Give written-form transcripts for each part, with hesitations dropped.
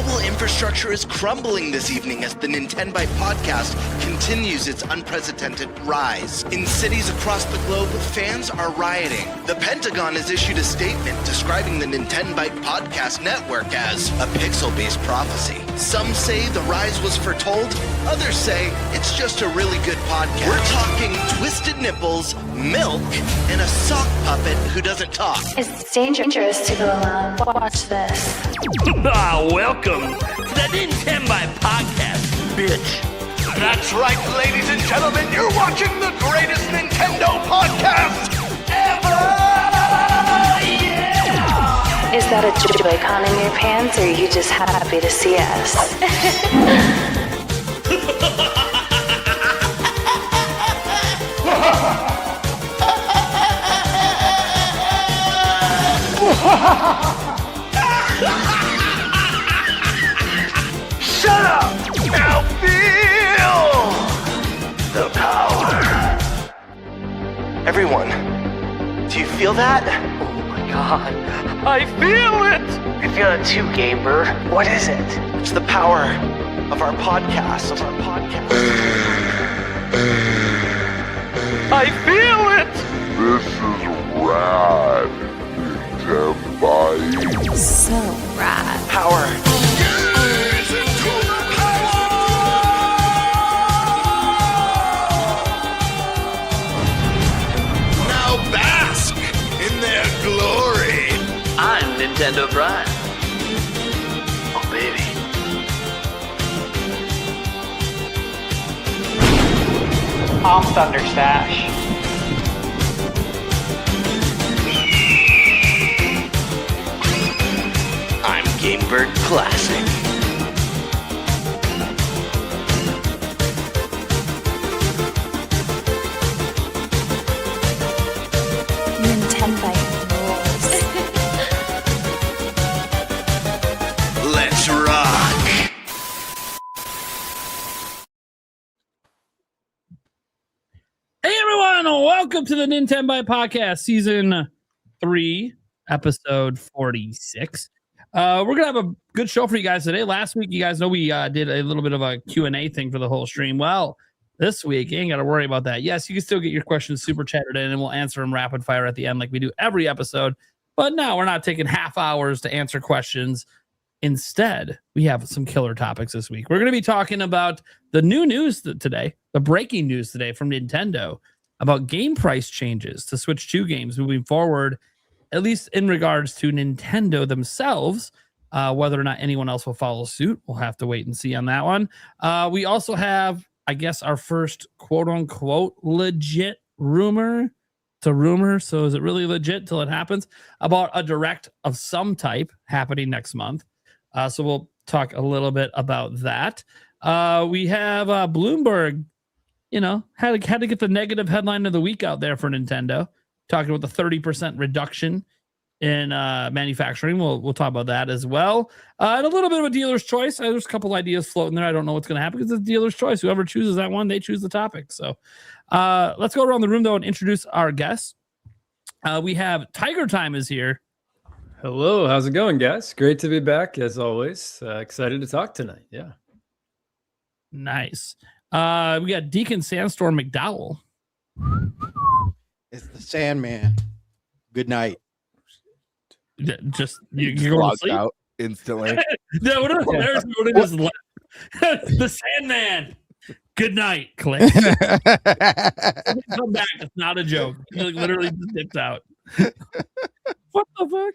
Global infrastructure is crumbling this evening as the NintenByte Podcast continues its unprecedented rise. In cities across the globe, fans are rioting. The Pentagon has issued a statement describing the NintenByte Podcast network as a pixel-based prophecy. Some say the rise was foretold, others say it's just a really good podcast. We're talking twisted nipples, milk, and a sock puppet who doesn't talk. It's dangerous to go alone. Watch this. Welcome to the NintenByte Podcast, bitch. That's right, ladies and gentlemen, you're watching the greatest Nintendo podcast ever! Yeah! Is that a Joy-Con in your pants, or are you just happy to see us? Shut up! Now feel the power. Everyone, do you feel that? Oh my god, I feel it! I feel it too, Gamer. What is it? It's the power of our podcast. I feel it! This is rad, NintenByte. So rad. Power. Now bask in their glory. I'm Nintendo Brian. Oh, baby. I'm Thunderstash. I'm Gamebird Classic. NintenByte rules. Let's rock. Hey everyone, welcome to the NintenByte Podcast, Season 3, Episode 46. We're going to have a good show for you guys today. Last week, you guys know we did a little bit of a Q&A thing for the whole stream. Well, this week, you ain't got to worry about that. Yes, you can still get your questions super chatted in, and we'll answer them rapid fire at the end like we do every episode. But no, we're not taking half hours to answer questions. Instead, we have some killer topics this week. We're going to be talking about the new news today, the breaking news today from Nintendo about game price changes to Switch 2 games moving forward, at least in regards to Nintendo themselves. Whether or not anyone else will follow suit, we'll have to wait and see on that one. We also have, I guess, our first quote-unquote legit rumor. It's a rumor, so is it really legit till it happens? About a direct of some type happening next month. So we'll talk a little bit about that. We have Bloomberg, had to get the negative headline of the week out there for Nintendo, talking about the 30% reduction in manufacturing. We'll talk about that as well. And a little bit of a dealer's choice. There's a couple ideas floating there. I don't know what's going to happen because it's a dealer's choice. Whoever chooses that one, they choose the topic. So let's go around the room, though, and introduce our guests. We have Tiger Time is here. Hello, how's it going, guys? Great to be back, as always. Excited to talk tonight. Yeah. Nice. We got Deacon Sandstorm McDowell. It's the Sandman. Good night. Just you're going to sleep out instantly. No, what if there's just left? The Sandman. Good night, Click. Come back. It's not a joke. He literally just dipped out. What the fuck?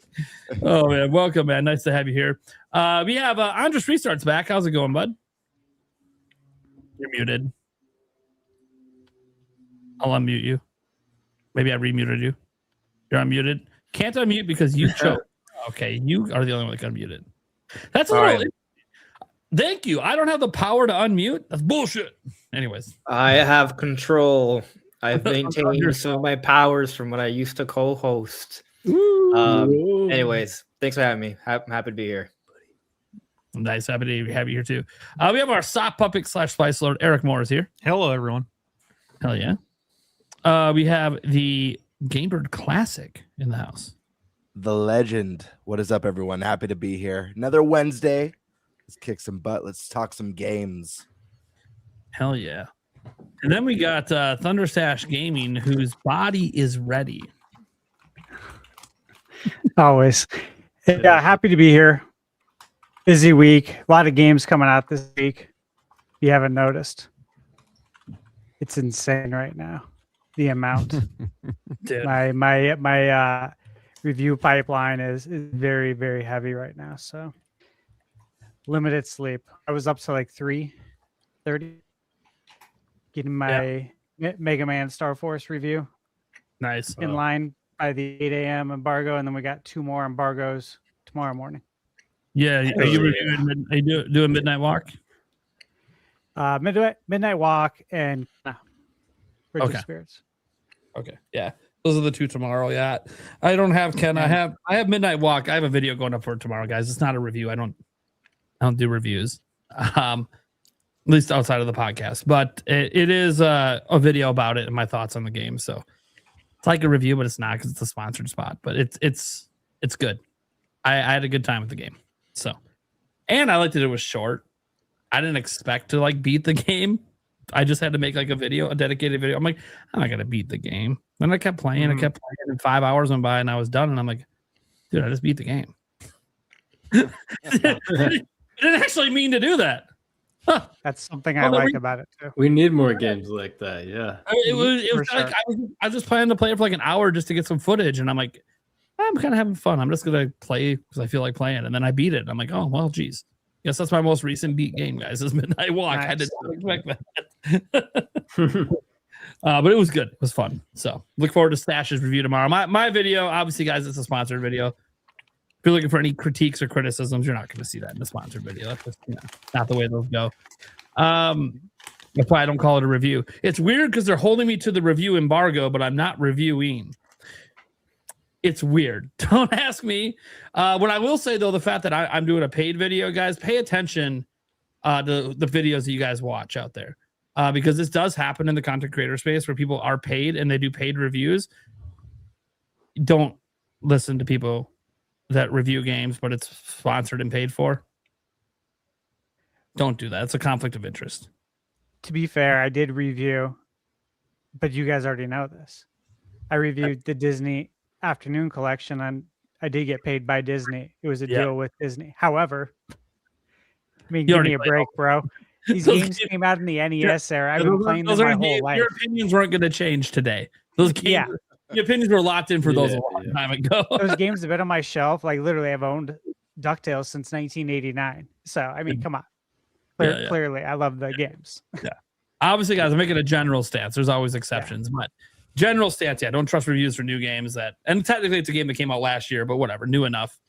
Oh man, welcome, man. Nice to have you here. We have Andres Restart's back. How's it going, bud? You're muted. I'll unmute you. Maybe I remuted you. You're unmuted. Can't unmute because you choked. Okay, you are the only one that got muted. That's a little. Right. Thank you. I don't have the power to unmute. That's bullshit. Anyways, I have control. I've maintained some of my powers from when I used to co-host. Anyways, thanks for having me. I'm happy to be here. Nice. Happy to have you here too. We have our sock puppet / Spice Lord, Eric Moore is here. Hello, everyone. Hell yeah. We have the Gamebird Classic in the house. The legend. What is up, everyone? Happy to be here. Another Wednesday. Let's kick some butt. Let's talk some games. Hell yeah. And then we got Thunderstash Gaming, whose body is ready. Always. Yeah, happy to be here. Busy week. A lot of games coming out this week. If you haven't noticed, it's insane right now. The amount. Dude. My review pipeline is very, very heavy right now. So limited sleep. I was up to like 3:30 getting my Mega Man Star Force review Nice. in line by the 8 a.m. embargo, and then we got 2 more embargoes tomorrow morning. Yeah. Are you reviewing? Are you doing Midnight Walk? Midnight Walk and Bridge Okay. of Spirits. Okay. Yeah. Those are the 2 tomorrow. Yeah. I don't have Ken. I have Midnight Walk. I have a video going up for it tomorrow, guys. It's not a review. I don't do reviews. At least outside of the podcast. But it is a video about it and my thoughts on the game. So it's like a review, but it's not because it's a sponsored spot. But it's good. I had a good time with the game. So, and I liked that it was short. I didn't expect to like beat the game. I just had to make like a dedicated video. I'm like, I'm not gonna beat the game. Then I kept playing, and 5 hours went by, and I was done. And I'm like, dude, I just beat the game. I didn't actually mean to do that. Huh. That's something I like about it too. We need more games like that. Yeah. It was For like sure. I was just planning to play it for like an hour just to get some footage, and I'm like, I'm kind of having fun. I'm just gonna play because I feel like playing, and then I beat it. I'm like, oh well, geez. Yes, that's my most recent beat game, guys. Is Midnight Walk. Nice. I did not expect that. But it was good. It was fun. So look forward to Stash's review tomorrow. My video, obviously, guys, it's a sponsored video. If you're looking for any critiques or criticisms, you're not going to see that in the sponsored video. That's just not the way those go. That's why I don't call it a review. It's weird because they're holding me to the review embargo, but I'm not reviewing. It's weird. Don't ask me. What I will say, though, the fact that I'm doing a paid video, guys, pay attention to the videos that you guys watch out there. Because this does happen in the content creator space where people are paid and they do paid reviews. Don't listen to people that review games, but it's sponsored and paid for. Don't do that. It's a conflict of interest. To be fair, I did review, but you guys already know this. I reviewed the Disney Afternoon Collection, and I did get paid by Disney. It was a deal with Disney. However, I mean, give me a break, bro. These games came out in the NES era. I've been playing them my whole life. Your opinions weren't going to change today. Those games, your opinions were locked in for those a long time ago. Those games have been on my shelf. Like literally, I've owned DuckTales since 1989. So I mean, come on. Clearly, I love the games. Yeah. Obviously, guys, I'm making a general stance. There's always exceptions, but general stance, don't trust reviews for new games and technically it's a game that came out last year, but whatever, new enough.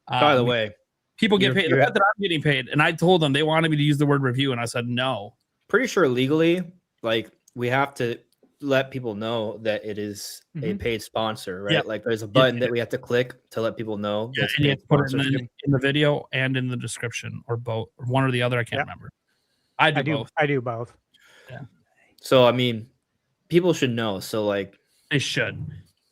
By the way, people get paid. The fact that I'm getting paid, and I told them they wanted me to use the word review, and I said no. Pretty sure legally, like we have to let people know that it is a paid sponsor, right? Yep. Like there's a button that we have to click to let people know. Yeah, and you have to put it in the video and in the description, or both, or one or the other. I can't remember. I do both. I do both. Yeah. So I mean, people should know. So like they should.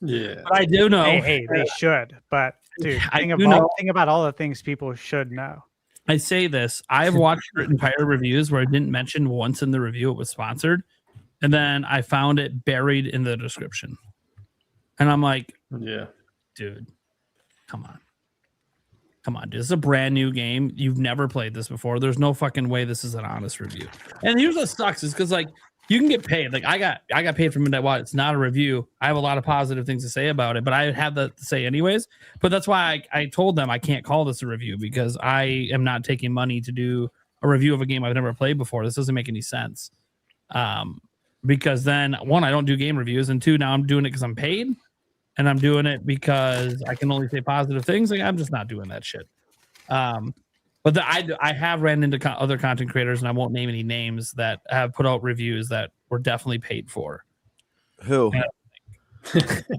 Yeah. But I do know. Hey, they should. But dude, think about all the things people should know. I say this. I've watched entire reviews where I didn't mention once in the review it was sponsored, and then I found it buried in the description. And I'm like, dude, come on. Come on, dude. This is a brand new game. You've never played this before. There's no fucking way this is an honest review. And here's what sucks is because like you can get paid. Like I got paid for Midnight Watch. It's not a review. I have a lot of positive things to say about it, but I have that to say anyways. But that's why I told them I can't call this a review because I am not taking money to do a review of a game I've never played before. This doesn't make any sense. Because then one, I don't do game reviews, and two, now I'm doing it because I'm paid. And I'm doing it because I can only say positive things. Like I'm just not doing that shit. But I have ran into other content creators, and I won't name any names that have put out reviews that were definitely paid for. Who? That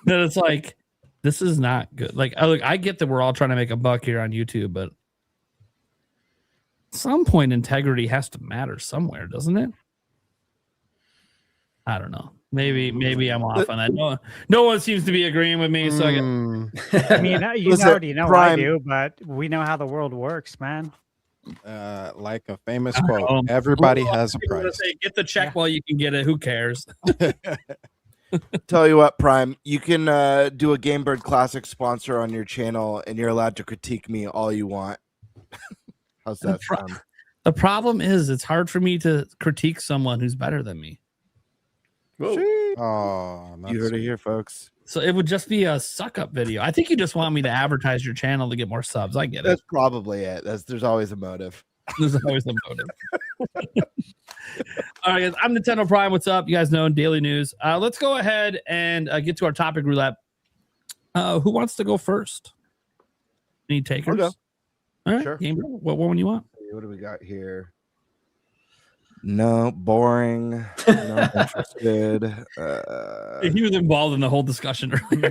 it's like this is not good. Like I get that we're all trying to make a buck here on YouTube, but at some point integrity has to matter somewhere, doesn't it? I don't know. Maybe I'm off on that. No one seems to be agreeing with me. So I mean, you already know I do, but we know how the world works, man. Like a famous quote, everybody has a price. Say, get the check while you can get it. Who cares? Tell you what, Prime, you can do a Game Bird Classic sponsor on your channel, and you're allowed to critique me all you want. How's that sound? The problem is, it's hard for me to critique someone who's better than me. Oh, you heard it here, folks. So it would just be a suck up video. I think you just want me to advertise your channel to get more subs. I get it. That's probably it. There's always a motive. There's always a motive. All right, guys, I'm Nintendo Prime. What's up? You guys know daily news. Let's go ahead and get to our topic roulette. Who wants to go first? Any takers? I'll go. All right, Sure. Gamer, what one you want? What do we got here? No, boring. No interested. He was involved in the whole discussion earlier.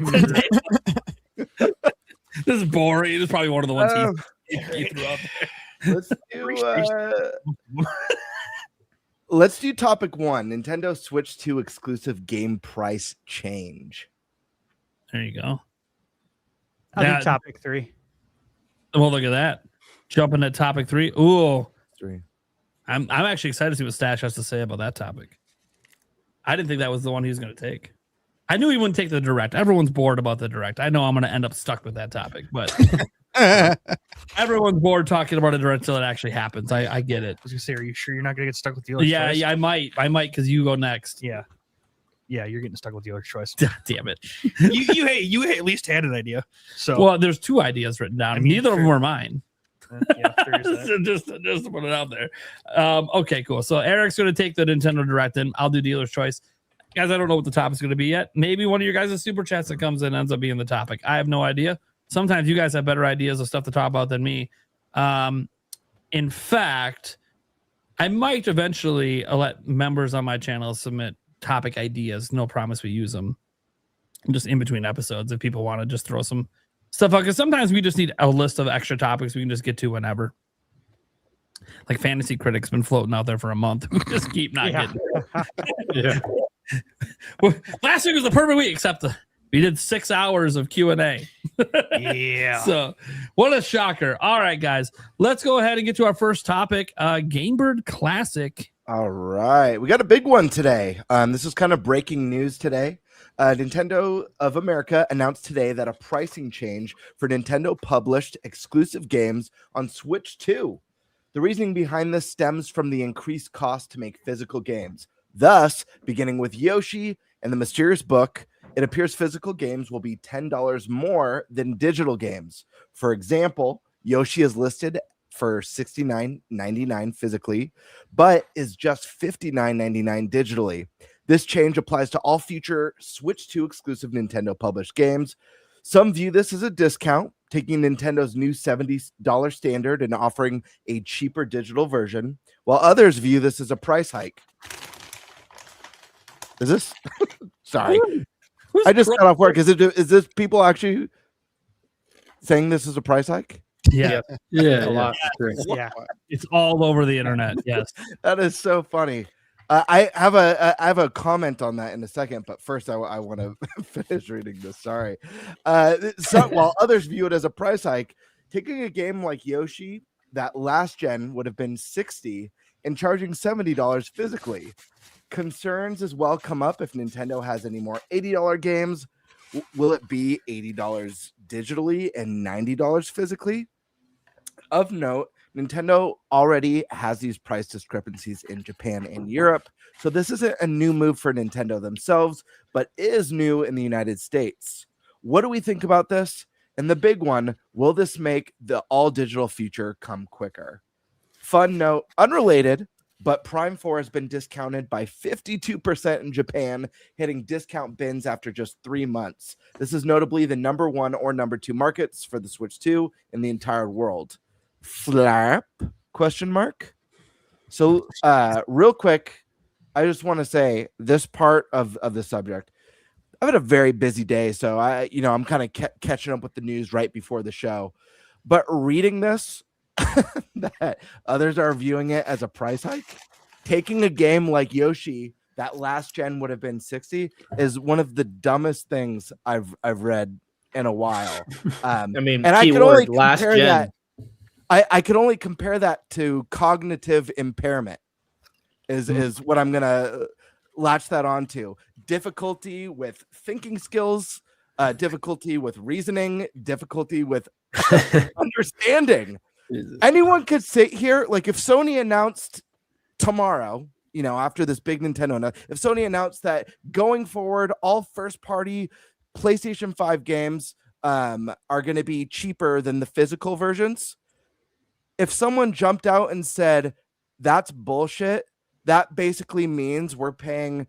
This is boring. This is probably one of the ones he threw out there. Let's do topic 1. Nintendo Switch 2 exclusive game price change. There you go. I'll do topic 3. Well, look at that. Jumping at topic 3. Ooh. 3. I'm actually excited to see what Stash has to say about that topic. I didn't think that was the one he was going to take. I knew he wouldn't take the direct. Everyone's bored about the direct. I know I'm going to end up stuck with that topic, but everyone's bored talking about a direct until it actually happens. I get it. I was gonna say, are you sure you're not gonna get stuck with dealer's Yeah, choice? yeah, I might because you go next. Yeah, you're getting stuck with dealer's choice. Damn it. you at least had an idea. So Well, there's 2 ideas written down. I mean, Neither of them were mine. yeah, there is that. just to put it out there. Okay, cool. So Eric's going to take the Nintendo Direct, and I'll do dealer's choice. Guys, I don't know what the topic's going to be yet. Maybe one of your guys' super chats that comes in ends up being the topic. I have no idea. Sometimes you guys have better ideas of stuff to talk about than me. In fact, I might eventually let members on my channel submit topic ideas. No promise we use them. Just in between episodes if people want to just throw some stuff out. Because sometimes we just need a list of extra topics we can just get to whenever. Like Fantasy Critic's been floating out there for a month. We just keep not getting it. Well, last week was the perfect week, except we did 6 hours of Q&A. Yeah. So what a shocker. All right, guys, let's go ahead and get to our first topic. Game Bird Classic. All right. We got a big one today. This is kind of breaking news today. Nintendo of America announced today that a pricing change for Nintendo published exclusive games on Switch 2. The reasoning behind this stems from the increased cost to make physical games. Thus, beginning with Yoshi and the Mysterious Book, it appears physical games will be $10 more than digital games. For example, Yoshi is listed for $69.99 physically, but is just $59.99 digitally. This change applies to all future Switch 2 exclusive Nintendo published games. Some view this as a discount, taking Nintendo's new $70 standard and offering a cheaper digital version, while others view this as a price hike. Is this? Sorry. I just got off work. Is this people actually saying this is a price hike? Yeah. Yeah, A lot. Yeah. It's all over the internet. Yes. That is so funny. I have a comment on that in a second, but first I want to finish reading this. Sorry. So while others view it as a price hike, taking a game like Yoshi that last gen would have been $60 and charging $70 physically. Concerns as well come up if Nintendo has any more $80 games. Will it be $80 digitally and $90 physically? Of note, Nintendo already has these price discrepancies in Japan and Europe, so this isn't a new move for Nintendo themselves, but is new in the United States. What do we think about this? And the big one, will this make the all-digital future come quicker? Fun note, unrelated, but Prime 4 has been discounted by 52% in Japan, hitting discount bins after just 3 months. This is notably the number 1 or number 2 markets for the Switch 2 in the entire world. Flap? Question mark. So, real quick, I just want to say this part of the subject. I've had a very busy day, so I'm kind of catching up with the news right before the show. But reading this, that others are viewing it as a price hike, taking a game like Yoshi that last gen would have been $60 is one of the dumbest things I've read in a while. I mean, and I could keyword, only last compare gen. that. I could only compare that to cognitive impairment is what I'm gonna latch that onto. Difficulty with thinking skills, difficulty with reasoning, difficulty with understanding. Anyone could sit here, like if Sony announced tomorrow, after this big Nintendo, if Sony announced that going forward, all first-party PlayStation 5 games are going to be cheaper than the physical versions. If someone jumped out and said that's bullshit, that basically means we're paying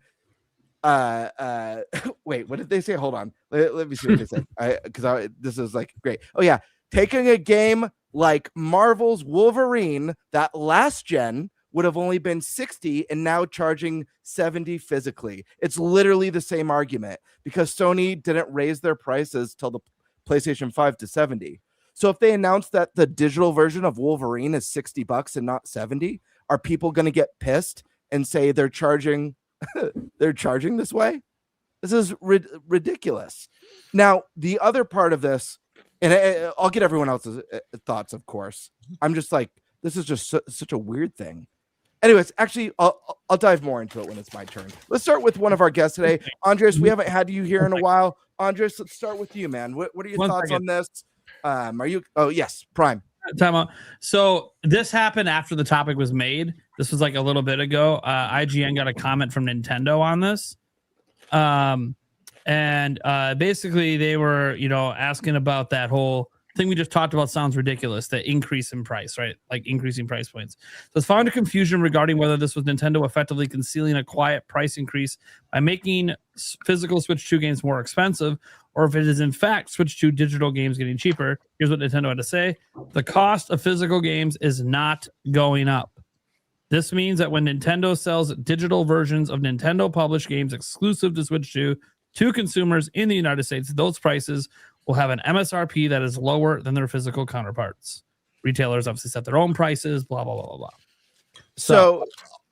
wait, what did they say? Hold on. Let me see what they said. Because this is like great. Oh yeah, taking a game like Marvel's Wolverine that last gen would have only been 60 and now charging 70 physically. It's literally the same argument because Sony didn't raise their prices till the PlayStation 5 to 70. So if they announce that the digital version of Wolverine is $60 and not 70, are people going to get pissed and say they're charging this way? This is ridiculous. Now, the other part of this, and I'll get everyone else's thoughts, of course. I'm just like, this is just such a weird thing. Anyways, actually, I'll dive more into it when it's my turn. Let's start with one of our guests today. Andres, we haven't had you here in a while. Andres, let's start with you, man. What are your thoughts on this? Are you? Oh, yes, Prime. Time out. So this happened after the topic was made. This was like a little bit ago. IGN got a comment from Nintendo on this. And basically they were, asking about that whole thing we just talked about. Sounds ridiculous. The increase in price, right? Like increasing price points. So it's found a confusion regarding whether this was Nintendo effectively concealing a quiet price increase by making physical Switch 2 games more expensive, or if it is in fact Switch 2 digital games getting cheaper. Here's what Nintendo had to say. The cost of physical games is not going up. This means that when Nintendo sells digital versions of Nintendo published games exclusive to Switch 2 to consumers in the United States, those prices will have an MSRP that is lower than their physical counterparts. Retailers obviously set their own prices, blah, blah, blah, blah, blah. So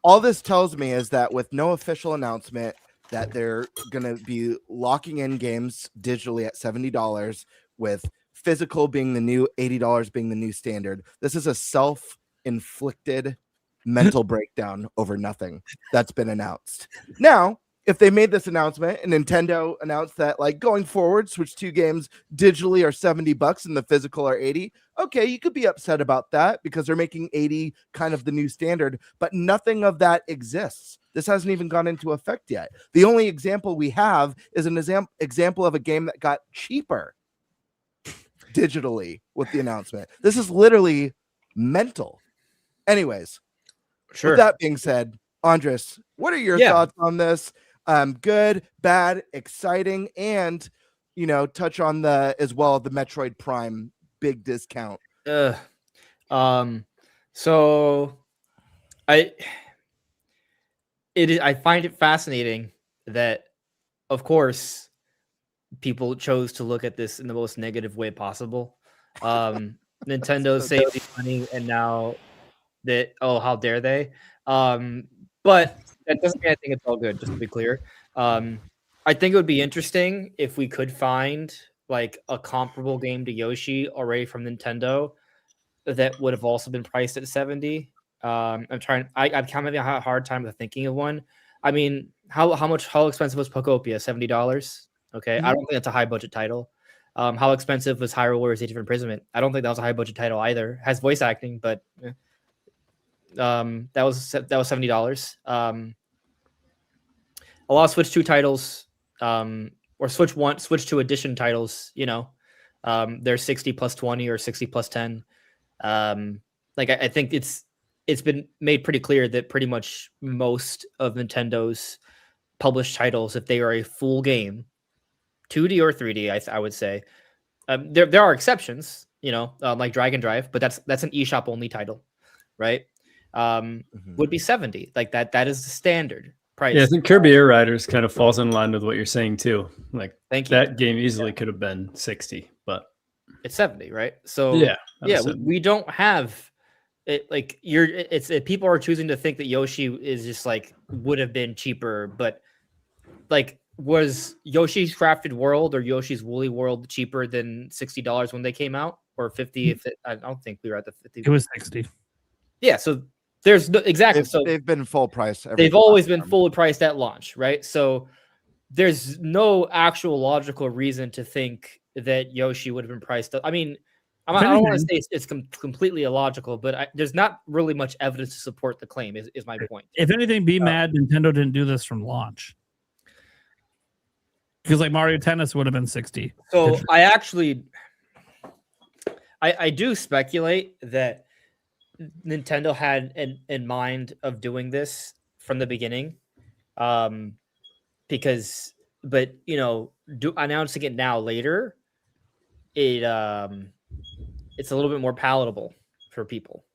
all this tells me is that with no official announcement that they're going to be locking in games digitally at $70, with physical being the new $80 being the new standard, this is a self-inflicted mental breakdown over nothing that's been announced. Now, if they made this announcement and Nintendo announced that, like, going forward, Switch 2 games digitally are $70 and the physical are 80, okay, you could be upset about that because they're making 80 kind of the new standard, but nothing of that exists. This hasn't even gone into effect yet. The only example we have is an example of a game that got cheaper digitally with the announcement. This is literally mental. Anyways, Sure. With that being said, Andres, what are your thoughts on this? Good, bad, exciting, and touch on the Metroid Prime big discount. So I find it fascinating that, of course, people chose to look at this in the most negative way possible. Nintendo saved money, and now that, how dare they? But that doesn't mean I think it's all good, just to be clear. I think it would be interesting if we could find like a comparable game to Yoshi already from Nintendo that would have also been priced at 70. I'm kind of having a hard time with thinking of one. I mean, how expensive was Pokopia? $70. Okay. I don't think that's a high budget title. How expensive was Hyrule Warriors Age of Imprisonment? I don't think that was a high budget title either. Has voice acting, but that was $70. A lot of Switch 2 titles, or Switch 2 edition titles, they're 60 plus 20 or 60 plus 10. I think it's been made pretty clear that pretty much most of Nintendo's published titles, if they are a full game, 2D or 3D, I would say, there are exceptions, like Dragon Drive, but that's an eShop only title, right? Would be 70. Like that is the standard price. Yeah, I think Kirby Air Riders kind of falls in line with what you're saying too. Like, thank you. That game easily could have been 60, but it's 70, right? So we don't have it. Like people are choosing to think that Yoshi is just like would have been cheaper, but like was Yoshi's Crafted World or Yoshi's Woolly World cheaper than $60 when they came out, or 50? I don't think we were at the 50. It was 60. Yeah, so there's no, exactly. They've been full price. They've always been fully priced at launch, right? So there's no actual logical reason to think that Yoshi would have been priced up. I mean, I don't want to say it's completely illogical, but there's not really much evidence to support the claim. Is my point. If anything, be mad Nintendo didn't do this from launch, because like Mario Tennis would have been 60. So I do speculate that Nintendo had in mind of doing this from the beginning, because, but announcing it now later, it's a little bit more palatable for people,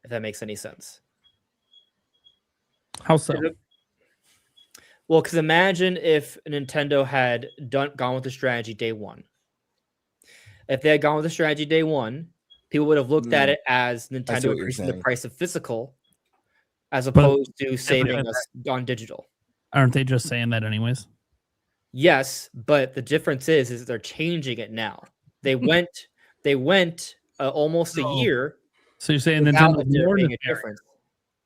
if that makes any sense. How so? Well, because imagine if Nintendo had gone with the strategy day one. If they had gone with the strategy day one, people would have looked at it as Nintendo increasing the price of physical as opposed to saving us on digital. Aren't they just saying that anyways? Yes, but the difference is they're changing it now. They went almost a year. So you're saying Nintendo's more nefarious?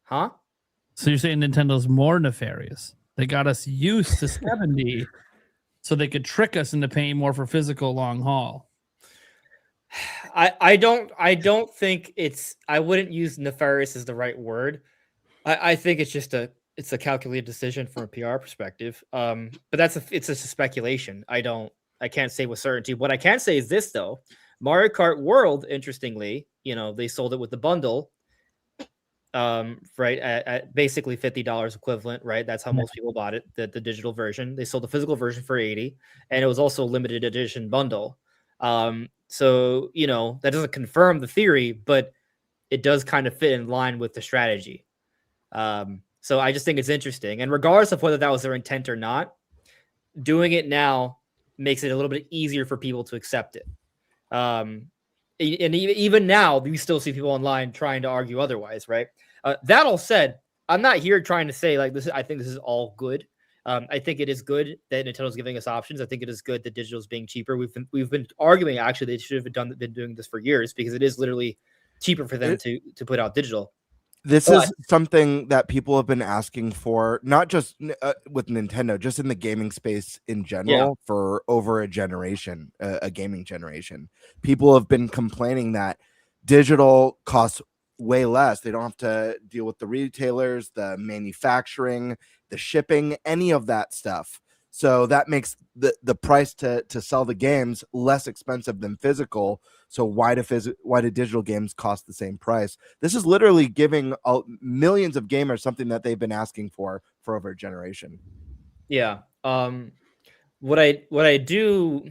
Huh? So you're saying Nintendo's more nefarious? They got us used to 70, so they could trick us into paying more for physical long haul. I don't think it's. I wouldn't use nefarious as the right word. I think it's just a calculated decision from a PR perspective. But it's a speculation. I can't say with certainty. What I can say is this though: Mario Kart World, interestingly, they sold it with the bundle, right at basically $50 equivalent, right? That's how most people bought it. The digital version. They sold the physical version for $80, and it was also a limited edition bundle. So that doesn't confirm the theory, but it does kind of fit in line with the strategy. So I just think it's interesting, and regardless of whether that was their intent or not, doing it now makes it a little bit easier for people to accept it. And even now, we still see people online trying to argue otherwise, right? That all said, I'm not here trying to say like this. I think this is all good. I think it is good that Nintendo's giving us options. I think it is good that digital is being cheaper. We've been arguing actually they should have been doing this for years because it is literally cheaper for them to put out digital. This is something that people have been asking for, not just with Nintendo, just in the gaming space in general for over a generation, a gaming generation. People have been complaining that digital costs way less. They don't have to deal with the retailers, the manufacturing, the shipping, any of that stuff. So that makes the price to sell the games less expensive than physical. So why do digital games cost the same price? This is literally giving millions of gamers something that they've been asking for over a generation. Yeah. What I do,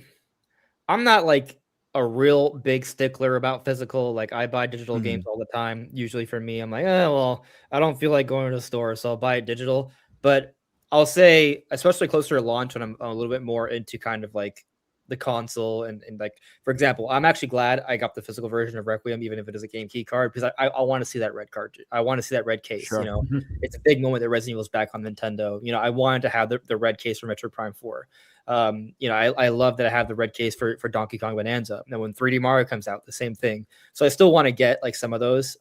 I'm not like a real big stickler about physical. Like I buy digital games all the time. Usually for me, I'm like, well, I don't feel like going to the store, so I'll buy it digital. But I'll say, especially closer to launch, when I'm a little bit more into kind of like the console and like, for example, I'm actually glad I got the physical version of Requiem, even if it is a game key card, because I want to see that red card. I want to see that red case. Sure. It's a big moment that Resident Evil's back on Nintendo. I wanted to have the red case for Metroid Prime 4. I love that I have the red case for Donkey Kong Bonanza. And when 3D Mario comes out, the same thing. So I still want to get like some of those.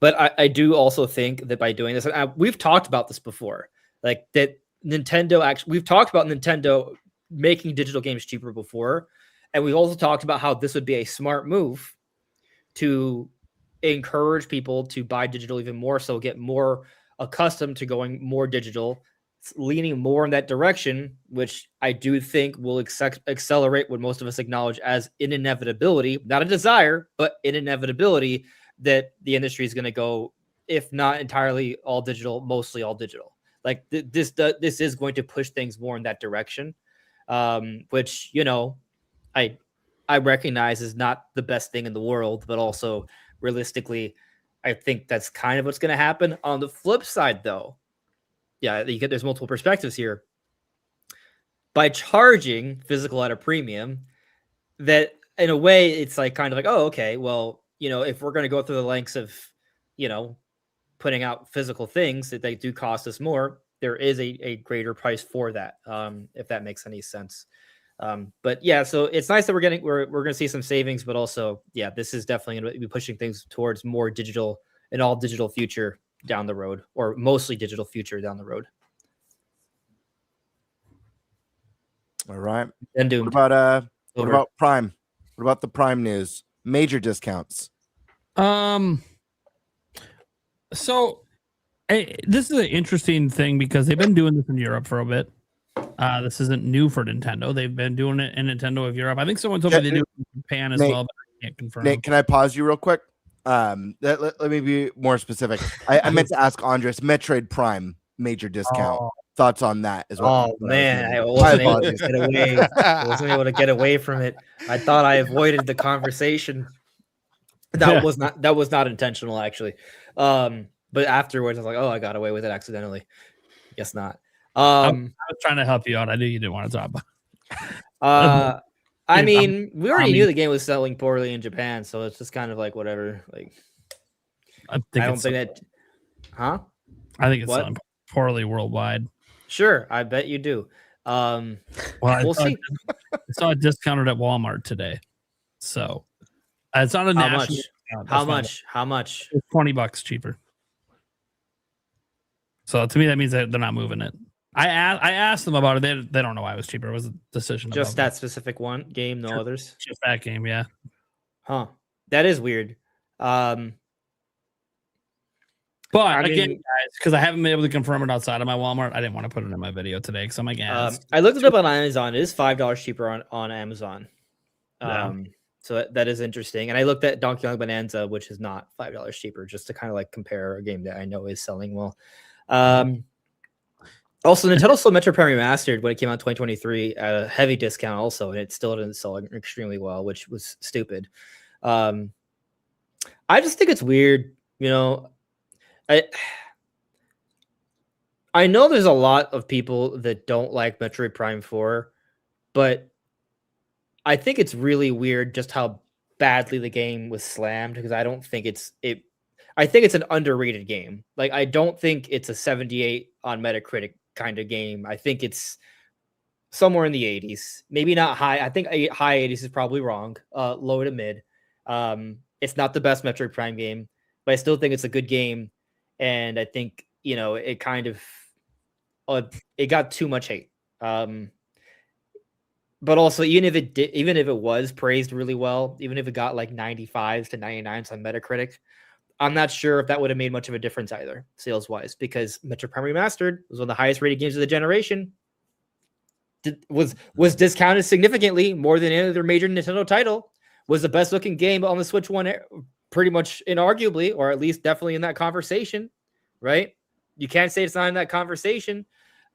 But I do also think that by doing this, we've talked about this before, like that we've talked about Nintendo making digital games cheaper before. And we've also talked about how this would be a smart move to encourage people to buy digital even more, so get more accustomed to going more digital, leaning more in that direction, which I do think will accelerate what most of us acknowledge as an inevitability, not a desire, but an inevitability that the industry is going to go, if not entirely all digital, mostly all digital. Like this is going to push things more in that direction, which, I recognize is not the best thing in the world, but also realistically, I think that's kind of what's going to happen. On the flip side, though, there's multiple perspectives here. By charging physical at a premium, that in a way, it's like kind of like, oh, okay, well, if we're going to go through the lengths of, putting out physical things that they do cost us more, there is a greater price for that, if that makes any sense. But yeah, so it's nice that we're going to see some savings, but also, yeah, this is definitely going to be pushing things towards more digital, an all digital future down the road, or mostly digital future down the road. All right. And what about Prime? What about the Prime news? Major discounts. So this is an interesting thing because they've been doing this in Europe for a bit. This isn't new for Nintendo. They've been doing it in Nintendo of Europe. I think someone told me they do it in Japan as well, but I can't confirm. Nate, can I pause you real quick? Let me be more specific. I meant to ask Andres, Metroid Prime major discount. Thoughts on that as well? Oh man, I wasn't able to get away. I wasn't able to get away from it. I thought I avoided the conversation. That was not intentional, actually. But afterwards, I was like, oh, I got away with it accidentally. Guess not. I was trying to help you out. I knew you didn't want to talk about. I mean, we already knew the game was selling poorly in Japan, so it's just kind of like whatever. Like, I don't think that. Huh? I think it's selling poorly worldwide. Sure, I bet you do. We'll see. I saw it discounted at Walmart today, so it's not a national. How much? It's $20 cheaper. So to me, that means that they're not moving it. I asked them about it. They don't know why it was cheaper. It was a decision. Just that specific one game, no others. Just that game, yeah. Huh? That is weird. But again, guys, because I haven't been able to confirm it outside of my Walmart, I didn't want to put it in my video today because I'm like, I looked it up on Amazon. It is $5 cheaper on Amazon. So that is interesting. And I looked at Donkey Kong Bonanza, which is not $5 cheaper, just to kind of like compare a game that I know is selling well. Also, Nintendo sold Metroid Prime Remastered when it came out in 2023 at a heavy discount also, and it still didn't sell extremely well, which was stupid. I just think it's weird, you know. I know there's a lot of people that don't like Metroid Prime 4, but I think it's really weird just how badly the game was slammed, because I don't think I think it's an underrated game. Like, I don't think it's a 78 on Metacritic kind of game. I think it's somewhere in the 80s, maybe not high. I think high 80s is probably wrong. Low to mid. It's not the best Metroid Prime game, but I still think it's a good game. And I think, you know, it kind of it got too much hate. But also, even if it was praised really well, even if it got like 95s to 99s on Metacritic, I'm not sure if that would have made much of a difference either, sales-wise, because Metroid Prime Remastered was one of the highest-rated games of the generation. Was discounted significantly more than any other major Nintendo title. Was the best-looking game on the Switch One, pretty much inarguably, or at least definitely in that conversation, right? You can't say it's not in that conversation.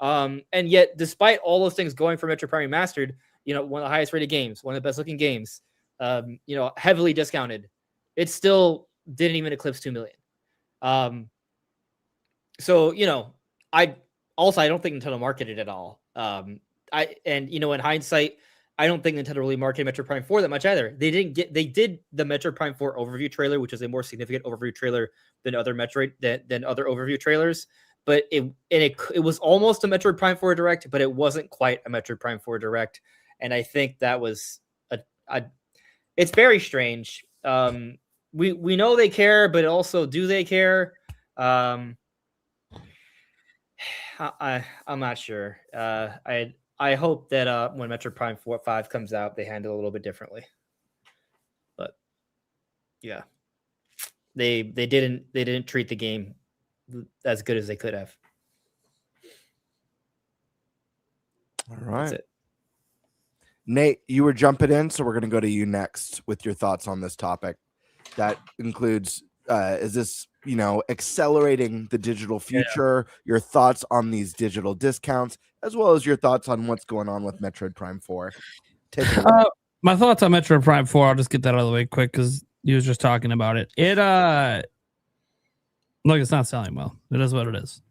And yet, despite all those things going for Metroid Prime Remastered, you know, one of the highest-rated games, one of the best-looking games, you know, heavily discounted, it still didn't even eclipse 2 million. So, you know, I don't think Nintendo marketed it at all. You know, in hindsight, I don't think Nintendo really marketed Metroid Prime 4 that much either. They did the Metroid Prime 4 overview trailer, which is a more significant overview trailer than other Metroid than other overview trailers. But it was almost a Metroid Prime 4 Direct, but it wasn't quite a Metroid Prime 4 Direct. And I think that was it's very strange. We know they care, but also, do they care? I'm not sure. I hope that when Metroid Prime 5 comes out, they handle it a little bit differently. But yeah, they didn't treat the game as good as they could have. All right. Nate, you were jumping in, so we're going to go to you next with your thoughts on this topic. That includes, is this, you know, accelerating the digital future, your thoughts on these digital discounts, as well as your thoughts on what's going on with Metroid Prime 4. Take it away. My thoughts on Metroid Prime 4, I'll just get that out of the way quick because you was just talking about it. Look, it's not selling well. It is what it is.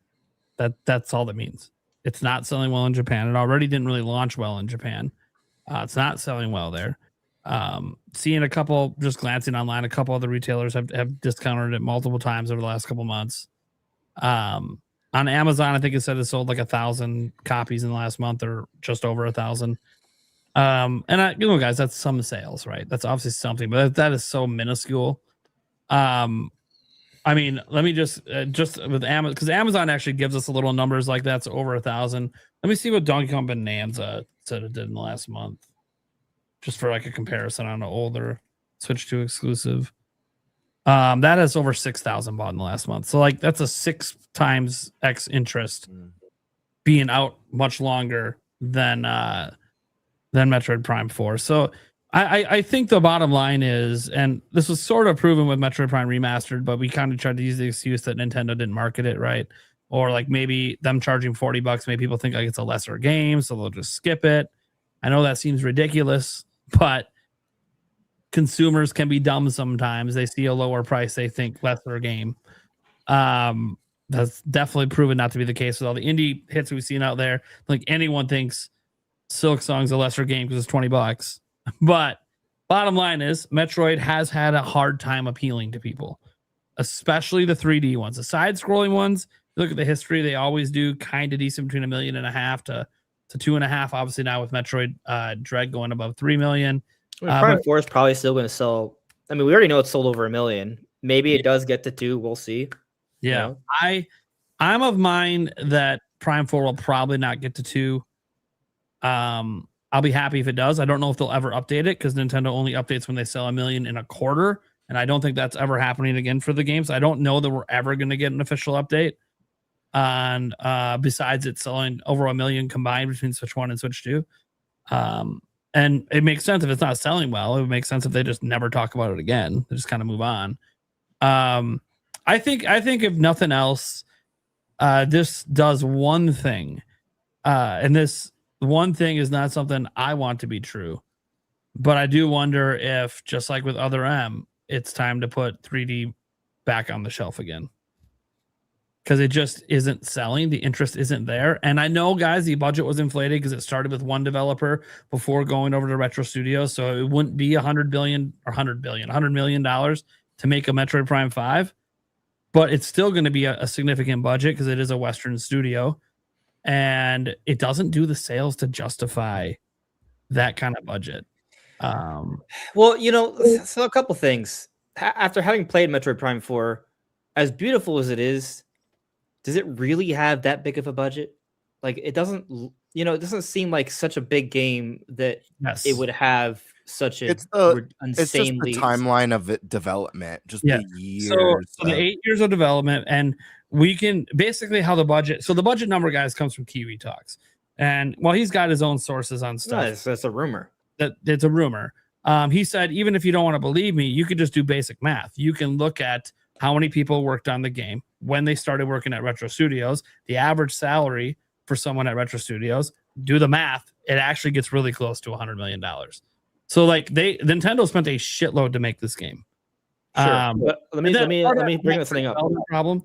That's all that means. It's not selling well in Japan. It already didn't really launch well in Japan. It's not selling well there. Seeing a couple, just glancing online, a couple other retailers have discounted it multiple times over the last couple months. I'm On Amazon, I think it said it sold like 1,000 copies in the last month, or just over 1,000. Guys, that's some sales, right? That's obviously something, but that is so minuscule. Let me just with Amazon, because Amazon actually gives us a little numbers like that's over 1,000. Let me see what Donkey Kong Bonanza said it did in the last month, just for like a comparison on an older Switch 2 exclusive. That has over 6,000 bought in the last month. So like that's a 6 times X interest being out much longer than Metroid Prime 4. So I think the bottom line is, and this was sort of proven with Metroid Prime Remastered, but we kind of tried to use the excuse that Nintendo didn't market it right. Or like maybe them charging $40 made people think like it's a lesser game, so they'll just skip it. I know that seems ridiculous, but consumers can be dumb sometimes. They see a lower price, they think lesser game. That's definitely proven not to be the case with all the indie hits we've seen out there. Like anyone thinks Silk Song's a lesser game because it's $20. But bottom line is Metroid has had a hard time appealing to people, especially the 3D ones. The side-scrolling ones, look at the history, they always do kind of decent, between $1.5 million to 2.5. Obviously now with Metroid Dread going above 3 million. Prime 4 is probably still going to sell. I mean, we already know it's sold over 1 million. Maybe it does get to 2. We'll see. Yeah. You know? I'm of mind that Prime 4 will probably not get to 2. I'll be happy if it does. I don't know if they'll ever update it, because Nintendo only updates when they sell 1 million in a quarter. And I don't think that's ever happening again for the games. I don't know that we're ever going to get an official update on, besides it selling over 1 million combined between Switch 1 and Switch 2. And it makes sense if it's not selling well. It would make sense if they just never talk about it again. They just kind of move on. I think if nothing else, this does one thing. And this one thing is not something I want to be true. But I do wonder if, just like with Other M, it's time to put 3D back on the shelf again. Because it just isn't selling. The interest isn't there. And I know, guys, the budget was inflated because it started with one developer before going over to Retro Studios. So it wouldn't be $100 million to make a Metroid Prime 5. But it's still going to be a significant budget because it is a Western studio. And it doesn't do the sales to justify that kind of budget. Well, so a couple things. After having played Metroid Prime 4, as beautiful as it is, does it really have that big of a budget? Like, it doesn't, it doesn't seem like such a big game that it would have such a insanely... It's just the timeline of it development, just the years. So the 8 years of development, and we can basically how the budget. So the budget number, guys, comes from Kiwi Talks, and he's got his own sources on stuff. That's a rumor. It's a rumor. He said, even if you don't want to believe me, you could just do basic math. You can look at how many people worked on the game when they started working at Retro Studios, the average salary for someone at Retro Studios. Do the math; it actually gets really close to $100 million. So, like, Nintendo spent a shitload to make this game. Sure. But let me bring this thing up. Problem.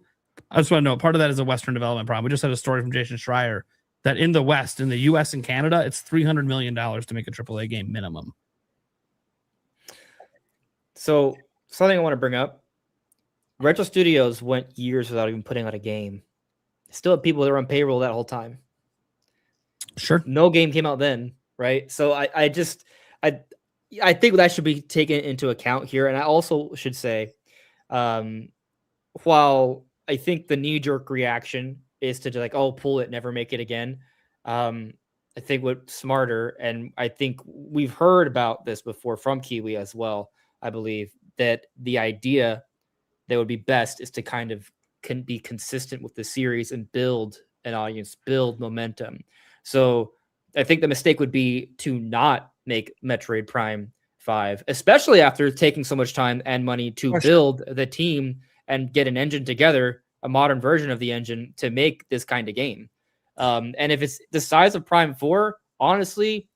I just want to know, part of that is a Western development problem. We just had a story from Jason Schreier that in the West, in the US and Canada, it's $300 million to make a AAA game minimum. So something I want to bring up, Retro Studios went years without even putting out a game. Still had people that were on payroll that whole time. Sure. No game came out then, right? So I think that should be taken into account here. And I also should say, while I think the knee-jerk reaction is to like, oh, pull it, never make it again. I think what's smarter, and I think we've heard about this before from Kiwi as well, I believe, that the idea that would be best is to kind of be consistent with the series and build an audience, build momentum. So I think the mistake would be to not make Metroid Prime 5, especially after taking so much time and money to build the team and get an engine together, a modern version of the engine to make this kind of game. And if it's the size of Prime 4, honestly,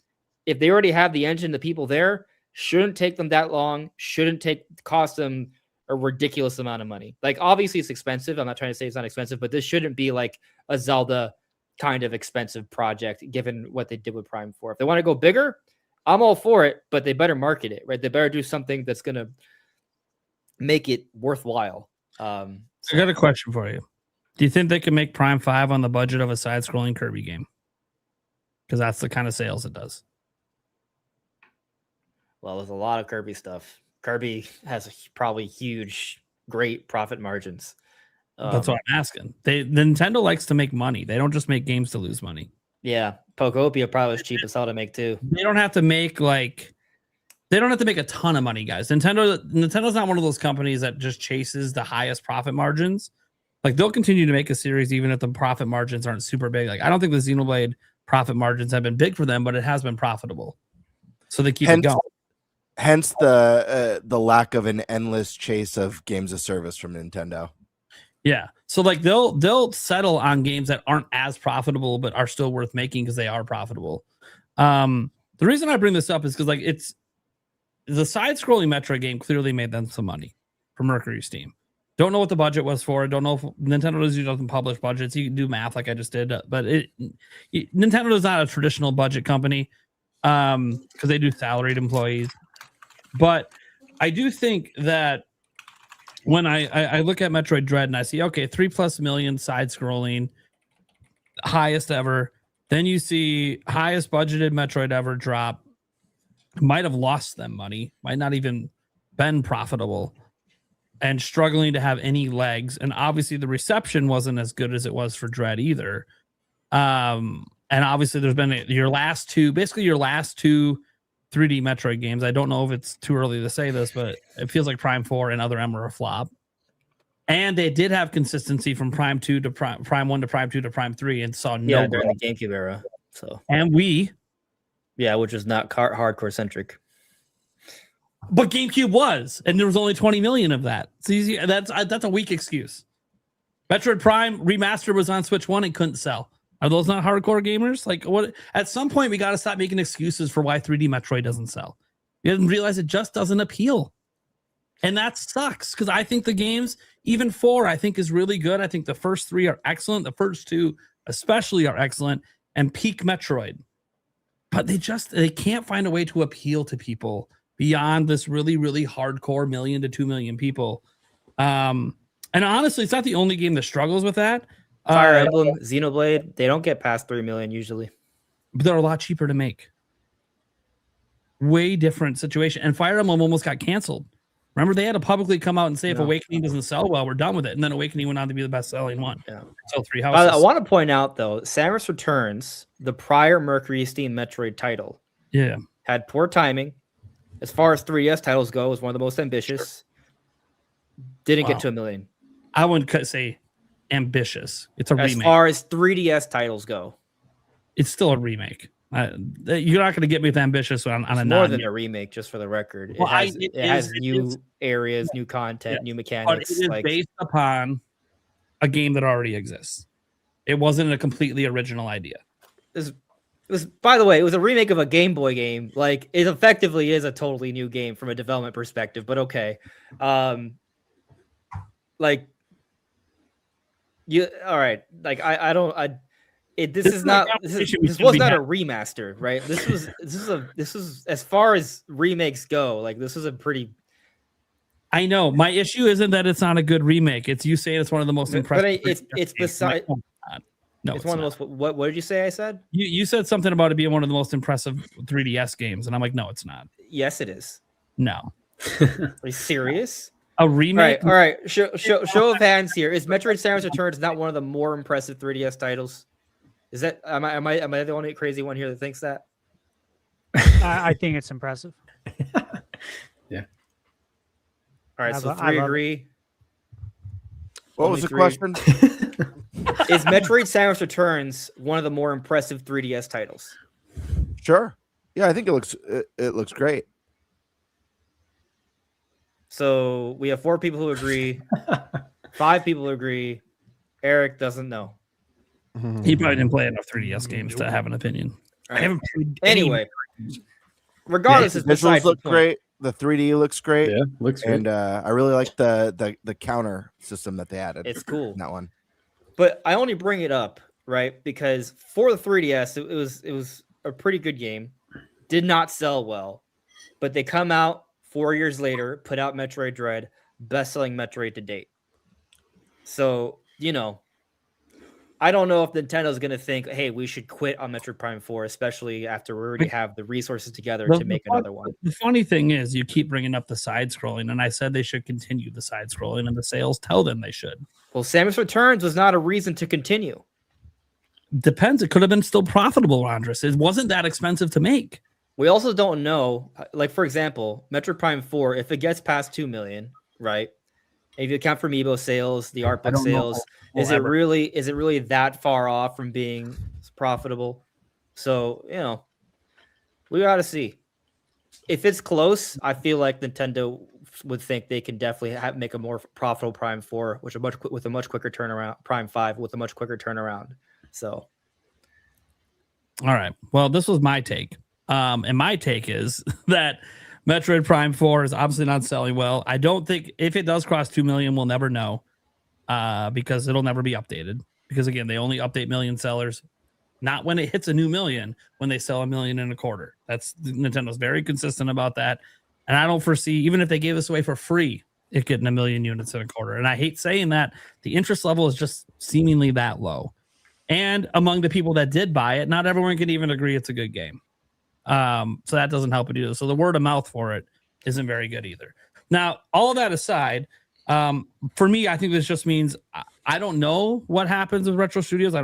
if they already have the engine, the people there, shouldn't take them that long, cost them a ridiculous amount of money. Like, obviously it's expensive. I'm not trying to say it's not expensive, but this shouldn't be like a Zelda kind of expensive project, given what they did with Prime 4. If they want to go bigger, I'm all for it, but they better market it, right? They better do something that's going to make it worthwhile. I got a question for you. Do you think they can make Prime 5 on the budget of a side-scrolling Kirby game? Because that's the kind of sales it does. Well, there's a lot of Kirby stuff. Kirby has probably huge, great profit margins. That's what I'm asking. Nintendo likes to make money. They don't just make games to lose money. Yeah, Pokopia probably is cheap as hell to make too. They don't have to make a ton of money, guys. Nintendo's not one of those companies that just chases the highest profit margins. Like they'll continue to make a series even if the profit margins aren't super big. Like I don't think the Xenoblade profit margins have been big for them, but it has been profitable. So they keep it going. Hence the lack of an endless chase of games of service from Nintendo. Yeah. So like they'll settle on games that aren't as profitable but are still worth making because they are profitable. The reason I bring this up is because like it's the side-scrolling Metroid game clearly made them some money for Mercury Steam. Don't know what the budget was for it. Don't know if Nintendo doesn't publish budgets. You can do math like I just did, but Nintendo is not a traditional budget company because they do salaried employees. But I do think that when I look at Metroid Dread and I see, okay, 3+ million side-scrolling, highest ever. Then you see highest budgeted Metroid ever drop. Might have lost them money. Might not even been profitable. And struggling to have any legs. And obviously the reception wasn't as good as it was for Dread either. And obviously there's been your last two 3D Metroid games. I don't know if it's too early to say this, but it feels like Prime 4 and Other M were a flop. And they did have consistency from Prime 2 to Prime 1 to Prime 2 to Prime 3 and saw no during the GameCube era. So which is not hardcore centric. But GameCube was, and there was only 20 million of that. It's easy. That's a weak excuse. Metroid Prime Remaster was on Switch 1 and couldn't sell. Are those not hardcore gamers? Like what? At some point, we got to stop making excuses for why 3D Metroid doesn't sell. You didn't realize it just doesn't appeal. And that sucks because I think the games, even 4, I think is really good. I think the first 3 are excellent. The first 2 especially are excellent and peak Metroid. But they can't find a way to appeal to people beyond this really, really hardcore 1 million to 2 million people. And honestly, it's not the only game that struggles with that. Fire Emblem, Xenoblade, they don't get past 3 million usually. But they're a lot cheaper to make. Way different situation. And Fire Emblem almost got canceled. Remember, they had to publicly come out and say if Awakening doesn't sell well, we're done with it. And then Awakening went on to be the best-selling one. Yeah. So 3 houses. I want to point out, though, Samus Returns, the prior Mercury Steam Metroid title, had poor timing. As far as 3DS titles go, it was one of the most ambitious. Didn't get to 1 million. I wouldn't say ambitious. It's a remake. As far as 3DS titles go, it's still a remake. You're not going to get me with ambitious on a more than a remake, just for the record. Well, it has new areas, new content, new mechanics. But it is based upon a game that already exists. It wasn't a completely original idea. It was, by the way, it was a remake of a Game Boy game. Like, it effectively is a totally new game from a development perspective, but okay. All right. This was not a remaster, right? This was as far as remakes go, like this was a pretty. I know my issue isn't that it's not a good remake. It's you saying it's one of the most impressive. But it's beside. No, it's one of the most. What did you say? I said you said something about it being one of the most impressive 3DS games, and I'm like, no, it's not. Yes, it is. No. Are you serious? A remake. All right. Show of hands here. Is Metroid: Samus Returns not one of the more impressive 3DS titles? Is that am I the only crazy one here that thinks that? I think it's impressive. Yeah. All right, so 3 agree. What was the question? Is Metroid: Samus Returns one of the more impressive 3DS titles? Sure. Yeah, I think it looks great. So we have 4 people who agree, 5 people who agree. Eric doesn't know. He probably didn't play enough 3DS games to have an opinion. Right. I haven't played anyway. Regardless, the visuals look great. The 3D looks great. Yeah, looks great. And I really like the counter system that they added. It's cool. In that one. But I only bring it up, right? Because for the 3DS, it was a pretty good game. Did not sell well. But they come out 4 years later, put out Metroid Dread, best-selling Metroid to date. So, I don't know if Nintendo's going to think, hey, we should quit on Metroid Prime 4, especially after we already have the resources together to make another one. The funny thing is, you keep bringing up the side scrolling, and I said they should continue the side scrolling, and the sales tell them they should. Well, Samus Returns was not a reason to continue. Depends. It could have been still profitable, Andres. It wasn't that expensive to make. We also don't know, like, for example, Metroid Prime 4, if it gets past 2 million, right? If you account for Amiibo sales, the art book sales, is it really that far off from being profitable? So, we got to see. If it's close, I feel like Nintendo would think they can definitely make a more profitable Prime 4, with a much quicker turnaround. Prime 5 with a much quicker turnaround. So, all right. Well, this was my take. And my take is that Metroid Prime 4 is obviously not selling well. I don't think if it does cross 2 million, we'll never know because it'll never be updated. Because, again, they only update million sellers, not when it hits a new million, when they sell 1.25 million. That's Nintendo's very consistent about that. And I don't foresee, even if they gave this away for free, it getting 1 million units in a quarter. And I hate saying that. The interest level is just seemingly that low. And among the people that did buy it, not everyone can even agree it's a good game. So that doesn't help it either. So the word of mouth for it isn't very good either. Now, all of that aside, for me, I think this just means I don't know what happens with Retro Studios.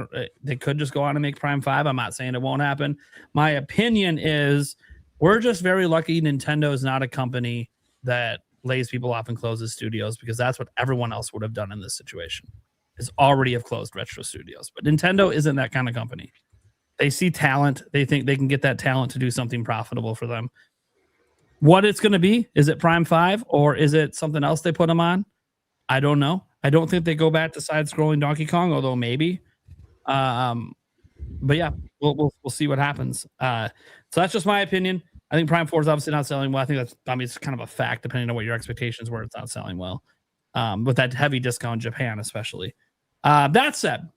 They could just go on and make Prime 5. I'm not saying it won't happen. My opinion is we're just very lucky Nintendo is not a company that lays people off and closes studios, because that's what everyone else would have done in this situation, is already have closed Retro Studios. But Nintendo isn't that kind of company. They see talent. They think they can get that talent to do something profitable for them. What it's going to be, is it Prime 5 or is it something else they put them on? I don't know. I don't think they go back to side-scrolling Donkey Kong, although maybe. But yeah, we'll see what happens. So that's just my opinion. I think Prime 4 is obviously not selling well. I think it's kind of a fact, depending on what your expectations were. It's not selling well. With that heavy discount in Japan, especially. That said,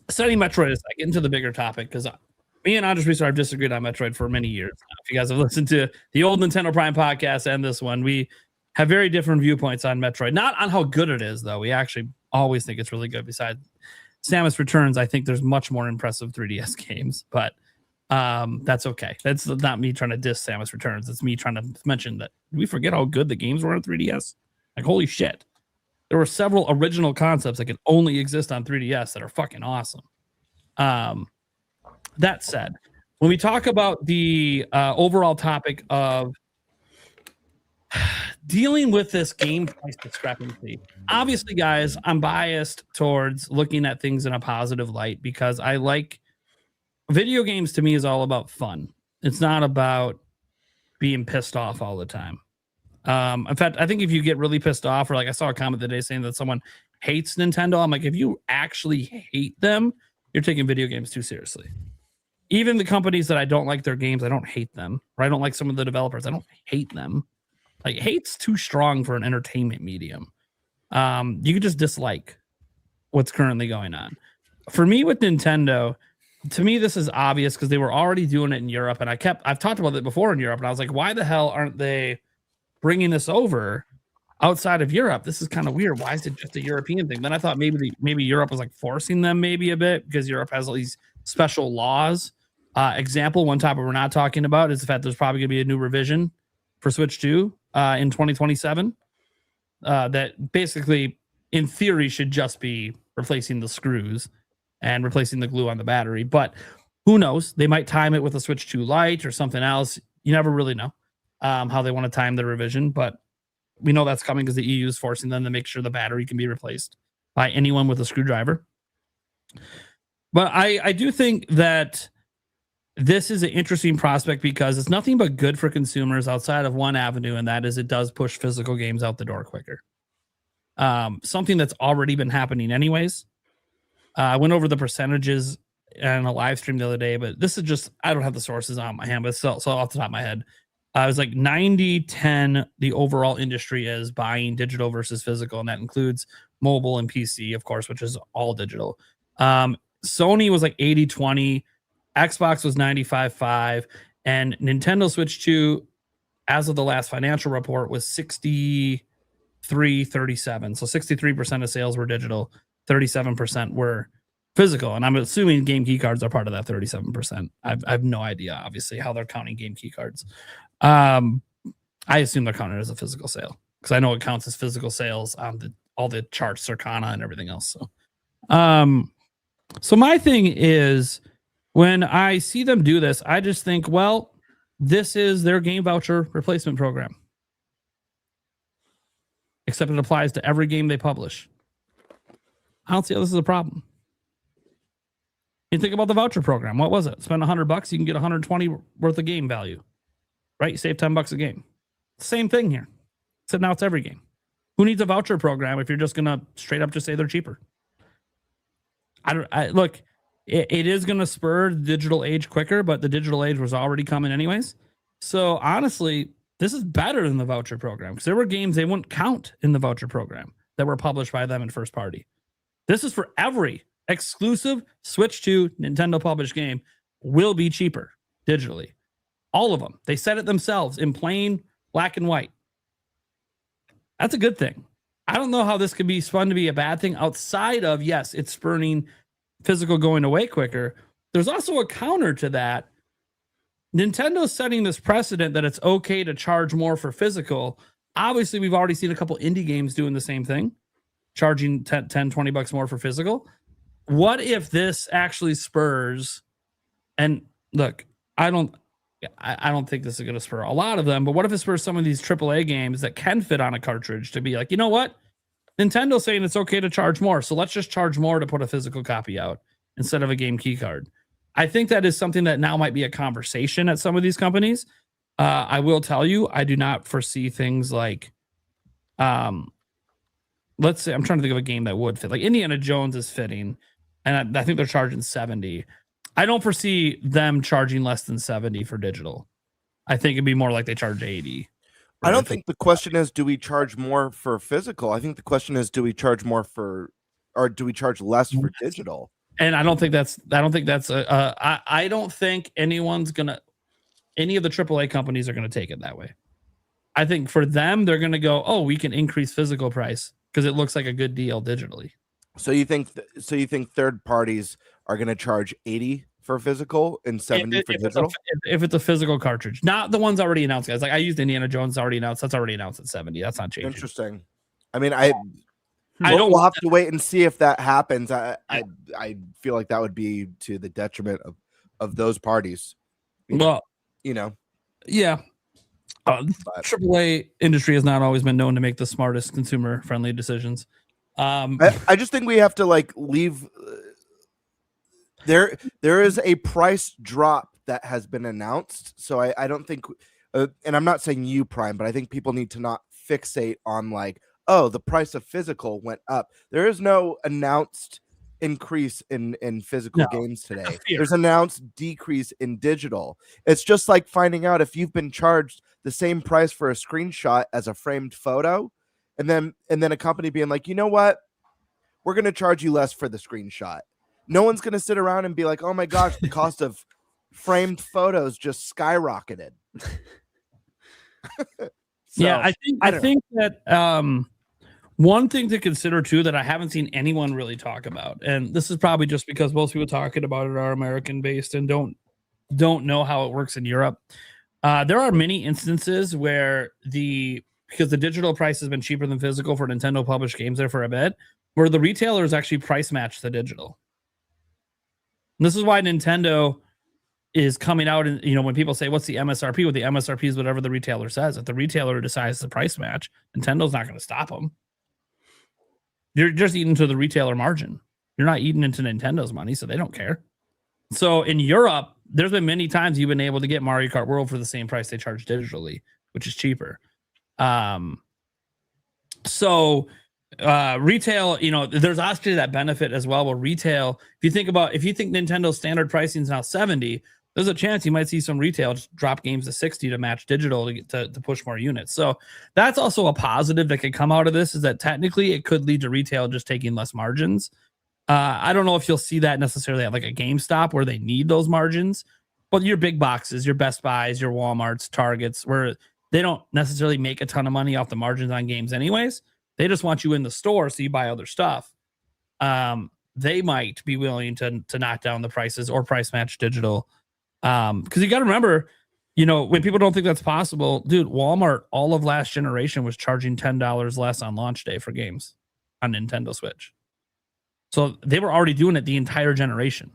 setting Metroid aside, get into the bigger topic, because me and Andres Reeser have disagreed on Metroid for many years now. If you guys have listened to the old Nintendo Prime podcast and this one, we have very different viewpoints on Metroid. Not on how good it is, though. We actually always think it's really good. Besides Samus Returns, I think there's much more impressive 3DS games, but that's okay. That's not me trying to diss Samus Returns. It's me trying to mention that we forget how good the games were on 3DS. Like, holy shit. There were several original concepts that could only exist on 3DS that are fucking awesome. That said, when we talk about the overall topic of dealing with this game price discrepancy, obviously, guys, I'm biased towards looking at things in a positive light, because I like video games. To me, is all about fun. It's not about being pissed off all the time. In fact, I think if you get really pissed off, or like I saw a comment today saying that someone hates Nintendo, I'm like, if you actually hate them, you're taking video games too seriously. Even the companies that I don't like their games, I don't hate them. Or I don't like some of the developers, I don't hate them. Like, hate's too strong for an entertainment medium. You can just dislike what's currently going on. For me with Nintendo, to me, this is obvious because they were already doing it in Europe. And I've talked about it before in Europe. And I was like, why the hell aren't they bringing this over outside of Europe? This is kind of weird. Why is it just a European thing? Then I thought maybe Europe was like forcing them maybe a bit, because Europe has all these special laws. Example, one topic we're not talking about is the fact there's probably going to be a new revision for Switch 2 in 2027 that basically, in theory, should just be replacing the screws and replacing the glue on the battery. But who knows? They might time it with a Switch 2 Lite or something else. You never really know how they want to time the revision, but we know that's coming because the EU is forcing them to make sure the battery can be replaced by anyone with a screwdriver. But I do think that this is an interesting prospect, because it's nothing but good for consumers outside of one avenue, and that is it does push physical games out the door quicker. Something that's already been happening anyways. I went over the percentages in a live stream the other day, but this is just, I don't have the sources on my hand, but so off the top of my head, it was like 90-10, the overall industry is buying digital versus physical, and that includes mobile and PC, of course, which is all digital. Sony was like 80-20, Xbox was 95-5, and Nintendo Switch 2, as of the last financial report, was 63-37. So 63% of sales were digital, 37% were physical, and I'm assuming game key cards are part of that 37%. I have no idea, obviously, how they're counting game key cards. I assume they're counted as a physical sale because I know it counts as physical sales on all the charts, Circana, and everything else. So my thing is, when I see them do this, I just think, well, this is their game voucher replacement program, except it applies to every game they publish. I don't see how this is a problem. You think about the voucher program. What was it? Spend $100, you can get 120 worth of game value, right? You save $10 a game. Same thing here. Except now it's every game. Who needs a voucher program if you're just gonna straight up just say they're cheaper? Look, it is gonna spur the digital age quicker, but the digital age was already coming anyways. So honestly, this is better than the voucher program because there were games they wouldn't count in the voucher program that were published by them in first party. This is for every exclusive Switch 2 Nintendo published game will be cheaper digitally. All of them. They said it themselves in plain black and white. That's a good thing. I don't know how this could be spun to be a bad thing outside of, yes, it's spurning physical going away quicker. There's also a counter to that. Nintendo's setting this precedent that it's okay to charge more for physical. Obviously, we've already seen a couple indie games doing the same thing, charging $10-$20 more for physical. What if this actually spurs, and look, I don't think this is going to spur a lot of them, but what if it spurs some of these AAA games that can fit on a cartridge to be like, you know what? Nintendo's saying it's okay to charge more, so let's just charge more to put a physical copy out instead of a game key card. I think that is something that now might be a conversation at some of these companies. I will tell you, I do not foresee things like, let's say, I'm trying to think of a game that would fit. Like Indiana Jones is fitting, and I think they're charging $70. I don't foresee them charging less than $70 for digital. I think it'd be more like they charge $80. I don't think the question is, do we charge more for physical? I think the question is, do we charge more for, or do we charge less for digital? And I don't think that's I don't think any of the AAA companies are going to take it that way. I think for them, they're going to go, oh, we can increase physical price because it looks like a good deal digitally. So you think third parties are going to charge $80 for physical and $70 for digital? If it's a physical cartridge, not the ones already announced, guys. Like I used Indiana Jones already announced. That's already announced at $70. That's not changing. Interesting. I mean, we'll have to wait and see if that happens. I feel like that would be to the detriment of those parties. Well, yeah. AAA industry has not always been known to make the smartest consumer friendly decisions. I just think we have to leave. There is a price drop that has been announced, so I don't think, and I'm not saying you, Prime, but I think people need to not fixate on the price of physical went up. There is no announced increase in physical games today. There's announced decrease in digital. It's just like finding out if you've been charged the same price for a screenshot as a framed photo, and then a company being like, you know what, we're going to charge you less for the screenshot. No one's going to sit around and be like, oh my gosh, the cost of framed photos just skyrocketed. I think that one thing to consider too that I haven't seen anyone really talk about, and this is probably just because most people talking about it are American based and don't know how it works in Europe. There are many instances where because the digital price has been cheaper than physical for Nintendo published games there for a bit, where the retailers actually price match the digital. And this is why Nintendo is coming out, and when people say what's the MSRP, well, the MSRP is whatever the retailer says. If the retailer decides to price match, Nintendo's not going to stop them. You're just eating to the retailer margin. You're not eating into Nintendo's money, so they don't care. So in Europe, there's been many times you've been able to get Mario Kart World for the same price they charge digitally, which is cheaper. Retail, there's actually that benefit as well. Where retail, if you think Nintendo's standard pricing is now $70, there's a chance you might see some retail just drop games to $60 to match digital to push more units. So that's also a positive that could come out of this, is that technically it could lead to retail just taking less margins. I don't know if you'll see that necessarily at like a GameStop where they need those margins, but your big boxes, your Best Buys, your Walmarts, Targets, where they don't necessarily make a ton of money off the margins on games anyways. They just want you in the store so you buy other stuff. they might be willing to knock down the prices or price match digital. Because you got to remember, when people don't think that's possible, dude, Walmart all of last generation was charging $10 less on launch day for games on Nintendo Switch. So they were already doing it the entire generation.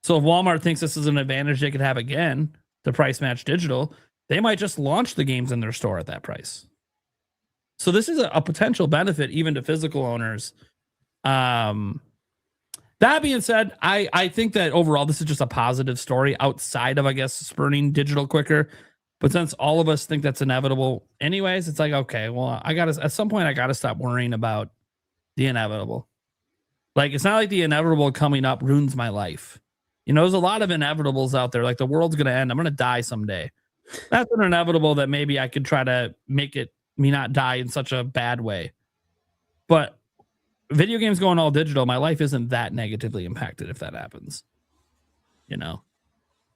So if Walmart thinks this is an advantage they could have again to price match digital, they might just launch the games in their store at that price. So this is a potential benefit even to physical owners. That being said, I think that overall this is just a positive story outside of, I guess, spurning digital quicker. But since all of us think that's inevitable anyways, it's like, okay, well, at some point I gotta stop worrying about the inevitable. Like, it's not like the inevitable coming up ruins my life. There's a lot of inevitables out there. Like, the world's gonna end. I'm gonna die someday. That's an inevitable that maybe I could try to make it me not die in such a bad way. But video games going all digital, my life isn't that negatively impacted if that happens. It's not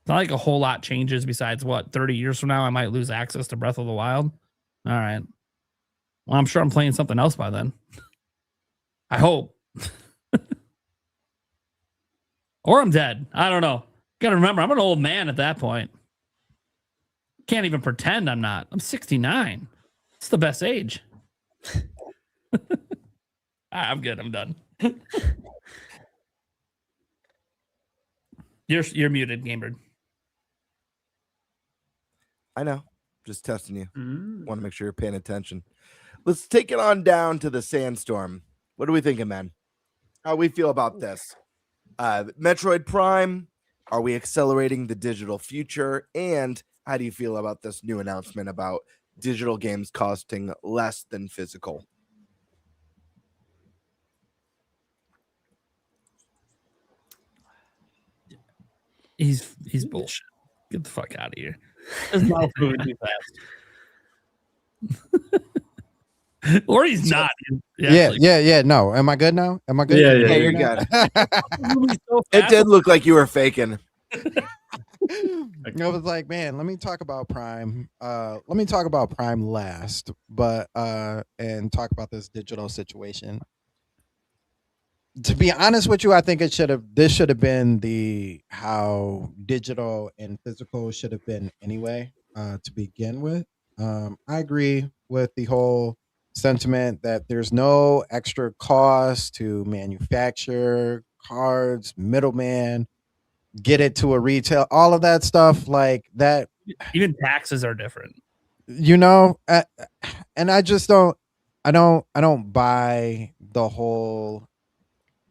like a whole lot changes besides 30 years from now I might lose access to Breath of the Wild. All right. Well, I'm sure I'm playing something else by then. I hope. Or I'm dead. I don't know. Gotta remember, I'm an old man at that point. Can't even pretend I'm not. I'm 69. It's the best age. I'm good. I'm done. You're muted, Gamebird. I know. Just testing you. Want to make sure you're paying attention. Let's take it on down to the Sandstorm. What are we thinking, man? How we feel about this? Metroid Prime, are we accelerating the digital future? And how do you feel about this new announcement about digital games costing less than physical? He's bullshit. Get the fuck out of here. His mouth moving too fast. Or he's not. Yeah. No. Am I good now? Am I good? Yeah, you got it. It did look like you were faking. It was like, man, let me talk about Prime. Let me talk about Prime last, but and talk about this digital situation. To be honest with you, I think this should have been how digital and physical should have been anyway, to begin with. I agree with the whole sentiment that there's no extra cost to manufacture cards, middleman, get it to a retail, all of that stuff like that. Even taxes are different. And I just don't buy the whole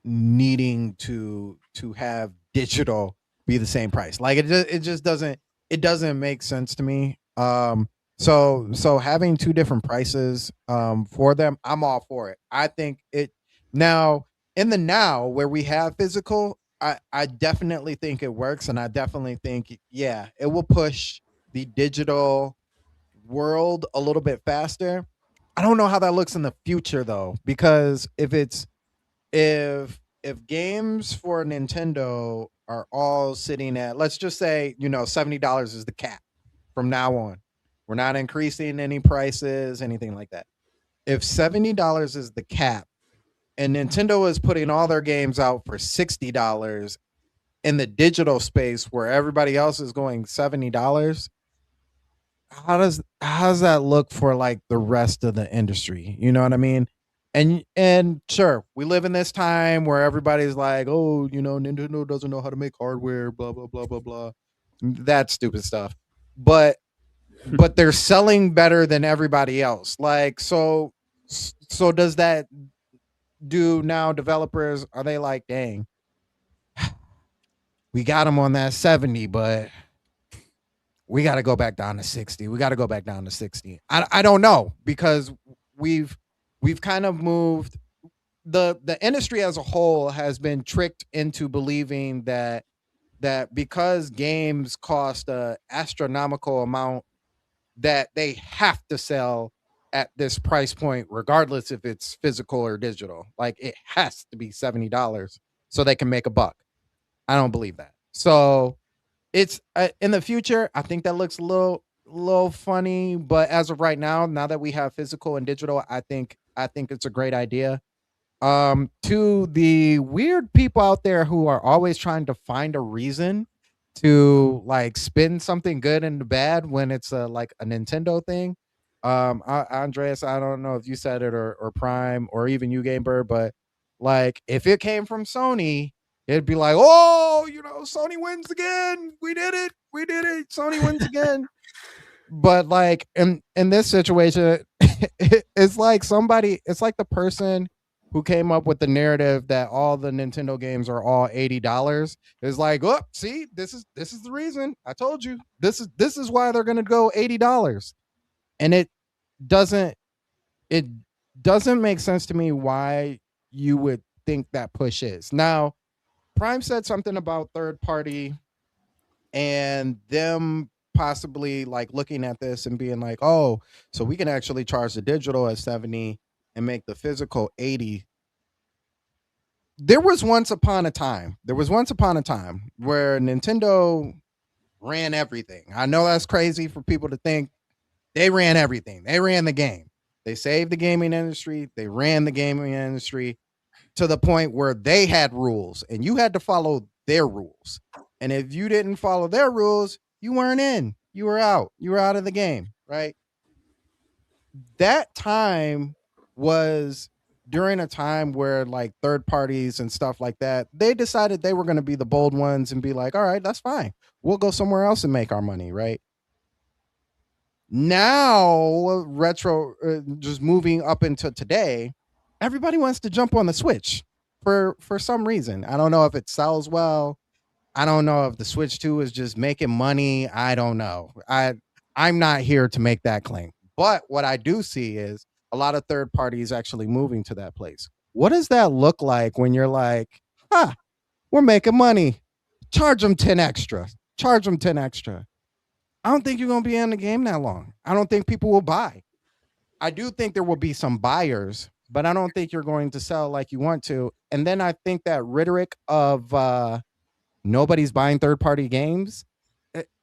needing to have digital be the same price. Like it just doesn't make sense to me. So having two different prices for them, I'm all for it. I think it now where we have physical, I definitely think it works, and I definitely think it will push the digital world a little bit faster. I don't know how that looks in the future though, because if games for Nintendo are all sitting at, let's just say, $70 is the cap from now on. We're not increasing any prices, anything like that. If $70 is the cap and Nintendo is putting all their games out for $60 in the digital space where everybody else is going $70, how does that look for like the rest of the industry? You know what I mean? And sure, we live in this time where everybody's like, oh, Nintendo doesn't know how to make hardware, blah, blah, blah, blah, blah. That stupid stuff. But they're selling better than everybody else. Like, so does that do now developers, are they like, dang, we got them on that 70, but we got to go back down to 60. We got to go back down to 60. I don't know, because we've kind of moved, the industry as a whole has been tricked into believing that because games cost an astronomical amount, that they have to sell at this price point, regardless if it's physical or digital. Like, it has to be $70 so they can make a buck. I don't believe that. So it's in the future, I think that looks a little funny, but as of right now that we have physical and digital, I think it's a great idea. To the weird people out there who are always trying to find a reason to like spin something good into bad when it's like a Nintendo thing. Andreas, I don't know if you said it or Prime or even you Gamer, but like if it came from Sony, it'd be like, oh, Sony wins again. We did it. Sony wins again. But like in this situation, it's like the person who came up with the narrative that all the Nintendo games are all $80 is like, oh, see, this is the reason. I told you. This is why they're gonna go $80. And it doesn't make sense to me why you would think that push is. Now, Prime said something about third party and them possibly like looking at this and being like, oh, so we can actually charge the digital at 70 and make the physical 80. There was once upon a time where Nintendo ran everything. I know that's crazy for people to think. They ran everything. They ran the game. They saved the gaming industry. They ran the gaming industry to the point where they had rules and you had to follow their rules. And if you didn't follow their rules, you weren't in. You were out. You were out of the game, right? That time was during a time where like third parties and stuff like that, they decided they were going to be the bold ones and be like, all right, that's fine. We'll go somewhere else and make our money, right? Now, retro, just moving up into today, everybody wants to jump on the Switch for some reason. I don't know if it sells well. I don't know if the Switch 2 is just making money. I don't know. I'm not here to make that claim. But what I do see is a lot of third parties actually moving to that place. What does that look like when you're like, we're making money. Charge them 10 extra. Charge them 10 extra. I don't think you're going to be in the game that long. I don't think people will buy. I do think there will be some buyers, but I don't think you're going to sell like you want to. And then I think that rhetoric of nobody's buying third-party games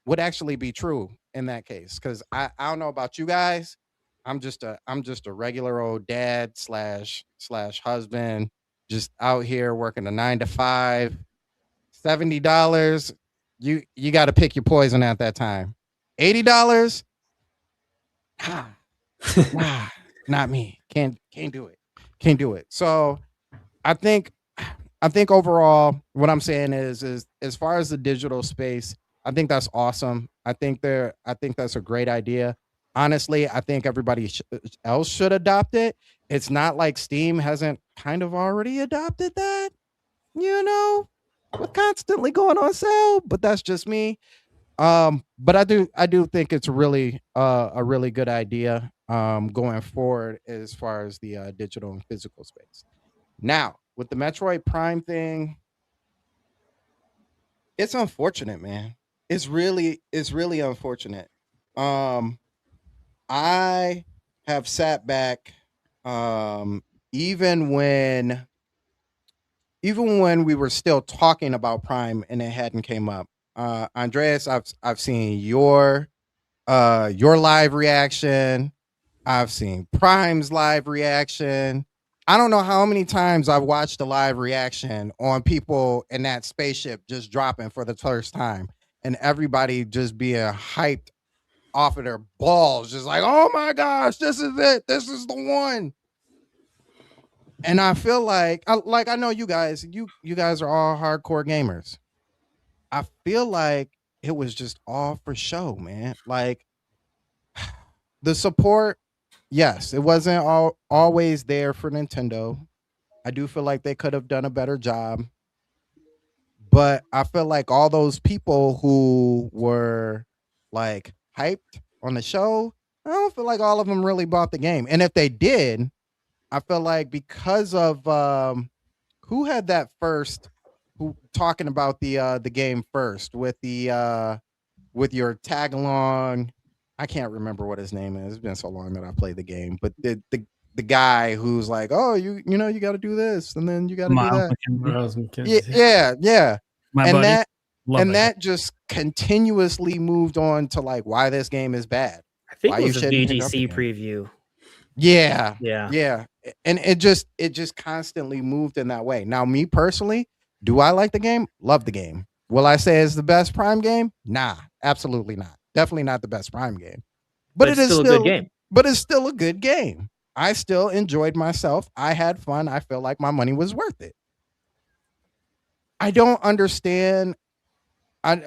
would actually be true in that case. Because I don't know about you guys. I'm just a regular old dad slash husband, just out here working a 9-to-5, $70. You got to pick your poison at that time. $80. Not me. Can't do it. Can't do it. So I think overall what I'm saying is as far as the digital space, I think that's awesome. I think that's a great idea. Honestly, I think everybody else should adopt it. It's not like Steam hasn't kind of already adopted that, with constantly going on sale, but that's just me. But I do think it's really a really good idea going forward as far as the digital and physical space. Now, with the Metroid Prime thing, it's unfortunate, man. It's really unfortunate. I have sat back even when we were still talking about Prime and it hadn't came up. Andreas, I've seen your live reaction. I've seen Prime's live reaction. I don't know how many times I've watched a live reaction on people in that spaceship just dropping for the first time and everybody just being hyped off of their balls, just like, oh my gosh, this is it. This is the one. And I feel like I know you guys, you guys are all hardcore gamers. I feel like it was just all for show, man. Like the support, yes, it wasn't always there for Nintendo. I do feel like they could have done a better job. But I feel like all those people who were like hyped on the show, I don't feel like all of them really bought the game. And if they did, I feel like because of who had that first, who talking about the game first with the with your tag along. I can't remember what his name is. It's been so long that I played the game, but the guy who's like, oh, you got to do this and then you got to do that. Miles McKenzie. Yeah. My and buddy. that just continuously moved on to like why this game is bad. I think Why it you was a shouldn't pick up the VGC game. preview. Yeah. Yeah. Yeah. And it just constantly moved in that way. Now, me personally, do I like the game? Love the game. Will I say it's the best Prime game? Nah, absolutely not. Definitely not the best Prime game. But it it's is still a good game. But it's still a good game. I still enjoyed myself. I had fun. I feel like my money was worth it. I don't understand. And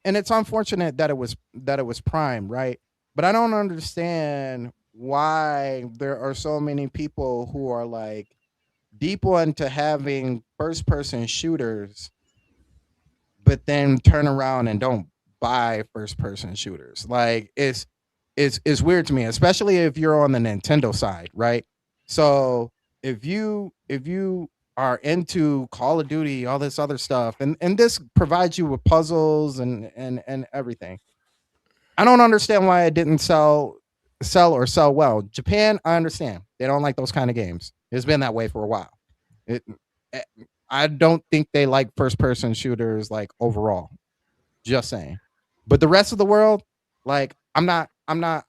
it's unfortunate that it was Prime, right? But I don't understand why there are so many people who are like deep into having first person shooters, but then turn around and don't buy first person shooters. Like it's weird to me, especially if you're on the Nintendo side, right? So if you are into Call of Duty, all this other stuff, and this provides you with puzzles and everything. I don't understand why it didn't sell well. Japan, I understand. They don't like those kind of games. It's been that way for a while. It, I don't think they like first person shooters like overall. Just saying. But the rest of the world, like I'm not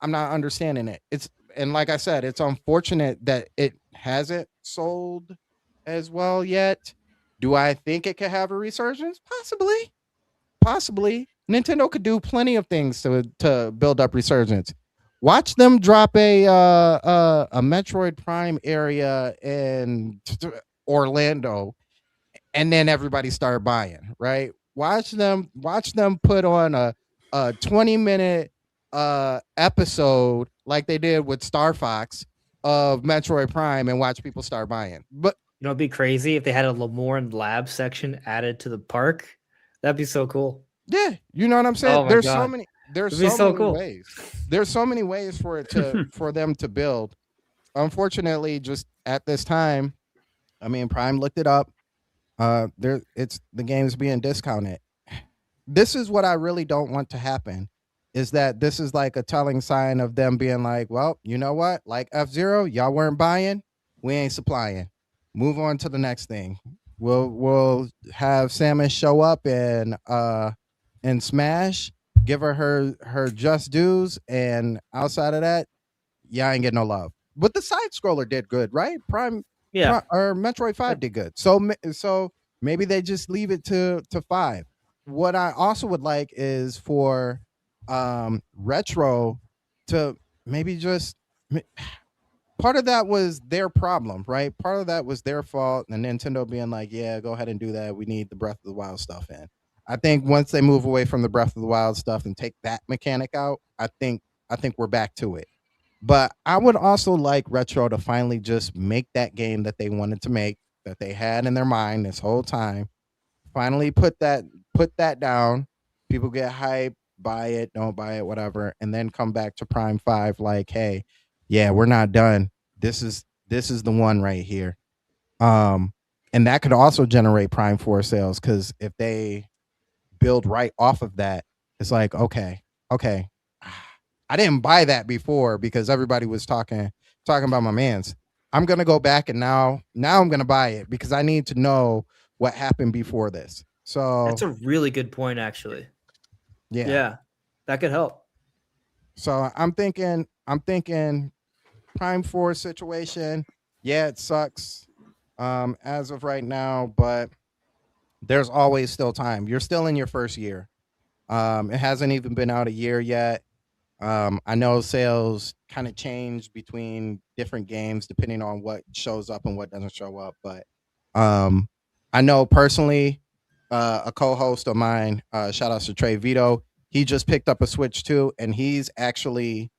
understanding it. And like I said, it's unfortunate that it hasn't sold as well yet. Do I think it could have a resurgence? Possibly. Nintendo could do plenty of things to build up resurgence. Watch them drop a Metroid Prime area in Orlando, and then everybody started buying. Right? Watch them put on a 20-minute episode like they did with Star Fox of Metroid Prime, and watch people start buying. But it'd be crazy if they had a Lemoore Lab section added to the park. That'd be so cool. Yeah, you know what I'm saying? Oh my God. There's It'd be so many cool. ways. There's so many ways for it to for them to build. Unfortunately, just at this time, I mean, Prime looked it up. The game's being discounted. This is what I really don't want to happen, is that this is like a telling sign of them being like, well, you know what? Like F-Zero, y'all weren't buying, we ain't supplying. Move on to the next thing. We'll have Samus show up and Smash, give her just dues, and outside of that, y'all ain't getting no love. But the side scroller did good, right? Or Metroid 5 did good. So maybe they just leave it to 5. What I also would like is for Retro to maybe just part of that was their problem, right? Part of that was their fault, and Nintendo being like, yeah, go ahead and do that. We need the Breath of the Wild stuff in. I think once they move away from the Breath of the Wild stuff and take that mechanic out, I think we're back to it. But I would also like Retro to finally just make that game that they wanted to make, that they had in their mind this whole time. Finally put that down. People get hyped, buy it, don't buy it, whatever, and then come back to Prime 5 like, hey, yeah, we're not done. This is the one right here. And that could also generate Prime 4 sales, because if they build right off of that, it's like, okay, I didn't buy that before because everybody was talking about my man's. I'm gonna go back and now I'm gonna buy it because I need to know what happened before this. So that's a really good point, actually. Yeah, that could help. So I'm thinking Prime 4 situation. Yeah, it sucks as of right now, but there's always still time. You're still in your first year. It hasn't even been out a year yet. I know sales kind of change between different games depending on what shows up and what doesn't show up. But I know personally, a co-host of mine, shout out to Trey Vito, he just picked up a Switch 2, and he's actually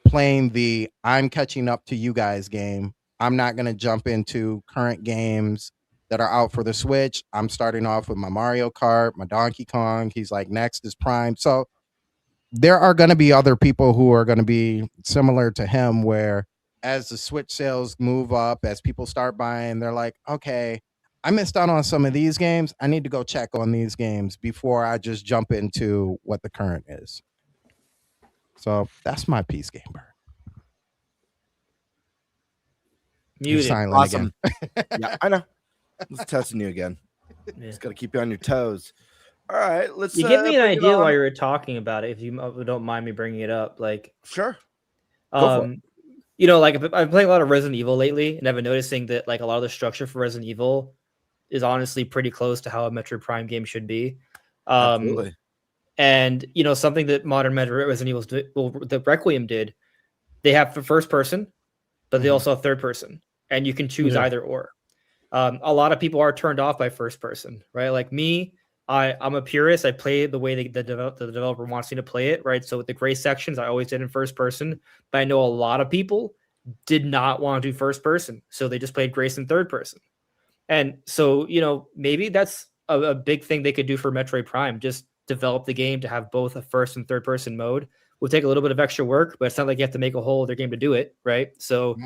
playing the I'm catching up to you guys game. I'm not going to jump into current games that are out for the Switch. I'm starting off with my Mario Kart, my Donkey Kong. He's like, next is Prime. So there are going to be other people who are going to be similar to him, where as the Switch sales move up, as people start buying, they're like, okay, I missed out on some of these games. I need to go check on these games before I just jump into what the current is. So that's my piece, Gamer. Muted. Silent Awesome. again. Yeah, I know. Just testing you again. Just got to keep you on your toes. All right, let's. You give me an bring it idea on. while you were talking about it, if you don't mind me bringing it up. Like, Sure. Go for it. like I've been playing a lot of Resident Evil lately, and I've been noticing that like a lot of the structure for Resident Evil is honestly pretty close to how a Metroid Prime game should be. Absolutely. And something that modern Resident Evil the Requiem did, they have the first person, but they also have third person, and you can choose either or. A lot of people are turned off by first person, right? Like me, I'm a purist. I play the way the developer wants me to play it, right? So with the gray sections, I always did in first person, but I know a lot of people did not want to do first person, so they just played Grace in third person. And so, maybe that's a big thing they could do for Metroid Prime. Just develop the game to have both a first and third person mode. Will take a little bit of extra work, but it's not like you have to make a whole other game to do it, right? So,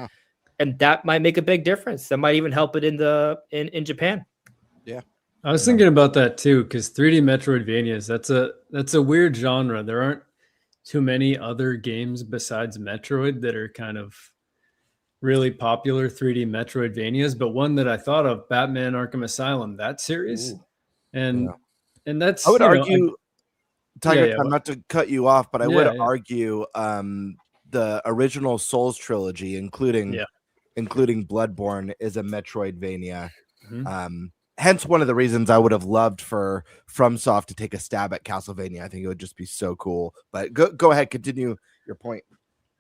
and that might make a big difference. That might even help it in Japan. Yeah, I was thinking about that too, because 3D Metroidvanias, that's a weird genre. There aren't too many other games besides Metroid that are kind of really popular 3D Metroidvanias, but one that I thought of, Batman Arkham Asylum, that series. And that's, I would argue, Tiger, well, not to cut you off, but I would argue the original Souls trilogy, including Bloodborne, is a Metroidvania. Hence one of the reasons I would have loved for FromSoft to take a stab at Castlevania. I think it would just be so cool. But go ahead, continue your point.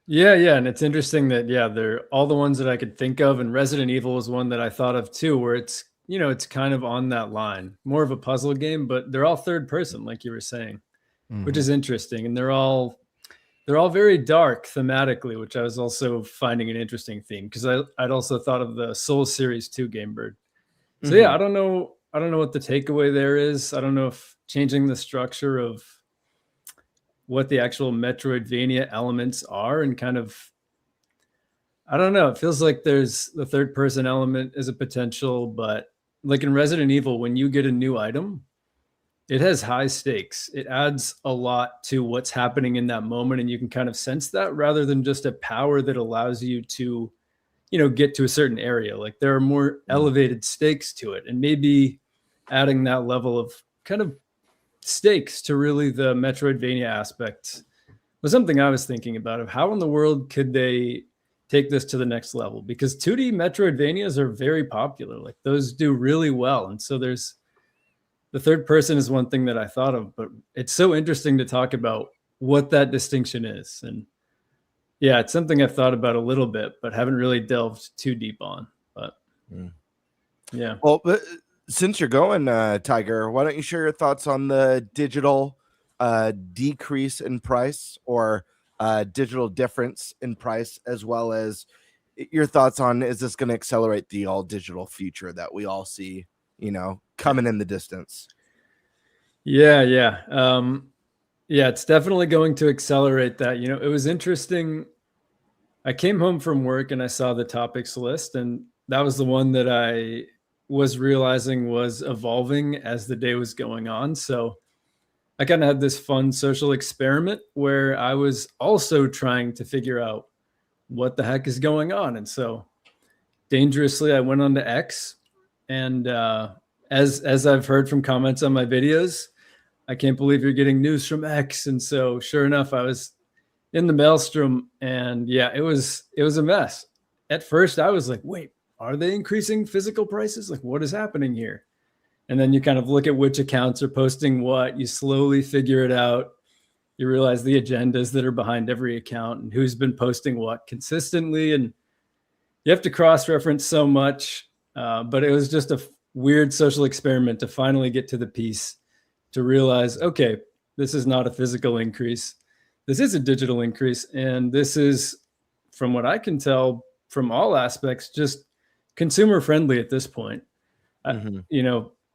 Yeah, and it's interesting that they're all the ones that I could think of, and Resident Evil was one that I thought of too, where it's it's kind of on that line, more of a puzzle game, but they're all third person, like you were saying, which is interesting, and they're all very dark thematically, which I was also finding an interesting theme, because I'd also thought of the Souls series too, Game Bird. So I don't know what the takeaway there is. I don't know if changing the structure of what the actual Metroidvania elements are, and kind of, I don't know. It feels like there's the third person element is a potential, but like in Resident Evil, when you get a new item, it has high stakes. It adds a lot to what's happening in that moment, and you can kind of sense that, rather than just a power that allows you to, get to a certain area. Like there are more elevated stakes to it, and maybe adding that level of kind of stakes to really the Metroidvania aspect was something I was thinking about, of how in the world could they take this to the next level, because 2D Metroidvanias are very popular. Like those do really well. And so there's the third person is one thing that I thought of, but it's so interesting to talk about what that distinction is. And it's something I've thought about a little bit, but haven't really delved too deep on. But Well, since you're going, Tiger, why don't you share your thoughts on the digital decrease in price, or digital difference in price, as well as your thoughts on, is this going to accelerate the all digital future that we all see, coming in the distance? It's definitely going to accelerate that. It was interesting. I came home from work and I saw the topics list, and that was the one that I was realizing was evolving as the day was going on. So I kind of had this fun social experiment where I was also trying to figure out what the heck is going on. And so dangerously, I went on to X, and as I've heard from comments on my videos, I can't believe you're getting news from X. And so sure enough, I was in the maelstrom, and it was a mess. At first I was like, wait, are they increasing physical prices? Like, what is happening here? And then you kind of look at which accounts are posting what. You slowly figure it out. You realize the agendas that are behind every account and who's been posting what consistently. And you have to cross-reference so much. But it was just a weird social experiment to finally get to the piece, to realize, okay, this is not a physical increase. This is a digital increase. And this is, from what I can tell, from all aspects, just consumer friendly at this point.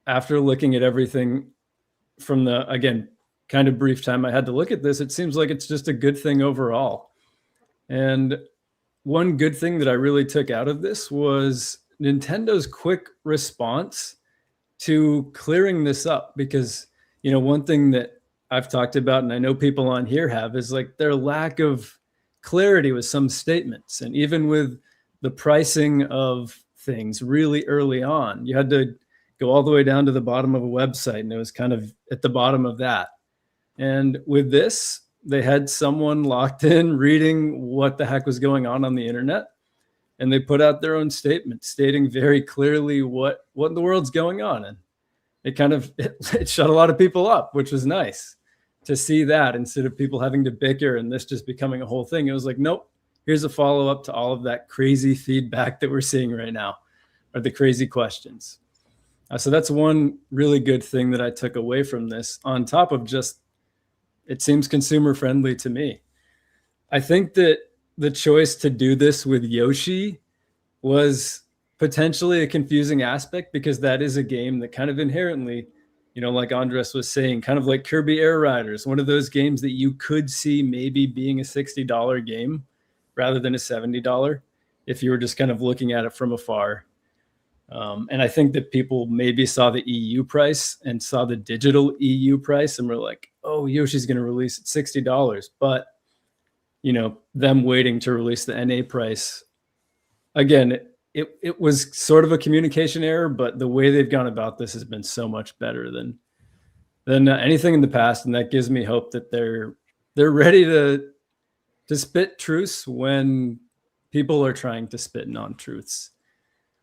After looking at everything from the, again, kind of brief time I had to look at this, it seems like it's just a good thing overall. And one good thing that I really took out of this was Nintendo's quick response to clearing this up. Because, one thing that I've talked about, and I know people on here have, is like their lack of clarity with some statements. And even with the pricing of things really early on, you had to go all the way down to the bottom of a website, and it was kind of at the bottom of that. And with this, they had someone locked in reading what the heck was going on the internet. And they put out their own statement stating very clearly what in the world's going on. And it kind of, it shut a lot of people up, which was nice to see that instead of people having to bicker and this just becoming a whole thing. It was like, nope, here's a follow-up to all of that crazy feedback that we're seeing right now, or the crazy questions. So that's one really good thing that I took away from this, on top of just, it seems consumer friendly to me. I think that the choice to do this with Yoshi was potentially a confusing aspect, because that is a game that kind of inherently, like Andres was saying, kind of like Kirby Air Riders, one of those games that you could see maybe being a $60 game rather than a $70 if you were just kind of looking at it from afar. And I think that people maybe saw the EU price and saw the digital EU price and were like, oh, Yoshi's going to release at $60. But them waiting to release the NA price, again, it was sort of a communication error, but the way they've gone about this has been so much better than anything in the past, and that gives me hope that they're ready to spit truths when people are trying to spit non-truths,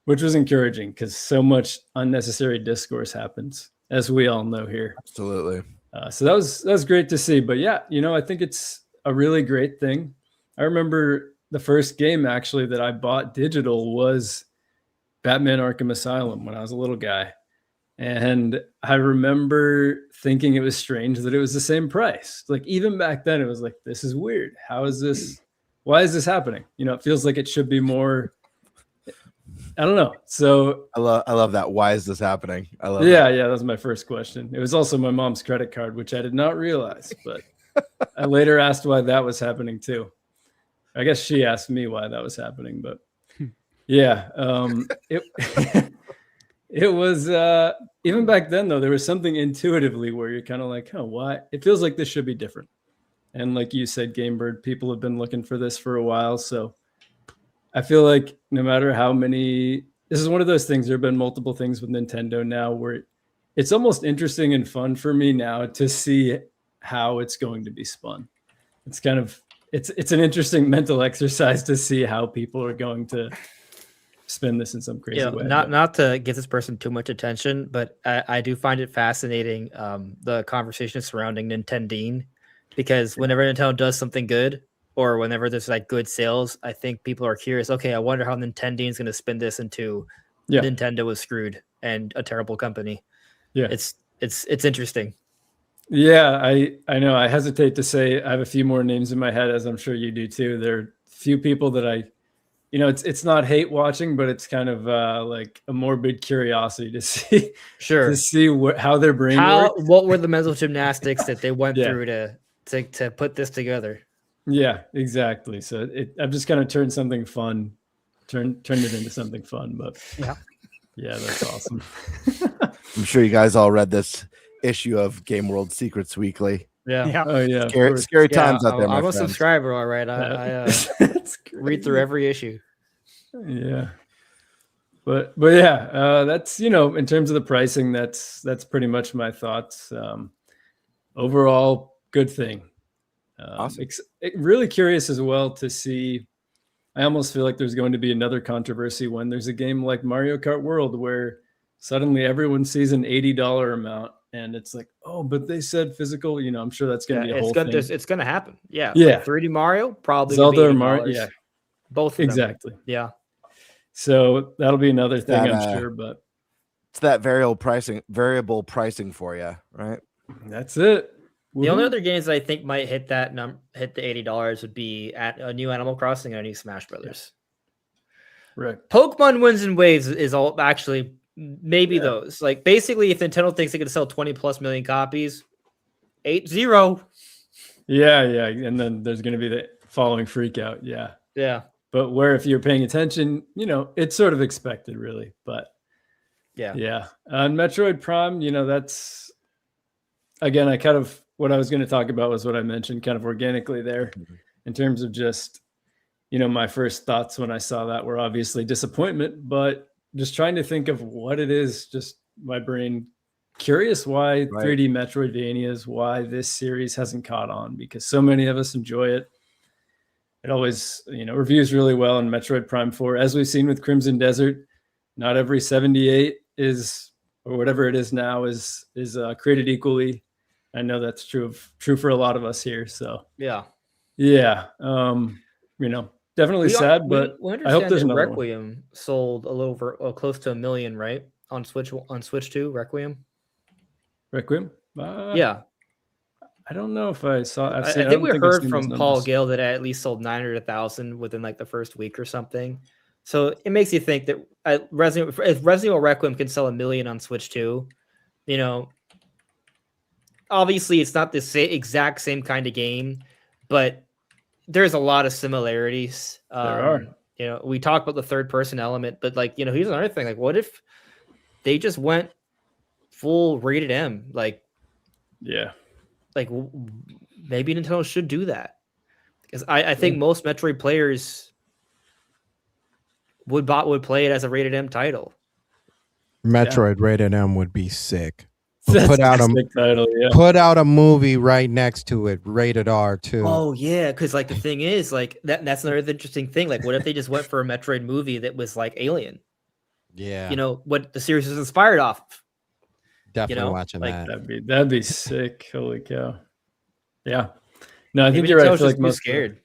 which was encouraging because so much unnecessary discourse happens, as we all know here. Absolutely. So that was great to see. But yeah, I think it's a really great thing. I remember the first game actually that I bought digital was Batman Arkham Asylum when I was a little guy. And I remember thinking it was strange that it was the same price. Like even back then it was like, this is weird. How is this? Why is this happening? It feels like it should be more. I don't know. So I love that. Why is this happening? I love that. Yeah, that was my first question. It was also my mom's credit card, which I did not realize, but I later asked why that was happening too. I guess she asked me why that was happening, but yeah, it was even back then though, there was something intuitively where you're kind of like, oh, why? It feels like this should be different. And like you said, Gamebird, people have been looking for this for a while. So I feel like no matter how many, this is one of those things, there have been multiple things with Nintendo now where it's almost interesting and fun for me now to see how it's going to be spun. It's kind of, it's an interesting mental exercise to see how people are going to spin this in some crazy way. Not to give this person too much attention, but I do find it fascinating, the conversation surrounding Nintendine, because whenever Nintendo does something good or whenever there's like good sales, I think people are curious. Okay, I wonder how Nintendine is going to spin this into Nintendo was screwed and a terrible company. Yeah, it's interesting. Yeah, I know. I hesitate to say I have a few more names in my head, as I'm sure you do too. There are few people that I, it's not hate watching, but it's kind of like a morbid curiosity to see, to see how their brain works. What were the mental gymnastics that they went through to put this together? Yeah, exactly. So I've just kind of turned something fun, turned it into something fun. But yeah, that's awesome. I'm sure you guys all read this issue of Game World Secrets Weekly. Yeah. Oh yeah. Scary times out there. I'm a subscriber, all right. I read through every issue. Yeah. But yeah, that's in terms of the pricing, that's pretty much my thoughts. Overall, good thing. Awesome. Really curious as well to see. I almost feel like there's going to be another controversy when there's a game like Mario Kart World where suddenly everyone sees an $80 amount and it's like, oh, but they said physical. I'm sure that's going to be a whole thing. It's going to happen. Yeah. Yeah. Like 3D Mario, probably. Zelda or Mario. Yeah. Both of them. Exactly. Yeah. So that'll be another thing, I'm sure. But it's that variable pricing for you, right? That's it. The only other games that I think might hit the $80 would be at a new Animal Crossing and a new Smash Brothers. Right. Pokemon Winds and Waves is all actually maybe those. Like basically, if Nintendo thinks they could sell 20+ million copies, 8-0. Yeah, and then there's going to be the following freak out. Yeah. But where if you're paying attention, it's sort of expected, really. But yeah. On Metroid Prime, that's again, I kind of what I was going to talk about was what I mentioned kind of organically there in terms of just, my first thoughts when I saw that were obviously disappointment, but just trying to think of what it is, just my brain curious why Right. 3D Metroidvanias, why this series hasn't caught on, because so many of us enjoy it. It always, reviews really well in Metroid Prime 4. As we've seen with Crimson Desert, not every 78 is, or whatever it is now, is created equally. I know that's true for a lot of us here. So Yeah. Definitely sad, but we I hope there's understand that another one. Requiem sold a little over close to 1 million, right? On Switch 2, Requiem. Requiem? Yeah. I don't know if I saw. I think we heard from Paul Gale that it at least sold 900,000 within like the first week or something. So it makes you think that if Resident Evil Requiem can sell 1 million on Switch 2, obviously it's not the exact same kind of game, but there's a lot of similarities. There are. We talked about the third person element, but here's another thing. Like, what if they just went full rated M? Like, maybe Nintendo should do that, because I think most Metroid players would play it as a rated M title. Metroid rated M would be sick. That's Put out a sick title, yeah. Put out a movie right next to it, rated R too. Oh yeah, because the thing is, that's another interesting thing. Like, what if they just went for a Metroid movie that was like Alien? Yeah, what the series was inspired off of. Definitely watching that. That'd be sick. Holy cow! Yeah, no, I think Maybe you're right. I Nintendo's feel like just most scared.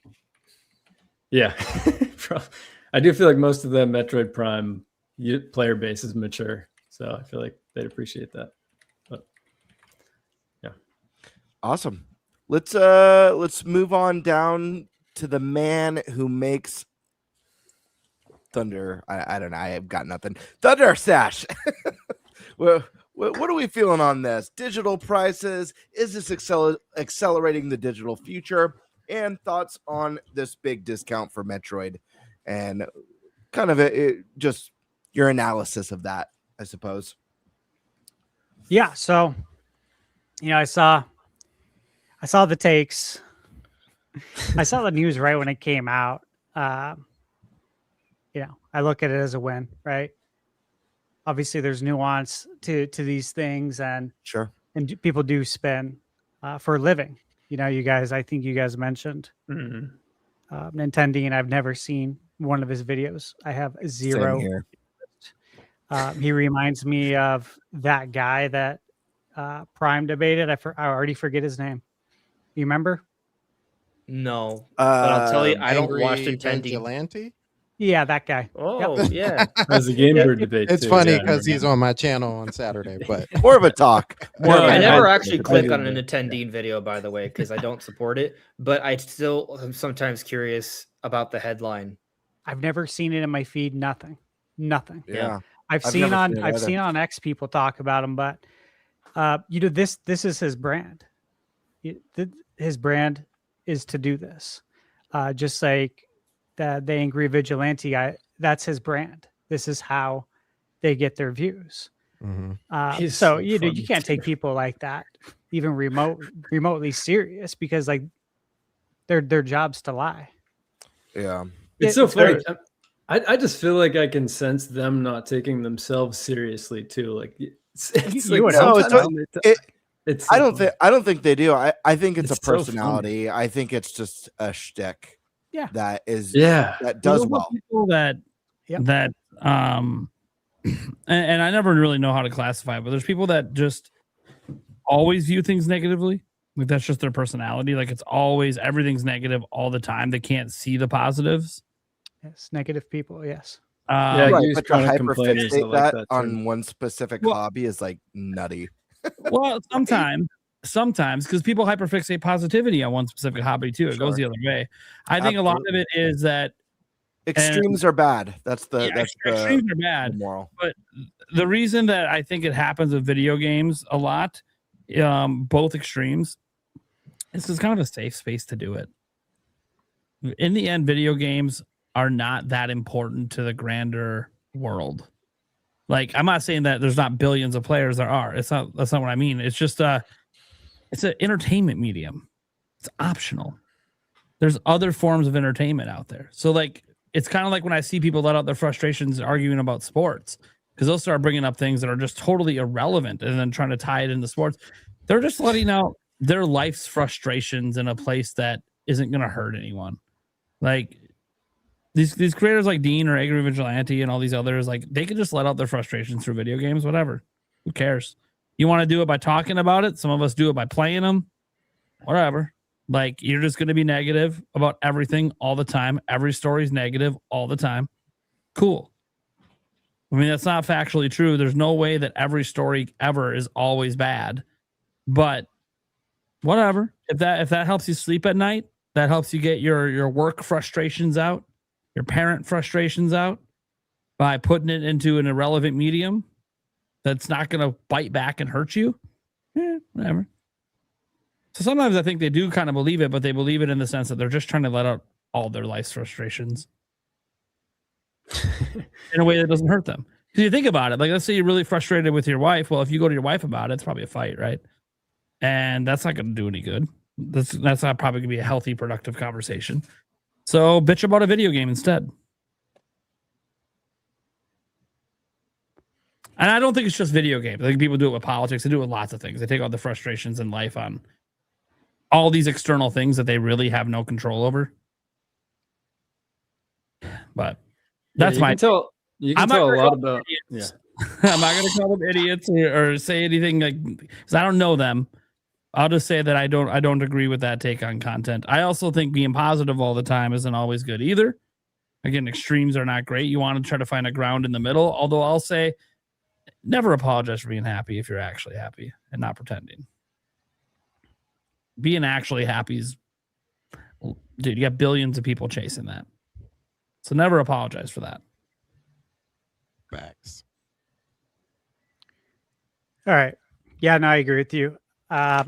Yeah, I do feel like most of the Metroid Prime player base is mature, so I feel like they'd appreciate that. But yeah, Awesome. Let's move on down to the man who makes Thunder. I don't know. I have got nothing. Thunder Sash. Well, what are we feeling on this? Digital prices? Is this accelerating the digital future? And thoughts on this big discount for Metroid, and kind of just your analysis of that, I suppose. Yeah. So, I saw the takes. I saw the news right when it came out. I look at it as a win, right? Obviously, there's nuance to these things, and Sure. And people do spend for a living. You guys. I think you guys mentioned Nintendo, and I've never seen one of his videos. I have zero. Same here. He reminds me of that guy that Prime debated. I already forget his name. You remember? No, but I'll tell you, I don't watch Nintendo. Vigilante? Yeah, that guy. Oh, yeah. As a Game Bird debate. It's too, funny yeah. because he's on my channel on Saturday, but More of a talk. I never actually click on a Nintendo video, by the way, because I don't support it. But I still am sometimes curious about the headline. I've never seen it in my feed. Nothing. Yeah. I've seen on X people talk about him, but this is his brand. His brand is to do this, just like the Angry Vigilante guy. That's his brand. This is how they get their views. So you can't take people like that even remotely serious, because like their job's to lie. Yeah. It's so funny. I just feel like I can sense them not taking themselves seriously too. Like it's You would like hope sometimes so. it's I don't think they do. I think it's a so personality. I think it's just a shtick. Yeah. That is. Yeah. That does well. People that and I never really know how to classify it, but there's people that just always view things negatively. Like that's just their personality. Like it's always everything's negative all the time. They can't see the positives. Yes, negative people. Yes. Yeah, Right, you but to kind of complain and hyperfixate stuff like that that, on too. one specific Well- hobby is like nutty. Well, sometimes because people hyperfixate positivity on one specific hobby too. It goes the other way. I think a lot of it is that Extremes are bad. That's the extremes are bad. moral. But the reason that I think it happens with video games a lot, both extremes, is it's kind of a safe space to do it. In the end, video games are not that important to the grander world. Like, I'm not saying that there's not billions of players. There are. That's not what I mean. It's just it's an entertainment medium. It's optional. There's other forms of entertainment out there. So like, it's kind of like when I see people let out their frustrations arguing about sports. because they'll start bringing up things that are just totally irrelevant and then trying to tie it into sports. They're just letting out their life's frustrations in a place that isn't going to hurt anyone. Like these creators like Dean or Angry Vigilante and all these others, like they can just let out their frustrations through video games, whatever. Who cares? You want to do it by talking about it? Some of us do it by playing them. Whatever. Like you're just going to be negative about everything all the time. Every story is negative all the time. Cool. I mean, that's not factually true. There's no way that every story ever is always bad, but whatever. If that helps you sleep at night, that helps you get your work frustrations out, your parent frustrations out by putting it into an irrelevant medium that's not going to bite back and hurt you. Whatever. So sometimes I think they do kind of believe it, but they believe it in the sense that they're just trying to let out all their life's frustrations in a way that doesn't hurt them. Because you think about it, like let's say you're really frustrated with your wife. Well, if you go to your wife about it, it's probably a fight, right? And that's not going to do any good. That's not probably going to be a healthy, productive conversation. So bitch about a video game instead. And I don't think it's just video games. I think people do it with politics. They do it with lots of things. They take all the frustrations in life on all these external things that they really have no control over. But that's you can tell a lot about. Yeah. I'm not going to call them idiots or say anything like because I don't know them. I'll just say that I don't agree with that take on content. I also think being positive all the time isn't always good either. Again, extremes are not great. You want to try to find a ground in the middle. Although I'll say, never apologize for being happy if you're actually happy and not pretending. Being actually happy is, dude, you got billions of people chasing that. So never apologize for that. Facts. All right. Yeah, no, I agree with you. All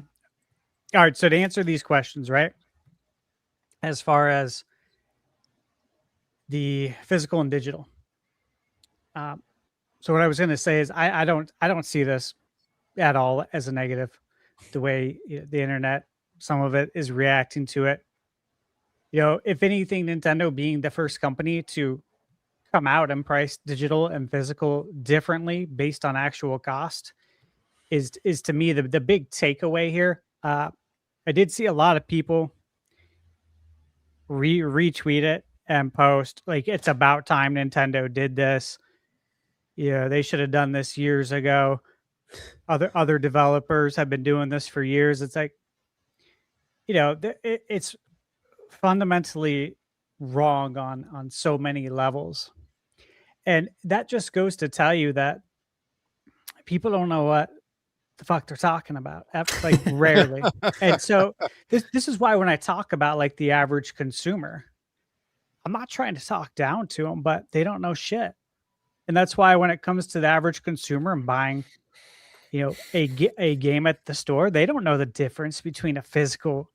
right. So to answer these questions, right? As far as the physical and digital. So what I was going to say is I don't see this at all as a negative. The way the internet, some of it is reacting to it. If anything, Nintendo being the first company to come out and price digital and physical differently based on actual cost is to me the big takeaway here. I did see a lot of people retweet it and post like it's about time Nintendo did this. Yeah, they should have done this years ago. Other developers have been doing this for years. It's like, it's fundamentally wrong on so many levels. And that just goes to tell you that people don't know what the fuck they're talking about, like rarely. And so this is why when I talk about like the average consumer, I'm not trying to talk down to them, but they don't know shit. And that's why when it comes to the average consumer and buying, a game at the store, they don't know the difference between a physical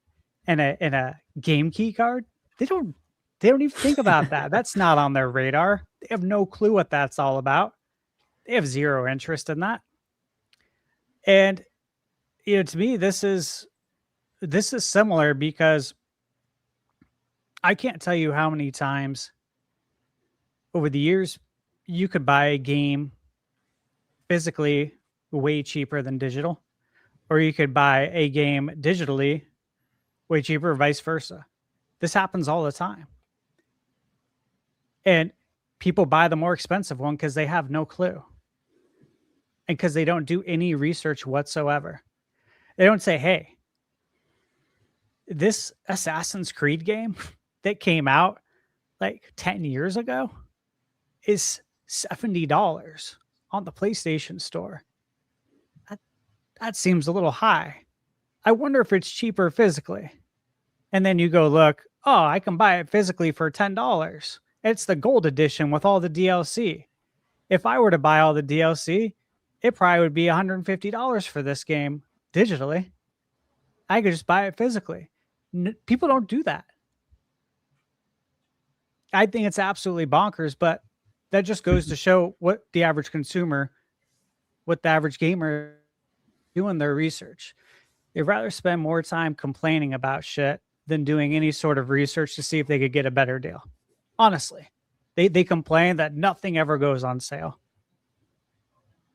and a game key card. They don't even think about that. That's not on their radar. They have no clue what that's all about. They have zero interest in that. And to me, this is similar because I can't tell you how many times over the years you could buy a game physically way cheaper than digital, or you could buy a game digitally way cheaper, or vice versa. This happens all the time. And people buy the more expensive one because they have no clue. And because they don't do any research whatsoever. They don't say, hey, this Assassin's Creed game that came out like 10 years ago is $70 on the PlayStation Store. That seems a little high. I wonder if it's cheaper physically. And then you go look, oh, I can buy it physically for $10. It's the gold edition with all the DLC. If I were to buy all the DLC, it probably would be $150 for this game digitally. I could just buy it physically. People don't do that. I think it's absolutely bonkers, but that just goes to show what the average consumer, what the average gamer doing their research. They'd rather spend more time complaining about shit than doing any sort of research to see if they could get a better deal. Honestly, they complain that nothing ever goes on sale.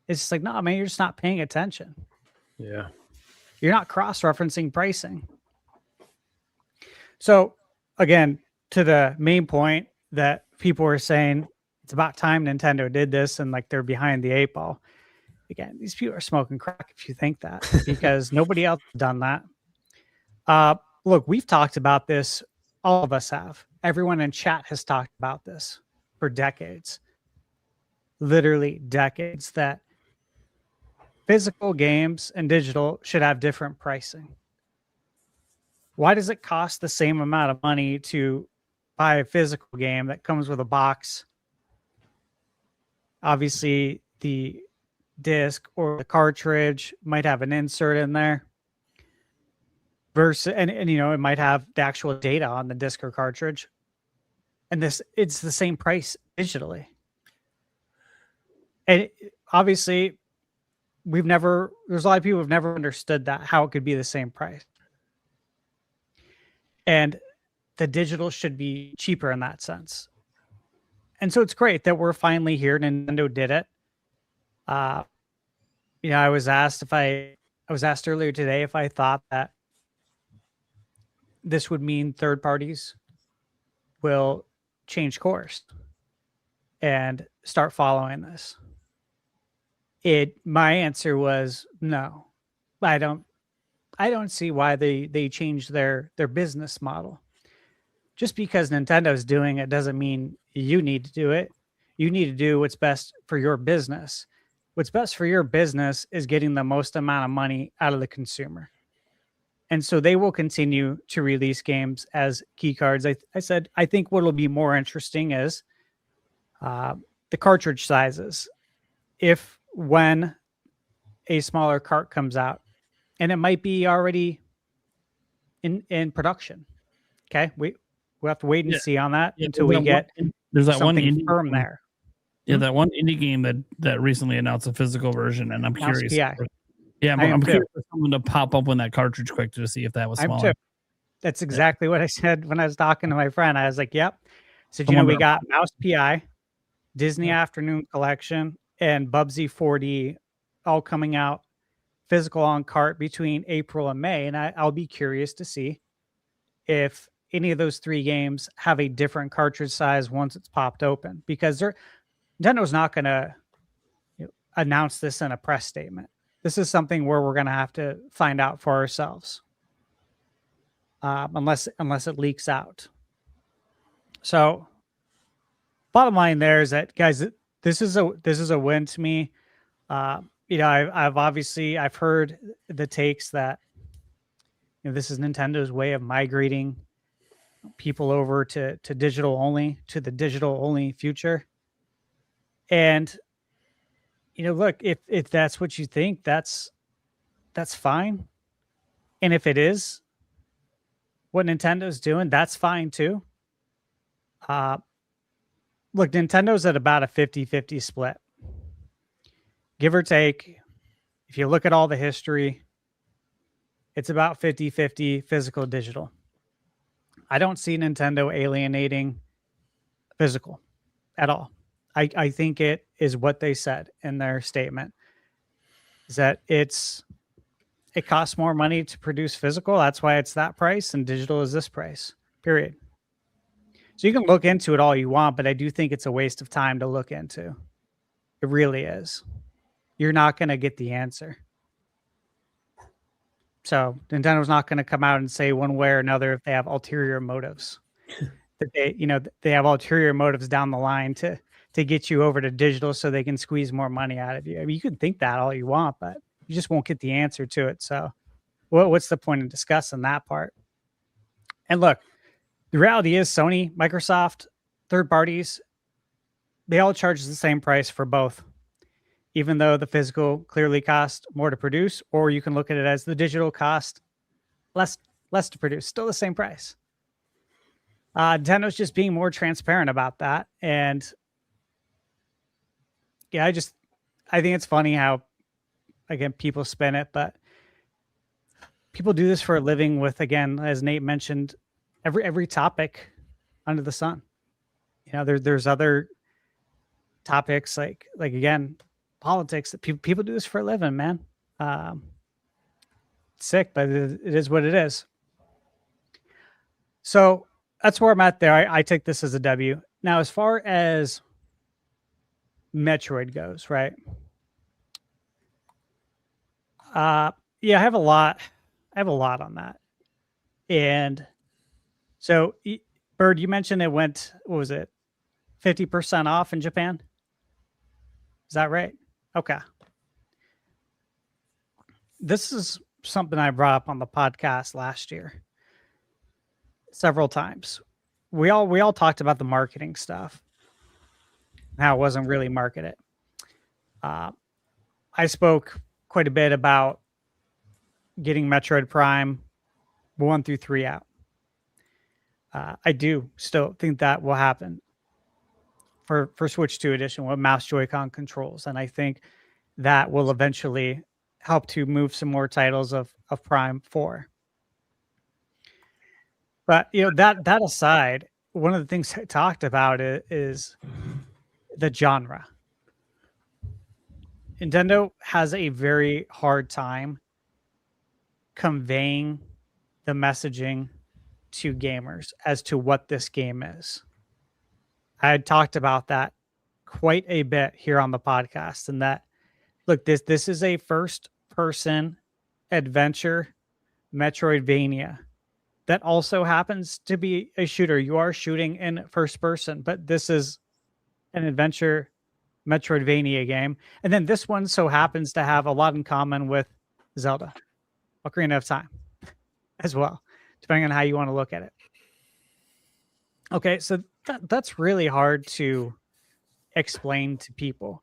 It's just like, no, man, you're just not paying attention. Yeah. You're not cross-referencing pricing. So again, to the main point that people were saying, it's about time Nintendo did this and like they're behind the 8 ball. Again, these people are smoking crack if you think that, because nobody else has done that. Look, we've talked about this. All of us have. Everyone in chat has talked about this for decades. Literally decades, that physical games and digital should have different pricing. Why does it cost the same amount of money to buy a physical game that comes with a box? Obviously, the disc or the cartridge might have an insert in there. Versus, and you know, it might have the actual data on the disc or cartridge. And it's the same price digitally. And obviously, there's a lot of people who've never understood that, how it could be the same price. And the digital should be cheaper in that sense. And so it's great that we're finally here. Nintendo did it. You know, I was asked earlier today if I thought that this would mean third parties will change course and start following this. My answer was no. I don't see why they changed their business model. Just because Nintendo's doing it doesn't mean you need to do it. You need to do what's best for your business. What's best for your business is getting the most amount of money out of the consumer. And so they will continue to release games as key cards. I said, I think what will be more interesting is the cartridge sizes. When a smaller cart comes out, and it might be already in production. Okay. We'll have to wait and see on that until we get there's that one something firm there. Yeah, that one indie game that recently announced a physical version, and I'm curious. PI. Yeah, I'm curious for someone to pop up on that cartridge quick to see if that was smaller. That's exactly what I said when I was talking to my friend. I was like, yep. So, you know, we got Mouse PI, Disney Afternoon Collection, and Bubsy 4D all coming out physical on cart between April and May. And I'll be curious to see if any of those 3 games have a different cartridge size once it's popped open, because Nintendo's not going to announce this in a press statement. This is something where we're going to have to find out for ourselves, unless it leaks out. So, bottom line there is that, guys, this is a win to me. You know, I've heard the takes that, you know, this is Nintendo's way of migrating people over to digital only, to the digital only future. And, you know, look, if that's what you think, that's fine. And if it is what Nintendo's doing, that's fine too. Look, Nintendo's at about a 50-50 split. Give or take. If you look at all the history, it's about 50-50 physical digital. I don't see Nintendo alienating physical at all. I think it is what they said in their statement, is that it costs more money to produce physical. That's why it's that price, and digital is this price, period. So you can look into it all you want, but I do think it's a waste of time to look into. It really is. You're not going to get the answer. So Nintendo's not going to come out and say one way or another if they have ulterior motives. That they have ulterior motives down the line to get you over to digital so they can squeeze more money out of you. I mean, you can think that all you want, but you just won't get the answer to it. So what's the point of discussing that part? And look, the reality is Sony, Microsoft, third parties, they all charge the same price for both, even though the physical clearly cost more to produce, or you can look at it as the digital cost less to produce, still the same price. Nintendo's just being more transparent about that. And yeah, I think it's funny how, again, people spin it, but people do this for a living with, again, as Nate mentioned, every topic under the sun. You know, there's other topics like again, politics. That people do this for a living, man. Sick, but it is what it is. So that's where I'm at there. I take this as a W. Now, as far as Metroid goes, right? Yeah, I have a lot on that. And so, Bird, you mentioned it went, what was it, 50% off in Japan? Is that right? Okay. This is something I brought up on the podcast last year several times. We all talked about the marketing stuff, how it wasn't really marketed. I spoke quite a bit about getting Metroid Prime 1 through 3 out. I do still think that will happen for Switch 2 edition with mouse Joy-Con controls, and I think that will eventually help to move some more titles of Prime 4. But that aside, one of the things I talked about is the genre. Nintendo has a very hard time conveying the messaging to gamers as to what this game is. I had talked about that quite a bit here on the podcast, and that, look, this is a first-person adventure Metroidvania that also happens to be a shooter. You are shooting in first person, but this is an adventure Metroidvania game. And then this one so happens to have a lot in common with Zelda, Ocarina of Time, as well, depending on how you want to look at it. Okay, so that's really hard to explain to people.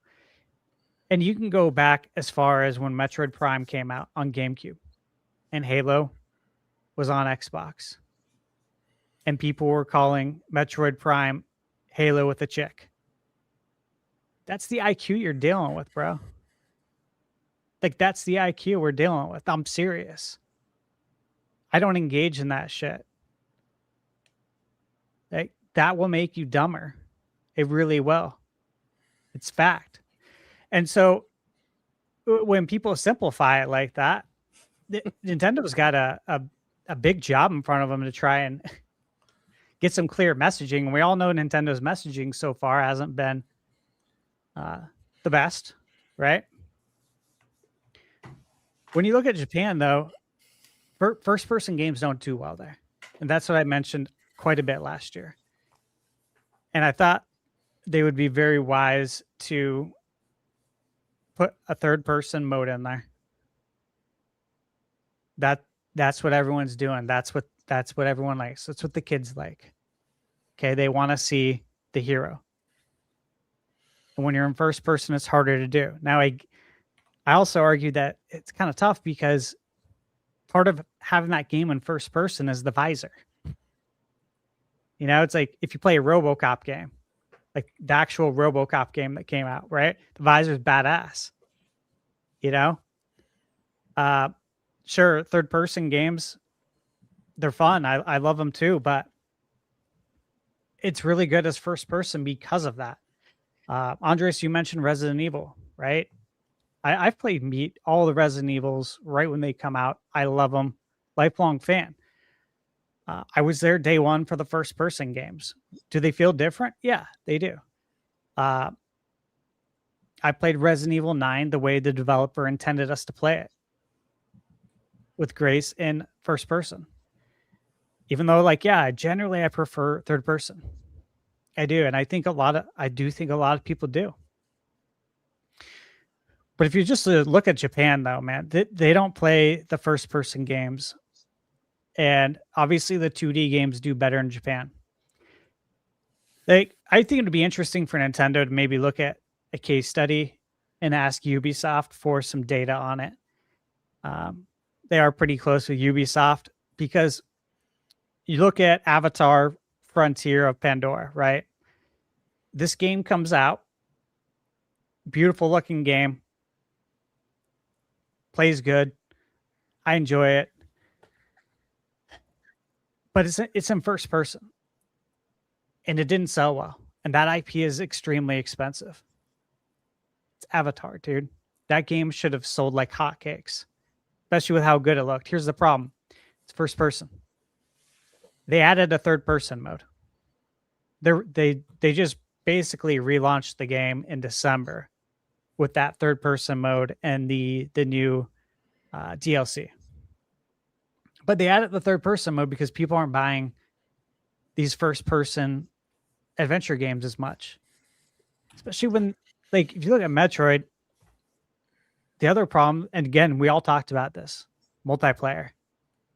And you can go back as far as when Metroid Prime came out on GameCube and Halo was on Xbox. And people were calling Metroid Prime Halo with a chick. That's the IQ you're dealing with, bro. Like, that's the IQ we're dealing with. I'm serious. I don't engage in that shit. Like, that will make you dumber. It really will. It's fact. And so when people simplify it like that, Nintendo's got a big job in front of them to try and get some clear messaging. And we all know Nintendo's messaging so far hasn't been the best, right? When you look at Japan, though, first-person games don't do well there. And that's what I mentioned quite a bit last year. And I thought they would be very wise to put a third-person mode in there. That's what everyone's doing. That's what everyone likes. That's what the kids like. Okay, they want to see the hero. And when you're in first person, it's harder to do. Now, I also argue that it's kind of tough because part of having that game in first person is the visor. It's like if you play a RoboCop game, like the actual RoboCop game that came out, right? The visor's badass. Sure, third-person games, they're fun. I love them too, but it's really good as first-person because of that. Andres, you mentioned Resident Evil, right? I've played all the Resident Evils right when they come out. I love them. Lifelong fan. I was there day one for the first-person games. Do they feel different? Yeah, they do. I played Resident Evil 9 the way the developer intended us to play it, with grace in first person. Even though, generally I prefer third person. I do, and I think a lot of people do. But if you just look at Japan, though, man, they don't play the first person games, and obviously the 2D games do better in Japan. I think it'd be interesting for Nintendo to maybe look at a case study and ask Ubisoft for some data on it. They are pretty close with Ubisoft because you look at Avatar Frontier of Pandora, right? This game comes out, beautiful looking game, plays good. I enjoy it, but it's in first person, and it didn't sell well. And that IP is extremely expensive. It's Avatar, dude. That game should have sold like hotcakes, especially with how good it looked. Here's the problem. It's first person. They added a third person mode. They just basically relaunched the game in December with that third person mode and the new DLC. But they added the third person mode because people aren't buying these first person adventure games as much. Especially when, like, if you look at Metroid, the other problem, and again, we all talked about this, multiplayer.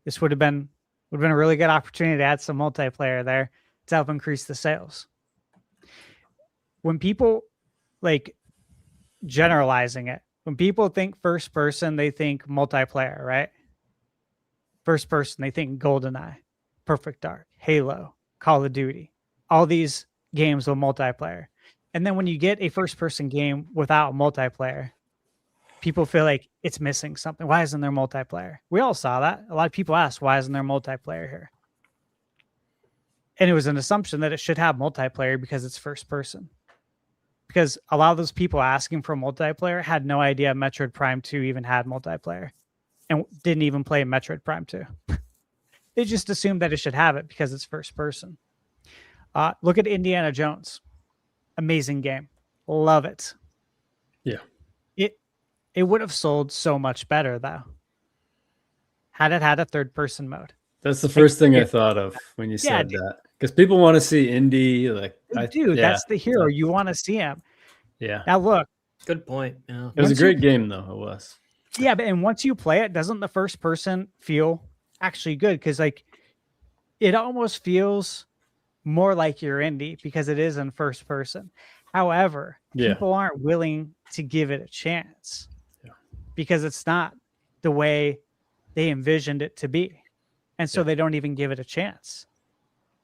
This would have been a really good opportunity to add some multiplayer there to help increase the sales. When people, like, generalizing it, when people think first person, they think multiplayer, right? First person, they think GoldenEye, Perfect Dark, Halo, Call of Duty, all these games with multiplayer. And then when you get a first person game without multiplayer, people feel like it's missing something. Why isn't there multiplayer? We all saw that. A lot of people asked, why isn't there multiplayer here? And it was an assumption that it should have multiplayer because it's first person. Because a lot of those people asking for multiplayer had no idea Metroid Prime 2 even had multiplayer and didn't even play Metroid Prime 2. They just assumed that it should have it because it's first person. Look at Indiana Jones. Amazing game. Love it. Yeah. It would have sold so much better, though, had it had a third person mode. That's the first thing I thought of when you said that. Because people want to see Indy. Like, That's the hero. You want to see him. Yeah. Now, look. Good point. Yeah. It was a great game, though. It was. Yeah, and once you play it, doesn't the first person feel actually good? Because, like, it almost feels more like you're Indy because it is in first person. However, people aren't willing to give it a chance because it's not the way they envisioned it to be. And so they don't even give it a chance.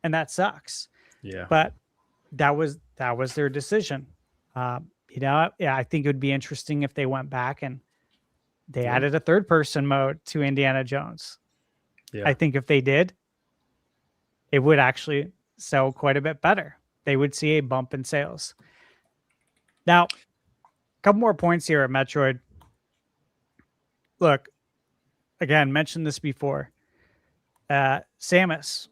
And that sucks. Yeah. But that was their decision. I think it would be interesting if they went back and they added a third person mode to Indiana Jones. Yeah. I think if they did, it would actually sell quite a bit better. They would see a bump in sales. Now, a couple more points here at Metroid. Look, again, mentioned this before. Samus,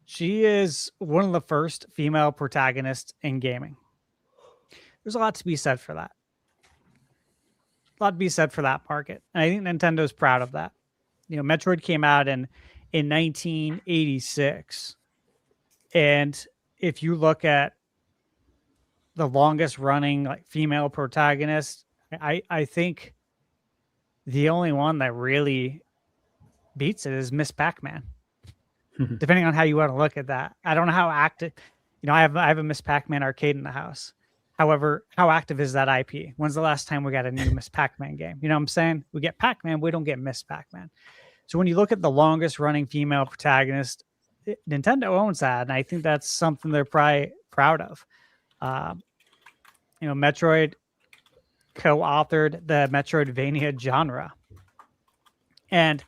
she is one of the first female protagonists in gaming. There's a lot to be said for that. A lot to be said for that market. And I think Nintendo's proud of that. You know, Metroid came out in 1986. And if you look at the longest running like female protagonist, I think the only one that really beats it is Miss Pac-Man. Depending on how you want to look at that. I don't know how active, I have a Miss Pac-Man arcade in the house. However, how active is that IP? When's the last time we got a new Miss Pac-Man game? You know what I'm saying? We get Pac-Man, we don't get Miss Pac-Man. So when you look at the longest running female protagonist, Nintendo owns that, and I think that's something they're probably proud of. Metroid co-authored the Metroidvania genre. And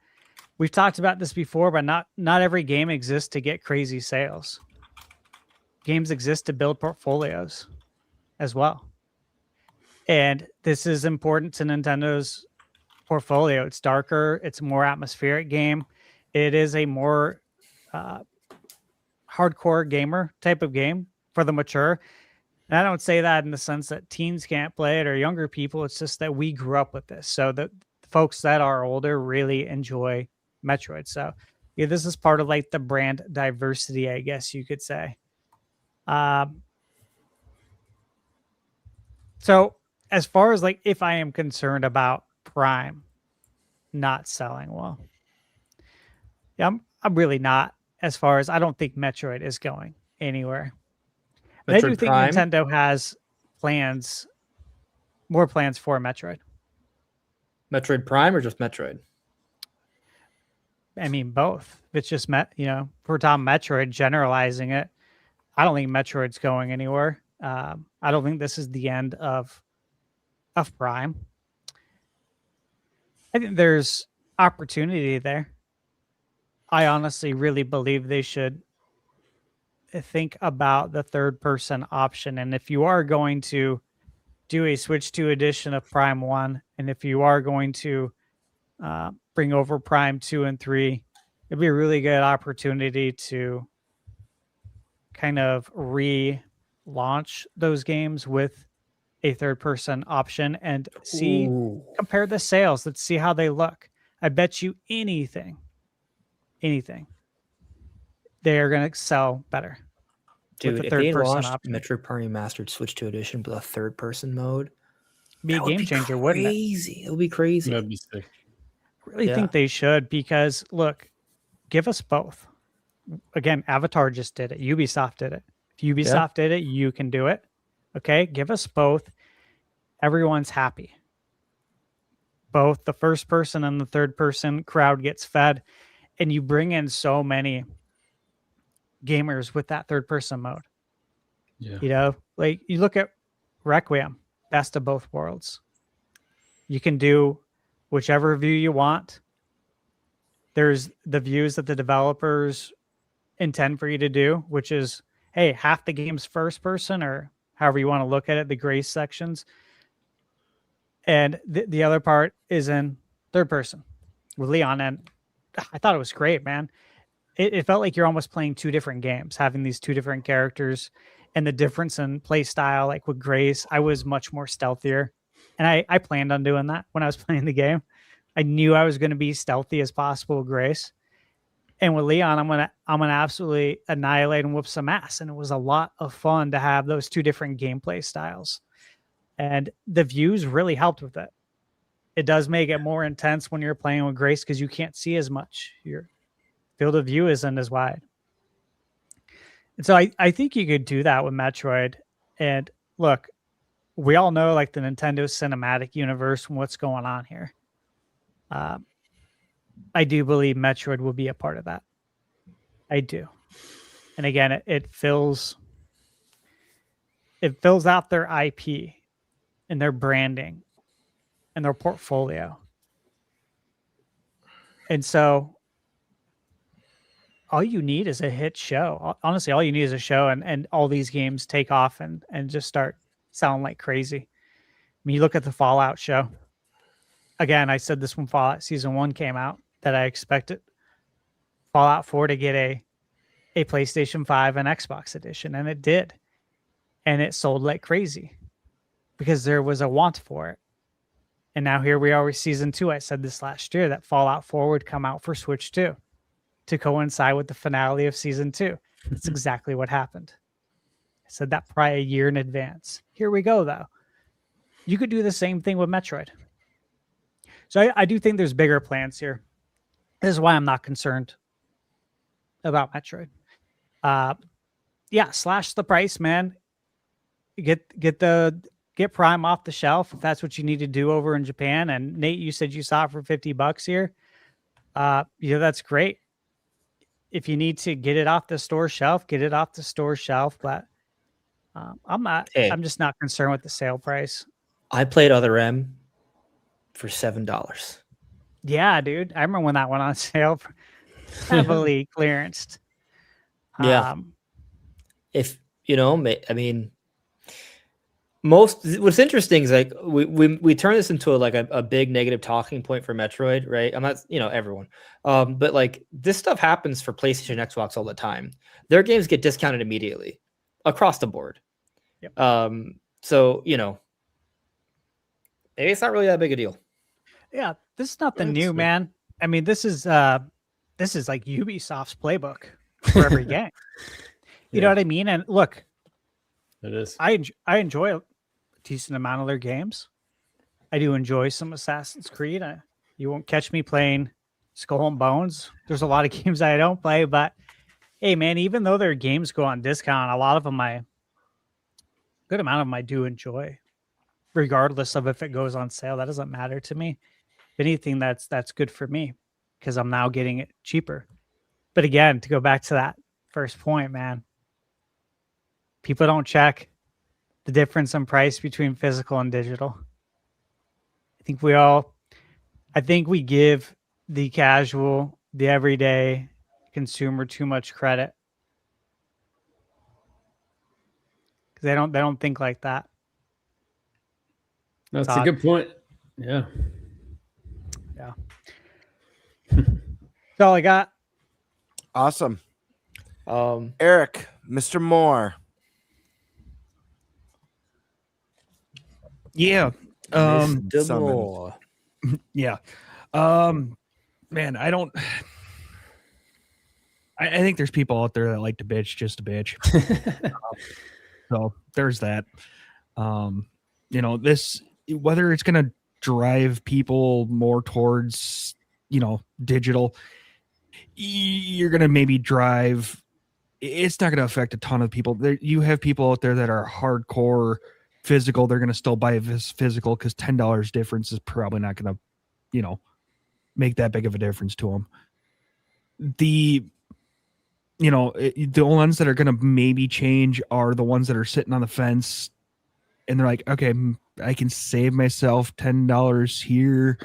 we've talked about this before, but not every game exists to get crazy sales. Games exist to build portfolios as well. And this is important to Nintendo's portfolio. It's darker. It's a more atmospheric game. It is a more hardcore gamer type of game for the mature. And I don't say that in the sense that teens can't play it or younger people. It's just that we grew up with this. So the folks that are older really enjoy Metroid. So yeah, this is part of like the brand diversity, I guess you could say. So as far as like if I am concerned about Prime not selling well, yeah, I'm really not. As far as I don't think Metroid is going anywhere. But I do think Prime? Nintendo has more plans for Metroid. Metroid Prime or just Metroid? I mean, both. It's just, if we're talking Metroid, generalizing it, I don't think Metroid's going anywhere. I don't think this is the end of Prime. I think there's opportunity there. I honestly really believe they should think about the third person option. And if you are going to do a Switch 2 edition of Prime 1, and if you are going to bring over Prime 2 and 3, it'd be a really good opportunity to kind of relaunch those games with a third-person option and compare the sales. Let's see how they look. I bet you anything, they are going to sell better. Dude, with if the they third-person launched option. Metroid Prime Remastered Switch 2 Edition with a third-person mode, Be a that would game be changer, wouldn't it? crazy. It would be crazy. That'd be sick. I really think they should, because look, give us both. Again, Avatar just did it. Ubisoft did it. If Ubisoft did it, you can do it. Okay, give us both. Everyone's happy. Both the first person and the third person crowd gets fed, and you bring in so many gamers with that third person mode. Yeah. You know, like you look at Requiem, best of both worlds. You can do whichever view you want. There's the views that the developers intend for you to do, which is, hey, half the game's first person, or however you want to look at it, the gray sections. And the other part is in third person with Leon. And I thought it was great, man. It felt like you're almost playing two different games, having these two different characters, and the difference in play style. Like with Grace, I was much more stealthier. And I planned on doing that when I was playing the game. I knew I was going to be stealthy as possible with Grace. And with Leon, I'm gonna absolutely annihilate and whoop some ass. And it was a lot of fun to have those two different gameplay styles. And the views really helped with it. It does make it more intense when you're playing with Grace because you can't see as much. Your field of view isn't as wide. And so I think you could do that with Metroid. And look, we all know like the Nintendo cinematic universe and what's going on here. I do believe Metroid will be a part of that. I do. And again, it fills out their IP and their branding and their portfolio. And so all you need is a hit show. Honestly, all you need is a show, and all these games take off and just start selling like crazy. I mean, you look at the Fallout show. Again, I said this when Fallout Season 1 came out, that I expected Fallout 4 to get a PlayStation 5 and Xbox edition, and it did. And it sold like crazy because there was a want for it. And now here we are with Season 2. I said this last year that Fallout 4 would come out for Switch 2 to coincide with the finale of Season 2. That's exactly what happened. I said that probably a year in advance. Here we go, though. You could do the same thing with Metroid. So I do think there's bigger plans here. This is why I'm not concerned about Metroid. Slash the price, man. Get Prime off the shelf if that's what you need to do over in Japan. And Nate, you said you saw it for $50 here. That's great. If you need to get it off the store shelf, get it off the store shelf. But I'm not. Hey. I'm just not concerned with the sale price. I played Other M for $7. Yeah, dude. I remember when that went on sale, heavily clearanced. Yeah. If I mean, what's interesting is like we turn this into a big negative talking point for Metroid, right? I'm not, everyone, but like this stuff happens for PlayStation, Xbox all the time. Their games get discounted immediately across the board. Yep. So maybe it's not really that big a deal. Yeah, this is nothing new, man. I mean, this is like Ubisoft's playbook for every game. You know what I mean? And look, it is. I enjoy a decent amount of their games. I do enjoy some Assassin's Creed. You won't catch me playing Skull and Bones. There's a lot of games I don't play, but hey, man, even though their games go on discount, a lot of them good amount of them I do enjoy, regardless of if it goes on sale. That doesn't matter to me. If anything, that's good for me because I'm now getting it cheaper. But again, to go back to that first point, man, people don't check the difference in price between physical and digital. I think we give the casual, the everyday consumer too much credit because they don't think like that. That's Todd. a good point. Yeah. Yeah. That's all I got. Awesome. Eric, Mr. Moore. Yeah. Mr. summoned. Moore. Yeah. Man, I don't. I think there's people out there that like to bitch just to bitch. So there's that. This, whether it's going to drive people more towards, digital, you're going to maybe drive. It's not going to affect a ton of people. You have people out there that are hardcore physical. They're going to still buy this physical because $10 difference is probably not going to, make that big of a difference to them. The ones that are going to maybe change are the ones that are sitting on the fence and they're like, okay, I can save myself $10 here.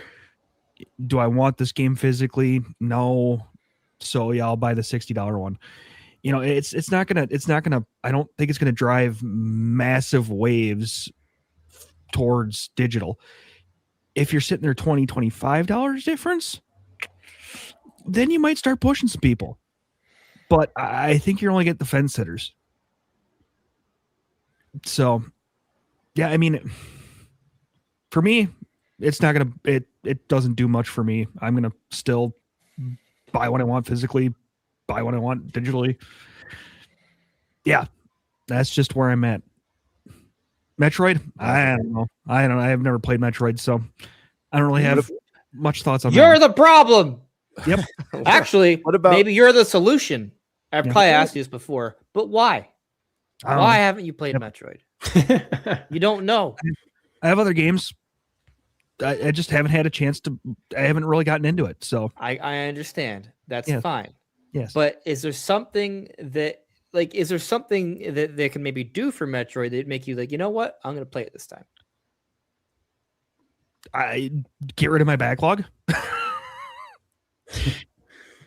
Do I want this game physically? No. So yeah, I'll buy the $60 one. It's not gonna, I don't think it's going to drive massive waves towards digital. If you're sitting there $20, $25 difference, then you might start pushing some people. But I think you're only getting the fence sitters. So, yeah, I mean, for me, it's not going to, it doesn't do much for me. I'm going to still buy what I want physically, buy what I want digitally. Yeah, that's just where I'm at. Metroid? I don't know. I have never played Metroid, so I don't really have much thoughts on that. You're the problem. Yep. Actually, What about- maybe you're the solution? I've probably asked you this before, but why? Why haven't you played Metroid? You don't know. I have other games. I just haven't had a chance to. I haven't really gotten into it. So I understand. That's fine. Yes. But is there something that they can maybe do for Metroid that make you like, you know what? I'm going to play it this time. I get rid of my backlog.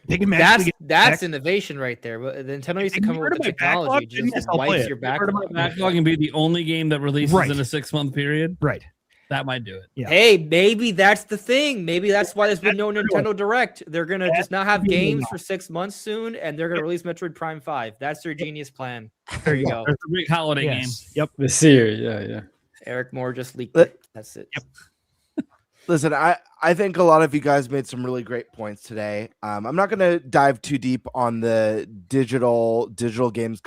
They can magically That's innovation right there. But Nintendo used to come up with the technology just wipes your backlog. Backlog and be the only game that releases Right. in a 6-month period. Right. That might do it. Yeah. Hey, maybe that's the thing. Maybe that's why there's been no Nintendo Direct. They're gonna just not have games for 6 months soon, and they're gonna release Metroid Prime 5. That's their genius plan. There you go. It's a big holiday game. Yep. This year, yeah. Eric Moore just leaked it. That's it. Yep. Listen, I think a lot of you guys made some really great points today. I'm not going to dive too deep on the digital games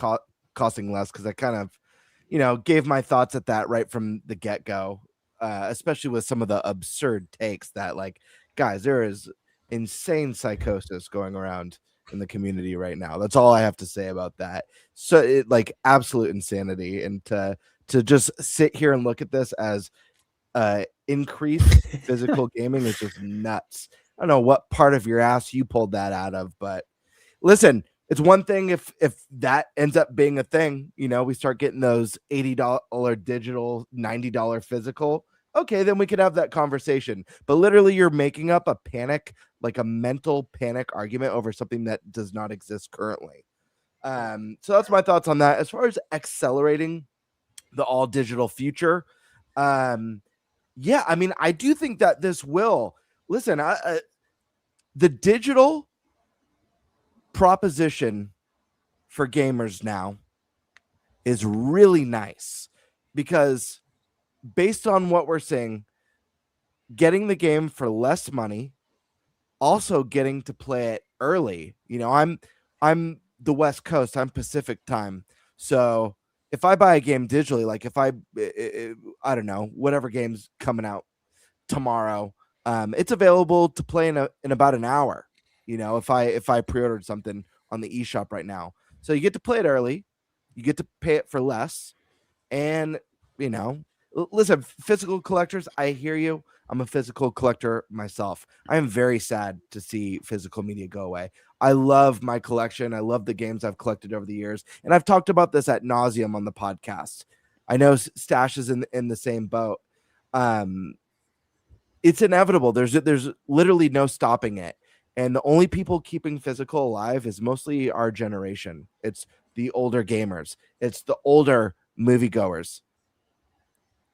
costing less because I kind of, gave my thoughts at that right from the get-go, especially with some of the absurd takes that, like, guys, there is insane psychosis going around in the community right now. That's all I have to say about that. So, absolute insanity, and to just sit here and look at this as increased physical gaming is just nuts. I don't know what part of your ass you pulled that out of, but listen, it's one thing if that ends up being a thing, we start getting those $80 digital, $90 physical. Okay, then we could have that conversation. But literally, you're making up a panic, like a mental panic argument over something that does not exist currently. So that's my thoughts on that. As far as accelerating the all digital future, yeah, I mean, I do think that this will. Listen, the digital proposition for gamers now is really nice because based on what we're seeing, getting the game for less money, also getting to play it early. I'm the West Coast, I'm Pacific time. So if I buy a game digitally, like if I don't know, whatever game's coming out tomorrow, it's available to play in about an hour. If I pre-ordered something on the eShop right now, so you get to play it early, you get to pay it for less, and listen, physical collectors, I hear you. I'm a physical collector myself. I am very sad to see physical media go away. I love my collection. I love the games I've collected over the years. And I've talked about this ad nauseum on the podcast. I know Stash is in the same boat. It's inevitable. There's literally no stopping it. And the only people keeping physical alive is mostly our generation. It's the older gamers. It's the older moviegoers.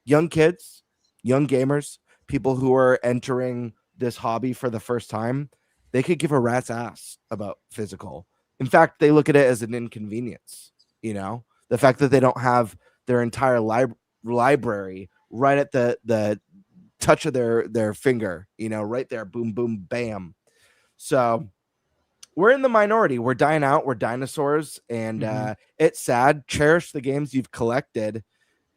Young kids, young gamers, people who are entering this hobby for the first time, they could give a rat's ass about physical. In fact, they look at it as an inconvenience. The fact that they don't have their entire library right at the touch of their finger, right there, boom, boom, bam. So we're in the minority. We're dying out. We're dinosaurs, and it's sad. Cherish the games you've collected,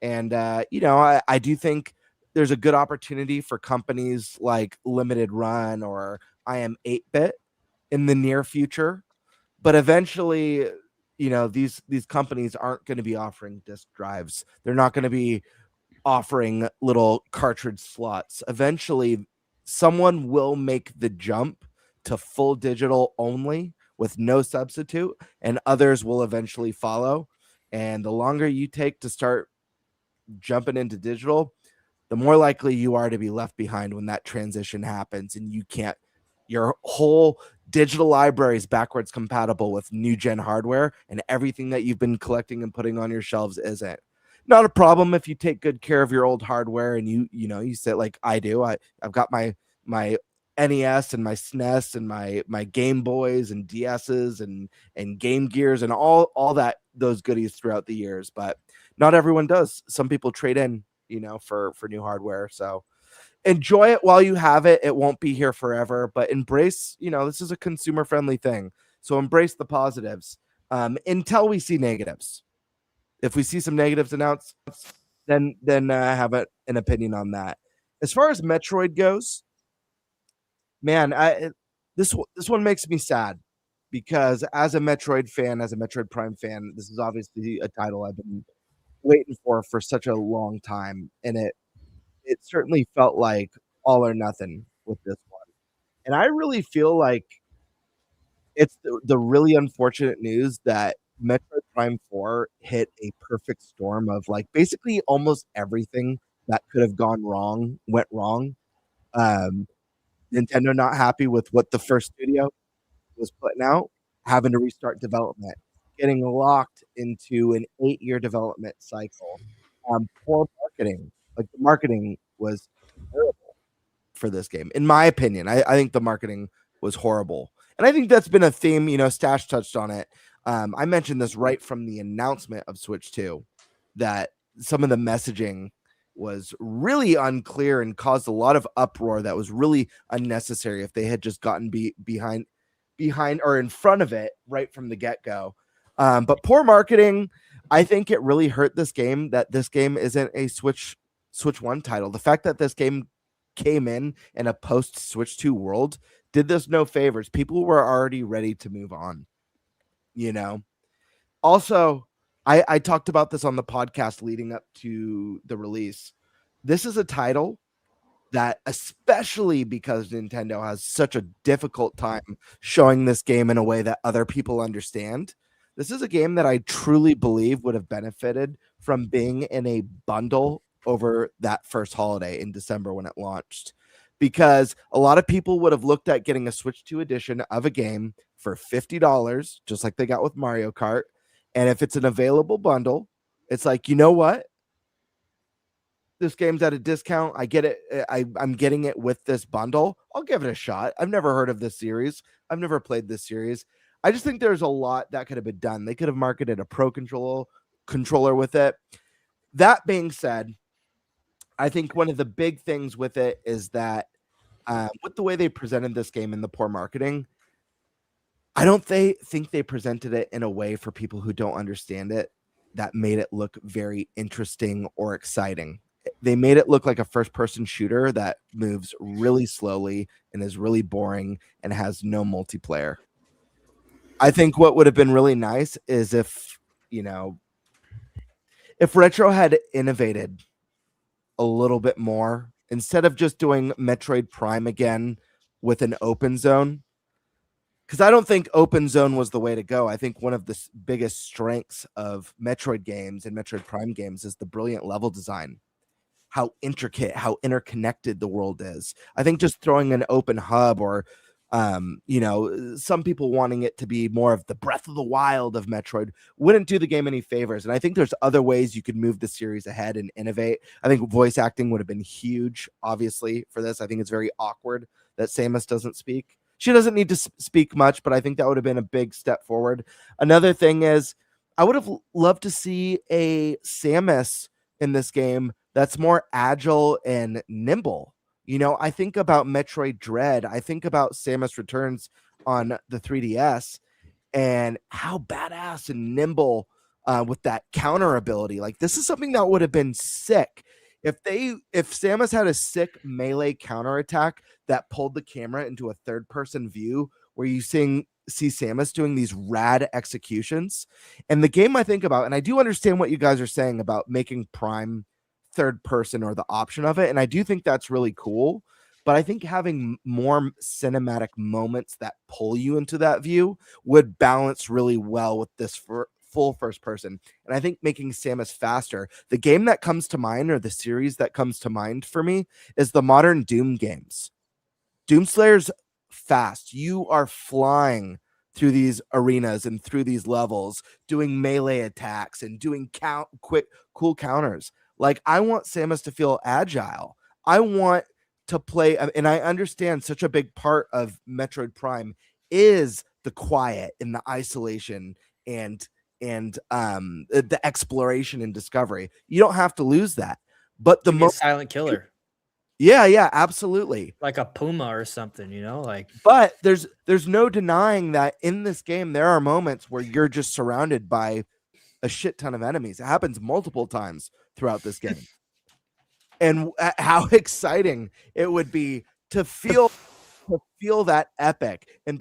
and I do think there's a good opportunity for companies like Limited Run or I Am 8-Bit in the near future, but eventually, these companies aren't going to be offering disk drives. They're not going to be offering little cartridge slots. Eventually, someone will make the jump to full digital only with no substitute, and others will eventually follow. And the longer you take to start jumping into digital, the more likely you are to be left behind when that transition happens and your whole digital library is backwards compatible with new gen hardware, and everything that you've been collecting and putting on your shelves isn't. Not a problem if you take good care of your old hardware and you sit like I do. I've got my NES and my SNES and my Game Boys and DSs and Game Gears and all those goodies throughout the years, but not everyone does. Some people trade in, for new hardware. So enjoy it while you have it. It won't be here forever, but embrace, this is a consumer friendly thing. So embrace the positives until we see negatives. If we see some negatives announced, then have an opinion on that. As far as Metroid goes, man, this one makes me sad because as a Metroid fan, as a Metroid Prime fan, this is obviously a title I've been waiting for such a long time, and it certainly felt like all or nothing with this one. And I really feel like it's the really unfortunate news that Metroid Prime 4 hit a perfect storm of like basically almost everything that could have gone wrong went wrong. Nintendo not happy with what the first studio was putting out, having to restart development, getting locked into an 8-year development cycle. Poor marketing. Like the marketing was terrible for this game. In my opinion, I think the marketing was horrible. And I think that's been a theme, Stash touched on it. I mentioned this right from the announcement of Switch 2, that some of the messaging was really unclear and caused a lot of uproar that was really unnecessary if they had just gotten behind or in front of it right from the get-go. But poor marketing, I think it really hurt this game that this game isn't a Switch 1 title. The fact that this game came in a post Switch 2 world did this no favors. People were already ready to move on. Also, I talked about this on the podcast leading up to the release. This is a title that, especially because Nintendo has such a difficult time showing this game in a way that other people understand, this is a game that I truly believe would have benefited from being in a bundle over that first holiday in December when it launched. Because a lot of people would have looked at getting a Switch 2 edition of a game for $50, just like they got with Mario Kart. And if it's an available bundle, it's like, you know what? This game's at a discount. I get it. I'm getting it with this bundle. I'll give it a shot. I've never heard of this series. I've never played this series. I just think there's a lot that could have been done. They could have marketed a Pro controller with it. That being said, I think one of the big things with it is that with the way they presented this game and the poor marketing, I don't think they presented it in a way for people who don't understand it that made it look very interesting or exciting. They made it look like a first-person shooter that moves really slowly and is really boring and has no multiplayer. I think what would have been really nice is if Retro had innovated a little bit more instead of just doing Metroid Prime again with an open zone. Because I don't think open zone was the way to go. I think one of the biggest strengths of Metroid games and Metroid Prime games is the brilliant level design, how intricate, how interconnected the world is. I think just throwing an open hub or Some people wanting it to be more of the Breath of the Wild of Metroid wouldn't do the game any favors. And I think there's other ways you could move the series ahead and innovate. I think voice acting would have been huge, obviously, for this. I think it's very awkward that Samus doesn't speak. She doesn't need to speak much, but I think that would have been a big step forward. Another thing is I would have loved to see a Samus in this game that's more agile and nimble. I think about Metroid Dread. I think about Samus Returns on the 3DS and how badass and nimble with that counter ability. Like, this is something that would have been sick. If Samus had a sick melee counterattack that pulled the camera into a third-person view where you see Samus doing these rad executions. And the game I think about, and I do understand what you guys are saying about making Prime third person or the option of it, and I do think that's really cool, but I think having more cinematic moments that pull you into that view would balance really well with this full first person. And I think making Samus faster, the game that comes to mind, or the series that comes to mind for me, is the modern Doom games. Doomslayer's fast. You are flying through these arenas and through these levels, doing melee attacks and doing quick, cool counters. Like, I want Samus to feel agile. I want to play, and I understand such a big part of Metroid Prime is the quiet and the isolation and the exploration and discovery. You don't have to lose that. But the most silent killer. Yeah, absolutely. Like a puma or something, But there's no denying that in this game there are moments where you're just surrounded by a shit ton of enemies. It happens multiple times throughout this game. And how exciting it would be to feel that epic and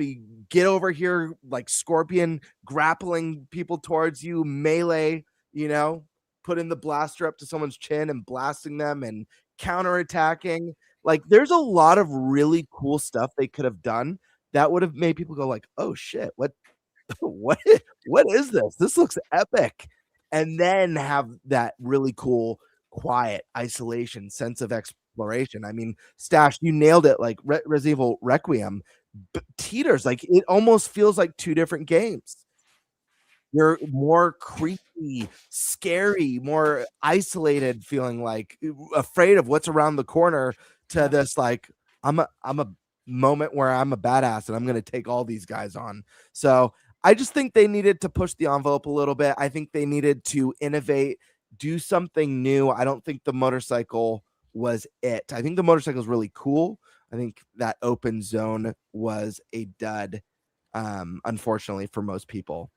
get over here like Scorpion grappling people towards you, melee, putting the blaster up to someone's chin and blasting them and counterattacking. Like, there's a lot of really cool stuff they could have done that would have made people go like, oh shit, what is this? This looks epic. And then have that really cool, quiet isolation sense of exploration. I mean, Stash, you nailed it. Like Resident Evil Requiem teeters, like it almost feels like two different games. You're more creepy, scary, more isolated, feeling like afraid of what's around the corner, to this like I'm a moment where I'm a badass and I'm going to take all these guys on. So I just think they needed to push the envelope a little bit. I think they needed to innovate, do something new. I don't think the motorcycle was it. I think the motorcycle is really cool. I think that open zone was a dud, unfortunately, for most people.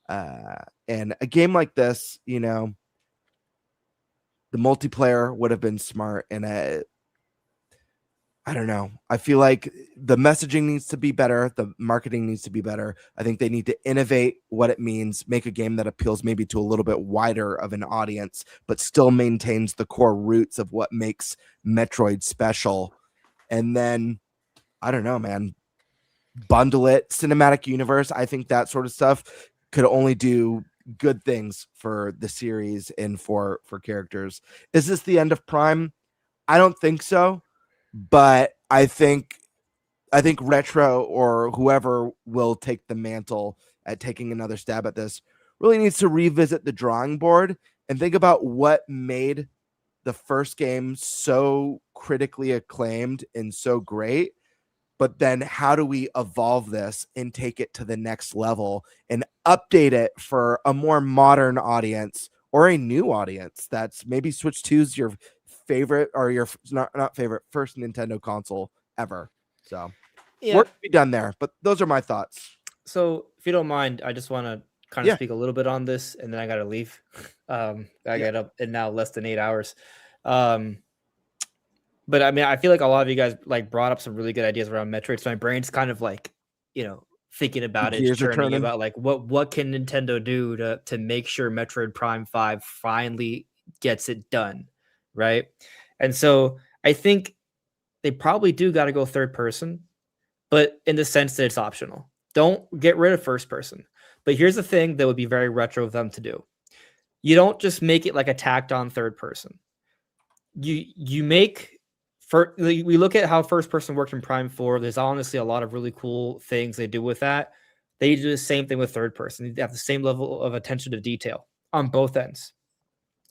And a game like this, the multiplayer would have been smart, and I don't know. I feel like the messaging needs to be better. The marketing needs to be better. I think they need to innovate what it means, make a game that appeals maybe to a little bit wider of an audience, but still maintains the core roots of what makes Metroid special. And then, I don't know, man, bundle it, cinematic universe. I think that sort of stuff could only do good things for the series and for characters. Is this the end of Prime? I don't think so. But I think Retro or whoever will take the mantle at taking another stab at this really needs to revisit the drawing board and think about what made the first game so critically acclaimed and so great. But then how do we evolve this and take it to the next level and update it for a more modern audience or a new audience that's maybe Switch 2's your favorite, or your not favorite, first Nintendo console ever. So work to be done there, but those are my thoughts. So if you don't mind, I just want to kind of speak a little bit on this, and then I gotta leave. I got up in now less than 8 hours. But I mean, I feel like a lot of you guys like brought up some really good ideas around Metroid, so my brain's kind of like, thinking about it, turning about like what can Nintendo do to make sure Metroid Prime 5 finally gets it done. Right. And so I think they probably do got to go third person, but in the sense that it's optional. Don't get rid of first person. But here's the thing that would be very retro of them to do. You don't just make it like a tacked on third person. You make we look at how first person worked in Prime 4. There's honestly a lot of really cool things they do with that. They do the same thing with third person. They have the same level of attention to detail on both ends,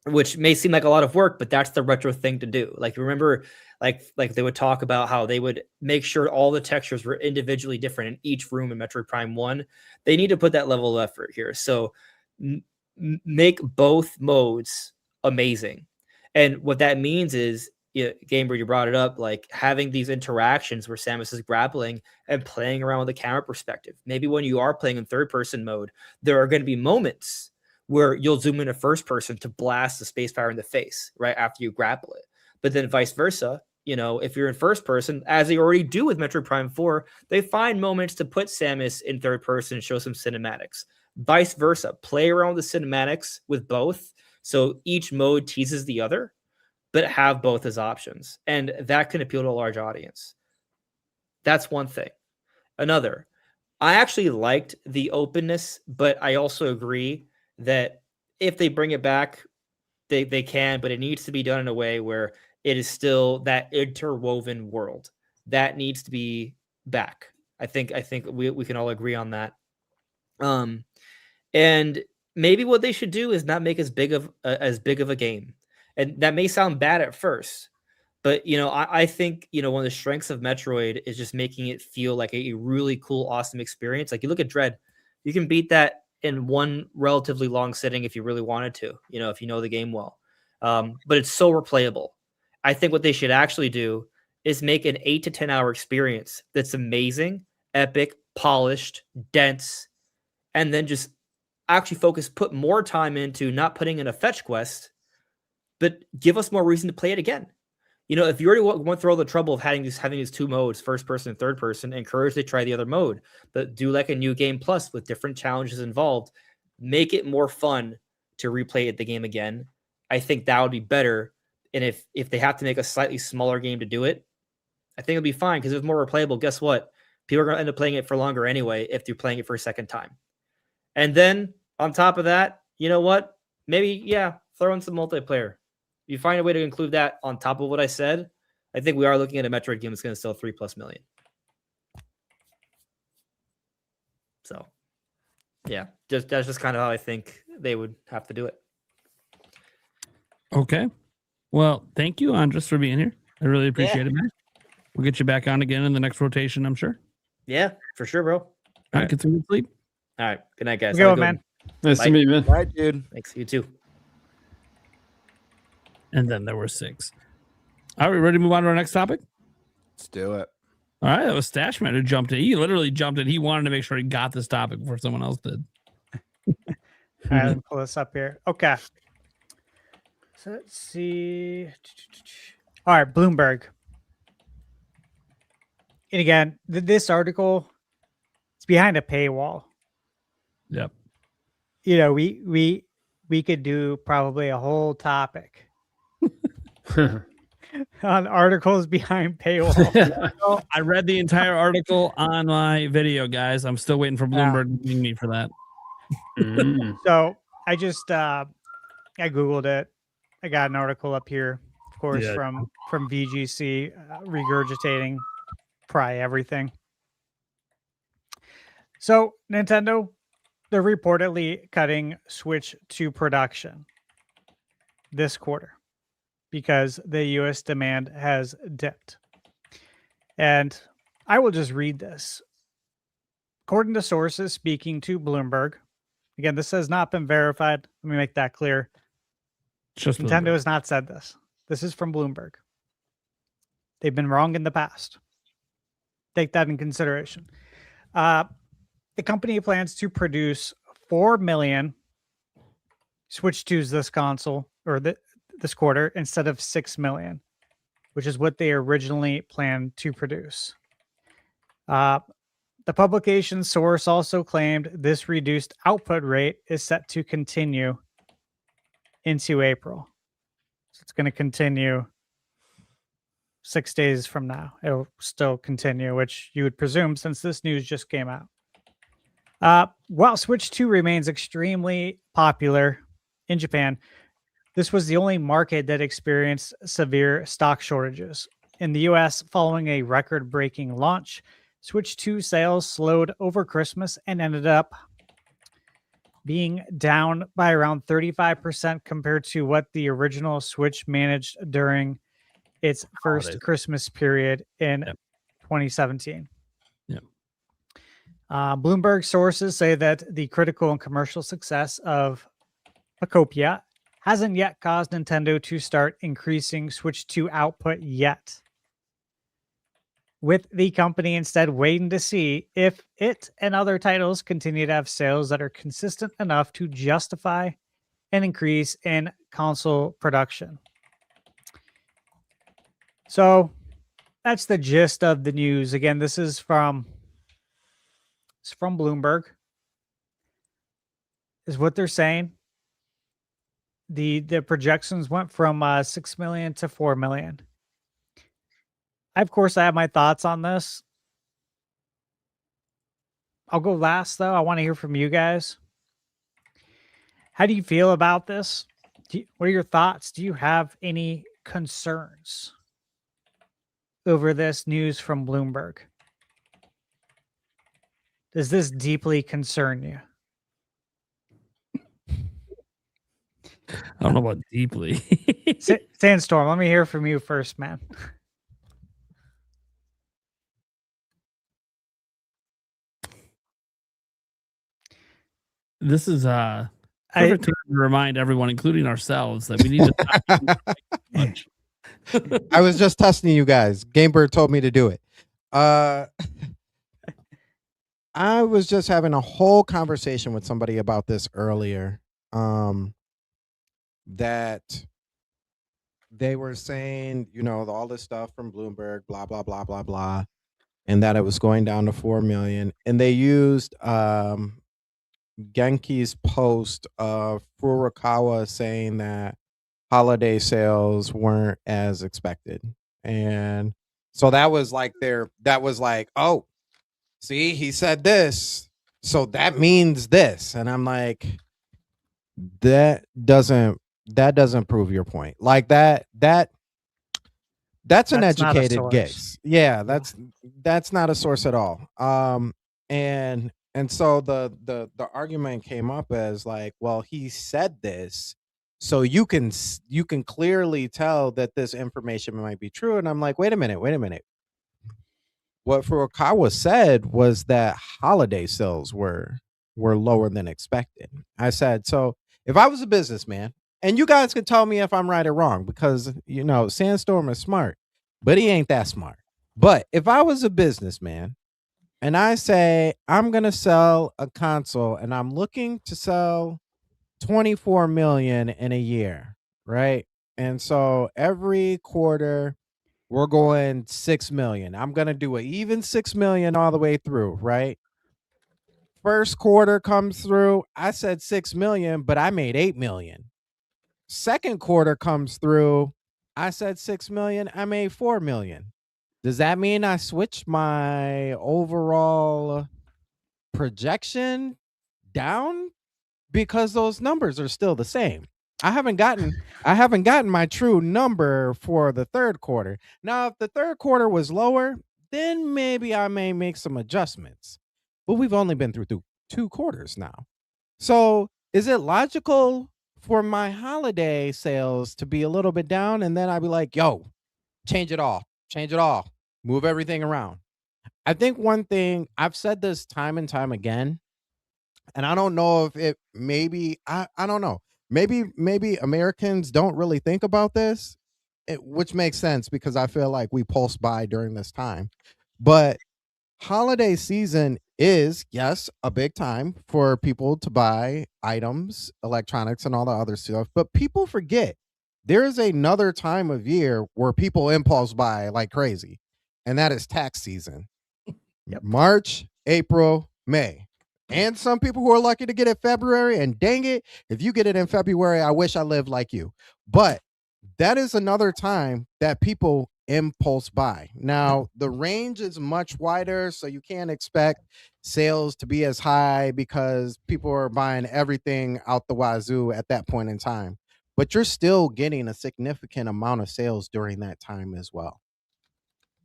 which may seem like a lot of work, but that's the retro thing to do. Like, remember, like they would talk about how they would make sure all the textures were individually different in each room in Metroid Prime 1. They need to put that level of effort here. So make both modes amazing. And what that means is, Gamer, you brought it up, like having these interactions where Samus is grappling and playing around with the camera perspective. Maybe when you are playing in third person mode, there are going to be moments where you'll zoom into first person to blast the spacebar in the face right after you grapple it. But then vice versa, if you're in first person, as they already do with Metroid Prime 4, they find moments to put Samus in third person and show some cinematics. Vice versa, play around with the cinematics with both, so each mode teases the other, but have both as options. And that can appeal to a large audience. That's one thing. Another, I actually liked the openness, but I also agree that if they bring it back, they can, but it needs to be done in a way where it is still that interwoven world. That needs to be back. I think we can all agree on that. And maybe what they should do is not make as big of a game. And that may sound bad at first, but I think one of the strengths of Metroid is just making it feel like a really cool, awesome experience. Like, you look at Dread, you can beat that in one relatively long sitting if you really wanted to, if you know the game well. But it's so replayable. I think what they should actually do is make an 8 to 10 hour experience that's amazing, epic, polished, dense, and then just actually put more time into not putting in a fetch quest, but give us more reason to play it again. If you already went through all the trouble of having these two modes, first person and third person, encourage they try the other mode, but do like a new game plus with different challenges involved. Make it more fun to replay the game again. I think that would be better. And if they have to make a slightly smaller game to do it, I think it'll be fine because it's more replayable. Guess what? People are going to end up playing it for longer anyway if they're playing it for a second time. And then on top of that, you know what? Maybe, throw in some multiplayer. You find a way to include that on top of what I said, I think we are looking at a Metroid game that's going to sell 3+ million. So, that's just kind of how I think they would have to do it. Okay. Well, thank you, Andres, for being here. I really appreciate it, man. We'll get you back on again in the next rotation, I'm sure. Yeah, for sure, bro. All right, get some good sleep. All right. Good night, guys. Go, man. Nice to meet you, man. Bye, dude. Thanks. You too. And then there were 6. Are we ready to move on to our next topic? Let's do it. All right, that was Stashman who jumped in. He literally jumped in. He wanted to make sure he got this topic before someone else did. All right, let me pull this up here. Okay. So let's see. All right, Bloomberg. And again, this article, it's behind a paywall. Yep. We could do probably a whole topic on articles behind paywall. I read the entire article on my video, guys. I'm still waiting for Bloomberg to ping me for that. So I just I Googled it. I got an article up here, of course, from VGC, regurgitating probably everything. So Nintendo, they're reportedly cutting Switch 2 production this quarter because the U.S. demand has dipped. And I will just read this. According to sources speaking to Bloomberg, again, this has not been verified. Let me make that clear. Just Nintendo has not said this. This is from Bloomberg. They've been wrong in the past. Take that in consideration. The company plans to produce 4 million Switch 2s this console or this quarter instead of 6 million, which is what they originally planned to produce. The publication source also claimed this reduced output rate is set to continue into April. So it's going to continue 6 days from now. It'll still continue, which you would presume since this news just came out. While Switch 2 remains extremely popular in Japan, this was the only market that experienced severe stock shortages. In the US, following a record breaking launch, Switch 2 sales slowed over Christmas and ended up being down by around 35% compared to what the original Switch managed during its first Holidays. Christmas period in Yep. 2017. Yep. Bloomberg sources say that the critical and commercial success of Acopia hasn't yet caused Nintendo to start increasing Switch 2 output yet, with the company instead waiting to see if it and other titles continue to have sales that are consistent enough to justify an increase in console production. So that's the gist of the news. Again, this is from Bloomberg, is what they're saying. The projections went from 6 million to 4 million. Of course, I have my thoughts on this. I'll go last, though. I want to hear from you guys. How do you feel about this? What are your thoughts? Do you have any concerns over this news from Bloomberg? Does this deeply concern you? I don't know about deeply. Sandstorm, let me hear from you first, man. This is perfect time to remind everyone, including ourselves, that we need to much. I was just testing you guys. Gamebird told me to do it. I was just having a whole conversation with somebody about this earlier. That they were saying, all this stuff from Bloomberg, blah, blah, blah, blah, blah, and that it was going down to 4 million. And they used Genki's post of Furukawa saying that holiday sales weren't as expected. And so that was like, oh, see, he said this, so that means this. And I'm like, that doesn't prove your point. Like that's an educated guess. Yeah, that's not a source at all. And so the argument came up as like, well, he said this, so you can clearly tell that this information might be true. And I'm like, wait a minute. What Furukawa said was that holiday sales were lower than expected. I said, so if I was a businessman, and you guys can tell me if I'm right or wrong, because Sandstorm is smart, but he ain't that smart. But if I was a businessman and I say I'm gonna sell a console and I'm looking to sell 24 million in a year, right? And so every quarter we're going 6 million. I'm gonna do an even 6 million all the way through, right? First quarter comes through, I said 6 million, but I made 8 million. Second quarter comes through, I said 6 million, I made 4 million. Does that mean I switched my overall projection down? Because those numbers are still the same. I haven't gotten my true number for the third quarter. Now, if the third quarter was lower, then maybe I may make some adjustments. But we've only been through 2 quarters now. So is it logical for my holiday sales to be a little bit down, and then I'd be like, yo, change it all, move everything around? I think one thing, I've said this time and time again, and I don't know if it maybe, I don't know, maybe Americans don't really think about this, which makes sense because I feel like we pulse by during this time. But holiday season is, yes, a big time for people to buy items, electronics, and all the other stuff. But people forget there is another time of year where people impulse buy like crazy, and that is tax season. Yep. March, April, May. And some people who are lucky to get it February, and dang it, if you get it in February, I wish I lived like you. But that is another time that people impulse buy. Now, the range is much wider, so you can't expect sales to be as high because people are buying everything out the wazoo at that point in time. But you're still getting a significant amount of sales during that time as well.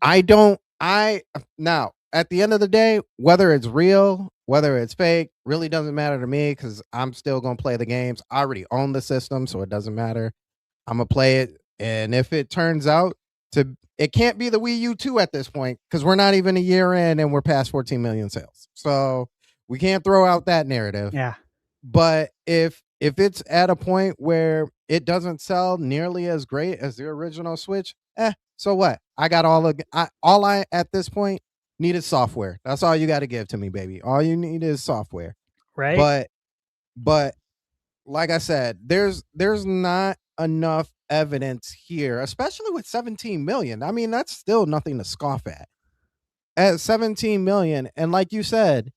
Now at the end of the day, whether it's real, whether it's fake, really doesn't matter to me because I'm still gonna play the games. I already own the system, so it doesn't matter. I'm gonna play it, and if it turns out it can't be the Wii U 2 at this point because we're not even a year in and we're past 14 million sales. So we can't throw out that narrative. Yeah. But if it's at a point where it doesn't sell nearly as great as the original Switch, so what? I got all I at this point need is software. That's all you got to give to me, baby. All you need is software. Right. But like I said, there's not enough evidence here, especially with 17 million. I mean, that's still nothing to scoff at. At 17 million, and like you said,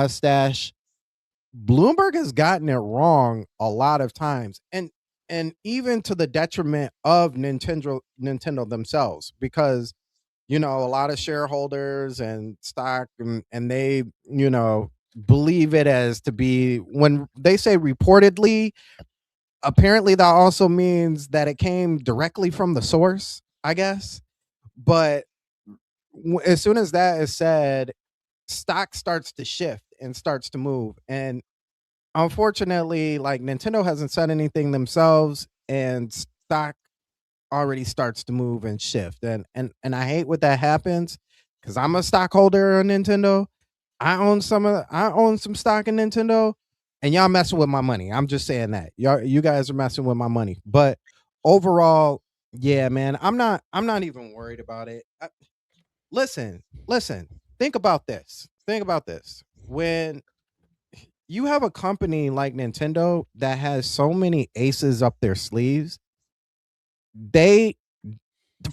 Stash, Bloomberg has gotten it wrong a lot of times, and even to the detriment of Nintendo themselves, because a lot of shareholders and stock and they believe it as to be, when they say reportedly, apparently that also means that it came directly from the source, I guess. But as soon as that is said, stock starts to shift and starts to move. And unfortunately, like, Nintendo hasn't said anything themselves, and stock already starts to move and shift. And I hate when that happens because I'm a stockholder in Nintendo. I own some stock in Nintendo, and y'all messing with my money. I'm just saying that. You guys are messing with my money. But overall, yeah, man, I'm not even worried about it. Listen. Think about this. When you have a company like Nintendo that has so many aces up their sleeves,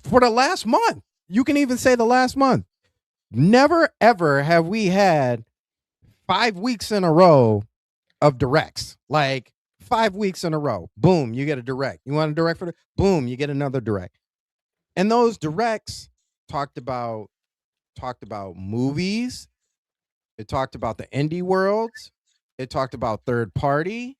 for the last month, you can even say the last month, never ever have we had 5 weeks in a row of directs. Like 5 weeks in a row, boom, you get a direct. You want a direct boom, you get another direct. And those directs talked about movies. It talked about the indie worlds. It talked about third party.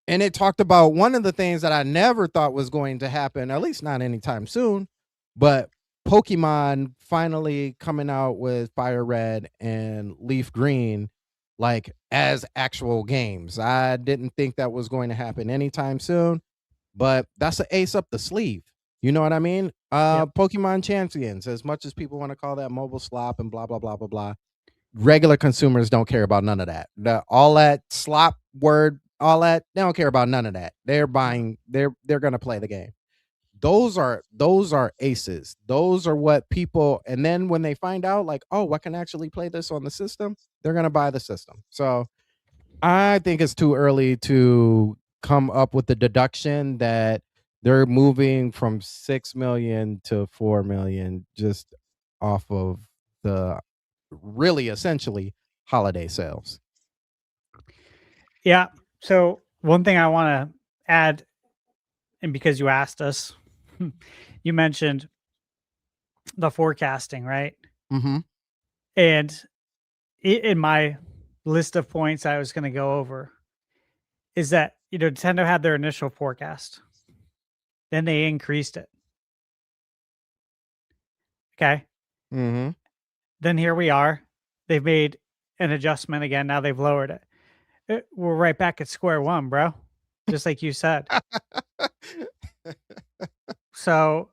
And it talked about one of the things that I never thought was going to happen, at least not anytime soon, but Pokemon finally coming out with Fire Red and Leaf Green, like, as actual games. I didn't think that was going to happen anytime soon, but that's an ace up the sleeve. You know what I mean? Pokemon Champions, as much as people want to call that mobile slop and blah, blah, blah, blah, blah, regular consumers don't care about none of that. All that slop word, all that, they don't care about none of that. They're buying, they're going to play the game. Those are aces. Those are what people, and then when they find out, like, oh, I can actually play this on the system, they're going to buy the system. So I think it's too early to come up with the deduction that they're moving from 6 million to 4 million just off of the really essentially holiday sales. Yeah. So one thing I want to add, and because you asked us, you mentioned the forecasting, right? Mm-hmm. And in my list of points I was going to go over is that, Nintendo had their initial forecast. Then they increased it. Okay. Mm-hmm. Then here we are. They've made an adjustment again. Now they've lowered it. We're right back at square one, bro. Just like you said. So,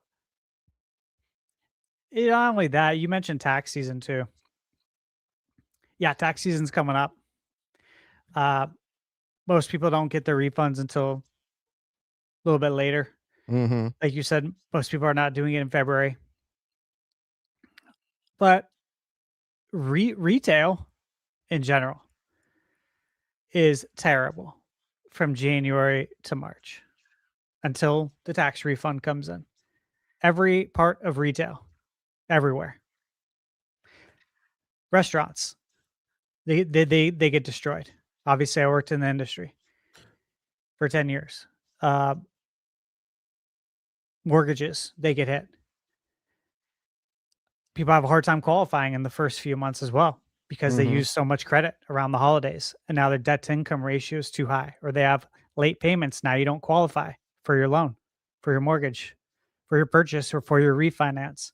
not only that, you mentioned tax season too. Yeah, tax season's coming up. Most people don't get their refunds until a little bit later. Mm-hmm. Like you said, most people are not doing it in February. But retail in general is terrible from January to March until the tax refund comes in. Every part of retail, everywhere. Restaurants, they get destroyed. Obviously, I worked in the industry for 10 years. Mortgages, they get hit. People have a hard time qualifying in the first few months as well because they use so much credit around the holidays, and now their debt to income ratio is too high, or they have late payments. Now you don't qualify for your loan, for your mortgage, for your purchase, or for your refinance.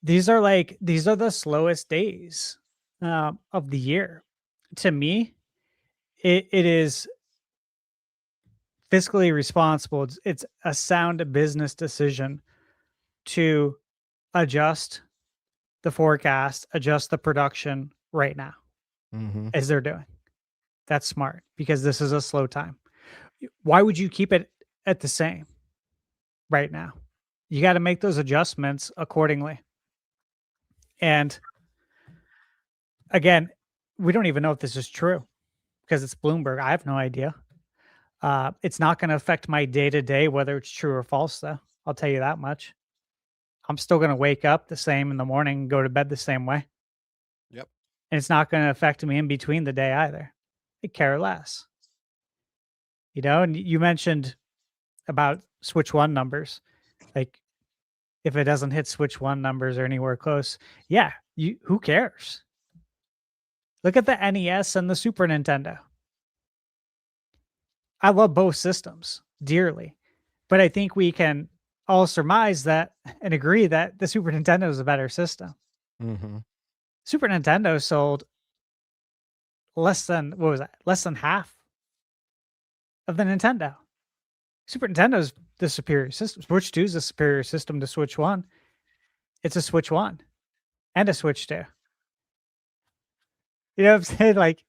these are the slowest days of the year. To me, it is fiscally responsible. It's a sound business decision to adjust the forecast, adjust the production right now, as they're doing. That's smart because this is a slow time. Why would you keep it at the same right now? You got to make those adjustments accordingly. And again, we don't even know if this is true because it's Bloomberg. I have no idea. It's not going to affect my day to day, whether it's true or false, though. I'll tell you that much. I'm still going to wake up the same in the morning and go to bed the same way. Yep. And it's not going to affect me in between the day either. I care less. You know, and you mentioned about Switch 1 numbers. Like, if it doesn't hit Switch 1 numbers or anywhere close, yeah, who cares? Look at the NES and the Super Nintendo. I love both systems dearly, but I think we can all surmise that and agree that the Super Nintendo is a better system. Super Nintendo sold less than half of the Nintendo. Super Nintendo is the superior system. Switch 2 is a superior system to Switch 1. It's a Switch 1 and a Switch 2. You know what I'm saying? Like,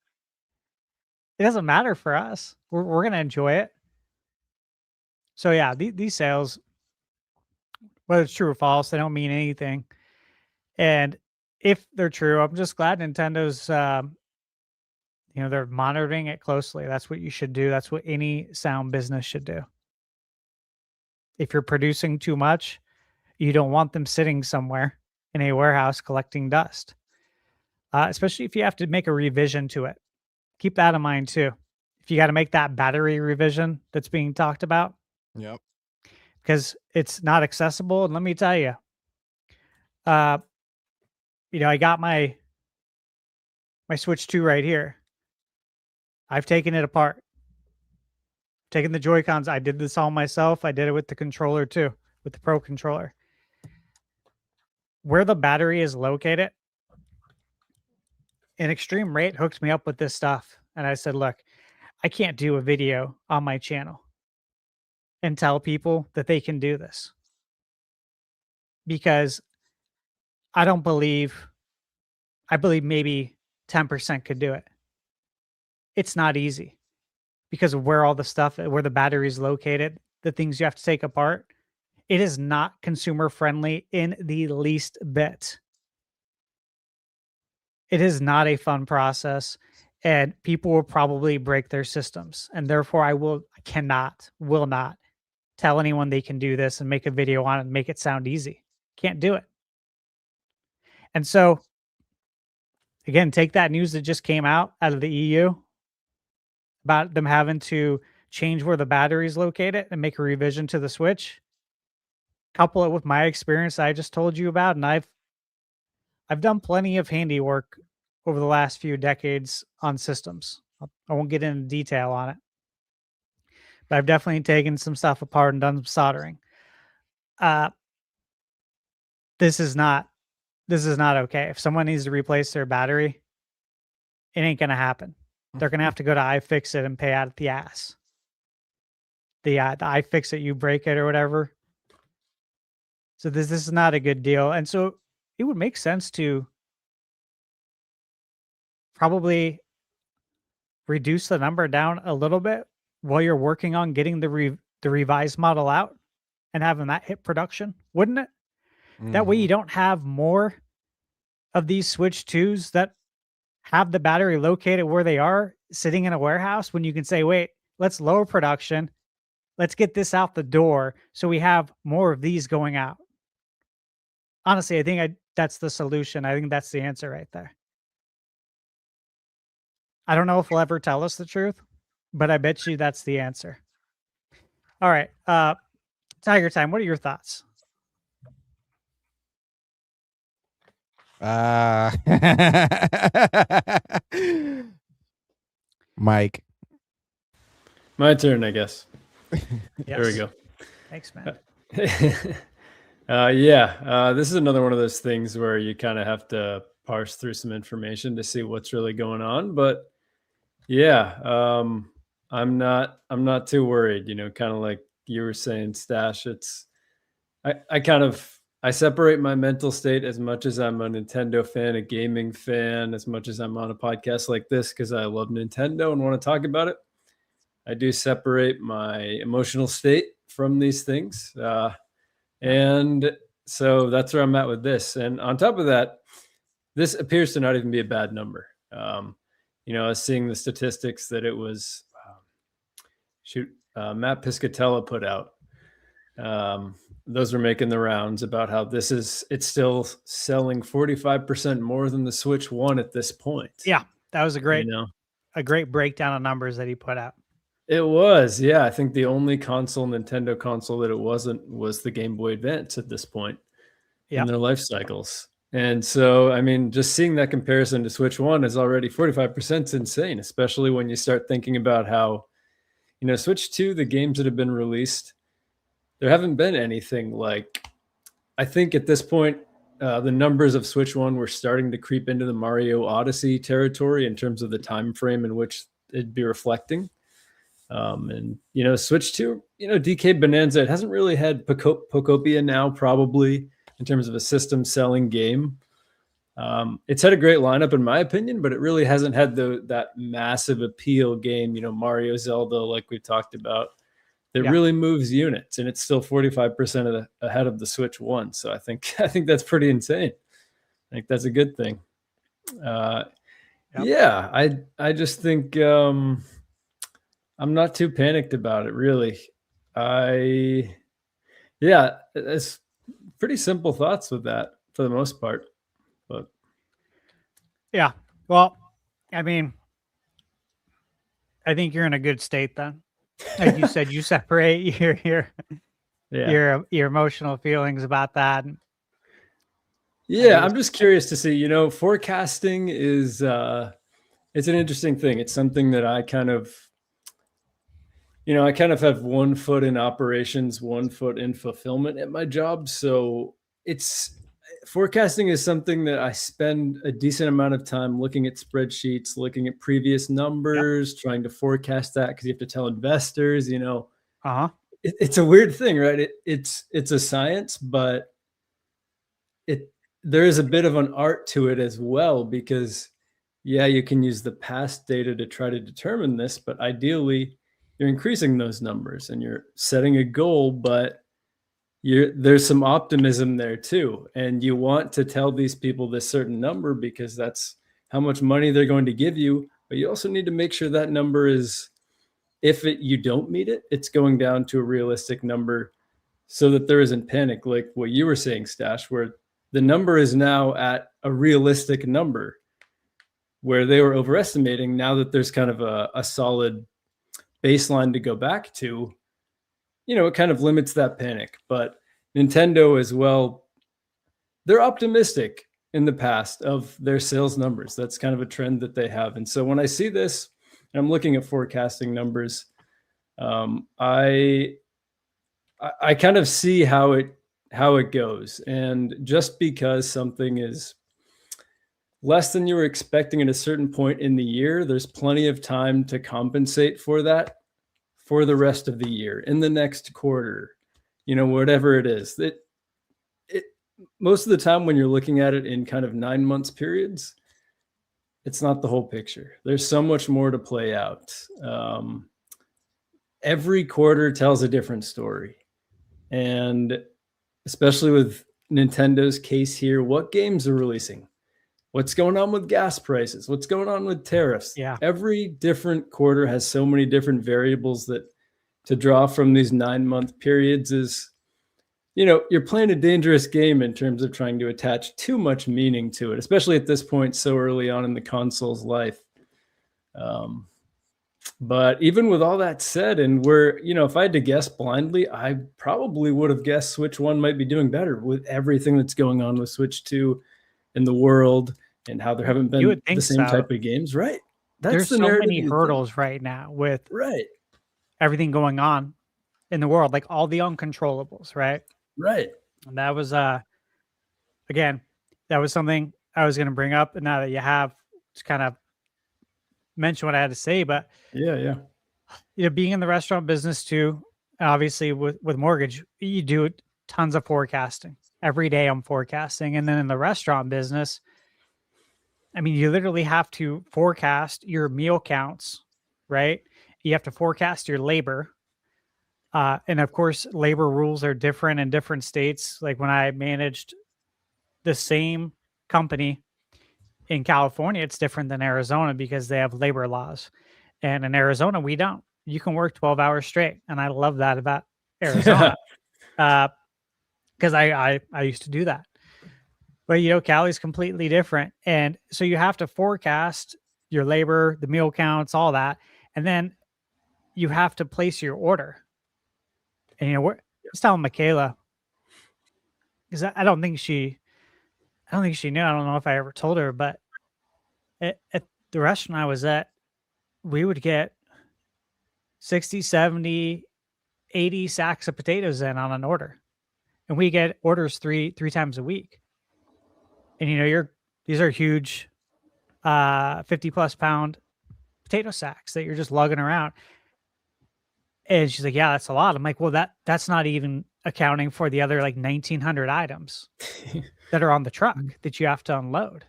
it doesn't matter for us. We're going to enjoy it. So yeah, these sales, whether it's true or false, they don't mean anything. And if they're true, I'm just glad Nintendo's, they're monitoring it closely. That's what you should do. That's what any sound business should do. If you're producing too much, you don't want them sitting somewhere in a warehouse collecting dust, especially if you have to make a revision to it. Keep that in mind too. If you got to make that battery revision that's being talked about. Yep. Because it's not accessible. And let me tell you, I got my Switch 2 right here. I've taken it apart. Taking the Joy-Cons. I did this all myself. I did it with the controller too, with the Pro controller. Where the battery is located, an Extreme Rate hooked me up with this stuff. And I said, look, I can't do a video on my channel and tell people that they can do this. Because I believe maybe 10% could do it. It's not easy because of where all the stuff, where the battery is located, the things you have to take apart. It is not consumer friendly in the least bit. It is not a fun process, and people will probably break their systems. And therefore, I will not tell anyone they can do this and make a video on it and make it sound easy. Can't do it. And so, again, take that news that just came out of the EU about them having to change where the battery is located and make a revision to the Switch. Couple it with my experience I just told you about, and I've done plenty of handiwork over the last few decades on systems. I won't get into detail on it, but I've definitely taken some stuff apart and done some soldering. This is not okay. If someone needs to replace their battery, it ain't gonna happen. They're gonna have to go to iFixit and pay out the ass. The iFixit, you break it or whatever. So this is not a good deal. And so it would make sense to probably reduce the number down a little bit while you're working on getting the revised model out and having that hit production, wouldn't it? That way you don't have more of these Switch 2s that have the battery located where they are sitting in a warehouse when you can say, wait, let's lower production. Let's get this out the door so we have more of these going out. Honestly, I think that's the solution. I think that's the answer right there. I don't know if he'll ever tell us the truth, but I bet you that's the answer. All right. Tiger Time, what are your thoughts? Mike. My turn, I guess. Yes. There we go. Thanks, man. This is another one of those things where you kind of have to parse through some information to see what's really going on. But I'm not too worried. Kind of like you were saying, Stash. I separate my mental state as much as I'm a Nintendo fan, a gaming fan, as much as I'm on a podcast like this because I love Nintendo and want to talk about it. I do separate my emotional state from these things. And so that's where I'm at with this. And on top of that, this appears to not even be a bad number. I was seeing the statistics that it was, Matt Piscatella put out. Those were making the rounds about how it's still selling 45% more than the Switch 1 at this point. Yeah, that was a great breakdown of numbers that he put out. It was, yeah. I think the only Nintendo console that it wasn't was the Game Boy Advance at this point in their life cycles. And so, I mean, just seeing that comparison to Switch 1 is already 45% insane, especially when you start thinking about how, Switch 2, the games that have been released, there haven't been anything like, I think at this point, the numbers of Switch 1 were starting to creep into the Mario Odyssey territory in terms of the time frame in which it'd be reflecting. And Switch 2, DK Bonanza, it hasn't really had Pocopia now, probably in terms of a system selling game. It's had a great lineup in my opinion, but it really hasn't had that massive appeal game, Mario, Zelda, like we talked about, that really moves units, and it's still 45% ahead of the Switch 1. So I think that's pretty insane. I think that's a good thing. I just think I'm not too panicked about it, really. It's pretty simple thoughts with that for the most part. But yeah, well, I mean, I think you're in a good state then. Like you said, you separate your emotional feelings about that. Yeah, I'm just curious to see, forecasting is it's an interesting thing. It's something that I kind of have one foot in operations, one foot in fulfillment at my job. So forecasting is something that I spend a decent amount of time looking at spreadsheets, looking at previous numbers, trying to forecast that because you have to tell investors, it's a weird thing, right? It's a science, but there is a bit of an art to it as well, because you can use the past data to try to determine this, but ideally you're increasing those numbers and you're setting a goal, but there's some optimism there too. And you want to tell these people this certain number because that's how much money they're going to give you. But you also need to make sure that number is, you don't meet it, it's going down to a realistic number so that there isn't panic. Like what you were saying, Stash, where the number is now at a realistic number where they were overestimating. Now that there's kind of a solid baseline to go back to, it kind of limits that panic. But Nintendo as well, they're optimistic in the past of their sales numbers. That's kind of a trend that they have. And so when I see this, and I'm looking at forecasting numbers, I kind of see how it goes. And just because something is less than you were expecting at a certain point in the year, there's plenty of time to compensate for that for the rest of the year, in the next quarter, whatever it is. Most of the time when you're looking at it in kind of 9 months periods, it's not the whole picture. There's so much more to play out. Every quarter tells a different story. And especially with Nintendo's case here, what games are releasing? What's going on with gas prices? What's going on with tariffs? Yeah. Every different quarter has so many different variables that to draw from these 9-month periods is, you're playing a dangerous game in terms of trying to attach too much meaning to it, especially at this point so early on in the console's life. But even with all that said, and if I had to guess blindly, I probably would have guessed Switch 1 might be doing better with everything that's going on with Switch 2 in the world and how there haven't been the same type of games, right? There's so many hurdles right now with everything going on in the world, like all the uncontrollables, right? Right. And that was again, that was something I was going to bring up. And now that you have just kind of mention what I had to say, but Yeah. being in the restaurant business too, obviously with mortgage, you do tons of forecasting. Every day I'm forecasting. And then in the restaurant business, I mean, you literally have to forecast your meal counts, right? You have to forecast your labor. And of course, labor rules are different in different states. Like when I managed the same company in California, it's different than Arizona because they have labor laws. And in Arizona, we don't. You can work 12 hours straight. And I love that about Arizona. Because I used to do that. But, Cali's completely different. And so you have to forecast your labor, the meal counts, all that. And then you have to place your order. And, I was telling Michaela, because I don't think she knew. I don't know if I ever told her, but at the restaurant I was at, we would get 60, 70, 80 sacks of potatoes in on an order. And we get orders three times a week. And these are huge 50 plus pound potato sacks that you're just lugging around. And she's like, yeah, that's a lot. I'm like, well, that's not even accounting for the other like 1,900 items that are on the truck that you have to unload.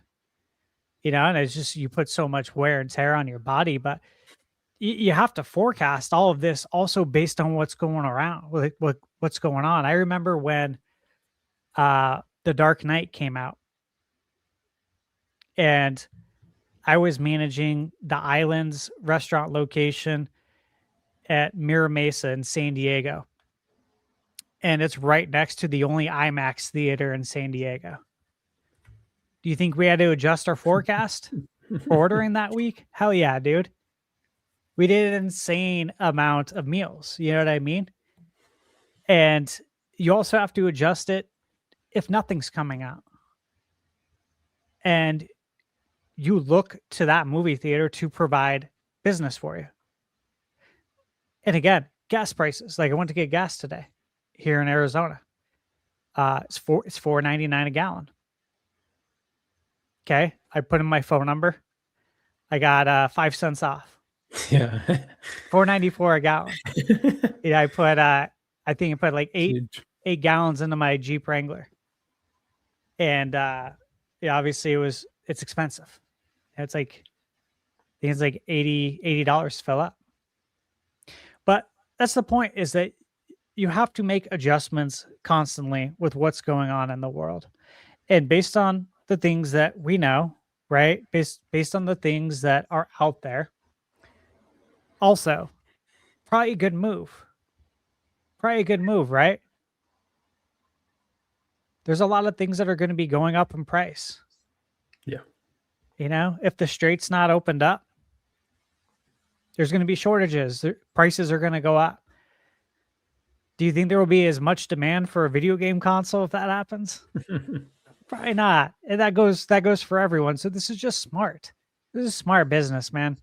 And it's just, you put so much wear and tear on your body, but you have to forecast all of this also based on what's going around, what's going on. I remember when The Dark Knight came out, and I was managing the Islands restaurant location at Mira Mesa in San Diego. And it's right next to the only IMAX theater in San Diego. Do you think we had to adjust our forecast for ordering that week? Hell yeah, dude. We did an insane amount of meals. You know what I mean? And you also have to adjust it if nothing's coming out. And you look to that movie theater to provide business for you. And again, gas prices. Like I went to get gas today here in Arizona. It's $4.99 a gallon. Okay. I put in my phone number. I got 5 cents off. Yeah. $4.94 a gallon. Yeah, I put I think I put like eight gallons into my Jeep Wrangler. And obviously it's expensive. It's like I think it's like $80 to fill up. But that's the point, is that you have to make adjustments constantly with what's going on in the world. And based on the things that we know, right? Based on the things that are out there. Also, probably a good move. Right? There's a lot of things that are going to be going up in price. Yeah. If the strait's not opened up, there's going to be shortages. Prices are going to go up. Do you think there will be as much demand for a video game console if that happens? Probably not. And that goes for everyone. So this is just smart. This is smart business, man.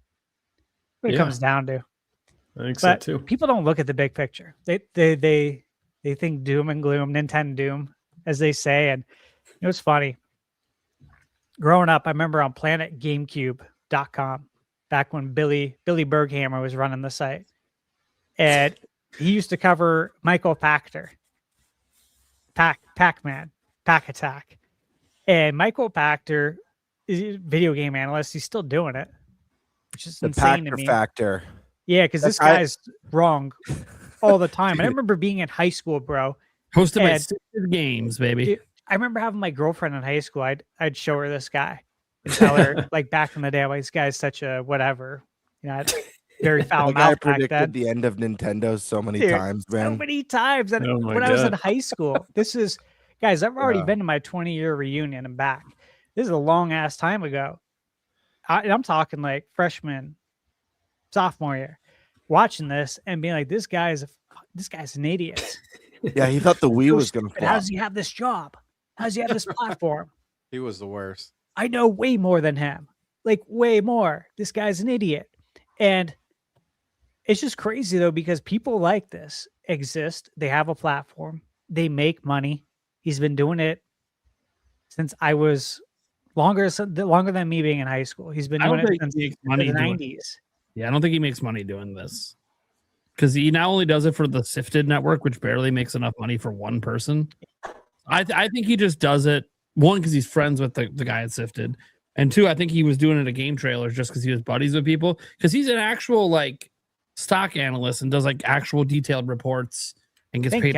What it comes down to. I think so too. People don't look at the big picture. They think doom and gloom, Nintendo doom, as they say. And it was funny. Growing up, I remember on planetgamecube.com, back when Billy Berghammer was running the site. And he used to cover Michael Pachter, Pac-Man, Pack Attack. And Michael Pachter is a video game analyst. He's still doing it, which is insane to me. Factor. Yeah, because this guy's wrong all the time. And I remember being in high school, bro. Hosted by Stupid Games, baby. Dude, I remember having my girlfriend in high school. I'd show her this guy and tell her, like, back in the day, this guy's such a whatever. Very foul mouth I back predicted then. the end of Nintendo so many Dude, times, man. So many times. And Oh my when I was in God. high school, guys, I've already been to my 20-year reunion and back. This is a long ass time ago. I'm talking like freshman, sophomore year, watching this and being like, this guy's an idiot. Yeah, he thought the Wii was going to How flop. does he have this job? How does he have this platform? He was the worst. I know way more than him. Like way more. This guy's an idiot. And it's just crazy though, because people like this exist. They have a platform. They make money. He's been doing it since I was longer than me being in high school. He's been doing it since the 90s. Yeah, I don't think he makes money doing this. Because he not only does it for the Sifted network, which barely makes enough money for one person. I think he just does it, one, because he's friends with the guy at Sifted. And two, I think he was doing it at game trailers just because he was buddies with people. Because he's an actual like stock analyst and does like actual detailed reports and gets paid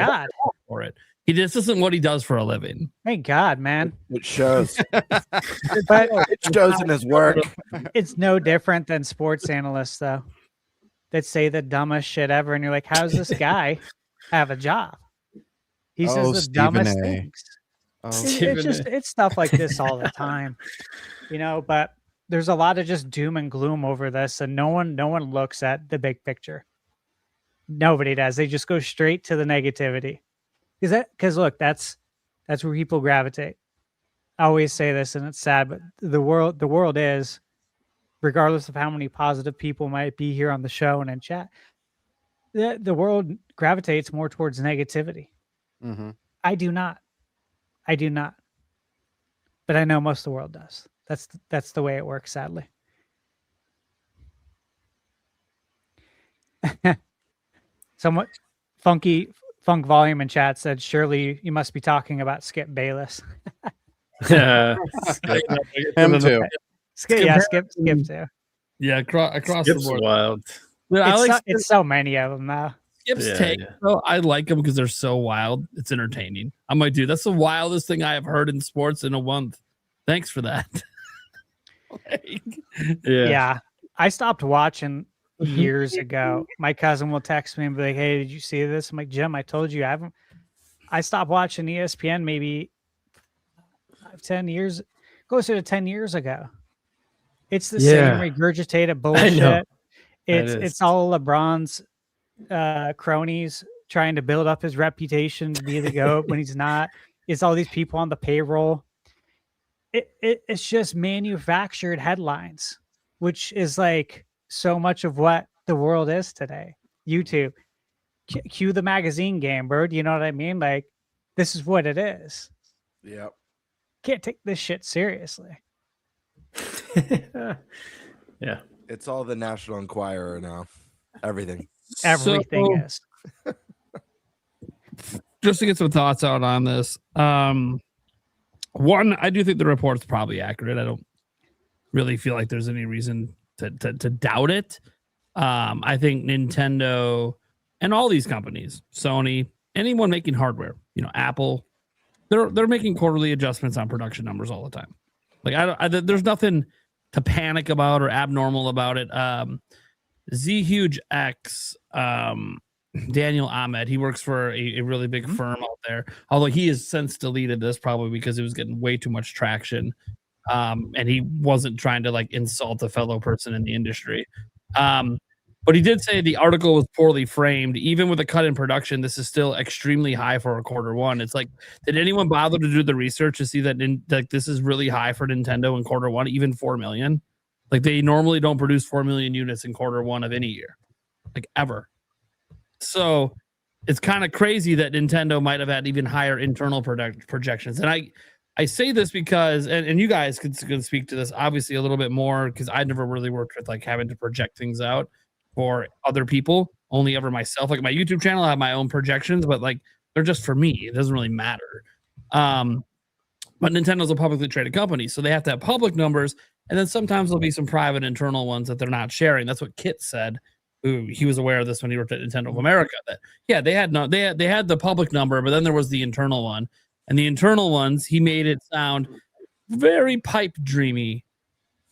for it. This isn't what he does for a living. Thank God, man. It shows. But it shows in his work. It's no different than sports analysts, though, that say the dumbest shit ever, and you're like, "How's this guy have a job?" He says the dumbest things. It's stuff like this all the time, you know. But there's a lot of just doom and gloom over this, and no one looks at the big picture. Nobody does. They just go straight to the negativity. Because look, that's where people gravitate. I always say this, and it's sad, but the world is, regardless of how many positive people might be here on the show and in chat, the world gravitates more towards negativity. Mm-hmm. I do not, but I know most of the world does. That's the way it works, sadly. Somewhat Funk Volume in chat said, "Surely you must be talking about Skip Bayless." Yeah, him too. Skip too. Yeah, across Skip's the board. Wild. It's so many of them now. Skip's take, though, I like them because they're so wild. It's entertaining. I'm like, dude, that's the wildest thing I have heard in sports in a month. Thanks for that. Yeah, I stopped watching years ago. My cousin will text me and be like, "Hey, did you see this?" I'm like, "Jim, I told you I haven't." I stopped watching ESPN maybe 10 years, closer to 10 years ago. It's the same regurgitated bullshit. It's all LeBron's cronies trying to build up his reputation to be the GOAT when he's not. It's all these people on the payroll. It's just manufactured headlines, which is like so much of what the world is today. YouTube, cue the magazine game, bird. You know what I mean? Like, this is what it is. Yep. Can't take this shit seriously. Yeah. It's all the National Enquirer now. Everything is. Just to get some thoughts out on this. One, I do think the report's probably accurate. I don't really feel like there's any reason to doubt it. I think Nintendo and all these companies, Sony, anyone making hardware, Apple, they're making quarterly adjustments on production numbers all the time. Like there's nothing to panic about or abnormal about it. Z X, Daniel Ahmed, he works for a really big firm out there. Although he has since deleted this probably because it was getting way too much traction. And he wasn't trying to like insult a fellow person in the industry. But he did say the article was poorly framed. Even with a cut in production, this is still extremely high for a quarter one. It's like, did anyone bother to do the research to see that this is really high for Nintendo in quarter one, even 4 million? Like, they normally don't produce 4 million units in quarter one of any year, like ever. So it's kind of crazy that Nintendo might have had even higher internal projections. And I say this because, and you guys could speak to this obviously a little bit more, because I never really worked with like having to project things out for other people, only ever myself. Like my YouTube channel, I have my own projections, but like they're just for me. It doesn't really matter. But Nintendo's a publicly traded company, so they have to have public numbers, and then sometimes there'll be some private internal ones that they're not sharing. That's what Kit said. He was aware of this when he worked at Nintendo of America. That they had the public number, but then there was the internal one, and the internal ones he made it sound very pipe dreamy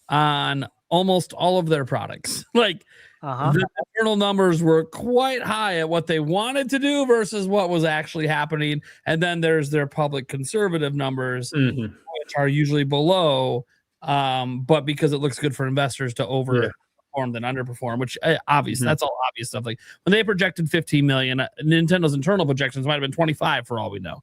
on almost all of their products. Like the internal numbers were quite high at what they wanted to do versus what was actually happening, and then there's their public conservative numbers, which are usually below, but because it looks good for investors to overperform than underperform, which obviously that's all obvious stuff. Like when they projected 15 million, Nintendo's internal projections might have been 25 for all we know.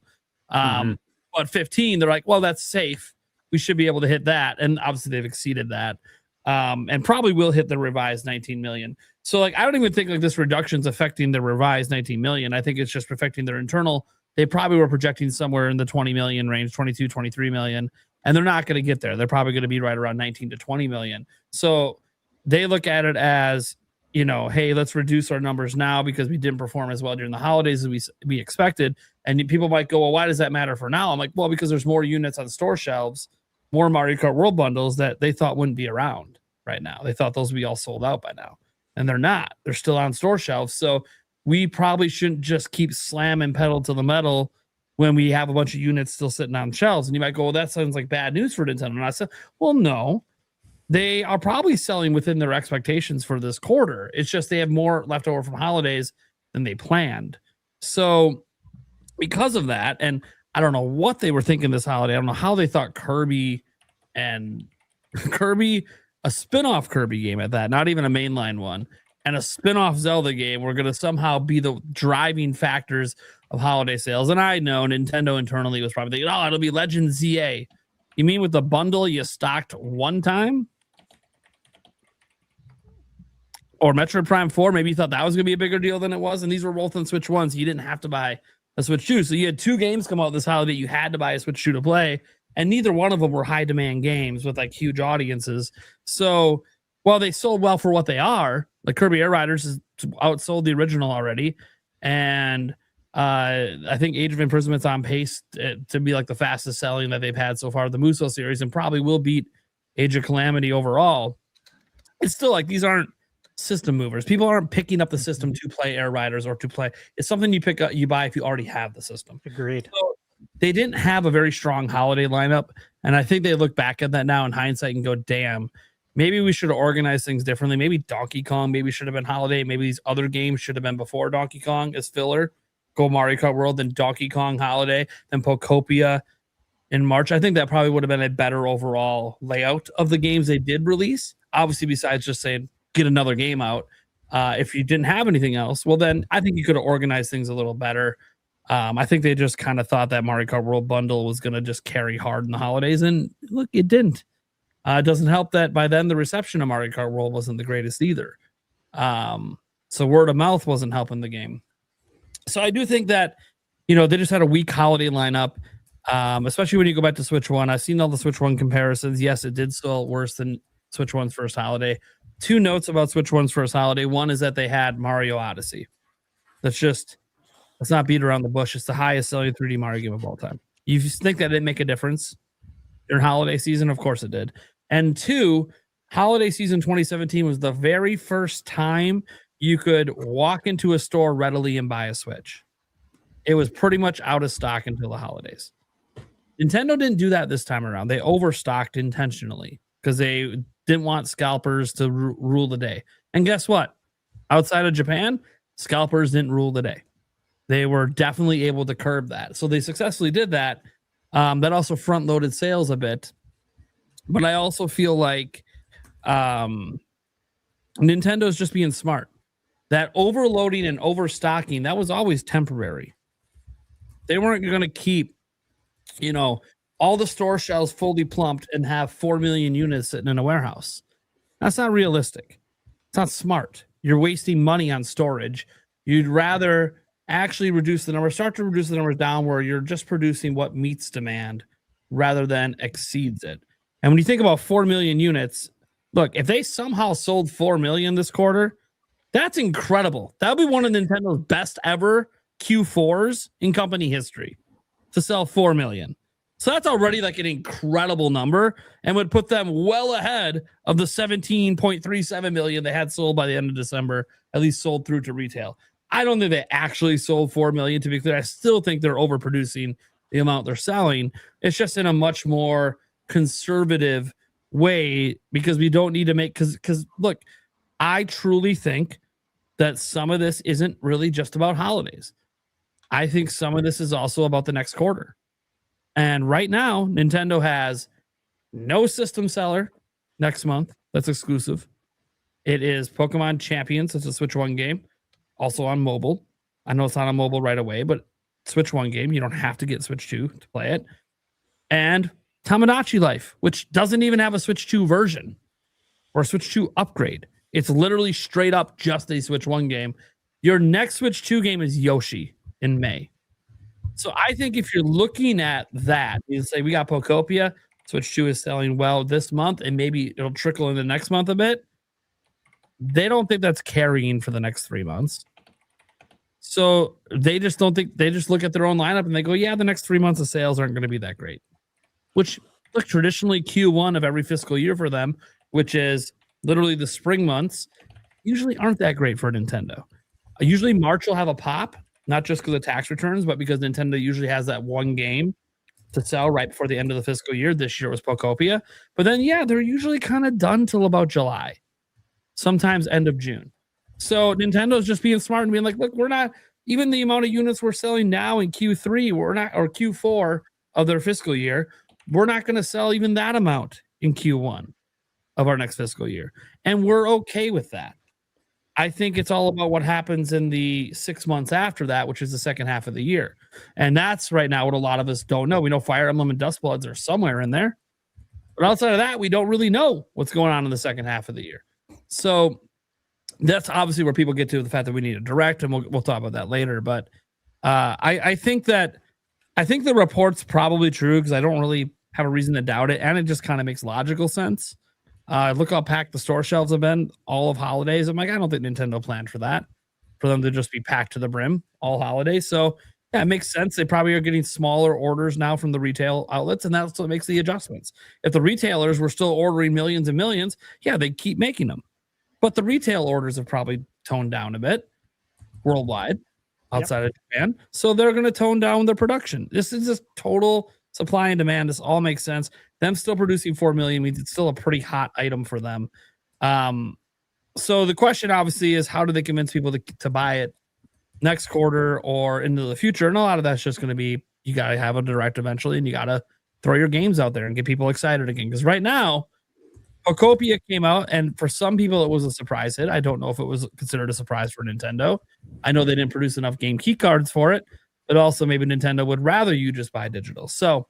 But 15, they're like, well, that's safe. We should be able to hit that. And obviously they've exceeded that. And probably will hit the revised 19 million. So like, I don't even think like this reduction's affecting the revised 19 million. I think it's just affecting their internal they probably were projecting somewhere in the 20 million range, 22, 23 million, and they're not going to get there. They're probably going to be right around 19 to 20 million. So they look at it as, hey, let's reduce our numbers now because we didn't perform as well during the holidays as we expected. And people might go, well, why does that matter for now? I'm like, well, because there's more units on store shelves, more Mario Kart World bundles that they thought wouldn't be around right now. They thought those would be all sold out by now. And they're not. They're still on store shelves. So we probably shouldn't just keep slamming pedal to the metal when we have a bunch of units still sitting on shelves. And you might go, well, that sounds like bad news for Nintendo. And I said, well, no. They are probably selling within their expectations for this quarter. It's just they have more left over from holidays than they planned. So because of that, and I don't know what they were thinking this holiday. I don't know how they thought Kirby, a spin-off Kirby game at that, not even a mainline one, and a spin-off Zelda game were going to somehow be the driving factors of holiday sales. And I know Nintendo internally was probably thinking, oh, it'll be Legend ZA. You mean with the bundle you stocked one time? Or Metroid Prime 4, maybe you thought that was going to be a bigger deal than it was, and these were both on Switch 1, so you didn't have to buy a Switch 2. So you had two games come out this holiday you had to buy a Switch 2 to play, and neither one of them were high-demand games with, like, huge audiences. So while they sold well for what they are, like Kirby Air Riders has outsold the original already, and I think Age of Imprisoment's on pace to be, like, the fastest selling that they've had so far, the Muso series, and probably will beat Age of Calamity overall. It's still, like, these aren't system movers. People aren't picking up the system to play Air Riders or to play. It's something you pick up, you buy if you already have the system. Agreed. So they didn't have a very strong holiday lineup, and I think they look back at that now in hindsight and go, damn, maybe we should have organized things differently. Maybe Donkey Kong maybe should have been holiday. Maybe these other games should have been before Donkey Kong as filler. Go Mario Kart World, then Donkey Kong holiday, then Pokopia in March. I think that probably would have been a better overall layout of the games they did release. Obviously, besides just saying, get another game out. If you didn't have anything else, well, then I think you could have organized things a little better. I think they just kind of thought that Mario Kart World bundle was going to just carry hard in the holidays, and look, it didn't. It doesn't help that by then the reception of Mario Kart World wasn't the greatest either. So word of mouth wasn't helping the game. So I do think that, they just had a weak holiday lineup, especially when you go back to Switch 1. I've seen all the Switch 1 comparisons. Yes, it did sell worse than Switch 1's first holiday. Two notes about Switch 1's first holiday. One is that they had Mario Odyssey. Let's not beat around the bush. It's the highest selling 3D Mario game of all time. You think that didn't make a difference during holiday season? Of course it did. And two, holiday season 2017 was the very first time you could walk into a store readily and buy a Switch. It was pretty much out of stock until the holidays. Nintendo didn't do that this time around. They overstocked intentionally because they didn't want scalpers to rule the day. And guess what? Outside of Japan, scalpers didn't rule the day. They were definitely able to curb that. So they successfully did that. That also front-loaded sales a bit. But I also feel like Nintendo's just being smart. That overloading and overstocking, that was always temporary. They weren't going to keep, all the store shelves fully plumped and have 4 million units sitting in a warehouse. That's not realistic. It's not smart. You're wasting money on storage. You'd rather actually start to reduce the numbers down where you're just producing what meets demand rather than exceeds it. And when you think about 4 million units, look, if they somehow sold 4 million this quarter, that's incredible. That would be one of Nintendo's best ever Q4s in company history to sell 4 million. So that's already like an incredible number and would put them well ahead of the 17.37 million they had sold by the end of December, at least sold through to retail. I don't think they actually sold 4 million, to be clear. I still think they're overproducing the amount they're selling. It's just in a much more conservative way because we don't need to make, because look, I truly think that some of this isn't really just about holidays. I think some of this is also about the next quarter. And right now, Nintendo has no system seller next month that's exclusive. It is Pokemon Champions. It's a Switch 1 game, also on mobile. I know it's not on mobile right away, but Switch 1 game. You don't have to get Switch 2 to play it. And Tamagotchi Life, which doesn't even have a Switch 2 version or a Switch 2 upgrade. It's literally straight up just a Switch 1 game. Your next Switch 2 game is Yoshi in May. So I think if you're looking at that, you say we got Pokopia, Switch 2 is selling well this month, and maybe it'll trickle in the next month a bit. They don't think that's carrying for the next 3 months. So they just don't think, they just look at their own lineup and they go, yeah, the next 3 months of sales aren't going to be that great. Which, look, traditionally Q1 of every fiscal year for them, which is literally the spring months, usually aren't that great for Nintendo. Usually March will have a pop, not just because of tax returns, but because Nintendo usually has that one game to sell right before the end of the fiscal year. This year was Pokopia. But then, yeah, they're usually kind of done till about July, sometimes end of June. So Nintendo's just being smart and being like, look, we're not, even the amount of units we're selling now in Q3, we're not, or Q4 of their fiscal year, we're not going to sell even that amount in Q1 of our next fiscal year. And we're okay with that. I think it's all about what happens in the 6 months after that, which is the second half of the year. And that's right now what a lot of us don't know. We know Fire Emblem and Dustbloods are somewhere in there. But outside of that, we don't really know what's going on in the second half of the year. So that's obviously where people get to the fact that we need a direct, and we'll talk about that later. But I think the report's probably true because I don't really have a reason to doubt it. And it just kind of makes logical sense. Look how packed the store shelves have been all of holidays. I'm like, I don't think Nintendo planned for that, for them to just be packed to the brim all holidays. So yeah, it makes sense. They probably are getting smaller orders now from the retail outlets, and that's what makes the adjustments. If the retailers were still ordering millions and millions, yeah, they keep making them. But the retail orders have probably toned down a bit worldwide outside of Japan. So they're going to tone down their production. This is just total supply and demand. This all makes sense. Them still producing 4 million means it's still a pretty hot item for them. So the question obviously is, how do they convince people to buy it next quarter or into the future? And a lot of that's just going to be, you got to have a direct eventually, and you got to throw your games out there and get people excited again. Because right now, Pokopia came out, and for some people it was a surprise hit. I don't know if it was considered a surprise for Nintendo. I know they didn't produce enough game key cards for it, but also maybe Nintendo would rather you just buy digital. So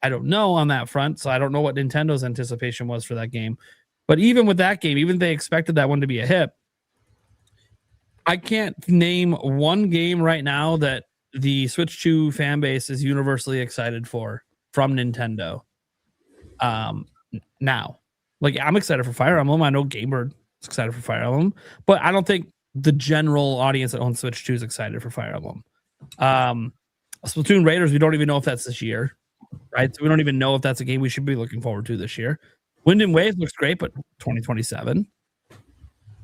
I don't know on that front. So I don't know what Nintendo's anticipation was for that game. But even with that game, even if they expected that one to be a hit, I can't name one game right now that the Switch 2 fan base is universally excited for from Nintendo. Now, like, I'm excited for Fire Emblem. I know Gamebird is excited for Fire Emblem, but I don't think the general audience that owns Switch 2 is excited for Fire Emblem. Splatoon Raiders, we don't even know if that's this year, right? So we don't even know if that's a game we should be looking forward to this year. Wind and Waves looks great, but 2027.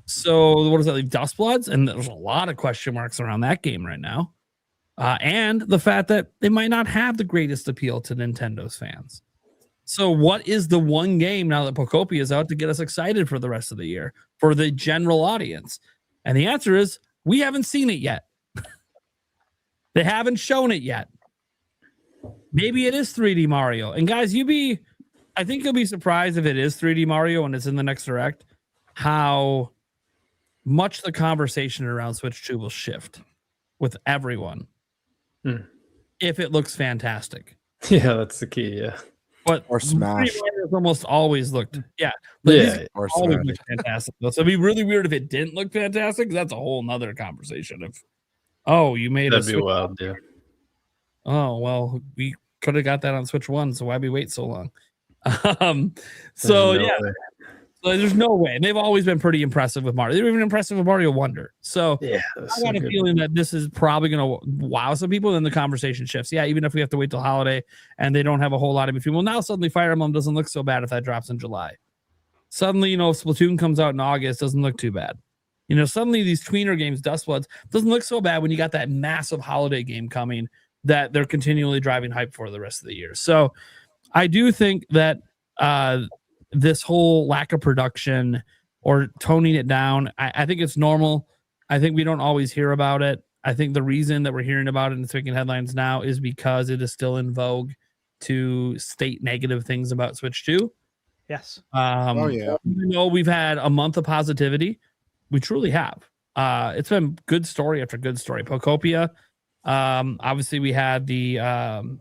So what does that leave? Dustbloods? And there's a lot of question marks around that game right now. And the fact that they might not have the greatest appeal to Nintendo's fans. So what is the one game now that Pokopia is out to get us excited for the rest of the year for the general audience? And the answer is, we haven't seen it yet. They haven't shown it yet. Maybe it is 3D Mario. And guys, I think you'll be surprised if it is 3D Mario and it's in the next direct, how much the conversation around Switch 2 will shift with everyone if it looks fantastic. Yeah, that's the key. Yeah. But or Smash almost always looked, or always looked fantastic. So it'd be really weird if it didn't look fantastic. That's a whole nother conversation. You made that'd be wild, yeah. Oh well, we could have got that on Switch 1, so why'd we wait so long? So there's no way. And they've always been pretty impressive with Mario. They were even impressive with Mario Wonder. So yeah, I got a feeling that this is probably going to wow some people. Then the conversation shifts. Yeah, even if we have to wait till holiday and they don't have a whole lot of between. Well, now suddenly Fire Emblem doesn't look so bad if that drops in July. Suddenly, if Splatoon comes out in August, doesn't look too bad. Suddenly these tweener games, Dustbloods, doesn't look so bad when you got that massive holiday game coming that they're continually driving hype for the rest of the year. So I do think that this whole lack of production or toning it down, I think it's normal. I think we don't always hear about it. I think the reason that we're hearing about it and it's making headlines now is because it is still in vogue to state negative things about Switch 2. Yes. Even though we've had a month of positivity, we truly have. It's been good story after good story. Pokopia, obviously we had the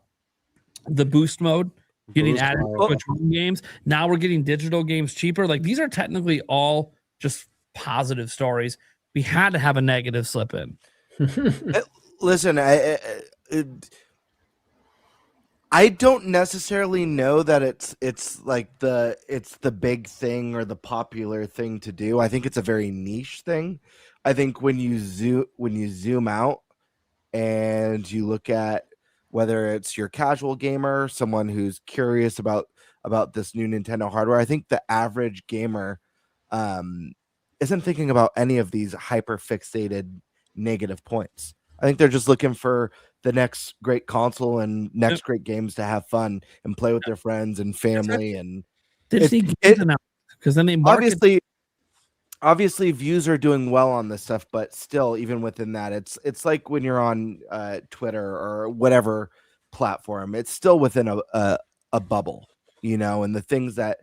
boost mode getting added to Switch 1 games. Now we're getting digital games cheaper. Like, these are technically all just positive stories. We had to have a negative slip in. Listen, I don't necessarily know that it's like it's the big thing or the popular thing to do. I think it's a very niche thing. I think when you zoom out and you look at whether it's your casual gamer, someone who's curious about this new Nintendo hardware, I think the average gamer isn't thinking about any of these hyper fixated negative points. I think they're just looking for the next great console and next great games to have fun and play with their friends and family. And because then they market. Obviously views are doing well on this stuff, but still, even within that, it's like when you're on Twitter or whatever platform, it's still within a bubble, and the things that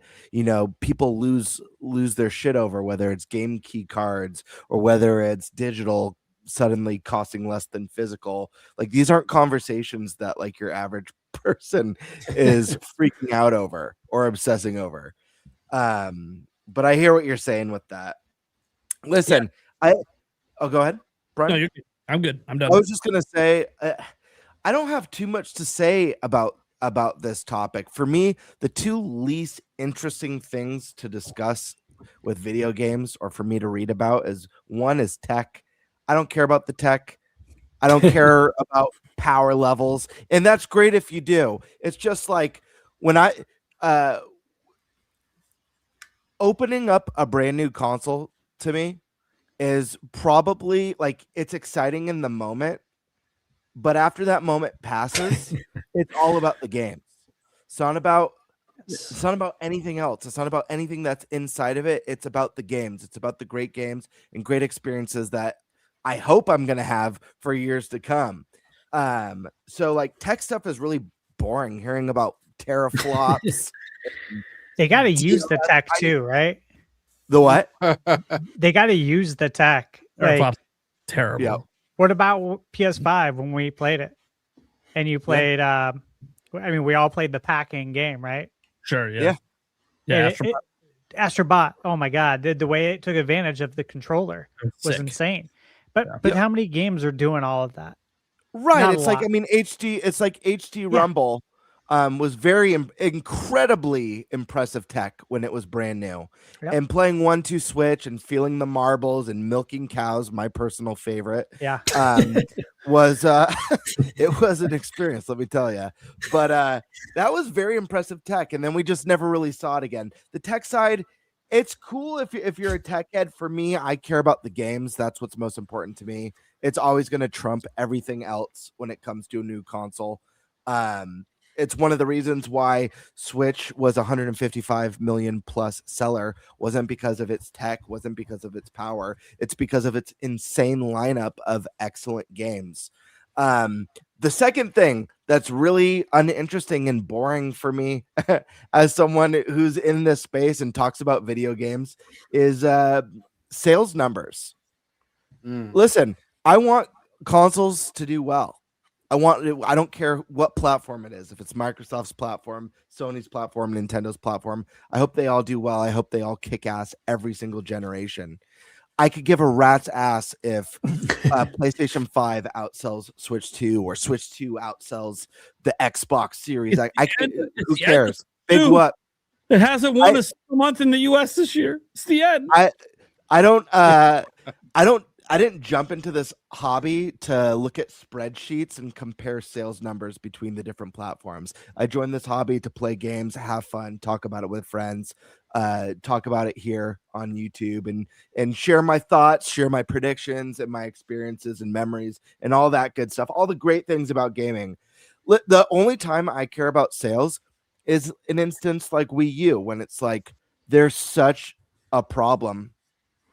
people lose their shit over, whether it's game key cards or whether it's digital suddenly costing less than physical. Like, these aren't conversations that like your average person is freaking out over or obsessing over. But I hear what you're saying with that. Listen, go ahead, Brian. No, you're good. I'm good. I'm done. I was just gonna say, I don't have too much to say about this topic. For me, the two least interesting things to discuss with video games, or for me to read about, is one is tech. I don't care about the tech. I don't care about power levels, and that's great if you do. It's just like when I opening up a brand new console to me is probably like, it's exciting in the moment, but after that moment passes, it's all about the games. It's not about anything else. It's not about anything that's inside of it. It's about the games. It's about the great games and great experiences that I hope I'm going to have for years to come. So like, tech stuff is really boring, hearing about teraflops. They got to use the tech too, right? The what? They got to use the tech. Like, terrible. Yeah. what about PS5 when we played it? And you played, we all played the packing game, right? Sure. Yeah. Astrobot. Oh my God. The way it took advantage of the controller was insane. But how many games are doing all of that? Right. Not It's a like, lot. I mean, HD Rumble was very incredibly impressive tech when it was brand new. Yep. And playing 1-2 Switch and feeling the marbles and milking cows, my personal favorite, Yeah. was it was an experience, let me tell you. But that was very impressive tech, and then we just never really saw it again. The tech side, it's cool if you're a tech head. For me, I care about the games. That's what's most important to me. It's always going to trump everything else when it comes to a new console. It's one of the reasons why Switch was 155 million plus seller. Wasn't because of its tech, wasn't because of its power. It's because of its insane lineup of excellent games. The second thing that's really uninteresting and boring for me as someone who's in this space and talks about video games is sales numbers. Listen, I want consoles to do well. I don't care what platform it is. If it's Microsoft's platform, Sony's platform, Nintendo's platform, I hope they all do well. I hope they all kick ass every single generation. I could give a rat's ass if PlayStation 5 outsells Switch 2 or Switch 2 outsells the Xbox Series. Who cares? Big what? It hasn't won a single month in the US this year. It's the end. I didn't jump into this hobby to look at spreadsheets and compare sales numbers between the different platforms. I joined this hobby to play games, have fun, talk about it with friends, talk about it here on YouTube, and share my thoughts, share my predictions and my experiences and memories and all that good stuff. All the great things about gaming. The only time I care about sales is an instance like Wii U, when it's like there's such a problem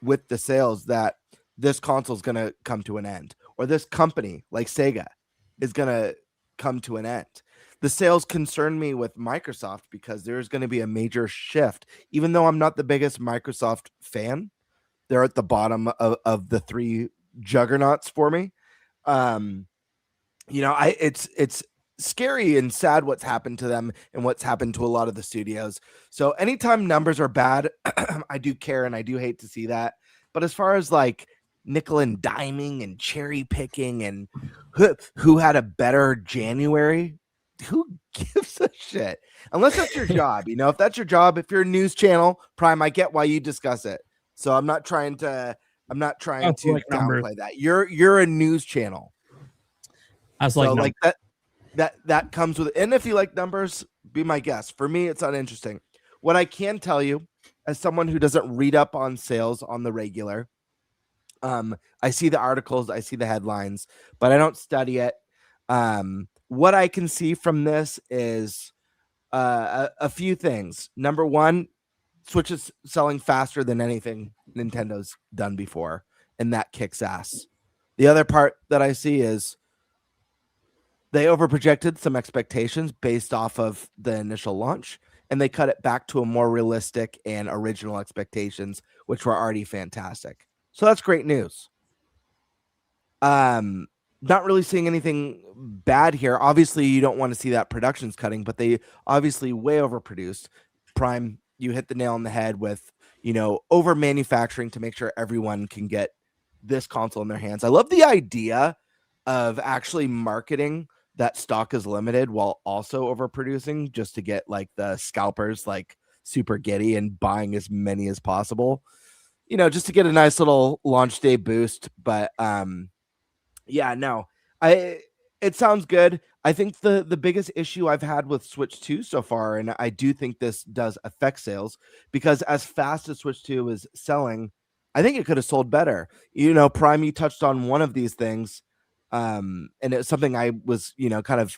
with the sales that this console is going to come to an end, or this company like Sega is going to come to an end. The sales concern me with Microsoft because there's going to be a major shift. Even though I'm not the biggest Microsoft fan, they're at the bottom of the three juggernauts for me. It's scary and sad what's happened to them and what's happened to a lot of the studios. So anytime numbers are bad, I do care and I do hate to see that. But as far as like nickel and diming and cherry picking and who had a better January who gives a shit? Unless that's your job, if that's your job, if you're a news channel, Prime, I get why you discuss it. So I'm not trying to downplay that. You're a news channel. That comes with it. And if you like numbers, be my guest. For me, it's not interesting. What I can tell you, as someone who doesn't read up on sales on the regular, I see the articles, I see the headlines, but I don't study it. What I can see from this is a few things. Number one, Switch is selling faster than anything Nintendo's done before, and that kicks ass. The other part that I see is they overprojected some expectations based off of the initial launch, and they cut it back to a more realistic and original expectations, which were already fantastic. So that's great news. Not really seeing anything bad here. Obviously, you don't want to see that production's cutting, but they obviously way overproduced. Prime, you hit the nail on the head with, over manufacturing to make sure everyone can get this console in their hands. I love the idea of actually marketing that stock is limited while also overproducing just to get like the scalpers like super giddy and buying as many as possible, just to get a nice little launch day boost. But it sounds good. I think the biggest issue I've had with Switch 2 so far, and I do think this does affect sales, because as fast as Switch 2 is selling, I think it could have sold better. Prime, you touched on one of these things. And it's something I was, kind of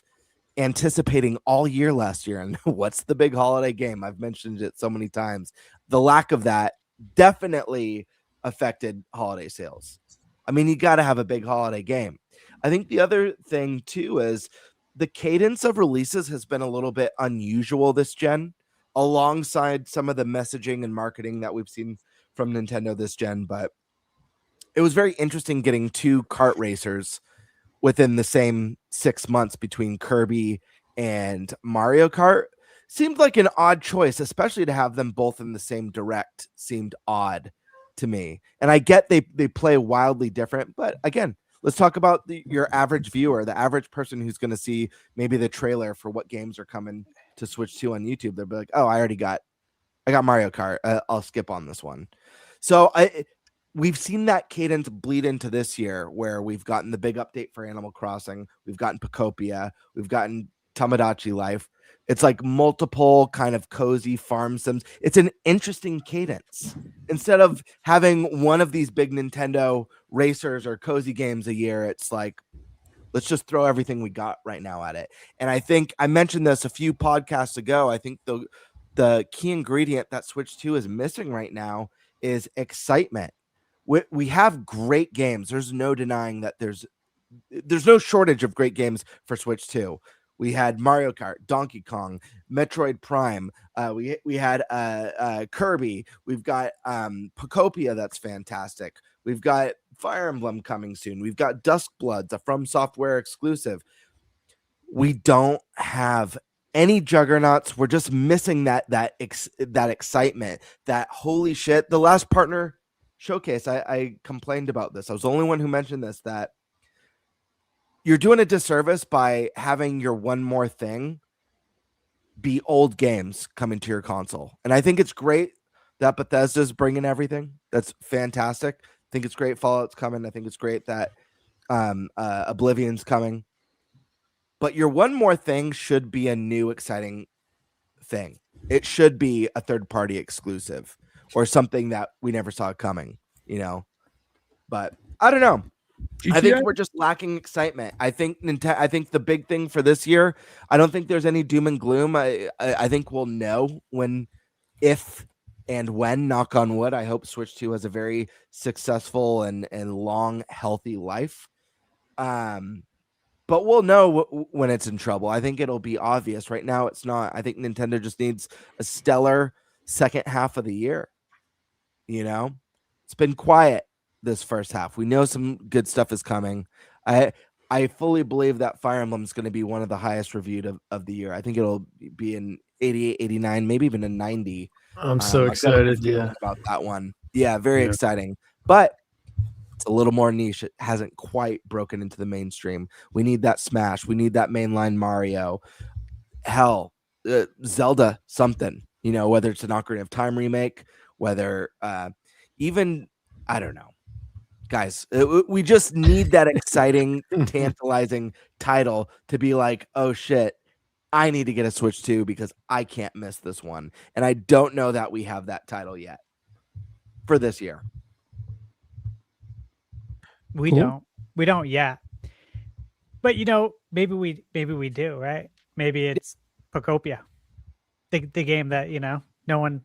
anticipating all year last year. And what's the big holiday game? I've mentioned it so many times. The lack of that definitely affected holiday sales. I mean, you got to have a big holiday game. I think the other thing too is the cadence of releases has been a little bit unusual this gen, alongside some of the messaging and marketing that we've seen from Nintendo this gen. But it was very interesting getting 2 kart racers within the same 6 months between Kirby and Mario Kart. Seemed like an odd choice, especially to have them both in the same direct. Seemed odd to me. And I get they play wildly different, but again, let's talk about your average viewer, the average person who's going to see maybe the trailer for what games are coming to Switch 2 on YouTube. They'll be like, oh, I got Mario Kart. I'll skip on this one. So we've seen that cadence bleed into this year, where we've gotten the big update for Animal Crossing. We've gotten Pocopia. We've gotten Tomodachi Life. It's like multiple kind of cozy farm sims. It's an interesting cadence. Instead of having one of these big Nintendo racers or cozy games a year, it's like, let's just throw everything we got right now at it. And I think I mentioned this a few podcasts ago. I think the key ingredient that Switch 2 is missing right now is excitement. We have great games. There's no denying that there's no shortage of great games for Switch 2. We had Mario Kart, Donkey Kong, Metroid Prime. We had Kirby. We've got Pocopia, that's fantastic. We've got Fire Emblem coming soon. We've got Duskbloods, a From Software exclusive. We don't have any juggernauts. We're just missing that excitement. That holy shit. The last partner showcase, I complained about this. I was the only one who mentioned this, that you're doing a disservice by having your one more thing be old games coming to your console. And I think it's great that Bethesda's bringing everything. That's fantastic. I think it's great Fallout's coming. I think it's great that Oblivion's coming. But your one more thing should be a new, exciting thing. It should be a third-party exclusive or something that we never saw coming, But I don't know. I think we're just lacking excitement. I think the big thing for this year, I don't think there's any doom and gloom. I think we'll know if and when, knock on wood. I hope Switch 2 has a very successful and long, healthy life. But we'll know when it's in trouble. I think it'll be obvious. Right now, it's not. I think Nintendo just needs a stellar second half of the year. It's been quiet this first half. We know some good stuff is coming. I fully believe that Fire Emblem is going to be one of the highest reviewed of the year. I think it'll be an 88, 89, maybe even a 90. I'm so excited. About that one. Yeah, very exciting. But It's a little more niche. It hasn't quite broken into the mainstream. We need that Smash. We need that mainline Mario. Hell, Zelda something. Whether it's an Ocarina of Time remake, whether even I don't know. Guys, we just need that exciting, tantalizing title to be like, oh shit, I need to get a Switch 2 because I can't miss this one. And I don't know that we have that title yet for this year. We don't yet. But maybe we do, right? Maybe it's Pocopia. The game that, no one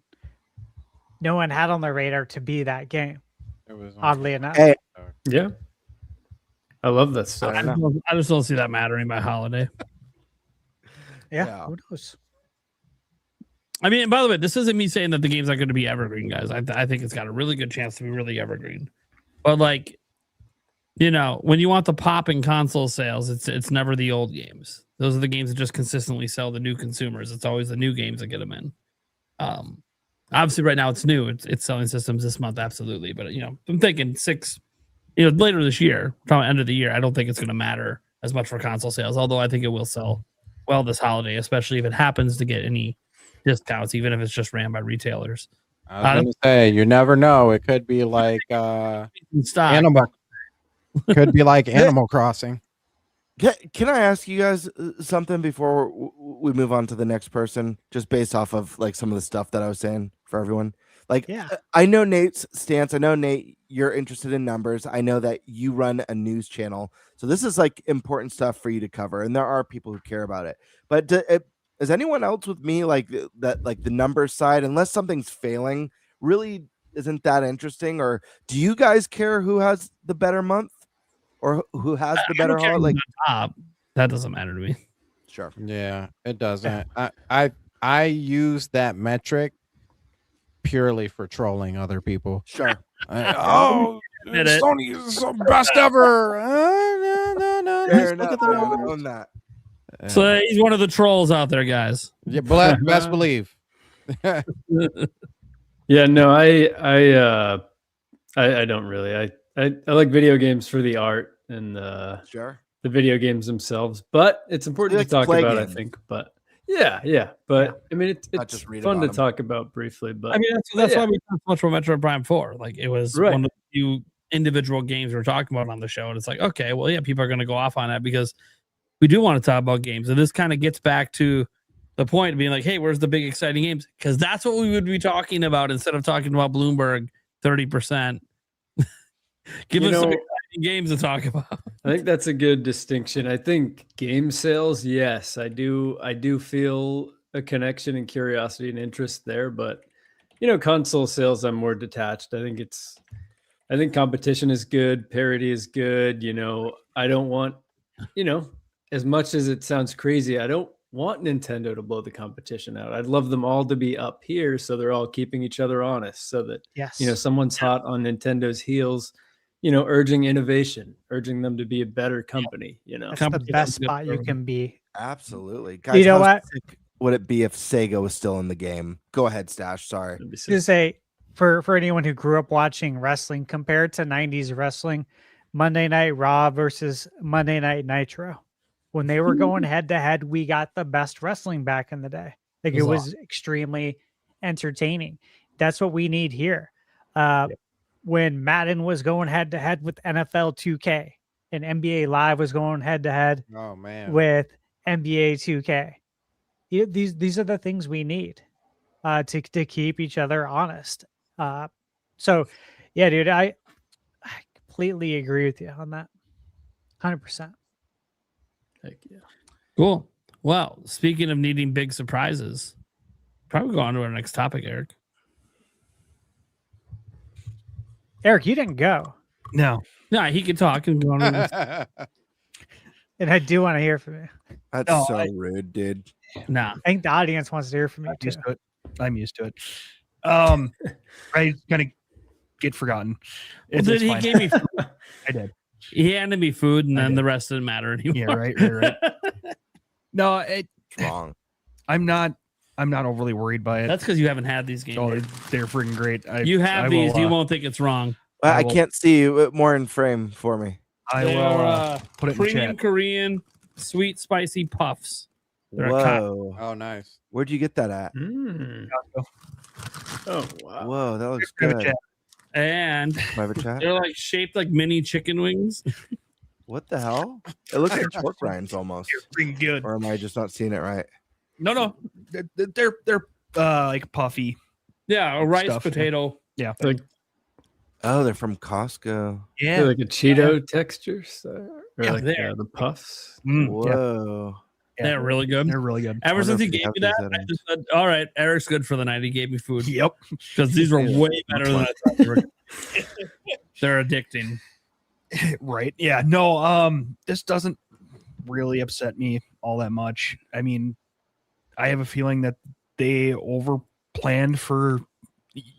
had on their radar to be that game. It was oddly enough. Hey. Yeah. I love that stuff. I just don't see that mattering by holiday. Yeah. Who knows? I mean, by the way, this isn't me saying that the game's not going to be evergreen, guys. I think it's got a really good chance to be really evergreen. But like, when you want the pop in console sales, it's never the old games. Those are the games that just consistently sell the new consumers. It's always the new games that get them in. Obviously, right now it's new. It's selling systems this month, absolutely. But I'm thinking later this year, probably end of the year. I don't think it's going to matter as much for console sales. Although I think it will sell well this holiday, especially if it happens to get any discounts, even if it's just ran by retailers. I was going to say, you never know. It could be like Animal. Could be like Animal Crossing. Can I ask you guys something before we move on to the next person? Just based off of like some of the stuff that I was saying for everyone. Like, I know Nate's stance. I know, Nate, you're interested in numbers. I know that you run a news channel. So this is like important stuff for you to cover. And there are people who care about it. But is anyone else with me like that, like the numbers side, unless something's failing, really isn't that interesting? Or do you guys care who has the better month? Or who has the better holiday? Like top, that doesn't matter to me. Sure. Yeah, it doesn't. I use that metric purely for trolling other people. Sure. Sony's best ever. No. Look at the numbers. On that. So he's one of the trolls out there, guys. Yeah, best believe. Yeah, no, I don't really. I like video games for the art and sure the video games themselves, but it's important to talk about, I think. But but I mean, it's fun to talk about briefly. But I mean, that's why we talked so much about Metroid Prime 4. Like, it was one of the few individual games we're talking about on the show, and it's like, okay, well, yeah, people are going to go off on that because we do want to talk about games, and this kind of gets back to the point of being like, hey, where's the big exciting games? Because that's what we would be talking about instead of talking about Bloomberg 30%. Give us some exciting games to talk about. I think that's a good distinction. I think game sales, yes, I do feel a connection and curiosity and interest there, but console sales, I'm more detached. I think competition is good, parity is good. I don't want, as much as it sounds crazy, I don't want Nintendo to blow the competition out. I'd love them all to be up here so they're all keeping each other honest, so that someone's hot on Nintendo's heels, urging innovation, urging them to be a better company. That's the best spot you can be. Absolutely. Guys, what would it be if Sega was still in the game? Go ahead, Stash. Sorry. To say, for anyone who grew up watching wrestling, compared to 90s wrestling, Monday Night Raw versus Monday Night Nitro, when they were going head to head, we got the best wrestling back in the day. Like, it was extremely entertaining. That's what we need here. When Madden was going head to head with NFL 2K and NBA Live was going head to head with NBA 2K. These are the things we need to keep each other honest. So yeah, dude, I completely agree with you on that. 100%. Heck yeah. Cool. Well, speaking of needing big surprises, probably go on to our next topic, Eric. Eric, you didn't go. No, he can talk and go on. And I do want to hear from you. That's rude, dude. Nah, I think the audience wants to hear from you too. I'm used to it. I'm gonna get forgotten. Well, he gave me food. I did. He handed me food, and then the rest didn't matter anymore. Yeah, right. No, it's wrong. I'm not overly worried by it. That's because you haven't had these games. Oh, they're freaking great. You won't think it's wrong. I can't see more in frame for me. I will put it in the premium chat. Korean sweet spicy puffs. They're a cotton. Whoa. Oh, nice. Where'd you get that at? Oh wow. Whoa, that looks Private good. chat. And Private chat. they're like shaped like mini chicken wings. What the hell? It looks like pork rinds almost. Pretty good. Or am I just not seeing it right? No. They're like puffy. Yeah, a rice Stuff, yeah. potato. Yeah. Like Oh, they're from Costco. Yeah. like a Cheeto texture. Or Yeah, like they're- the puffs. Yeah. Whoa. They're really good. They're really good. Ever wonder since he if we gave have me these that, I items. just said, all right, Eric's good for the night. He gave me food. Yep. Because these were way better than I thought they were. They're addicting. Right. Yeah. No, this doesn't really upset me all that much. I mean, I have a feeling that they over planned for,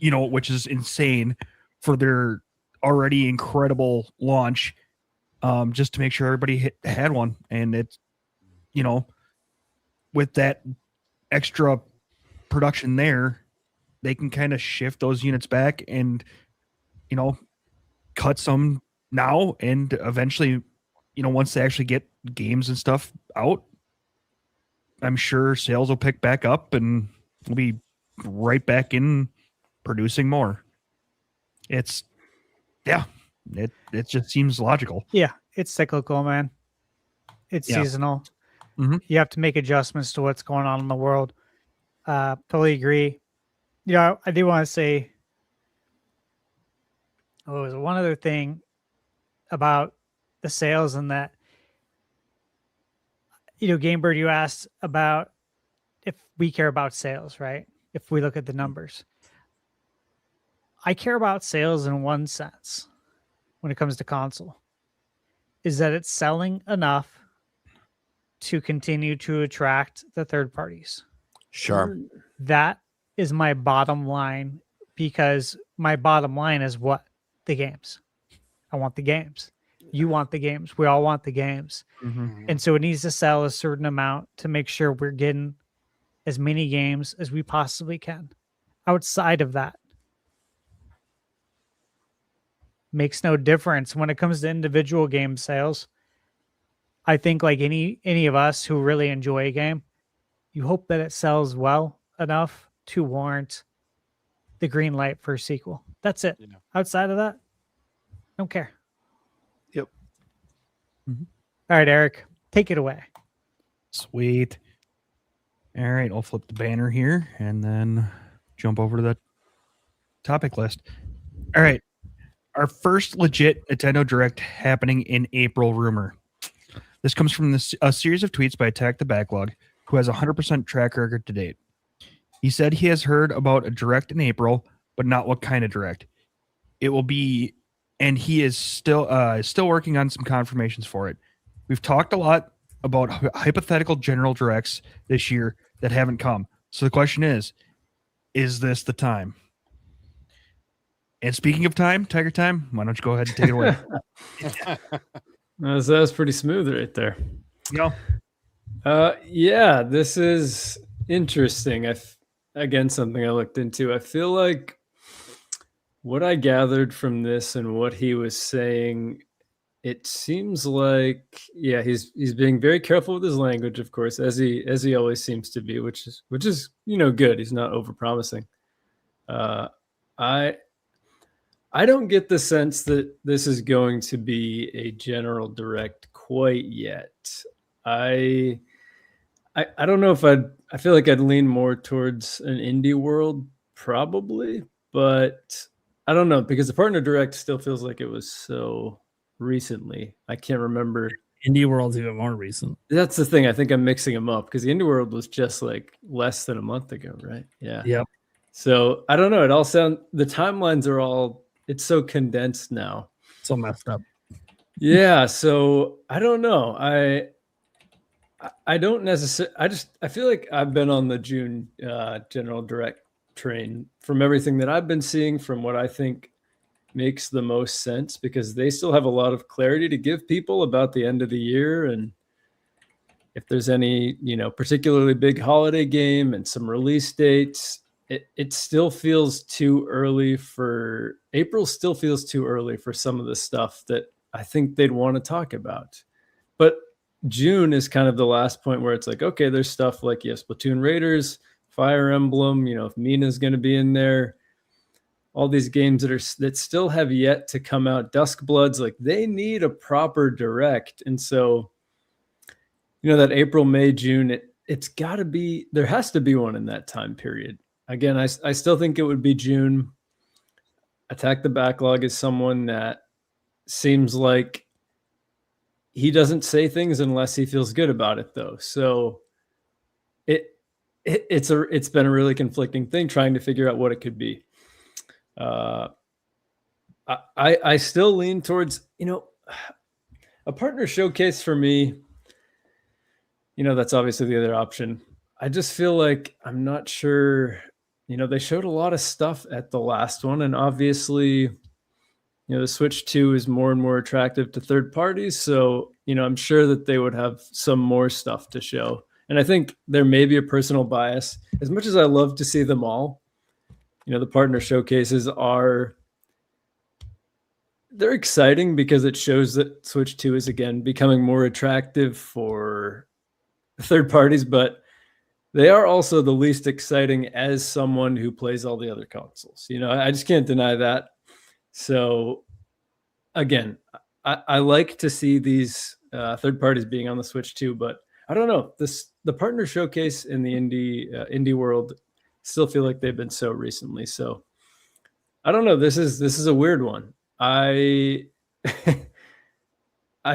which is insane for their already incredible launch, just to make sure everybody had one. And it's, with that extra production there, they can kind of shift those units back and, cut some now and eventually, once they actually get games and stuff out, I'm sure sales will pick back up and we'll be right back in producing more. It just seems logical. Yeah, it's cyclical, man. It's Yeah. seasonal. Mhm. You have to make adjustments to what's going on in the world. Totally agree. I do want to say, there's one other thing about the sales and that, Game Bird, you asked about if we care about sales, right? If we look at the numbers. I care about sales in one sense when it comes to console, is that it's selling enough to continue to attract the third parties. Sure. That is my bottom line, because my bottom line is what? The games. I want the games. You want the games. We all want the games. And so it needs to sell a certain amount to make sure we're getting as many games as we possibly can. Outside of that, makes no difference when it comes to individual game sales. I think like any of us who really enjoy a game, you hope that it sells well enough to warrant the green light for a sequel. That's it. Yeah. Outside of that, don't care. Yep. All right, Eric, take it away. Sweet. All right, I'll flip the banner here and then jump over to the topic list. All right. Our first legit Nintendo Direct happening in April rumor. This comes from a series of tweets by Attack the Backlog, who has a 100% track record to date. He said he has heard about a Direct in April, but not what kind of Direct. It will be, and he is still working on some confirmations for it. We've talked a lot about hypothetical general Directs this year that haven't come. So the question is this the time? And speaking of time, Tiger Time, why don't you go ahead and take it away? That was pretty smooth right there. Yeah. Yeah, this is interesting. Again, something I looked into. I feel like what I gathered from this and what he was saying, it seems like, yeah, he's being very careful with his language, of course, as he always seems to be, which is good. He's not overpromising. I don't get the sense that this is going to be a general Direct quite yet. I don't know if I feel like I'd lean more towards an indie world probably, but I don't know, because the Partner Direct still feels like it was so recently. I can't remember. Indie World's even more recent. That's the thing. I think I'm mixing them up because the Indie World was just like less than a month ago, right? Yeah. Yep. So I don't know. The timelines are all, it's so condensed now. So messed up. Yeah. So I don't know. I don't necessarily, I feel like I've been on the June General Direct train from everything that I've been seeing, from what I think makes the most sense, because they still have a lot of clarity to give people about the end of the year. And if there's any, particularly big holiday game and some release dates, it still feels too early for April. Still feels too early for some of the stuff that I think they'd want to talk about. But June is kind of the last point where it's like, okay, there's stuff like Splatoon Raiders, Fire Emblem. If Mina's going to be in there, all these games that still have yet to come out. Duskbloods, like they need a proper direct, and so that April, May, June, it's got to be. There has to be one in that time period. Again, I still think it would be June. Attack the Backlog is someone that seems like he doesn't say things unless he feels good about it, though. So it's been a really conflicting thing trying to figure out what it could be. I still lean towards a partner showcase for me. That's obviously the other option. I just feel like I'm not sure. They showed a lot of stuff at the last one, and obviously, the Switch 2 is more and more attractive to third parties. So, I'm sure that they would have some more stuff to show. And I think there may be a personal bias. As much as I love to see them all, the partner showcases they're exciting because it shows that Switch 2 is, again, becoming more attractive for third parties, but they are also the least exciting as someone who plays all the other consoles. I just can't deny that. So again, I like to see these third parties being on the Switch too, but I don't know. The partner showcase in the indie world still feel like they've been so recently. So I don't know. This is a weird one. I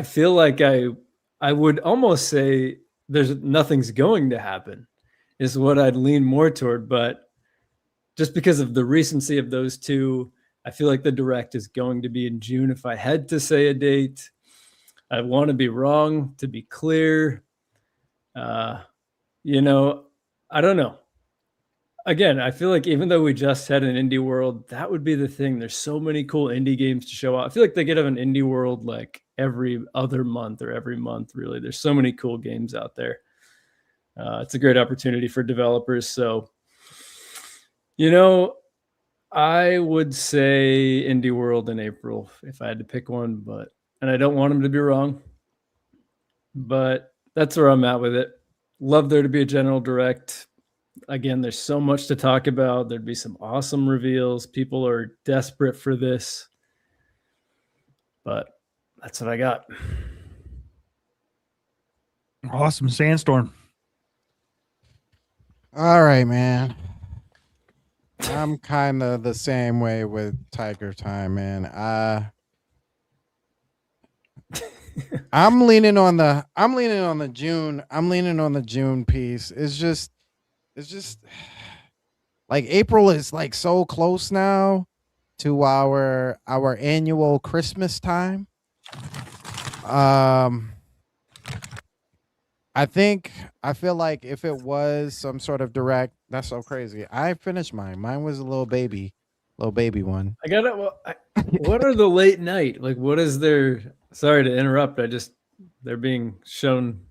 feel like I would almost say nothing's going to happen is what I'd lean more toward, but just because of the recency of those two, I feel like the direct is going to be in June. If I had to say a date, I want to be wrong, to be clear. I don't know. Again, I feel like even though we just had an indie world, that would be the thing. There's so many cool indie games to show out. I feel like they could have an indie world like every other month or every month, really. There's so many cool games out there. It's a great opportunity for developers. So, I would say Indie World in April if I had to pick one, and I don't want them to be wrong, but that's where I'm at with it. Love there to be a general direct. Again, there's so much to talk about. There'd be some awesome reveals. People are desperate for this, but that's what I got. Awesome. Sandstorm. All right, man. I'm kind of the same way with Tiger Time, man. I'm leaning on the June piece. It's just like April is like so close now to our annual Christmas time. I feel like if it was some sort of direct, that's so crazy. I finished mine. Mine was a little baby one. I got it. What are the late night? Like, what is their? Sorry to interrupt. They're being shown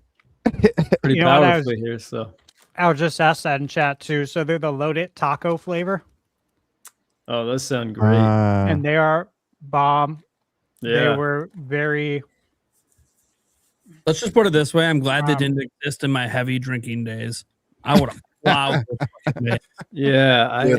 pretty powerfully here. So I'll just ask that in chat too. So they're the loaded taco flavor. Oh, those sound great. And they are bomb. Yeah. They were very. Let's just put it this way. I'm glad they didn't exist in my heavy drinking days. I would have plowed. Yeah.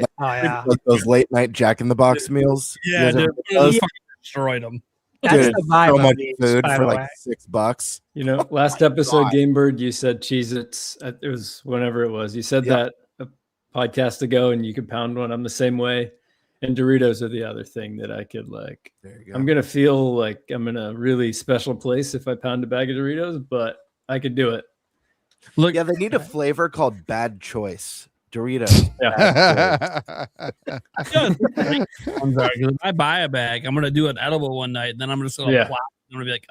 Like those late night Jack in the Box meals. Yeah, dude, fucking destroyed them. That's Dude, the vibe so of much these, food by for the like way. $6. Last episode, Game Bird, you said Cheez-Its. It was whenever it was. You said that a podcast ago, and you could pound one. I'm the same way. And Doritos are the other thing that I could like. There you go. I'm gonna feel like I'm in a really special place if I pound a bag of Doritos, but I could do it. Look, Yeah, they need a flavor called Bad Choice. Doritos. If I buy a bag, I'm gonna do an edible one night, and then I'm just gonna plow. I'm gonna be like,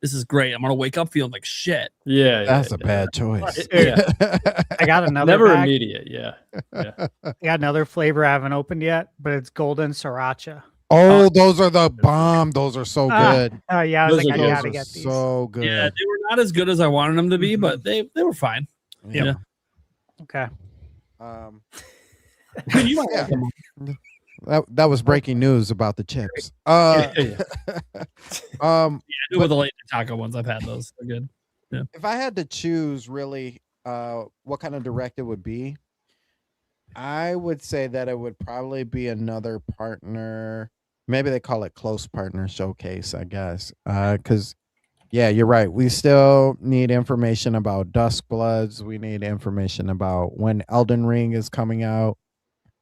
this is great. I'm gonna wake up feeling like shit. Yeah, That's a bad choice. Yeah. I got another. Never bag. immediate. Yeah. I got another flavor I haven't opened yet, but it's golden sriracha. Oh, those are the bomb. Those are so good. Oh yeah, I was Those like, are I good. gotta get these. So good. Yeah, they were not as good as I wanted them to be, but they were fine. Yeah. Yeah. Okay. You might like them. That was breaking news about the chips. Yeah, with the late taco ones, I've had those. They're good. Yeah. If I had to choose, really, what kind of direct it would be, I would say that it would probably be another partner. Maybe they call it close partner showcase, I guess. Because, yeah, you're right. We still need information about Duskbloods. We need information about when Elden Ring is coming out.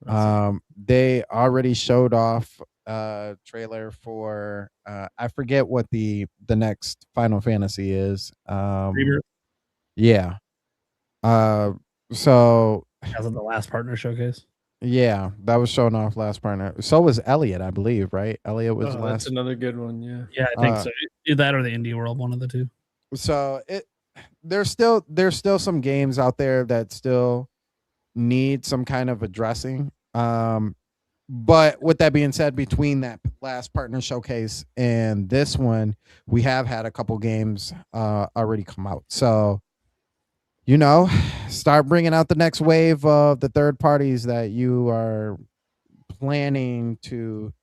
They already showed off a trailer for I forget what the next Final Fantasy is. Yeah. So As in the last partner showcase. yeah, that was shown off last partner. So was Elliot, I believe, right? Elliot was That's last. another good one. Yeah. Yeah, I think so. Either that or the Indie World, one of the two. So there's still some games out there that still need some kind of addressing. But with that being said, between that last partner showcase and this one, we have had a couple games already come out. So, start bringing out the next wave of the third parties that you are planning to,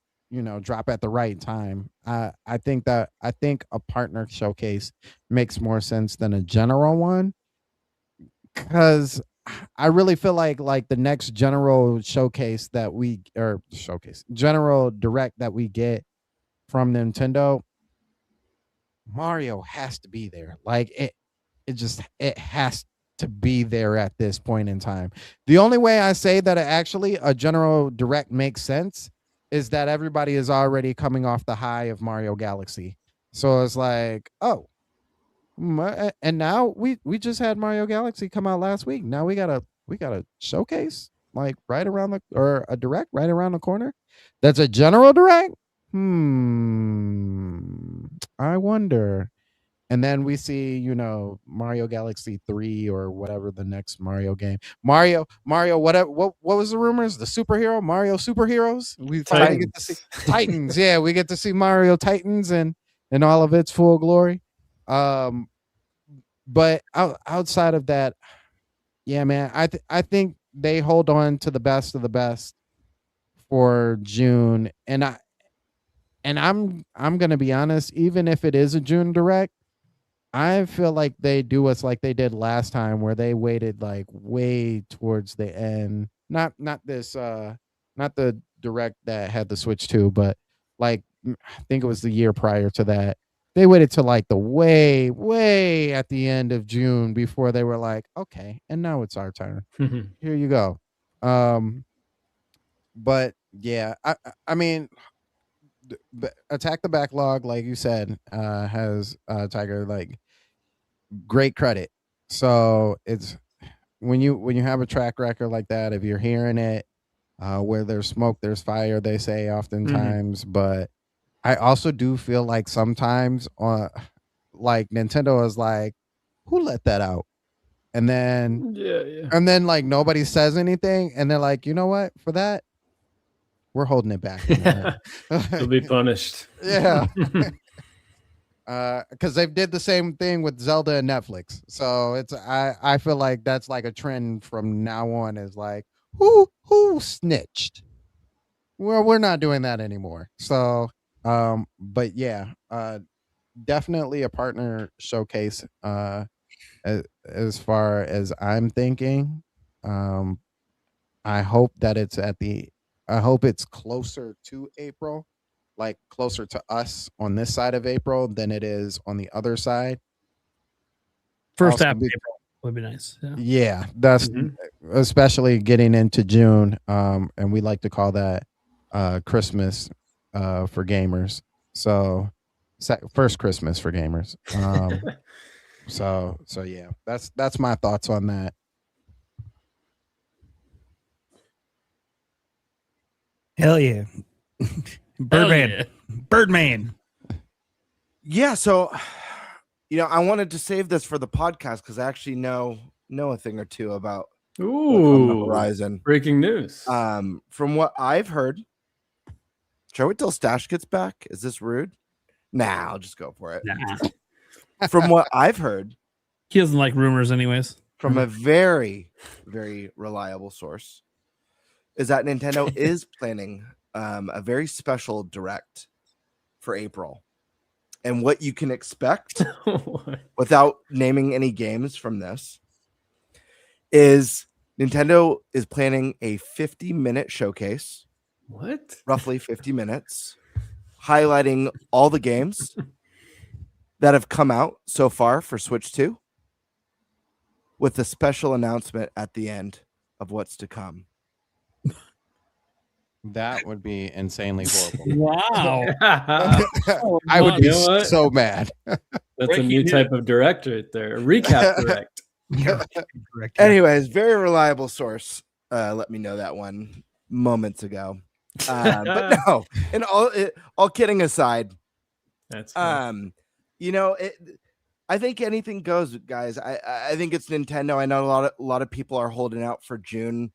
drop at the right time. I think a partner showcase makes more sense than a general one, because I really feel like the next general general direct that we get from Nintendo, Mario has to be there. Like it has to be there at this point in time. The only way I say that a general direct makes sense is that everybody is already coming off the high of Mario Galaxy. So it's like, oh, and now we just had Mario Galaxy come out last week. Now we got a showcase like or a direct right around the corner. That's a general direct. I wonder. And then we see, Mario Galaxy 3 or whatever the next Mario game. Mario, whatever. What was the rumors? The superhero Mario superheroes. We finally get to see Titans. Yeah, we get to see Mario Titans and all of its full glory. But outside of that, yeah, man, I think they hold on to the best of the best for June, and I'm gonna be honest. Even if it is a June direct, I feel like they do us like they did last time, where they waited like way towards the end. Not the direct that had the Switch 2, but like I think it was the year prior to that. They waited till like the way at the end of June before they were like, okay, and now it's our turn. Here you go. But yeah, I mean, Attack the Backlog, like you said, has Tiger like great credit. So it's when you have a track record like that, if you're hearing it, where there's smoke, there's fire, they say oftentimes, but I also do feel like sometimes like Nintendo is like, who let that out? And then and then like nobody says anything, and they're like, you know what? For that, we're holding it back. You'll be punished. Yeah. Because they did the same thing with Zelda and Netflix. So it's I feel like that's like a trend from now on, is like, who snitched? Well, we're not doing that anymore. So but yeah, definitely a partner showcase as far as I'm thinking. I hope that I hope it's closer to April, like closer to us on this side of April than it is on the other side. First half of April would be nice. Yeah, that's especially getting into June. And we like to call that Christmas for gamers. So first Christmas for gamers. So yeah, that's my thoughts on that. Hell yeah. Birdman. Yeah, so I wanted to save this for the podcast because I actually know a thing or two about what's on the horizon. Breaking news. From what I've heard, shall we till Stash gets back? Is this rude? Nah, I'll just go for it. Nah. From what I've heard, he doesn't like rumors anyways. From a very, very reliable source, is that Nintendo is planning a very special direct for April. And what you can expect without naming any games from this is Nintendo is planning a 50-minute showcase. What? Roughly 50 minutes, highlighting all the games that have come out so far for Switch 2, with a special announcement at the end of what's to come. That would be insanely horrible. Wow. I would be so mad. That's a new type of direct right there. A recap direct. Anyways, very reliable source. Let me know that one moments ago. But no, and all kidding aside, that's you know, I think anything goes, guys. I think it's Nintendo. I know a lot of people are holding out for June.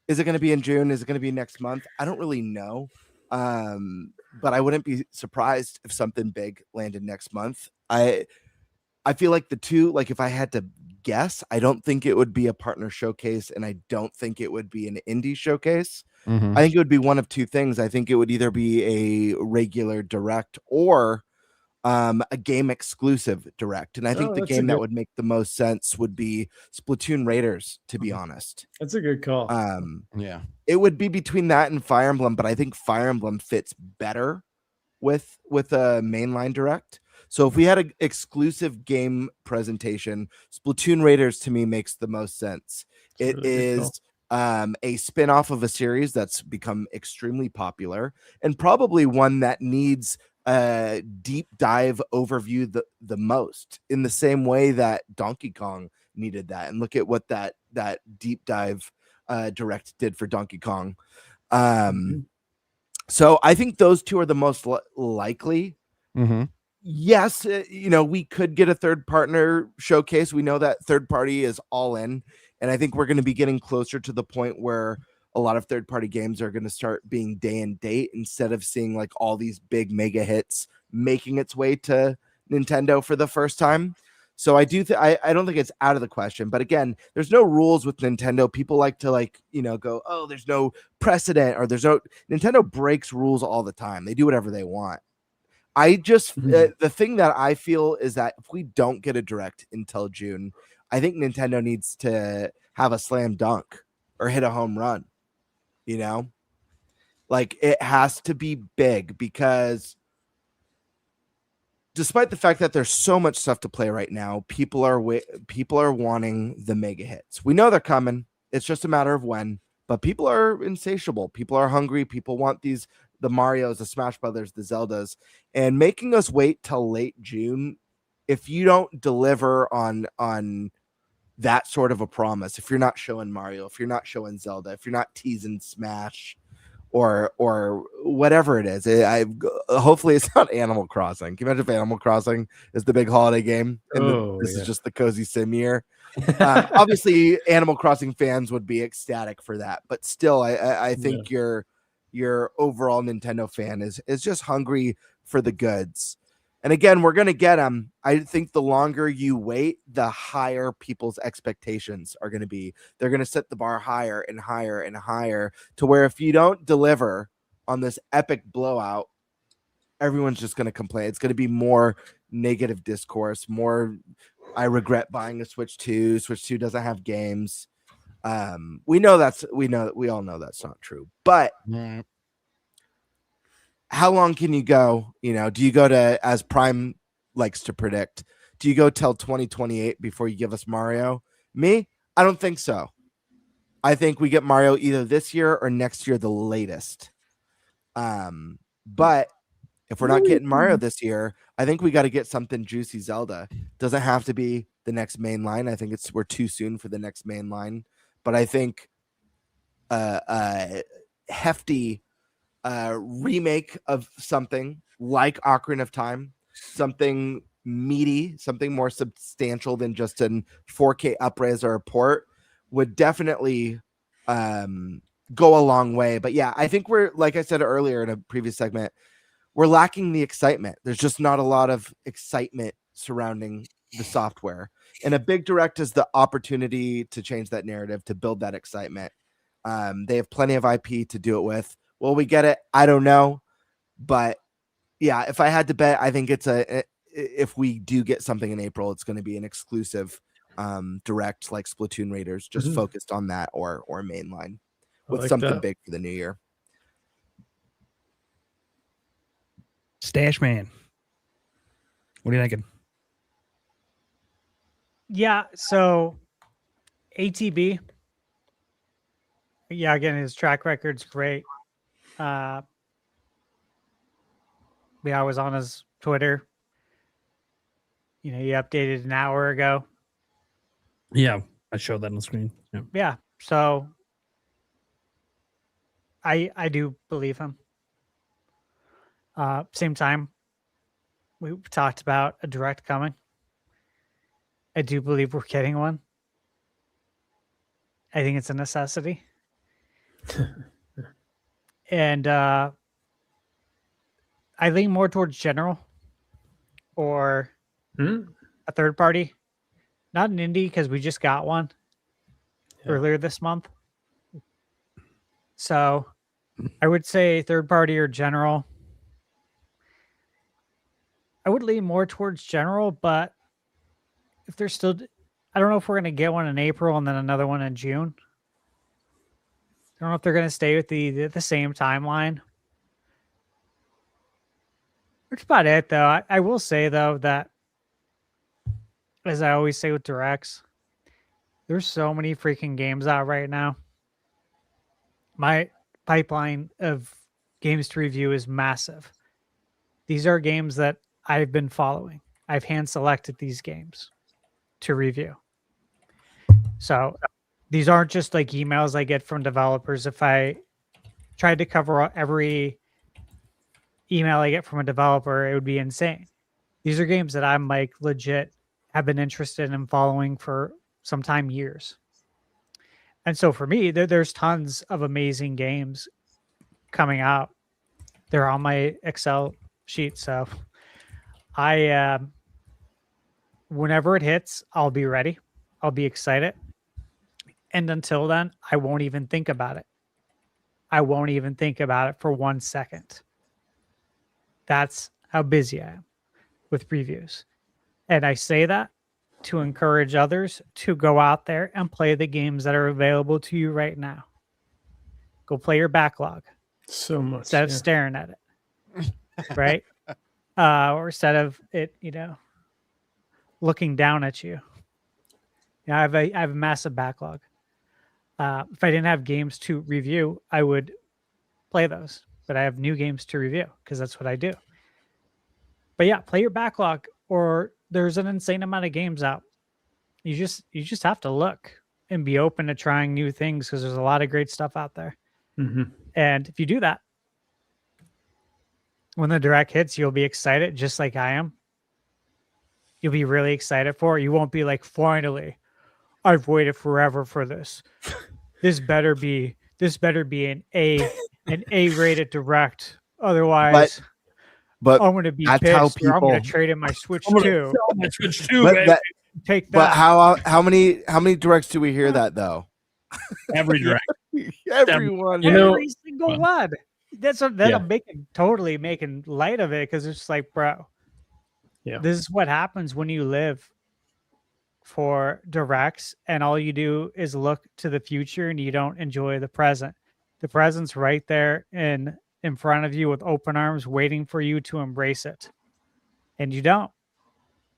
Is it going to be in June? Is it going to be next month? I don't really know. But I wouldn't be surprised if something big landed next month. I feel like the two, like if I had to guess, I don't think it would be a partner showcase, and I don't think it would be an indie showcase. I think it would be one of two things. I think it would either be a regular direct or a game exclusive direct. And I think the game that would make the most sense would be Splatoon Raiders, to be honest. That's a good call. Yeah. It would be between that and Fire Emblem, but I think Fire Emblem fits better with a mainline direct. So if we had an exclusive game presentation, Splatoon Raiders to me makes the most sense. It is a spin-off of a series that's become extremely popular, and probably one that needs a deep dive overview the most, in the same way that Donkey Kong needed that. And look at what that deep dive direct did for Donkey Kong. So I think those two are the most likely. Yes, you know, we could get a third partner showcase. We know that third party is all in, and I think we're going to be getting closer to the point where a lot of third party games are going to start being day and date, instead of seeing like all these big mega hits making its way to Nintendo for the first time. So I do I don't think it's out of the question, but again, there's no rules with Nintendo. People like to go, oh, there's no precedent, or Nintendo breaks rules all the time. They do whatever they want. I just the thing that I feel is that if we don't get a direct until June, I think Nintendo needs to have a slam dunk or hit a home run. You know, like it has to be big, because despite the fact that there's so much stuff to play right now, people are wanting the mega hits. We know they're coming. It's just a matter of when. But people are insatiable. People are hungry. People want the Marios, the Smash Brothers, the Zeldas, and making us wait till late June. If you don't deliver on that sort of a promise, if you're not showing Mario, if you're not showing Zelda, if you're not teasing Smash or whatever it is, hopefully it's not Animal Crossing. Can you imagine if Animal Crossing is the big holiday game and this is just the cozy sim year? Obviously Animal Crossing fans would be ecstatic for that, but still I think your overall Nintendo fan is just hungry for the goods. And again, we're going to get them. I think the longer you wait, the higher people's expectations are going to be. They're going to set the bar higher and higher and higher, to where if you don't deliver on this epic blowout, everyone's just going to complain. It's going to be more negative discourse, more, I regret buying a Switch 2. Switch 2 doesn't have games. We all know that's not true. But how long can you go? You know, do you go to, as Prime likes to predict, do you go till 2028 before you give us Mario? Me, I don't think so. I think we get Mario either this year or next year, the latest. But if we're not getting Mario this year, I think we got to get something juicy Zelda. Doesn't have to be the next main line. I think we're too soon for the next main line. But I think hefty remake of something like Ocarina of Time, something meaty, something more substantial than just an 4K upres or a port, would definitely go a long way. But yeah, I think we're, like I said earlier in a previous segment, we're lacking the excitement. There's just not a lot of excitement surrounding the software, and a big direct is the opportunity to change that narrative, to build that excitement. They have plenty of IP to do it with. Will we get it? I don't know. But yeah, if I had to bet, I think if we do get something in April, it's going to be an exclusive direct like Splatoon Raiders, just focused on that or mainline with like something that. big for the new year. Stash Man. What are you thinking? Yeah, so ATB. Yeah, again, his track record's great. Yeah, I was on his Twitter. He updated an hour ago. Yeah, I showed that on the screen. Yeah. Yeah, so I do believe him. Same time, we talked about a direct coming. I do believe we're getting one. I think it's a necessity. And I lean more towards general or a third party. Not an indie, because we just got one earlier this month. So I would say third party or general. I would lean more towards general, but if there's still, I don't know if we're going to get one in April and then another one in June. I don't know if they're going to stay with the same timeline. That's about it, though. I will say, though, that as I always say with directs, there's so many freaking games out right now. My pipeline of games to review is massive. These are games that I've been following. I've hand selected these games to review. So these aren't just like emails I get from developers. If I tried to cover every email I get from a developer, it would be insane. These are games that I'm like legit have been interested in following for some time, years. And so for me, there's tons of amazing games coming out. They're on my Excel sheet. So whenever it hits, I'll be ready. I'll be excited. And until then, I won't even think about it. I won't even think about it for 1 second. That's how busy I am with previews. And I say that to encourage others to go out there and play the games that are available to you right now. Go play your backlog. So much. Instead of staring at it. Right? Or instead of it, looking down at you. I have a massive backlog. If I didn't have games to review, I would play those. But I have new games to review because that's what I do. But yeah, play your backlog, or there's an insane amount of games out. You just have to look and be open to trying new things because there's a lot of great stuff out there. And if you do that, when the direct hits, you'll be excited just like I am. You'll be really excited for it. You won't be like, finally, I've waited forever for this. This better be an A-rated direct. Otherwise, but I'm going to be that's pissed. how Or I'm going people- to trade in my Switch I'm gonna 2. sell my Switch 2, But baby. that- Take But that. how many directs do we hear that though? Every direct. Everyone. Every single one. That's what Yeah. I'm totally making light of it because it's just like, bro, this is what happens when you live for directs and all you do is look to the future and you don't enjoy the present. The present's right there in front of you with open arms waiting for you to embrace it. And you don't.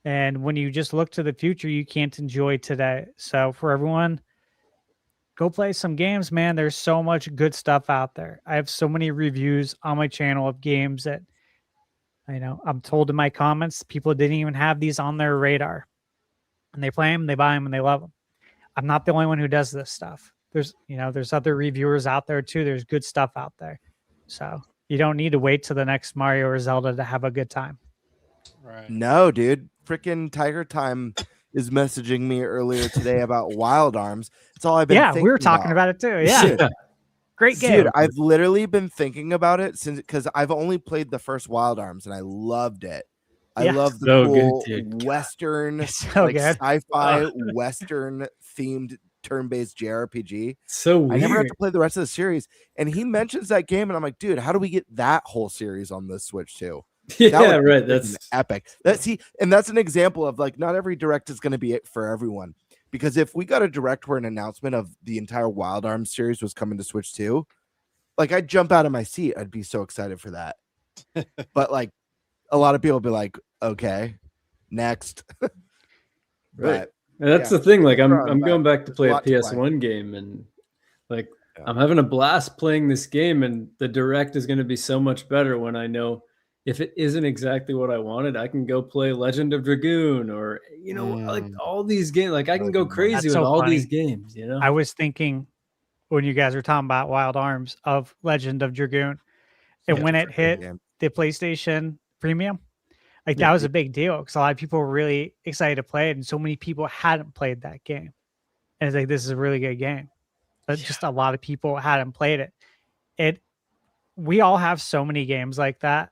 And when you just look to the future, you can't enjoy today. So for everyone, go play some games, man. There's so much good stuff out there. I have so many reviews on my channel of games that I'm told in my comments, people didn't even have these on their radar. And they play them, they buy them, and they love them. I'm not the only one who does this stuff. There's other reviewers out there too. There's good stuff out there. So you don't need to wait till the next Mario or Zelda to have a good time. Right. No, dude. Freaking Tiger Time is messaging me earlier today about Wild Arms. It's all I've been thinking we were talking about it too. Yeah. Dude, Great game. Dude, I've literally been thinking about it since because I've only played the first Wild Arms and I loved it. I Yeah. love the So cool good, dude. Western, It's so like good. sci-fi Western themed turn-based JRPG. So weird. I never had to play the rest of the series. And he mentions that game, and I'm like, dude, how do we get that whole series on the Switch too? Yeah, right. That's epic. That's an example of like not every direct is going to be it for everyone. Because if we got a direct where an announcement of the entire Wild Arms series was coming to Switch 2, like I'd jump out of my seat. I'd be so excited for that. But like a lot of people would be like, okay, next. Right. And that's the thing. Like I'm going back to play a PS1 game, and like I'm having a blast playing this game, and the direct is going to be so much better when I know if it isn't exactly what I wanted, I can go play Legend of Dragoon or, you know, like all these games. Like I can go crazy with all these games, you know? I was thinking when you guys were talking about Wild Arms of Legend of Dragoon, and when it hit the PlayStation Premium, like that was a big deal because a lot of people were really excited to play it, and so many people hadn't played that game. And it's like, this is a really good game. But just a lot of people hadn't played it. We all have so many games like that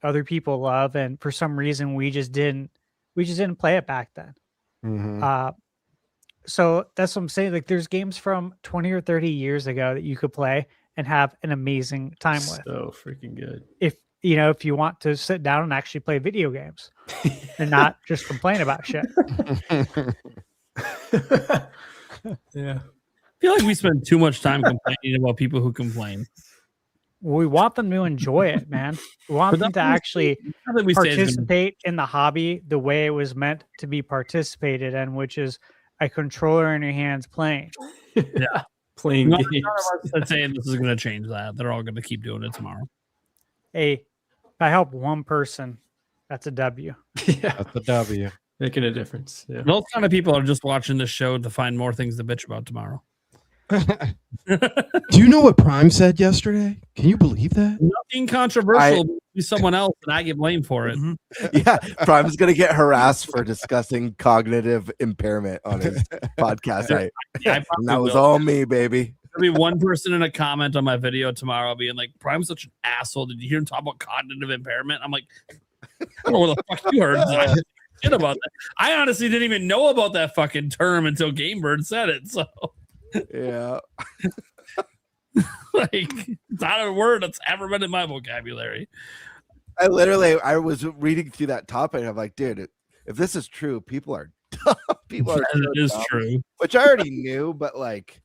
other people love, and for some reason we just didn't play it back then. So that's what I'm saying. Like there's games from 20 or 30 years ago that you could play and have an amazing time with. So freaking good. If you want to sit down and actually play video games and not just complain about shit. Yeah. I feel like we spend too much time complaining about people who complain. We want them to enjoy it, man. We want them to actually participate in the hobby the way it was meant to be participated in, which is a controller in your hands playing. Yeah. Playing games. None of us are saying this is going to change that. They're all going to keep doing it tomorrow. Hey, if I help one person, that's a W. Yeah. That's a W. Making a difference. Yeah. Those kind of people are just watching this show to find more things to bitch about tomorrow. Do you know what Prime said yesterday? Can you believe that? Nothing controversial. Be someone else, and I get blamed for it. Yeah, Prime's gonna get harassed for discussing cognitive impairment on his podcast. And that was all me, baby. There'll be one person in a comment on my video tomorrow being like, "Prime's such an asshole. Did you hear him talk about cognitive impairment?" I'm like, I don't know where the fuck you heard shit about that. I honestly didn't even know about that fucking term until Gamebird said it. So. Yeah. Like it's not a word that's ever been in my vocabulary. I was reading through that topic. And I'm like, dude, if this is true, people are dumb. It is true. Which I already knew, but like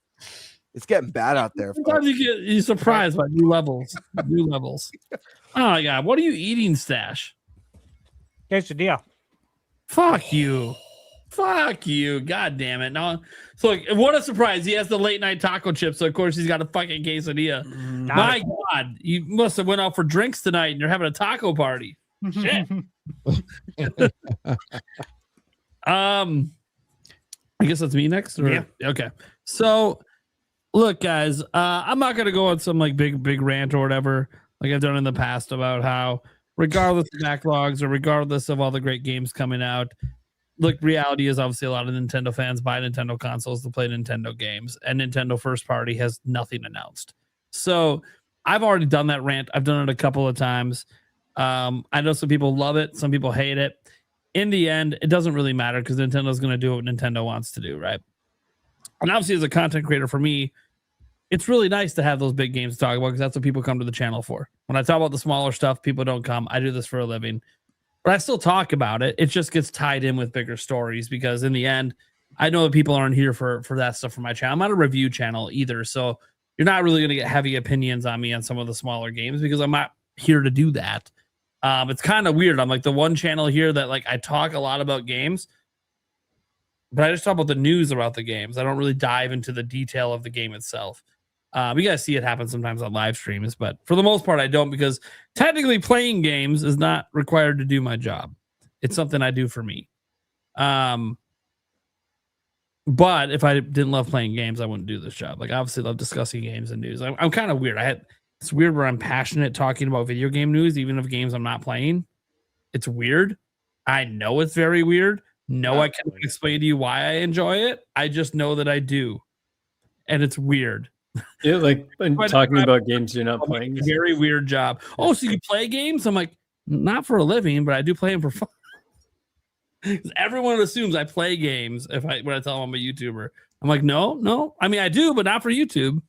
it's getting bad out there. Sometimes you're surprised by new levels. New levels. Oh my god, what are you eating, Stash? Quesadilla. Fuck you. Fuck you. God damn it. No. So like, what a surprise. He has the late night taco chip. So of course he's got a fucking quesadilla. My God. You must have went out for drinks tonight and you're having a taco party. Shit. I guess that's me next. Or? Yeah. Okay. So look, guys, I'm not gonna go on some like big rant or whatever, like I've done in the past about how regardless of backlogs or regardless of all the great games coming out, look, reality is obviously a lot of Nintendo fans buy Nintendo consoles to play Nintendo games, and Nintendo first party has nothing announced. So I've already done that rant. I've done it a couple of times. I know some people love it. Some people hate it. In the end, it doesn't really matter because Nintendo's going to do what Nintendo wants to do, right? And obviously, as a content creator for me, it's really nice to have those big games to talk about because that's what people come to the channel for. When I talk about the smaller stuff, people don't come. I do this for a living. But I still talk about it. It just gets tied in with bigger stories because in the end, I know that people aren't here for that stuff for my channel. I'm not a review channel either. So you're not really going to get heavy opinions on me on some of the smaller games because I'm not here to do that. It's kind of weird. I'm like the one channel here that like I talk a lot about games, but I just talk about the news about the games. I don't really dive into the detail of the game itself. You guys see it happen sometimes on live streams, but for the most part, I don't because technically playing games is not required to do my job. It's something I do for me. But if I didn't love playing games, I wouldn't do this job. Like, I obviously love discussing games and news. I'm kind of weird. It's weird where I'm passionate talking about video game news, even of games I'm not playing. It's weird. I know it's very weird. No, I can't explain to you why I enjoy it. I just know that I do. And it's weird. Yeah, like talking about games you're not playing. Very weird job. Oh, so you play games? I'm like, not for a living, but I do play them for fun. Everyone assumes I play games when I tell them I'm a YouTuber. I'm like, no. I mean, I do, but not for YouTube.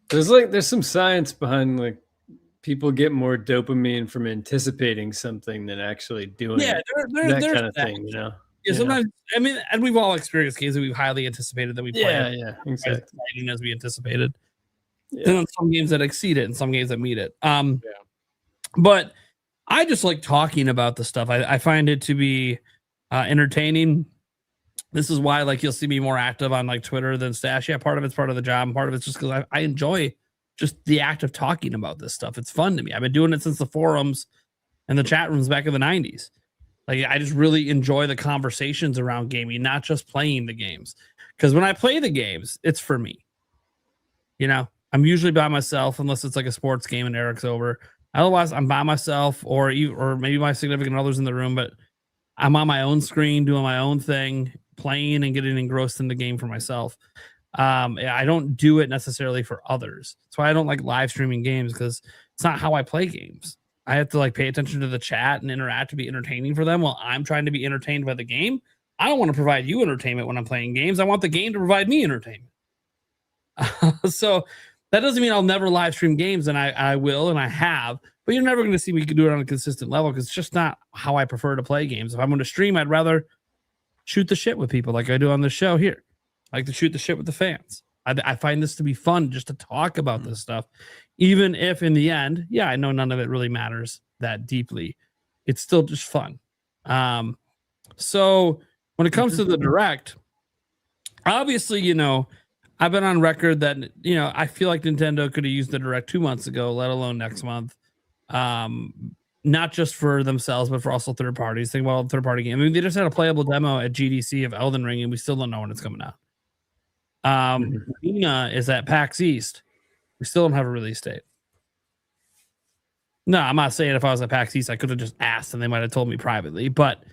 There's some science behind like people get more dopamine from anticipating something than actually doing it. That kind of thing, you know. Yeah, sometimes I mean, and we've all experienced games that we've highly anticipated that we play. Yeah, exactly. As we anticipated. Yeah. And some games that exceed it, and some games that meet it. But I just like talking about the stuff. I find it to be entertaining. This is why, like, you'll see me more active on like Twitter than Stash. Yeah, part of it's part of the job, and part of it's just because I enjoy just the act of talking about this stuff. It's fun to me. I've been doing it since the forums and the chat rooms back in the 90s. Like, I just really enjoy the conversations around gaming, not just playing the games. Because when I play the games, it's for me. You know, I'm usually by myself unless it's like a sports game and Eric's over. Otherwise, I'm by myself or maybe my significant other's in the room, but I'm on my own screen doing my own thing, playing and getting engrossed in the game for myself. I don't do it necessarily for others. That's why I don't like live streaming games, because it's not how I play games. I have to like pay attention to the chat and interact to be entertaining for them while I'm trying to be entertained by the game. I don't want to provide you entertainment when I'm playing games. I want the game to provide me entertainment. So that doesn't mean I'll never live stream games, and I will, and I have, but you're never going to see me do it on a consistent level because it's just not how I prefer to play games. If I'm going to stream, I'd rather shoot the shit with people like I do on the show here. I like to shoot the shit with the fans. I find this to be fun just to talk about this stuff, even if in the end, yeah, I know none of it really matters that deeply. It's still just fun. So when it comes to the direct, obviously, you know, I've been on record that, you know, I feel like Nintendo could have used the direct 2 months ago, let alone next month. Not just for themselves, but for also third parties. Think about all the third party games. I mean, they just had a playable demo at GDC of Elden Ring, and we still don't know when it's coming out. Mina is at PAX East. We still don't have a release date. No, I'm not saying if I was at PAX East, I could have just asked and they might have told me privately, but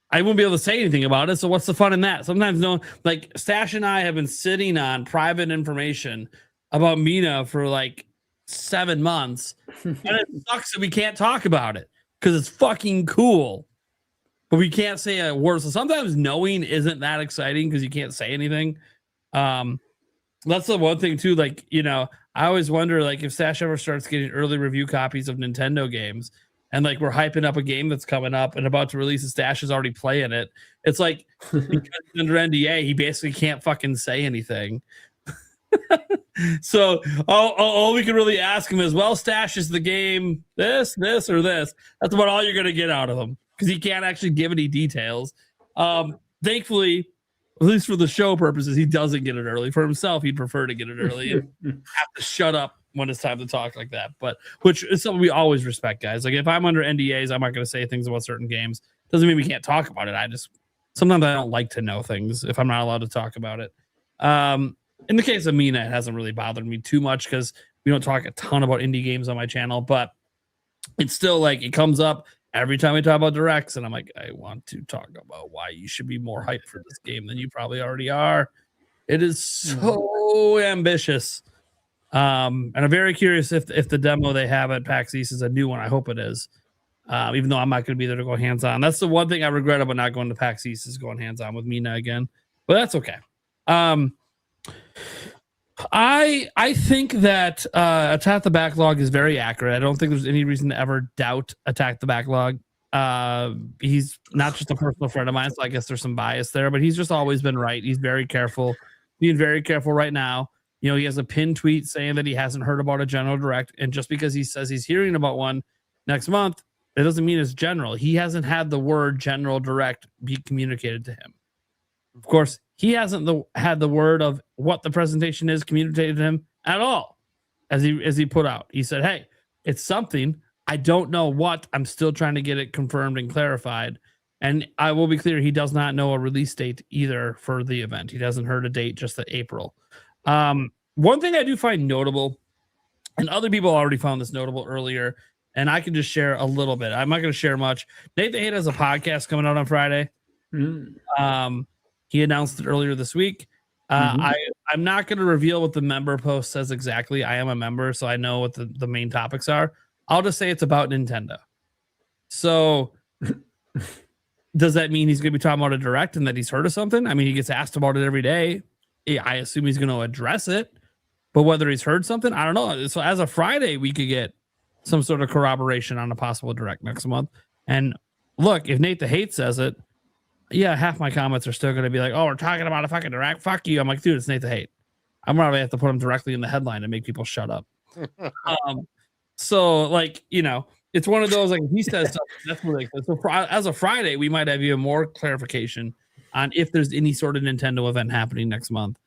I wouldn't be able to say anything about it. So what's the fun in that? Sometimes like Stash and I have been sitting on private information about Mina for like 7 months, and it sucks that we can't talk about it because it's fucking cool, but we can't say a word. So sometimes knowing isn't that exciting because you can't say anything. That's the one thing too. Like, you know, I always wonder, like, if Stash ever starts getting early review copies of Nintendo games, and like we're hyping up a game that's coming up and about to release, and Stash is already playing it. It's like because he's under NDA, he basically can't fucking say anything. So all we can really ask him is, well, Stash, is the game this, or this? That's about all you're gonna get out of him because he can't actually give any details. Thankfully, at least for the show purposes, he doesn't get it early. For himself, he'd prefer to get it early and have to shut up when it's time to talk like that. But which is something we always respect, guys. Like, if I'm under NDAs, I'm not going to say things about certain games. Doesn't mean we can't talk about it. Sometimes I don't like to know things if I'm not allowed to talk about it. In the case of Mina, it hasn't really bothered me too much because we don't talk a ton about indie games on my channel, but it's still like it comes up every time we talk about directs, and I'm like, I want to talk about why you should be more hyped for this game than you probably already are. It is so ambitious. And I'm very curious if the demo they have at PAX East is a new one. I hope it is. Even though I'm not going to be there to go hands-on. That's the one thing I regret about not going to PAX East, is going hands-on with Mina again. But that's okay. I think that Attack the Backlog is very accurate. I don't think there's any reason to ever doubt Attack the Backlog. He's not just a personal friend of mine, so I guess there's some bias there, but he's just always been right. He's very careful, being very careful right now. You know, he has a pinned tweet saying that he hasn't heard about a general direct, and just because he says he's hearing about one next month, it doesn't mean it's general. He hasn't had the word general direct be communicated to him. Of course, he hasn't had the word of what the presentation is communicated to him at all. As he put out, he said, "Hey, it's something. I don't know what. I'm still trying to get it confirmed and clarified." And I will be clear, he does not know a release date either for the event. He hasn't heard a date, just the April. One thing I do find notable, and other people already found this notable earlier, and I can just share a little bit. I'm not going to share much. Nathan Haight has a podcast coming out on Friday. He announced it earlier this week. I'm not going to reveal what the member post says exactly. I am a member, so I know what the main topics are. I'll just say it's about Nintendo. So does that mean he's going to be talking about a direct and that he's heard of something? I mean, he gets asked about it every day. I assume he's going to address it, but whether he's heard something, I don't know. So as of Friday, we could get some sort of corroboration on a possible direct next month. And look, if Nate the Hate says it, yeah, half my comments are still going to be like, oh, we're talking about a fucking direct. Fuck you. I'm like, dude, it's Nate the Hate. I'm probably have to put him directly in the headline and make people shut up. So like, you know, it's one of those, like, if he says something, that's ridiculous. So as of Friday, we might have even more clarification on if there's any sort of Nintendo event happening next month.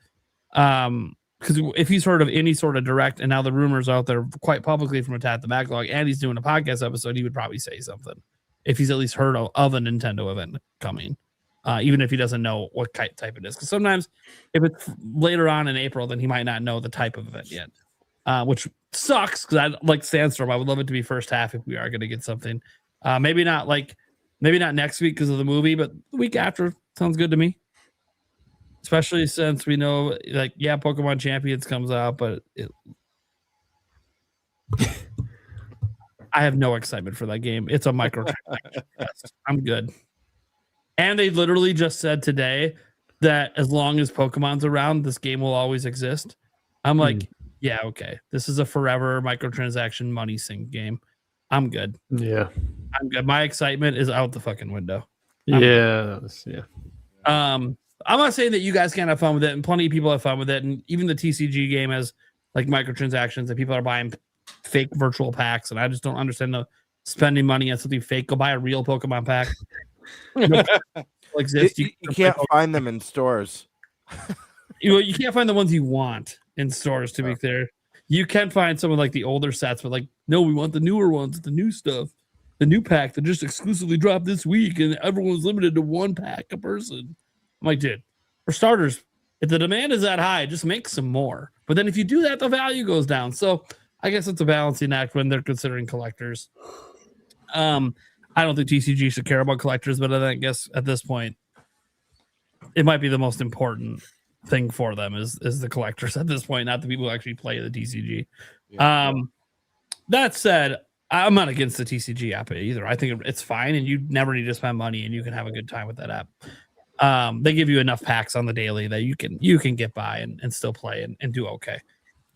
Because if he's heard of any sort of direct, and now the rumors out there quite publicly from Attack the Backlog, and he's doing a podcast episode, he would probably say something if he's at least heard of a Nintendo event coming, even if he doesn't know what type it is. Because sometimes if it's later on in April, then he might not know the type of event yet, which sucks because I like Sandstorm. I would love it to be first half if we are going to get something. Maybe not next week because of the movie, but the week after sounds good to me. Especially since we know, like, yeah, Pokemon Champions comes out, but I have no excitement for that game. It's a microtransaction. I'm good. And they literally just said today that as long as Pokemon's around, this game will always exist. I'm like, yeah, okay. This is a forever microtransaction money sink game. I'm good. Yeah. I'm good. My excitement is out the fucking window. I'm not saying that you guys can't have fun with it, and plenty of people have fun with it, and even the TCG game has like microtransactions, and people are buying fake virtual packs, and I just don't understand the spending money on something fake. Go buy a real Pokemon pack. You can't find them in stores. You can't find the ones you want in stores, to be clear. You can find some of like the older sets, but like, no, we want the newer ones, the new stuff, the new pack that just exclusively dropped this week, and everyone's limited to one pack a person. I'm like, dude, for starters, if the demand is that high, just make some more. But then if you do that, the value goes down. So I guess it's a balancing act when they're considering collectors. I don't think TCG should care about collectors, but I guess at this point, it might be the most important thing for them is the collectors at this point, not the people who actually play the TCG. Yeah. That said, I'm not against the TCG app either. I think it's fine, and you never need to spend money, and you can have a good time with that app. They give you enough packs on the daily that you can get by and still play and do okay.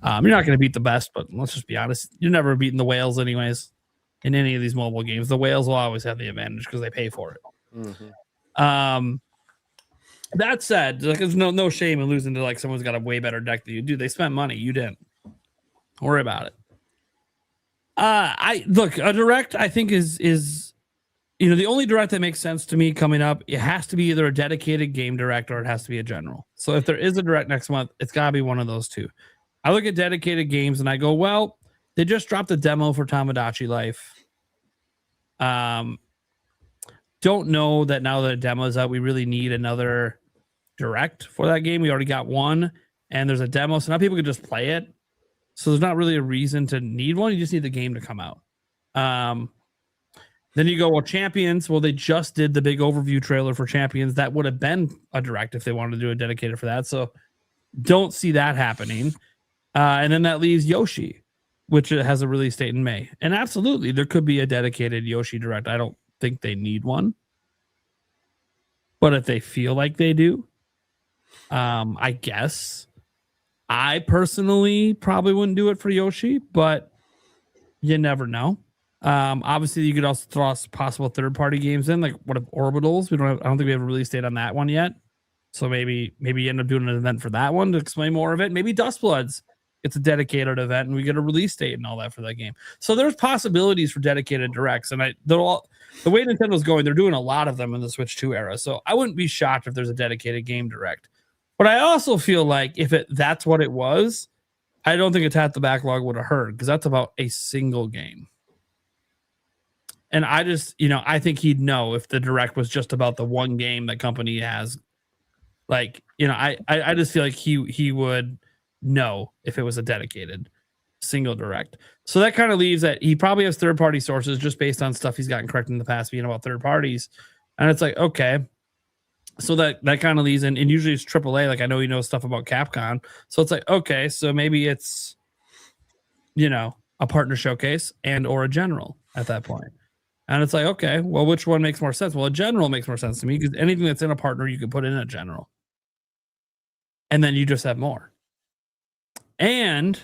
You're not going to beat the best, but let's just be honest. You're never beating the whales anyways in any of these mobile games. The whales will always have the advantage because they pay for it. Mm-hmm. That said, like, there's no shame in losing to like someone's got a way better deck than you do. They spent money. You didn't. Don't worry about it. A direct, I think is the only direct that makes sense to me coming up, it has to be either a dedicated game direct or it has to be a general. So if there is a direct next month, it's got to be one of those two. I look at dedicated games and I go, well, they just dropped a demo for Tamagotchi Life. Don't know that now that the demo is out, we really need another direct for that game. We already got one and there's a demo, so now people can just play it. So there's not really a reason to need one. You just need the game to come out. Then you go, well, Champions. Well, they just did the big overview trailer for Champions. That would have been a direct if they wanted to do a dedicated for that. So don't see that happening. And then that leaves Yoshi, which has a release date in May. And absolutely, there could be a dedicated Yoshi direct. I don't think they need one. But if they feel like they do, I guess. I personally probably wouldn't do it for Yoshi, but you never know. Obviously, you could also throw possible third-party games in, like what if Orbitals? I don't think we have a release date on that one yet. So maybe you end up doing an event for that one to explain more of it. Maybe Dustbloods, it's a dedicated event, and we get a release date and all that for that game. So there's possibilities for dedicated directs, and the way Nintendo's going, they're doing a lot of them in the Switch 2 era. So I wouldn't be shocked if there's a dedicated game direct. But I also feel like if that's what it was, I don't think Attack the Backlog would have hurt because that's about a single game. And I just, I think he'd know if the direct was just about the one game that company has. Like, I just feel like he would know if it was a dedicated single direct. So that kind of leaves that he probably has third-party sources just based on stuff he's gotten correct in the past being about third parties. And it's like, okay. So that kind of leaves in, and usually it's AAA. Like, I know he knows stuff about Capcom. So it's like, okay, so maybe it's, a partner showcase and or a general at that point. And it's like, okay, well, which one makes more sense? Well, a general makes more sense to me because anything that's in a partner, you can put in a general. And then you just have more. And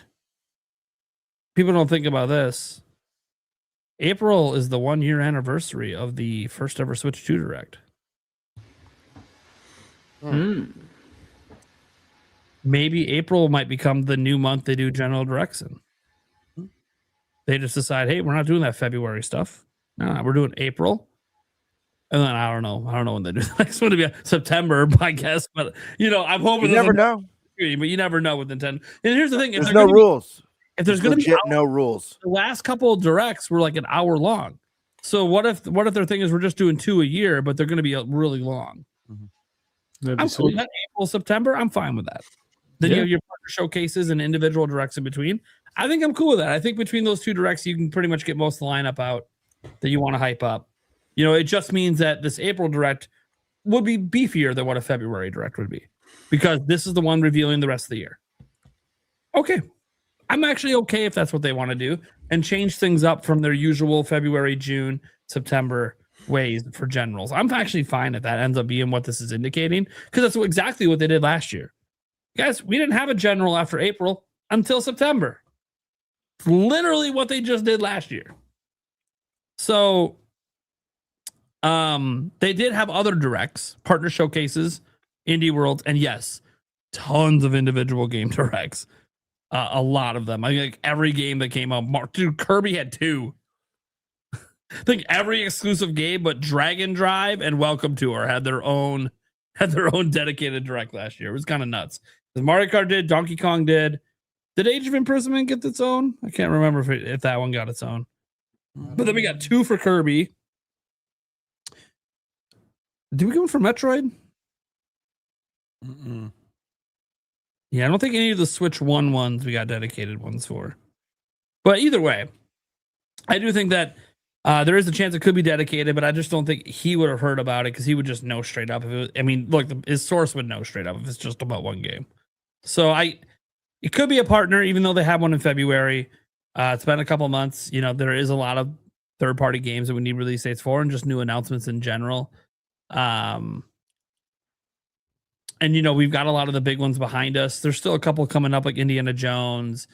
people don't think about this. April is the 1 year anniversary of the first ever Switch 2 Direct. Maybe April might become the new month they do General Directs in. They just decide, hey, we're not doing that February stuff. No, we're doing April. And then I don't know when they do the next one to be September, I guess. But I'm hoping You never know. But you never know with Nintendo. And here's the thing: there's no rules. If there's going to be no rules, the last couple of directs were like an hour long. So what if their thing is we're just doing 2 a year, but they're going to be really long? I'm cool with that. April, September, I'm fine with that. Then you have your partner showcases and individual directs in between. I think I'm cool with that. I think between those 2 directs, you can pretty much get most of the lineup out that you want to hype up. It just means that this April direct would be beefier than what a February direct would be, because this is the one revealing the rest of the year. Okay. I'm actually okay if that's what they want to do and change things up from their usual February, June, September ways for generals. I'm actually fine if that ends up being what this is indicating, because that's exactly what they did last year. Guys, we didn't have a general after April until September. It's literally what they just did last year. So they did have other directs, partner showcases, indie worlds, and yes, tons of individual game directs. A lot of them. I think every game that came out. Dude, Kirby had 2. I think every exclusive game but Dragon Drive and Welcome Tour had their own dedicated direct last year. It was kind of nuts. Mario Kart did, Donkey Kong did. Did Age of Imprisonment get its own? I can't remember if that one got its own. But then we got 2 for Kirby. Did we go for Metroid? Yeah, I don't think any of the Switch 1 ones we got dedicated ones for. But either way, I do think that there is a chance it could be dedicated, but I just don't think he would have heard about it because he would just know straight up. If it was, look, his source would know straight up if it's just about one game. So it could be a partner, even though they have one in February. It's been a couple months. There is a lot of third-party games that we need release dates for, and just new announcements in general. And we've got a lot of the big ones behind us. There's still a couple coming up, like Indiana Jones,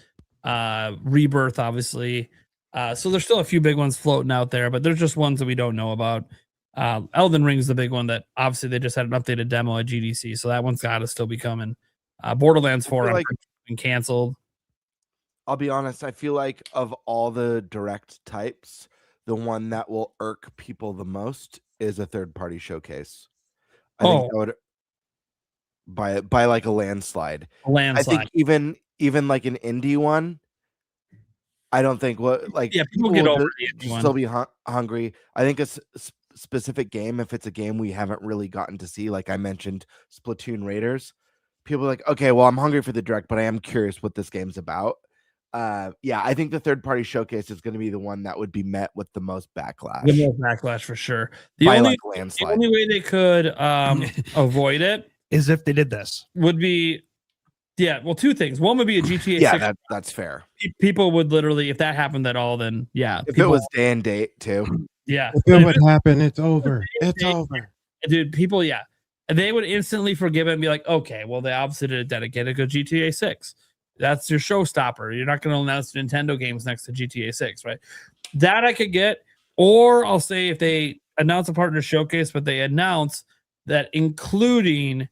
Rebirth, obviously. So there's still a few big ones floating out there, but there's just ones that we don't know about. Elden Ring's the big one that obviously they just had an updated demo at GDC, so that one's got to still be coming. Borderlands 4 has been canceled. I'll be honest. I feel like of all the direct types, the one that will irk people the most is a third-party showcase. I think that would by like a landslide. I think even like an indie one. I don't think people get over still be hungry. I think a specific game, if it's a game we haven't really gotten to see, like I mentioned, Splatoon Raiders. People are like, okay, well, I'm hungry for the direct, but I am curious what this game's about. I think the third-party showcase is going to be the one that would be met with the most backlash. The most backlash for sure. The only way they could avoid it is if they did this. Would be, well, 2 things. One would be a GTA 6. That's fair. People would literally, if that happened at all, then If it was day and date too. Yeah. If it would happen, it's over. It's over. Dude, people, they would instantly forgive it and be like, okay, well, they obviously did a dedicated to GTA 6. That's your showstopper. You're not going to announce Nintendo games next to GTA 6, right? That I could get. Or I'll say if they announce a partner showcase, but they announce that including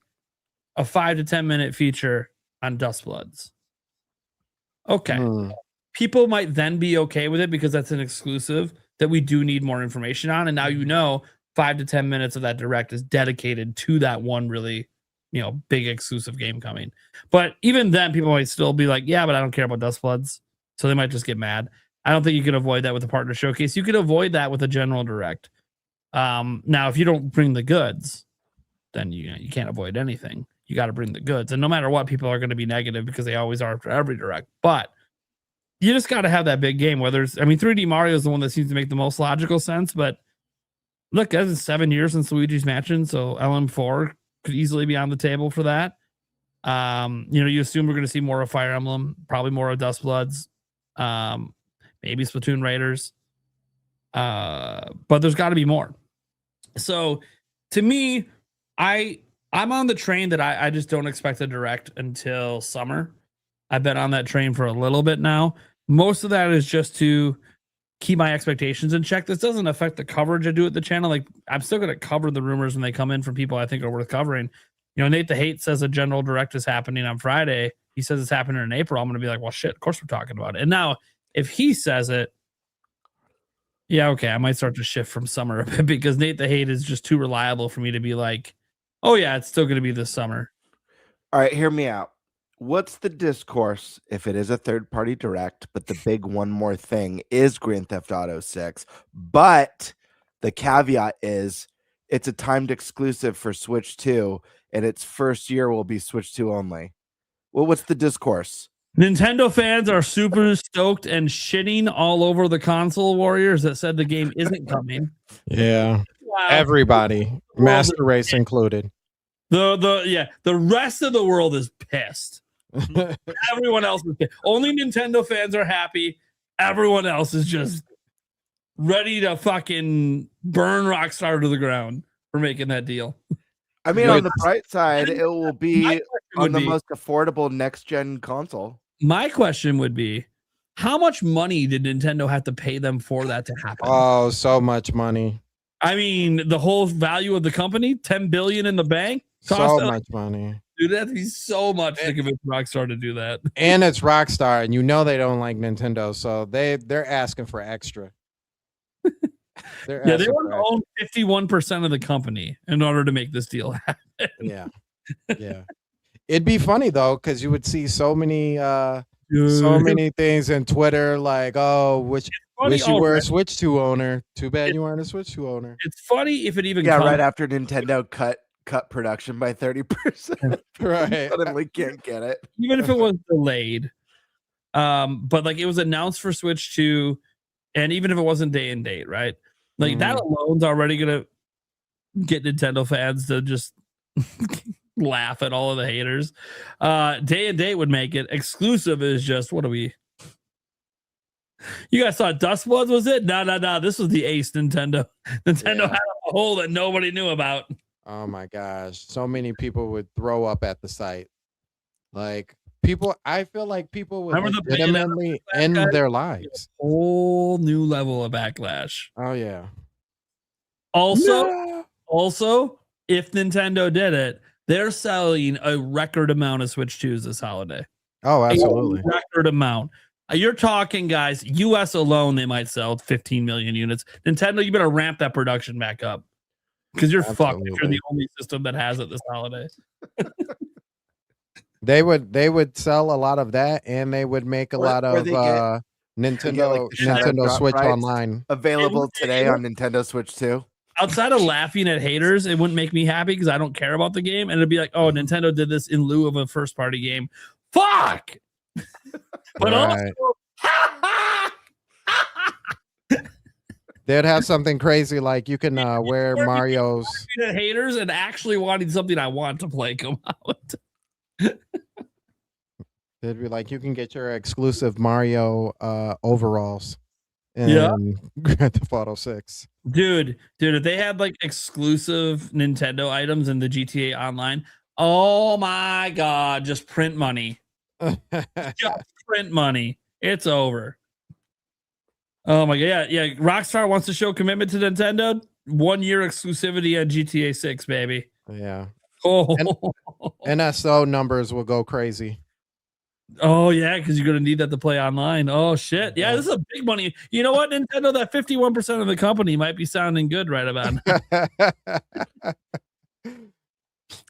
a 5 to 10 minute feature on Dustbloods. Okay. People might then be okay with it because that's an exclusive that we do need more information on. And now 5 to 10 minutes of that direct is dedicated to that one really big exclusive game coming. But even then, people might still be like, yeah, but I don't care about Dustbloods. So they might just get mad. I don't think you can avoid that with a partner showcase. You could avoid that with a general direct. Now, if you don't bring the goods, then you can't avoid anything. You got to bring the goods. And no matter what, people are going to be negative because they always are after every direct. But you just got to have that big game. 3D Mario is the one that seems to make the most logical sense. But look, guys, it's 7 years since Luigi's Mansion. So LM4 could easily be on the table for that. You assume we're going to see more of Fire Emblem, probably more of Dustbloods, maybe Splatoon Raiders. But there's got to be more. So to me, I'm on the train that I just don't expect a direct until summer. I've been on that train for a little bit now. Most of that is just to keep my expectations in check. This doesn't affect the coverage I do at the channel. Like, I'm still going to cover the rumors when they come in from people I think are worth covering. Nate the Hate says a general direct is happening on Friday. He says it's happening in April. I'm going to be like, well, shit, of course we're talking about it. And now, if he says it, yeah, okay, I might start to shift from summer a bit because Nate the Hate is just too reliable for me to be like, oh, yeah, it's still going to be this summer. All right, hear me out. What's the discourse if it is a third-party direct, but the big one more thing is Grand Theft Auto 6, but the caveat is it's a timed exclusive for Switch 2, and its first year will be Switch 2 only. Well, what's the discourse? Nintendo fans are super stoked and shitting all over the console warriors that said the game isn't coming. Yeah. Wow. Everybody, Master Race included. The rest of the world is pissed. Everyone else is pissed. Only Nintendo fans are happy. Everyone else is just ready to fucking burn Rockstar to the ground for making that deal. I mean, on the bright side, it will be on the most affordable next-gen console. My question would be, how much money did Nintendo have to pay them for that to happen? Oh, so much money. I mean, the whole value of the company, $10 billion in the bank. So much money. Dude, that'd be so much to convince Rockstar to do that. And it's Rockstar, and they don't like Nintendo, so they're asking for extra. They want to own 51% of the company in order to make this deal happen. Yeah. It'd be funny though, because you would see so many things in Twitter like, oh, wish you were a Switch 2 owner. Too bad you weren't a Switch 2 owner. It's funny if it even comes right after Nintendo cut production by 30%. Right. Suddenly can't get it. Even if it was delayed. But like it was announced for Switch 2, and even if it wasn't day and date, right? Like that alone's already gonna get Nintendo fans to just laugh at all of the haters. Day and date would make it. Exclusive is just, what are we? You guys saw Dust Bloods, was it? No. This was the ace Nintendo. Nintendo had a hole that nobody knew about. Oh my gosh. So many people would throw up at the site. Like I feel like people would legitimately end their lives. Whole new level of backlash. Oh yeah. Also, if Nintendo did it, they're selling a record amount of Switch 2s this holiday. Oh, absolutely. A record amount. You're talking, guys, US alone, they might sell 15 million units. Nintendo, you better ramp that production back up. Because you're fucked if you're the only system that has it this holiday. They would sell a lot of that, and they would make a lot of Nintendo Switch Online available today on Nintendo Switch 2. Outside of laughing at haters, it wouldn't make me happy because I don't care about the game, and it'd be like, oh, Nintendo did this in lieu of a first-party game. Fuck. But also, they'd have something crazy like you can wear Mario's haters and actually wanting something I want to play come out. They'd be like, you can get your exclusive Mario overalls in Grand Theft Auto 6. Dude, if they had like exclusive Nintendo items in the GTA Online, oh my god, just print money. Just print money. It's over. Oh my god, yeah. Rockstar wants to show commitment to Nintendo. 1 year exclusivity on GTA 6, baby. Yeah. Oh, NSO numbers will go crazy. Oh yeah, because you're gonna need that to play online. Oh shit, yeah, this is a big money. You know what, Nintendo? That 51% of the company might be sounding good right about now.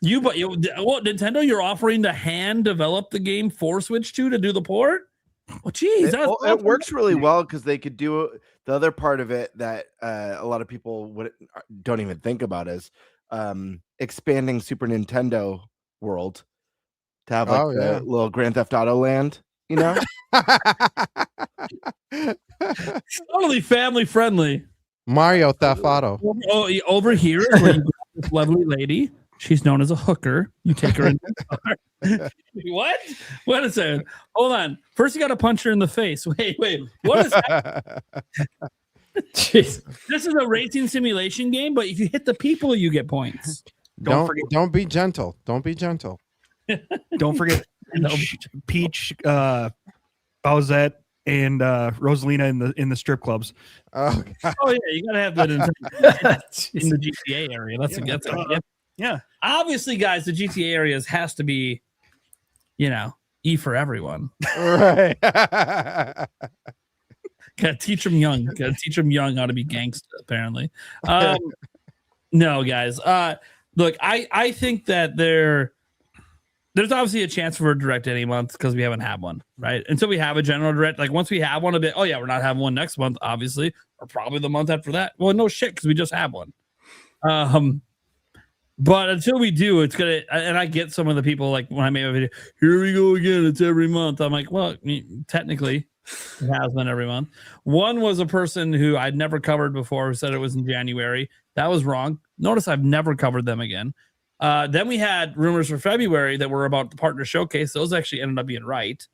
Nintendo, you're offering to hand develop the game for Switch 2 to do the port? Oh, geez, it works really well because they could do the other part of it that a lot of people don't even think about is expanding Super Nintendo World to have like a little Grand Theft Auto land, you know? Totally family friendly. Mario Theft Auto. Over here is where you got this lovely lady. She's known as a hooker. You take her in the car. What? Wait a second. Hold on. First, you got to punch her in the face. Wait. What is that? Jeez. This is a racing simulation game, but if you hit the people, you get points. Don't be gentle. Don't be gentle. Don't forget Peach, Bowsette, and Rosalina in the strip clubs. Oh, Oh yeah, you gotta have that in the GTA area. That's yeah. Obviously, guys, the GTA areas has to be, E for everyone. Right. Gotta teach them young. Gotta teach them young how to be gangsta. Apparently, no, guys. Look, I think that there's obviously a chance for a direct any month because we haven't had one, right? Until we have a general direct, like once we have one, we're not having one next month, obviously, or probably the month after that. Well, no shit, because we just have one. But until we do, it's gonna. And I get some of the people like when I made a video, here we go again. It's every month. I'm like, well, technically, it has been every month. One was a person who I'd never covered before who said it was in January. That was wrong. Notice I've never covered them again. Then we had rumors for February that were about the partner showcase. Those actually ended up being right.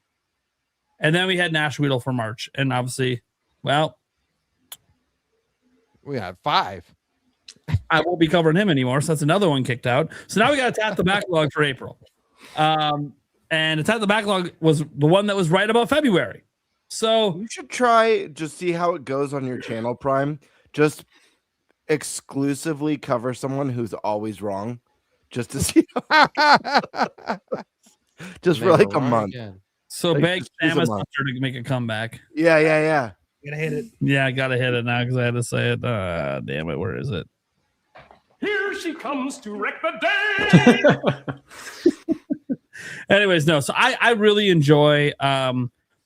And then we had Nash Weedle for March. And obviously, well, we had 5. I won't be covering him anymore. So that's another one kicked out. So now we got to tap the backlog for April. And the tap the backlog was the one that was right about February. So you should try just see how it goes on your channel, Prime. Just exclusively cover someone who's always wrong. Just to see just for like a month. Again. So like, beg Samus to make a comeback. Yeah. You gotta hit it. Yeah, I gotta hit it now because I had to say it. Damn it, where is it? Here she comes to wreck the day. Anyways, no. So I really enjoy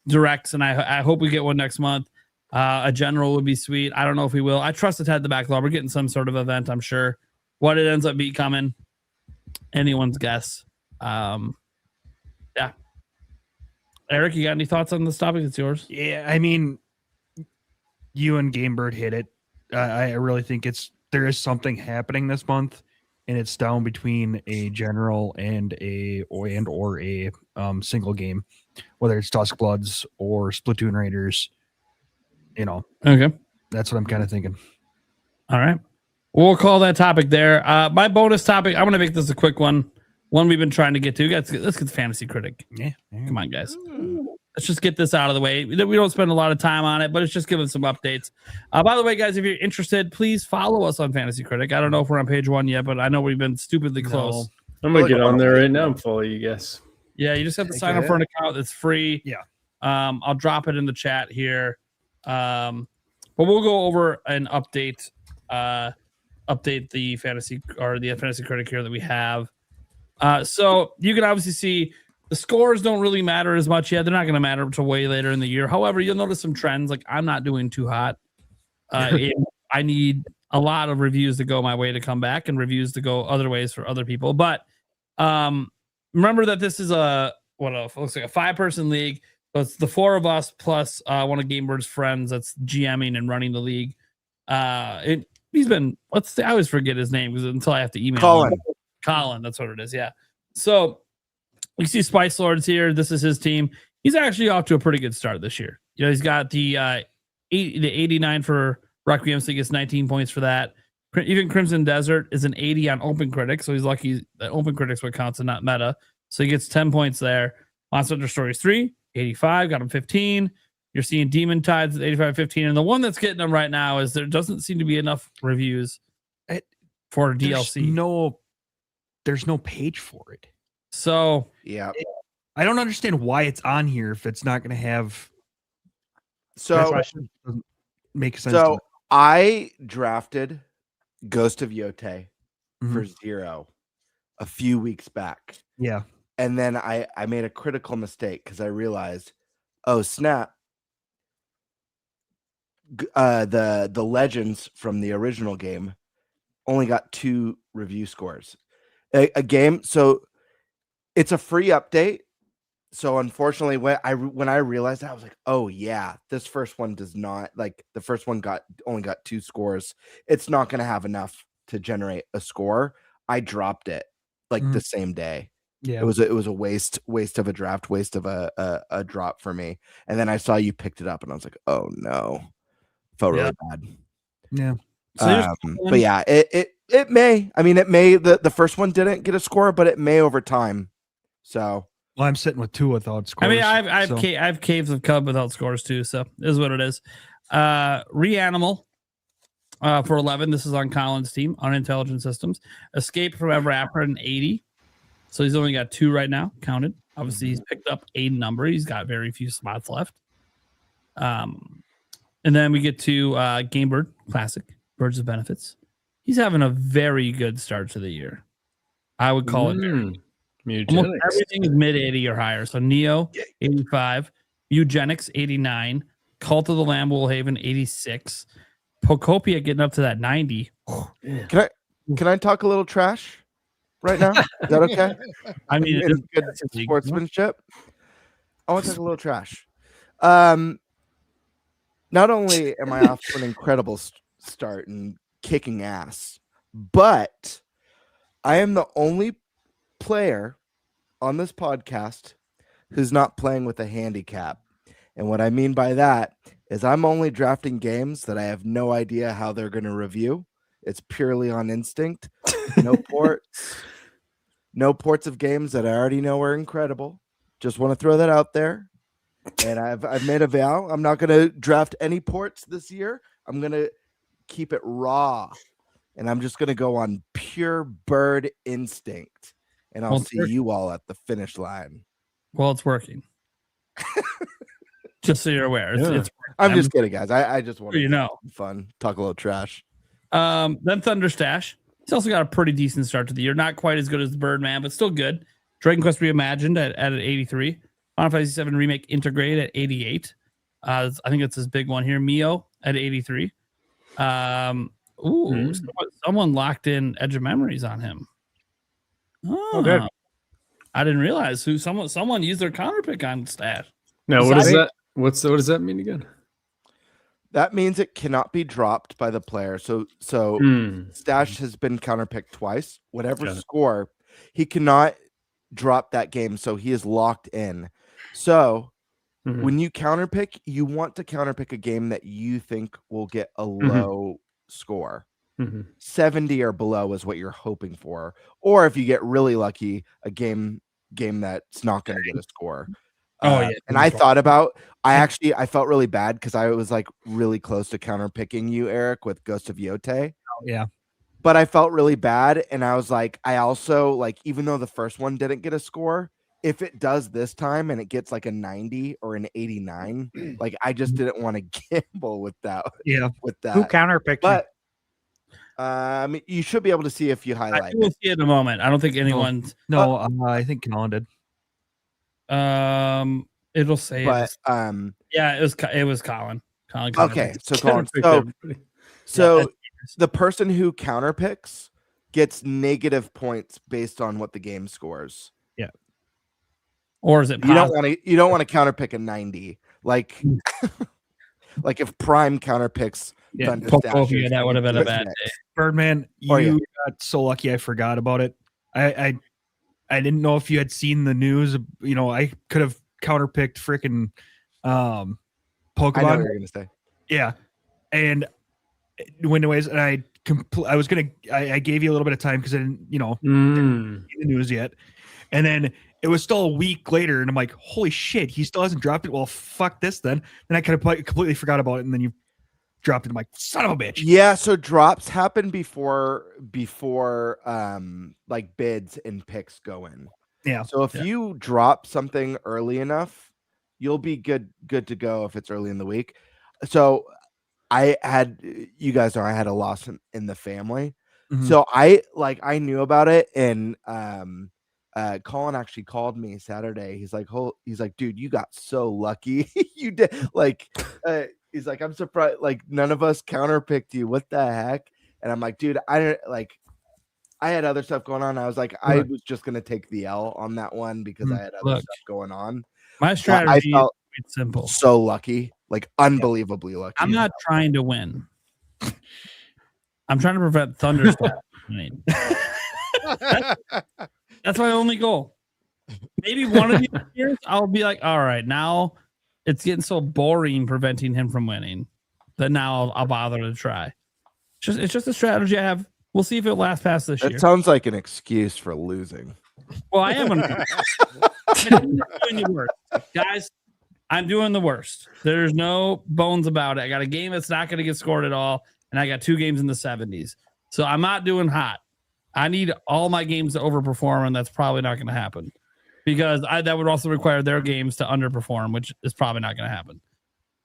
directs, and I hope we get one next month. A general would be sweet. I don't know if we will. I trust it had the backlog. We're getting some sort of event, I'm sure. What it ends up becoming, anyone's guess. Yeah. Eric, you got any thoughts on this topic? It's yours. Yeah, I mean, you and Gamebird hit it. I really think there is something happening this month, and it's down between a general and a single game, whether it's Duskbloods or Splatoon Raiders. Okay, that's what I'm kind of thinking. All right, we'll call that topic there. My bonus topic, I'm going to make this a quick one we've been trying to get to. Let's get the Fantasy Critic. Yeah. Come on, guys. Let's just get this out of the way. We don't spend a lot of time on it, but it's just giving some updates. By the way, guys, if you're interested, please follow us on Fantasy Critic. I don't know if we're on page 1 yet, but I know we've been stupidly close. I'm going to get on there right now and follow you guys. Yeah, you just have to sign up for an account that's free. Yeah. I'll drop it in the chat here. But we'll go over and update the Fantasy Critic here that we have. So you can obviously see the scores don't really matter as much yet. They're not going to matter until way later in the year. However, you'll notice some trends. Like I'm not doing too hot. I need a lot of reviews to go my way to come back and reviews to go other ways for other people. But remember that this is looks like a 5-person league. So it's the 4 of us plus one of Gamebird's friends that's GMing and running the league. He's been I always forget his name because until I have to email him. Colin, that's what it is. Yeah. So you see Spice Lords here. This is his team. He's actually off to a pretty good start this year. He's got the 89 for Requiem, so he gets 19 points for that. Even Crimson Desert is an 80 on Open Critics, so he's lucky that Open Critics would count and not meta. So he gets 10 points there. Monster Hunter Stories 3, 85, got him 15. You're seeing Demon Tides at 85, 15. And the one that's getting them right now is there doesn't seem to be enough reviews for DLC. There's no page for it. So yeah, I don't understand why it's on here if it's not going to have. So doesn't make sense. So I drafted Ghost of Yote for 0 a few weeks back. Yeah, and then I made a critical mistake because I realized, oh snap, the legends from the original game only got 2 review scores. A game, so it's a free update. So unfortunately, when I realized that, I was like, oh yeah, this first one does not, like the first one only got 2 scores. It's not going to have enough to generate a score. I dropped it like the same day. Yeah, it was a waste of a draft, waste of a drop for me. And then I saw you picked it up, and I was like, oh no. Felt really bad. Yeah. But yeah, it may. I mean, it may. The first one didn't get a score, but it may over time. So. Well, I'm sitting with 2 without scores. I mean, I've Caves of Cub without scores too, so this is what it is. Reanimal for 11. This is on Colin's team on Intelligent Systems. Escape from Ever After an 80. So he's only got 2 right now counted. Obviously, he's picked up a number. He's got very few spots left. And then we get to Game Bird Classic, Birds of Benefits. He's having a very good start to the year. I would call it very almost everything is mid 80 or higher. So Neo 85, Eugenics 89, Cult of the Lamb Haven 86, Pocopia getting up to that 90. Can I talk a little trash right now? Is that okay? I mean, it's good sportsmanship. I want to talk a little trash. Not only am I off to an incredible start and kicking ass, but I am the only player on this podcast who's not playing with a handicap. And what I mean by that is I'm only drafting games that I have no idea how they're going to review. It's purely on instinct. No ports. No ports of games that I already know are incredible. Just want to throw that out there. And I've made a vow. I'm not going to draft any ports this year. I'm going to keep it raw. And I'm just going to go on pure bird instinct. And I'll see you all at the finish line. Well, it's working. Just so you're aware. It's I'm just kidding, guys. I just want to have fun. Talk a little trash. Then Thunderstash. He's also got a pretty decent start to the year. Not quite as good as the Birdman, but still good. Dragon Quest Reimagined at 83. Final Fantasy VII Remake Integrate at 88. I think it's his big one here. Mio at 83. Someone locked in Edge of Memories on him. Oh, good. I didn't realize someone used their counter pick on Stash. No, what is that? What does that mean again? That means it cannot be dropped by the player. So Stash has been counterpicked twice. Whatever score, he cannot drop that game. So he is locked in. So when you counterpick, you want to counterpick a game that you think will get a low score. 70 or below is what you're hoping for. Or if you get really lucky, a game that's not going to get a score. And I thought about, I felt really bad because I was like really close to counterpicking you, Eric, with Ghost of Yote. Yeah. But I felt really bad. And I was like, I also like, even though the first one didn't get a score, if it does this time and it gets like a 90 or an 89, like I just didn't want to gamble with that. Yeah. With that. Who counterpicked But I mean, you should be able to see if you highlight. I will see it in a moment. I don't think anyone's. No, I think Colin did. It'll say. But yeah, it was Colin. Okay, so Colin. So the person who counterpicks gets negative points based on what the game scores. Yeah. Or is it? You don't want to counterpick a 90. Like like if Prime counterpicks. Yeah, that would have been a bad day. Birdman, you got so lucky I forgot about it. I didn't know if you had seen the news. You know, I could have counterpicked freaking Pokemon. I know what you're gonna say. Yeah, and anyways, and I gave you a little bit of time because I didn't, didn't see the news yet, and then it was still a week later, and I'm like, holy shit, he still hasn't dropped it. Well, fuck this then. And I kind of completely forgot about it, and then you dropped it. I'm like, son of a bitch. Yeah, so drops happen before like bids and picks go in. Yeah. So if you drop something early enough, you'll be good to go if it's early in the week. So you guys know I had a loss in the family. So I knew about it, and Colin actually called me Saturday. He's like, dude, you got so lucky. You did he's like, I'm surprised, like none of us counterpicked you. What the heck? And I'm like, dude, I had other stuff going on. I was like, I was just gonna take the L on that one because I had other stuff going on. My strategy is simple. So lucky, like unbelievably lucky. I'm not trying to win. I'm trying to prevent thunderstorms. That's my only goal. Maybe one of these years I'll be like, all right, now it's getting so boring preventing him from winning. that now I'll bother to try. It's just a strategy I have. We'll see if it lasts past this year. It sounds like an excuse for losing. Well, I am doing the worst, guys. I'm doing the worst. There's no bones about it. I got a game that's not going to get scored at all, and I got 2 games in the 70s. So I'm not doing hot. I need all my games to overperform, and that's probably not going to happen because that would also require their games to underperform, which is probably not going to happen.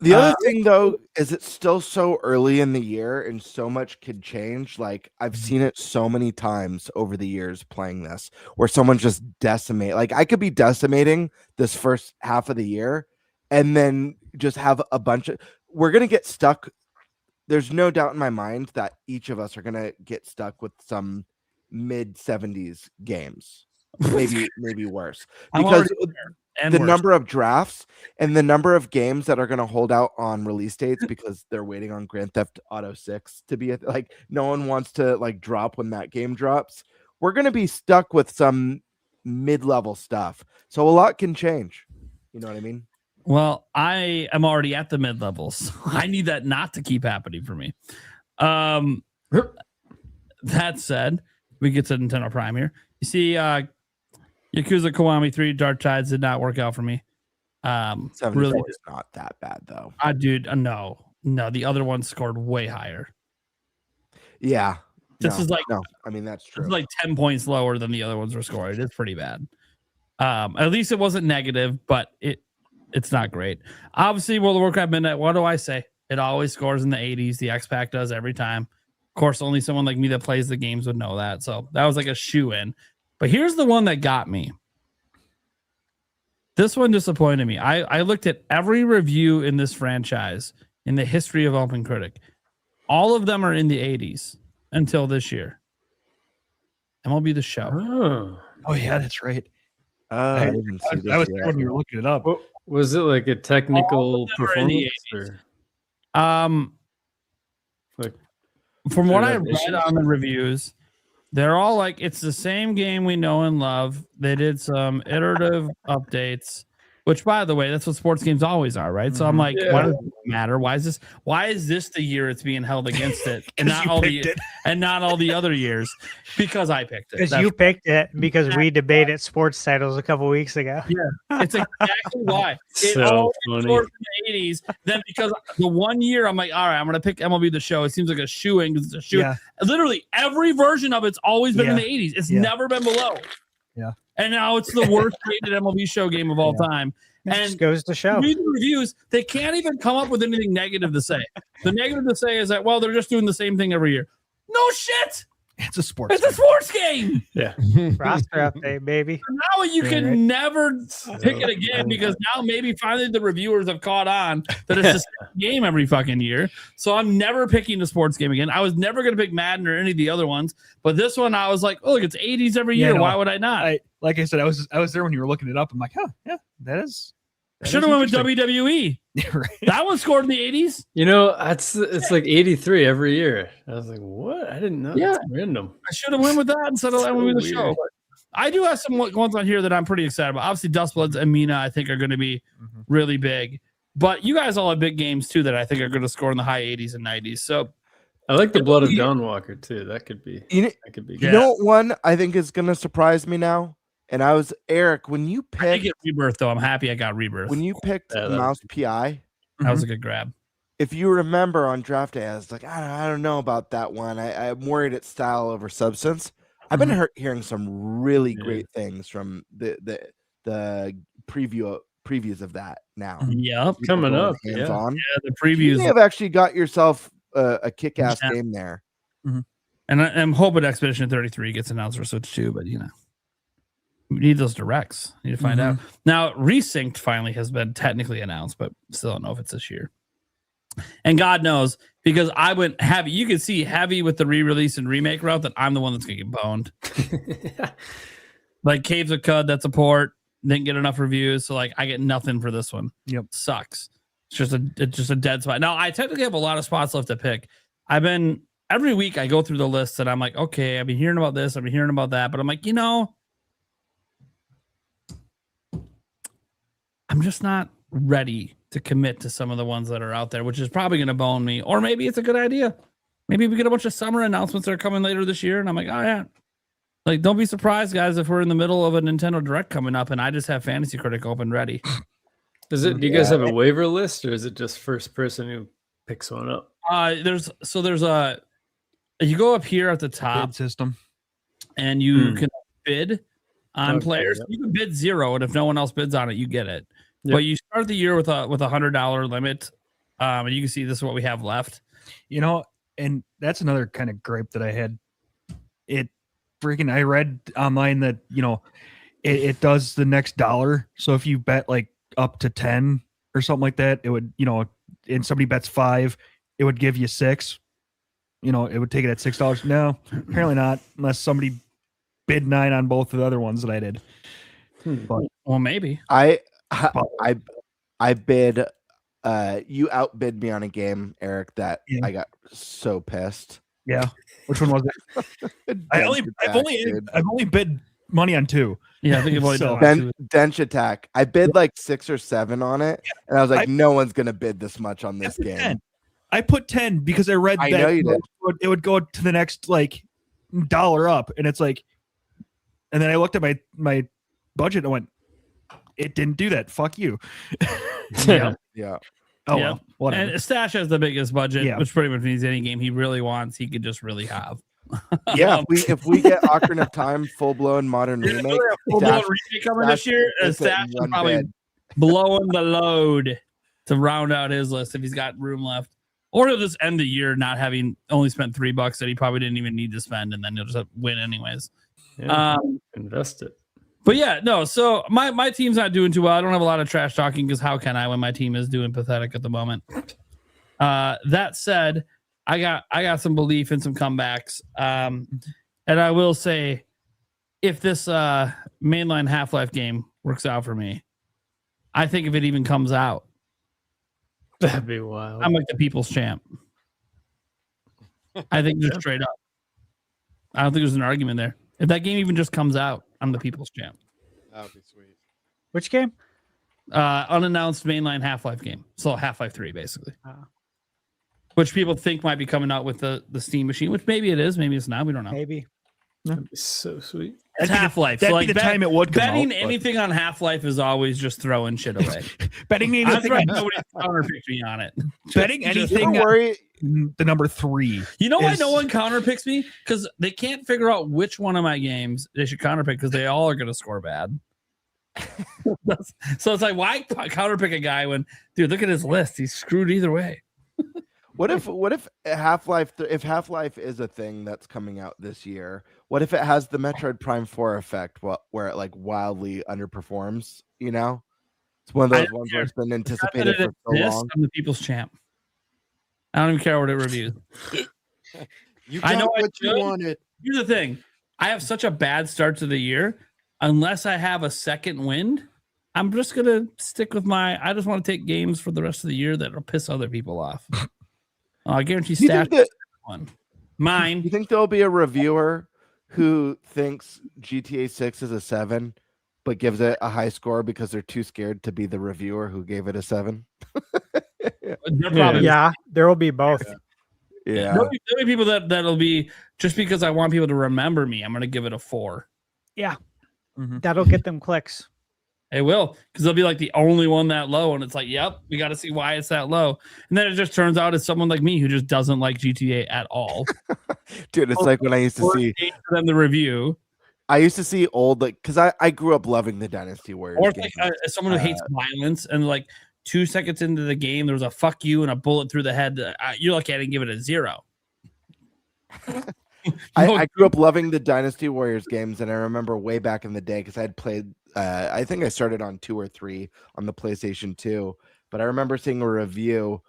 The other thing, though, is it's still so early in the year and so much could change. Like, I've seen it so many times over the years playing this where someone just decimate. Like, I could be decimating this first half of the year and then just have a bunch of... We're going to get stuck. There's no doubt in my mind that each of us are going to get stuck with some mid-70s games. Maybe worse. Because... the number of drafts and the number of games that are going to hold out on release dates because they're waiting on Grand Theft Auto 6 to be like, no one wants to like drop when that game drops. We're going to be stuck with some mid-level stuff. So a lot can change. You know what I mean? Well, I am already at the mid-levels. I need that not to keep happening for me. That said, we get to Nintendo Prime here. You see, Yakuza Kiwami 3 Dark Tides did not work out for me. Really, it's not that bad though. No, the other one scored way higher. Yeah, this is like no. I mean that's true. It's like 10 points lower than the other ones were scored. It's pretty bad. At least it wasn't negative, but it's not great. Obviously, World of Warcraft Midnight. What do I say? It always scores in the 80s. The X-Pack does every time. Of course, only someone like me that plays the games would know that. So that was like a shoe-in. But here's the one that got me. This one disappointed me. I looked at every review in this franchise in the history of Open Critic. All of them are in the 80s until this year. MLB The Show. Oh yeah, that's right. I didn't see this I was yet. when you were looking it up. Was it like a technical performance? Or? Like, from what I read on the reviews, they're all like, it's the same game we know and love. They did some iterative updates, which, by the way, that's what sports games always are, right? So I'm like, why does it matter? Why is this the year it's being held against it, and not all the other years? Because I picked it. Because you picked it. Because we debated sports titles a couple weeks ago. Yeah, it's exactly why. It So always funny. scored in the 80s. Then because the one year I'm like, all right, I'm gonna pick MLB The Show. It seems like a shoe-in because it's a shoe. Yeah. Literally every version of it's always been in the 80s. It's never been below. Yeah. And now it's the worst rated MLB Show game of all time. It And just goes to show. read the reviews, they can't even come up with anything negative to say. The negative to say is that, well, they're just doing the same thing every year. No shit. It's a sports. It's a sports game. Yeah. Roster update, baby. Now you can never pick it again because now maybe finally the reviewers have caught on that it's the same game every fucking year. So I'm never picking the sports game again. I was never going to pick Madden or any of the other ones, but this one I was like, oh, look, it's 80s every year. no, Why would I not? Like I said, I was there when you were looking it up. I'm like, huh, yeah, that is. Should have went with WWE. Right. That one scored in the 80s. You know, it's like 83 every year. I was like, what? I didn't know. Yeah. That's random. I should have went with that instead of with the show. I do have some ones on here that I'm pretty excited about. Obviously, Dustbloods and Mina, I think, are going to be really big. But you guys all have big games, too, that I think are going to score in the high 80s and 90s. So I like the Blood of Dawn Walker, too. That could be. You know what one I think is going to surprise me now? And I was, Eric, when you picked... I did get Rebirth, though. I'm happy I got Rebirth. When you picked Mouse PI... That was a good grab. If you remember on draft day, I was like, I don't know about that one. I'm worried it's style over substance. I've been hearing some really great things from the previews of that now. Yeah, coming up. Hands-on. Yeah, the previews. You may have actually got yourself a kick-ass game there. And I'm hoping Expedition 33 gets announced for Switch 2, but you know. We need those directs. Need to find out. Now, Resynced finally has been technically announced, but still don't know if it's this year. And God knows, because I went heavy. You can see heavy with the re-release and remake route that I'm the one that's going to get boned. Like Caves of Cud, that's a port. Didn't get enough reviews, so like I get nothing for this one. Yep, sucks. It's just a dead spot. Now I technically have a lot of spots left to pick. Every week I go through the list and I'm like, okay, I've been hearing about this, I've been hearing about that, but I'm like, I'm just not ready to commit to some of the ones that are out there, which is probably going to bone me. Or maybe it's a good idea. Maybe we get a bunch of summer announcements that are coming later this year, and I'm like, oh yeah. Like, don't be surprised, guys, if we're in the middle of a Nintendo Direct coming up and I just have Fantasy Critic open ready. Do you guys have a waiver list, or is it just first person who picks one up? There's a you go up here at the top Bid system, and you can bid on players. Yep. You can bid 0, and if no one else bids on it, you get it. Yep. But you start the year with a $100 limit, and you can see this is what we have left. you know, and that's another kind of gripe that I had. I read online that, it does the next dollar. So if you bet like up to 10 or something like that, it would, and somebody bets 5, it would give you 6. It would take it at $6. No, apparently not, unless somebody bid 9 on both of the other ones that I did. But, well, maybe I bid. You outbid me on a game, Eric. That I got so pissed. Yeah, which one was it? I've only bid money on 2. Yeah, I think you've only done Dench Attack. I bid like 6 or 7 on it, and I was like, no one's gonna bid this much on this game. 10. I put 10 because I read that know you did. it would go to the next like dollar up, and it's like, and then I looked at my budget and went, it didn't do that. Fuck you. Yeah. Oh, yeah. well, whatever. And Stash has the biggest budget, which pretty much means any game he really wants, he could just really have. Yeah, if we get Ocarina of Time full blown modern remake, full-blown remake coming this year, Stash is probably blowing the load to round out his list if he's got room left. Or he'll just end the year not having only spent $3 that he probably didn't even need to spend, and then he'll just win anyways. Yeah, invest it. But yeah, no. So my team's not doing too well. I don't have a lot of trash talking because how can I when my team is doing pathetic at the moment? That said, I got some belief in some comebacks, and I will say, if this mainline Half-Life game works out for me, I think if it even comes out, that'd be wild. I'm like the people's champ. I think just straight up. I don't think there's an argument there. If that game even just comes out, I'm the people's champ. That would be sweet. Which game? Unannounced mainline Half-Life game. So Half-Life 3, basically. Which people think might be coming out with the Steam machine, which maybe it is, maybe it's not. We don't know. Maybe. That'd be so sweet. It's Half-Life. That'd be the time it would come betting out, anything on Half-Life is always just throwing shit away. Betting anything on nobody's counterpicked me on it. betting anything. Don't worry. The number 3. You know why no one counterpicks me? Because they can't figure out which one of my games they should counterpick because they all are going to score bad. So it's like, why counterpick a guy when, dude, look at his list. He's screwed either way. What if Half-Life is a thing that's coming out this year? What if it has the Metroid Prime 4 effect, where it like wildly underperforms? It's one of those ones where it's been anticipated for so long. I'm the people's champ. I don't even care what it reviews. You got what you wanted. Here's the thing: I have such a bad start to the year. Unless I have a second wind, I'm just gonna stick with I just want to take games for the rest of the year that'll piss other people off. I guarantee Stash one. Mine. You think there'll be a reviewer who thinks GTA 6 is a 7, but gives it a high score because they're too scared to be the reviewer who gave it a 7? Yeah, there will be both. Yeah. There'll be people that'll be just because I want people to remember me. I'm gonna give it a 4. Yeah, that'll get them clicks. It will, because they'll be like the only one that low, and it's like, yep, we got to see why it's that low. And then it just turns out it's someone like me who just doesn't like GTA at all. Dude, it's like when I used to see them the review. I used to see old, like, because I grew up loving the Dynasty Warriors. Or like, someone who hates violence, and like 2 seconds into the game, there was a fuck you and a bullet through the head. You look at it and give it a 0. I grew up loving the Dynasty Warriors games, and I remember way back in the day because I had played. I think I started on 2 or 3 on the PlayStation 2, but I remember seeing a review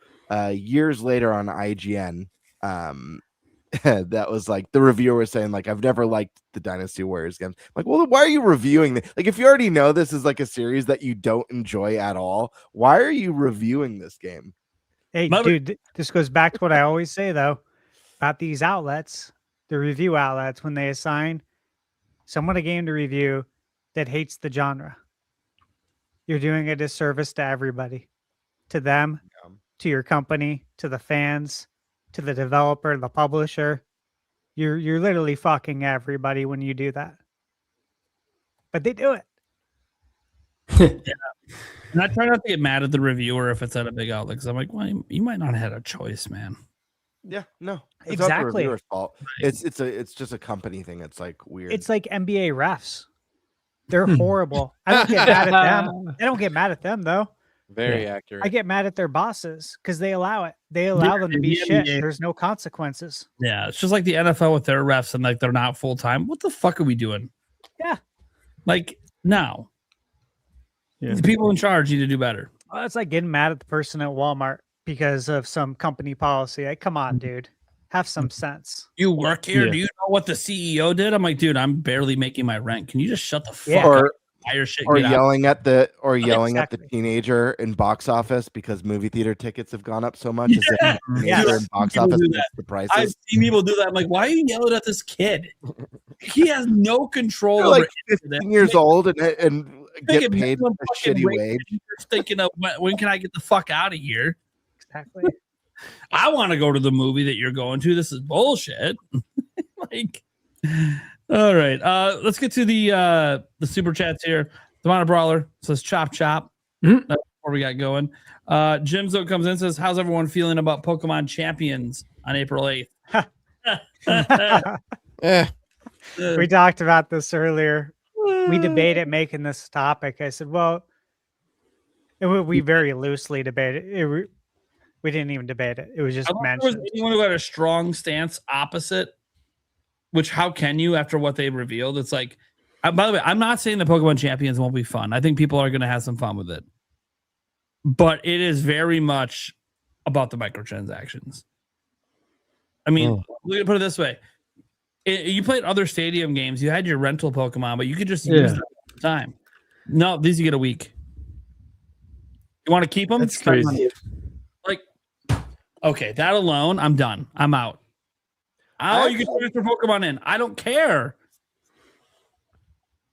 years later on IGN. That was like the reviewer was saying, like, I've never liked the Dynasty Warriors games. Like, well, why are you reviewing this? Like, if you already know this is like a series that you don't enjoy at all, why are you reviewing this game? Hey, dude, this goes back to what I always say though about these outlets, the review outlets, when they assign someone a game to review that hates the genre. you're doing a disservice to everybody, to them, to your company, to the fans, to the developer, the publisher. You're literally fucking everybody when you do that. But they do it. And I try not to get mad at the reviewer if it's at a big outlet, because I'm like, well, you might not have had a choice, man. Yeah, no, it's Exactly. not the reviewer's fault. It's just a company thing. It's like weird. It's like NBA refs. They're horrible. I don't get mad at them. I don't get mad at them though. Very accurate. I get mad at their bosses because they allow it. They allow them to be shit. There's no consequences. Yeah, it's just like the NFL with their refs and like they're not full time. What the fuck are we doing? Yeah. Like, no. The people in charge need to do better. Well, it's like getting mad at the person at Walmart because of some company policy. Like, come on, dude. Have some sense. You work here? Yeah. Do you know what the CEO did? I'm like, dude, I'm barely making my rent. Can you just shut the fuck Yeah. up? Hire shit, Or get out. yelling at the Exactly. teenager in box office because movie theater tickets have gone up so much. As if the Yeah. teenager in box People office do makes that. the prices. I've seen people do that. I'm like, why are you yelling at this kid? He has no control They're over like any of 15 this. years old and Make get it paid minimum a fucking shitty wage. wage. You're thinking of when can I get the fuck out of here? Exactly. I want to go to the movie that you're going to. This is bullshit. Like, all right. Let's get to the super chats here. The Mono Brawler says chop chop. That's before we got going. Jimzo comes in and says, how's everyone feeling about Pokemon Champions on April 8th? We talked about this earlier. We debated making this topic. I said, well, we very loosely debated it. We didn't even debate it. It was just I don't think there mentioned. was anyone who had a strong stance opposite, which how can you after what they revealed? It's like, by the way, I'm not saying the Pokemon Champions won't be fun. I think people are going to have some fun with it. But it is very much about the microtransactions. I mean, we're going to put it this way. You played other stadium games. You had your rental Pokemon, but you could just use them all the time. No, these you get a week. You want to keep them? That's crazy. Like, okay, that alone, I'm done. I'm out. Oh, you can transfer Pokemon in. I don't care.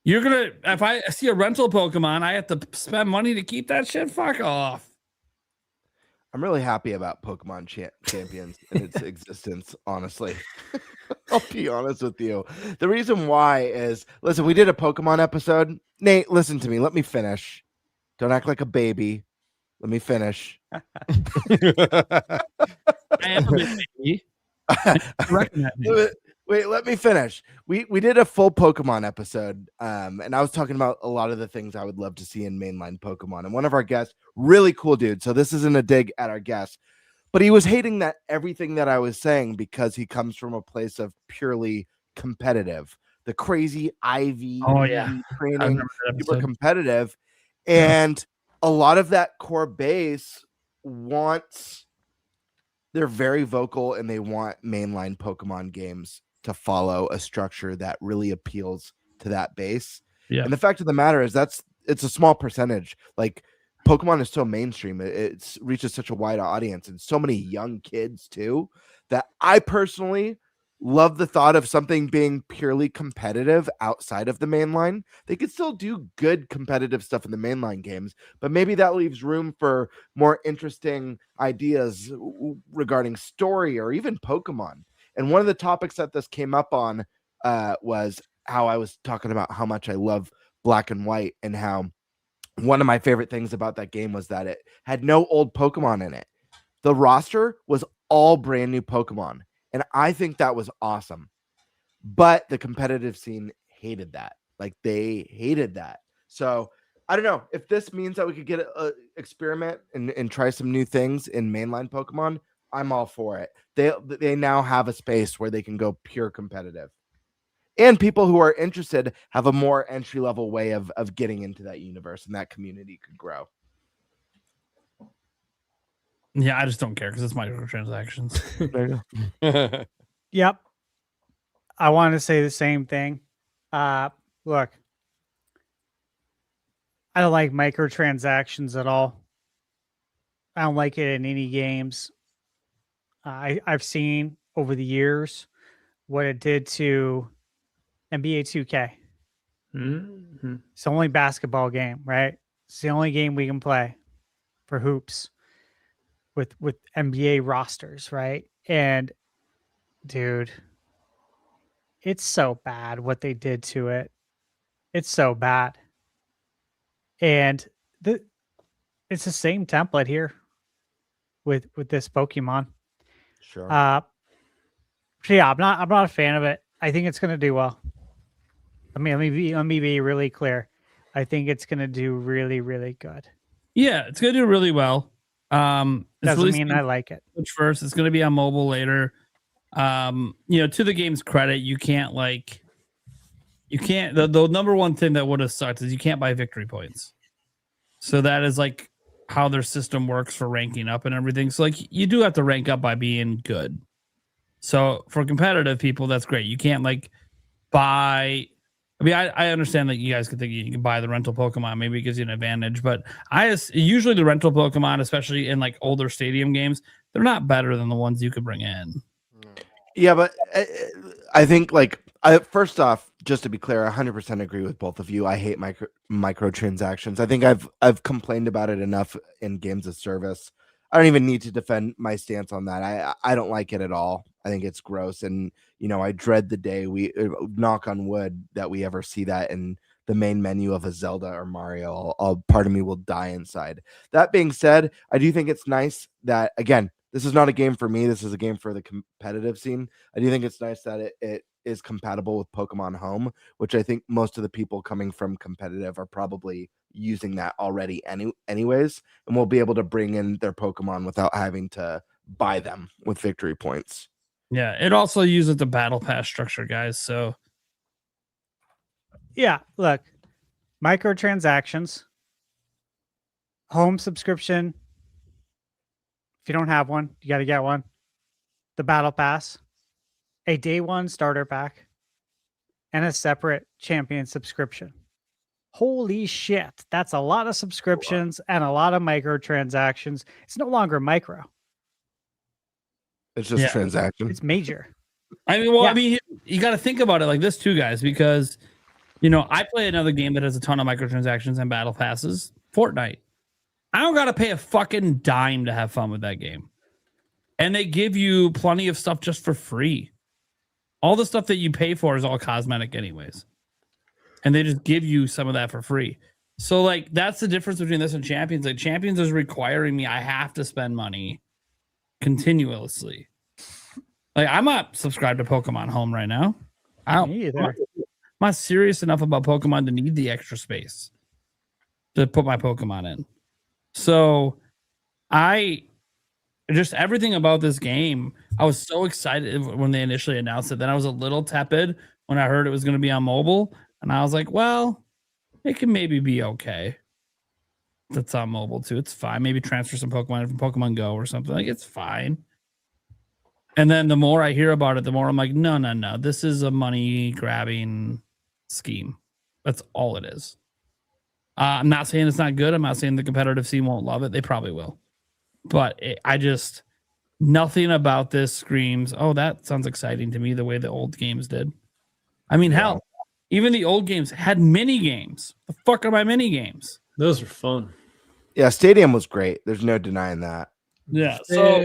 You're gonna, if I see a rental Pokemon, I have to spend money to keep that shit. Fuck off. I'm really happy about Pokemon Champions and its existence, honestly. I'll be honest with you. The reason why is, listen, we did a Pokemon episode. Nate, listen to me. Let me finish. Don't act like a baby. Let me finish. I am a baby. Wait, let me finish. We did a full Pokemon episode, and I was talking about a lot of the things I would love to see in mainline Pokemon. And one of our guests, really cool dude, so this isn't a dig at our guest, but he was hating that everything that I was saying because he comes from a place of purely competitive. The crazy IV training, super competitive, and a lot of that core base wants. They're very vocal and they want mainline Pokemon games to follow a structure that really appeals to that base. Yeah. And the fact of the matter is it's a small percentage. Like Pokemon is so mainstream. It reaches such a wide audience and so many young kids too, that I personally love the thought of something being purely competitive outside of the mainline. They could still do good competitive stuff in the mainline games, but maybe that leaves room for more interesting ideas regarding story or even Pokemon. And one of the topics that this came up on was how I was talking about how much I love Black and White and how one of my favorite things about that game was that it had no old Pokemon in it. The roster was all brand new Pokemon. And I think that was awesome. But the competitive scene hated that. Like they hated that. So I don't know if this means that we could get a experiment and try some new things in mainline Pokemon. I'm all for it. They now have a space where they can go pure competitive. And people who are interested have a more entry-level way of getting into that universe, and that community could grow. Yeah, I just don't care because it's microtransactions. There you go. Yep. I want to say the same thing. Look, I don't like microtransactions at all. I don't like it in any games. I've seen over the years what it did to NBA 2K. Mm-hmm. It's only a basketball game, right? It's the only game we can play for hoops with NBA rosters, right? And dude, it's so bad what they did to it. It's so bad. And it's the same template here with this Pokemon. Sure. So yeah, I'm not a fan of it. I think it's gonna do well. Let me be really clear. I think it's gonna do really, really good. Yeah, it's gonna do really well. Doesn't mean I like it. Switch first. It's gonna be on mobile later. To the game's credit, you can't the number one thing that would have sucked is you can't buy victory points. So that is like how their system works for ranking up and everything. So like you do have to rank up by being good. So for competitive people, that's great. You can't buy. I mean, I understand that you guys could think you can buy the rental Pokemon. Maybe it gives you an advantage, but usually the rental Pokemon, especially in older stadium games, they're not better than the ones you could bring in. Yeah, but I think first off, just to be clear, I 100% agree with both of you. I hate microtransactions. I think I've complained about it enough in games of service. I don't even need to defend my stance on that. I don't like it at all. I think it's gross, and I dread the day we knock on wood that we ever see that in the main menu of a Zelda or Mario. Part of me will die inside. That being said, I do think it's nice that, again, this is not a game for me. This is a game for the competitive scene. I do think it's nice that it is compatible with Pokemon Home, which I think most of the people coming from competitive are probably using that already anyways, and will be able to bring in their Pokemon without having to buy them with victory points. Yeah, it also uses the battle pass structure, guys. So yeah, look, microtransactions, home subscription. If you don't have one, you got to get one. The battle pass, a day one starter pack, and a separate champion subscription. Holy shit. That's a lot of subscriptions and a lot of microtransactions. It's no longer micro. It's just transaction. It's major. I mean, you got to think about it like this too, guys, because, I play another game that has a ton of microtransactions and battle passes, Fortnite. I don't got to pay a fucking dime to have fun with that game. And they give you plenty of stuff just for free. All the stuff that you pay for is all cosmetic anyways. And they just give you some of that for free. So that's the difference between this and Champions. Champions is requiring me, I have to spend money continuously. I'm not subscribed to Pokemon Home right now. Me either. I'm not serious enough about Pokemon to need the extra space to put my Pokemon in. So everything about this game, I was so excited when they initially announced it. Then I was a little tepid when I heard it was going to be on mobile. And I was like, well, it can maybe be okay. That's on mobile too. It's fine. Maybe transfer some Pokemon from Pokemon Go or something. It's fine. And then the more I hear about it, the more I'm like, no. This is a money grabbing scheme. That's all it is. I'm not saying it's not good. I'm not saying the competitive scene won't love it. They probably will. But nothing about this screams, oh, that sounds exciting to me the way the old games did. I mean, hell, even the old games had mini games. The fuck are my mini games? Those are fun. Yeah, Stadium was great. There's no denying that. Yeah, so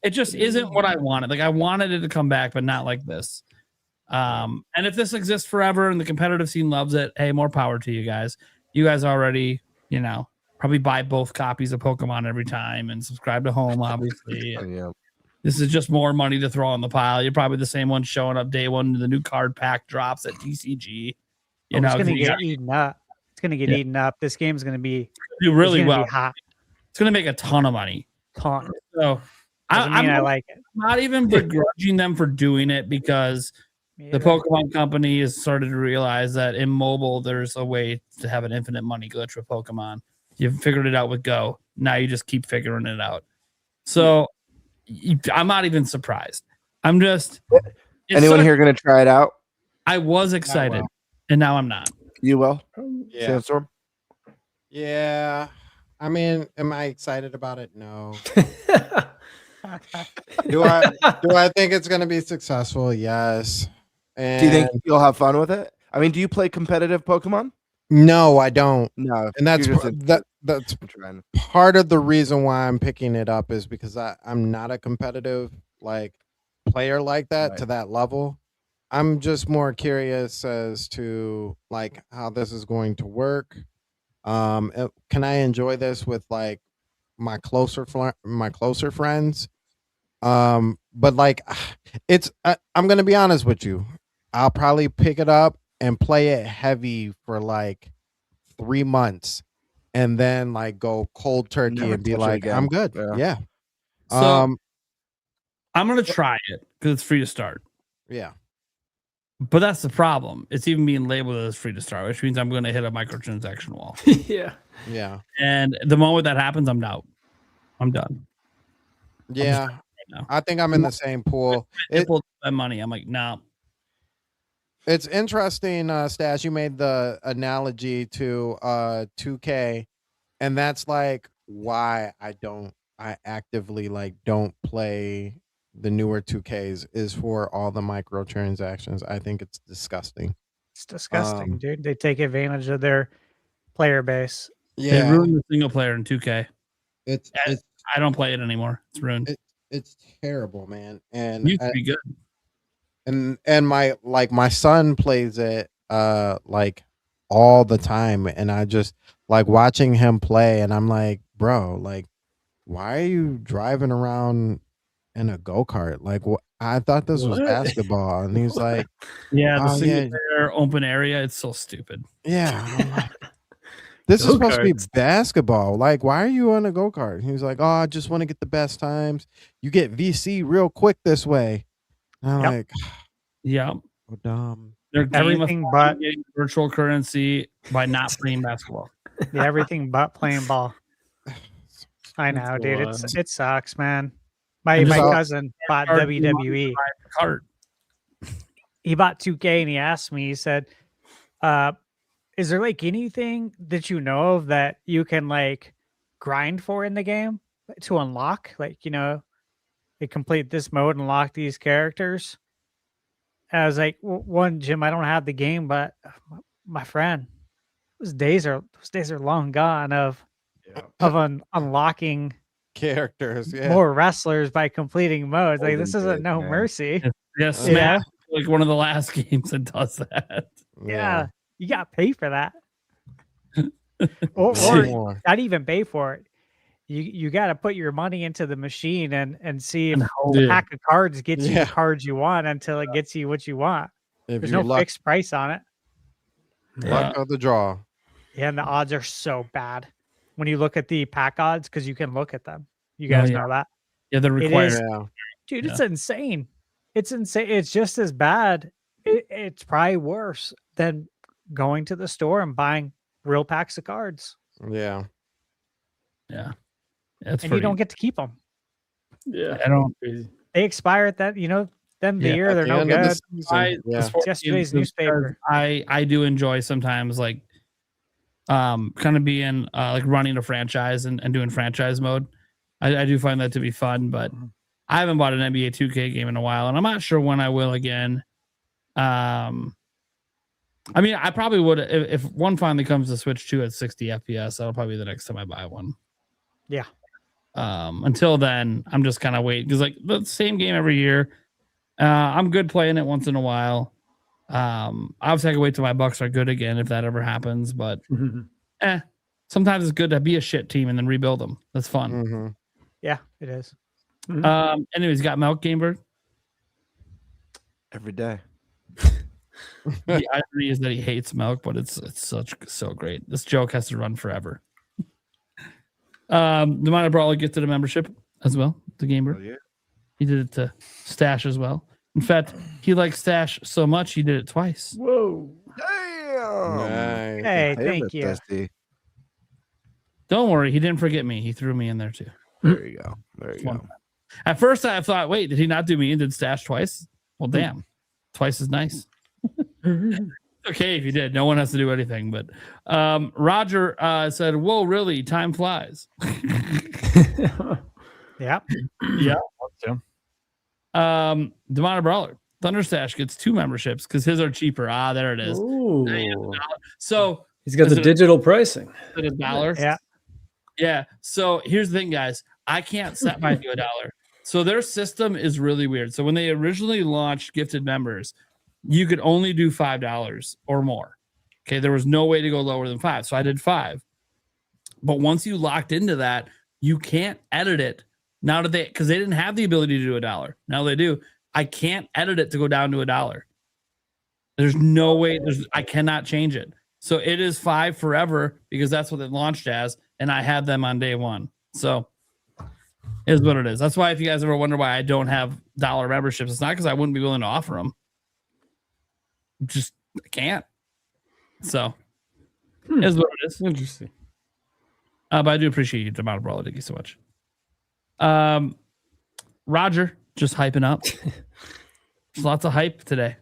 it just isn't what I wanted. I wanted it to come back, but not like this. And if this exists forever and the competitive scene loves it, hey, more power to you guys. You guys already, probably buy both copies of Pokemon every time and subscribe to Home, obviously. Yeah. This is just more money to throw on the pile. You're probably the same one showing up day one. The new card pack drops at TCG. It's going to get eaten up. It's going to get eaten up. This game's going to do really well. Hot. It's going to make a ton of money. So I like it. I'm not even begrudging them for doing it because the Pokemon company has started to realize that in mobile, there's a way to have an infinite money glitch with Pokemon. You've figured it out with Go. Now you just keep figuring it out. So I'm not even surprised. I'm just. Anyone here going to try it out? I was excited, and now I'm not. You will? Yeah. Sandstorm? Yeah. I mean, am I excited about it? No. Do I think it's going to be successful? Yes. And do you think you'll have fun with it? I mean, do you play competitive Pokemon? No, I don't. No, And that's you're just that's trying. part of the reason why I'm picking it up is because I'm not a competitive like player like that Right. to that level. I'm just more curious as to like how this is going to work. Can I enjoy this with like my closer friends? But like it's I'm gonna be honest with you. I'll probably pick it up and play it heavy for like 3 months and then like go cold turkey Never and be touch it like, again. I'm good. Yeah. Yeah. So I'm gonna try it because it's free to start. Yeah. But that's the problem. It's even being labeled as free to start, which means I'm going to hit a microtransaction wall. Yeah. Yeah. And the moment that happens, I'm out. I'm done. Yeah. now. I think I'm in the same pool. People spend money. I'm like, no. It's interesting, Stash. You made the analogy to 2K, and that's like why I actively like don't play the newer 2Ks is for all the microtransactions. I think it's disgusting. It's disgusting, dude. They take advantage of their player base. They ruined the single player in 2K. It's I don't play it anymore. It's ruined. It's terrible, man. It And used to be good. and my son plays it like all the time, and I just like watching him play, and I'm like, bro, like, why are you driving around in a go-kart? Like, I thought this was What? basketball, and he's like, Yeah, the "Oh, single yeah, player open area. It's so stupid. yeah." I'm like, this is supposed to be Go-karts. basketball. Like, why are you on a go-kart? He was like, "Oh, I just want to get the best times. You get VC real quick this way." And I'm like, Yeah. oh, dumb. They're Everything gamifying but- getting virtual currency by not playing basketball. Yeah, everything but playing ball. I know, dude. It sucks, man. My And so- cousin bought WWE. Cart. He bought 2K and he asked me, he said, is there like anything that you know of that you can like grind for in the game to unlock? Like, you know, they complete this mode and unlock these characters. And I was like, one, Jim, I don't have the game, but my friend, those days are long gone of unlocking Characters, yeah. more wrestlers by completing modes. Like, this Olden isn't days, no man. mercy. Yes, You know? Smash is like one of the last games that does that. Yeah, you got to pay for that. More. or not even pay for it. You got to put your money into the machine and see if the pack of cards gets you the cards you want until it gets you what you want. If There's you no luck- fixed price on it. Luck of the draw. Yeah, and the odds are so bad when you look at the pack odds because you can look at them. You guys know that. Yeah, they're It required. is, dude. It's insane. It's insane. It's just as bad. It's probably worse than going to the store and buying real packs of cards. Yeah. Yeah. That's And you don't get to keep them. Yeah. I don't. They expire at that, them the Yeah, year. at They're the no end of the good. season, yeah. Sports Yesterday's games, because newspaper. I do enjoy sometimes like kind of being like running a franchise and doing franchise mode. I do find that to be fun, but I haven't bought an NBA 2K game in a while, and I'm not sure when I will again. I mean, I probably would if one finally comes to Switch 2 at 60 FPS. That'll probably be the next time I buy one. Yeah. Until then, I'm just kind of waiting because like the same game every year. I'm good playing it once in a while. Obviously, I can wait till my Bucks are good again if that ever happens. But sometimes it's good to be a shit team and then rebuild them. That's fun. Mm-hmm. Yeah, it is. Anyways, got Milk Gamer. Every day. The irony is that he hates milk, but it's so great. This joke has to run forever. The Minor Brawler gifted a membership as well. The gamer, he did it to Stash as well. In fact, he likes Stash so much he did it twice. Whoa! Damn. Nice. Hey, thank you. Dusty. Don't worry, he didn't forget me. He threw me in there too. There you go. There you go. At first, I thought, wait, did he not do me and did Stash twice? Well, damn, twice is nice. Okay, if you did, no one has to do anything. But Roger said, "Whoa, really? Time flies." Yeah. Yeah. Demona Brawler, Thunderstash gets 2 memberships because his are cheaper. There it is. Ooh. So He's got the digital pricing. Is it $1? Yeah. Yeah. So here's the thing, guys. I can't set mine to $1. So their system is really weird. So when they originally launched gifted members, you could only do $5 or more. Okay. There was no way to go lower than 5. So I did 5. But once you locked into that, you can't edit it. Now that because they didn't have the ability to do $1. Now they do. I can't edit it to go down to $1. There's no way. I cannot change it. So it is 5 forever because that's what it launched as, and I had them on day one. So it is what it is. That's why if you guys ever wonder why I don't have dollar memberships, it's not because I wouldn't be willing to offer them. Just I can't. So it is what it is. Interesting. But I do appreciate you, Demar Brawler. Thank you so much. Roger, just hyping up. There's lots of hype today.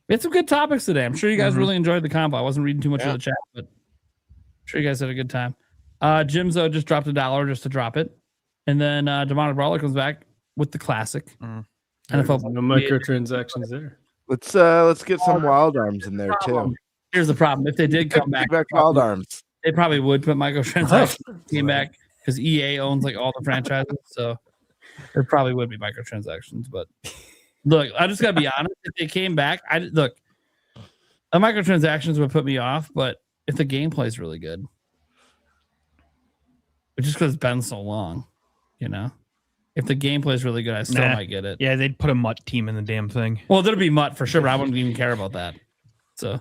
We had some good topics today. I'm sure you guys really enjoyed the combo. I wasn't reading too much of the chat, but I'm sure you guys had a good time. Jimzo just dropped $1 just to drop it. And then Demar Brawler comes back with the classic. NFL. No microtransactions there. Let's get some wild arms in there too. Here's the problem. If they did come back, wild arms. They probably would put microtransactions came back because EA owns like all the franchises. So there probably would be microtransactions, but look, I just gotta be honest. If they came back, the microtransactions would put me off. But if the gameplay is really good, but just because it's been so long, if the gameplay is really good, I still might get it. Yeah, they'd put a MUT team in the damn thing. Well, there'd be MUT for sure, but I wouldn't even care about that. So,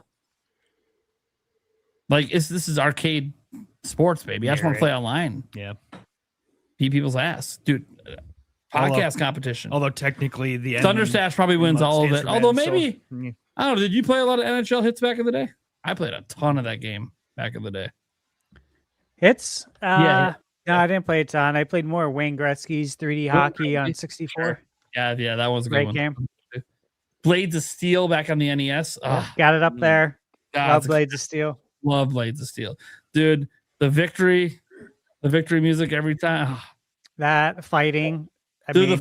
this is arcade sports, baby. I just want to play online. Yeah, beat people's ass, dude. Podcast competition. Although technically the Thunderstash probably wins all of it. Although maybe I don't know. Did you play a lot of NHL hits back in the day? I played a ton of that game back in the day. Hits? No, I didn't play a ton. I played more Wayne Gretzky's 3D hockey on 64. Sure. Yeah, that was a great good game. Blades of Steel back on the NES. Got it up there. Love Blades of Steel. Love Blades of Steel, dude. The victory music every time. That fighting. The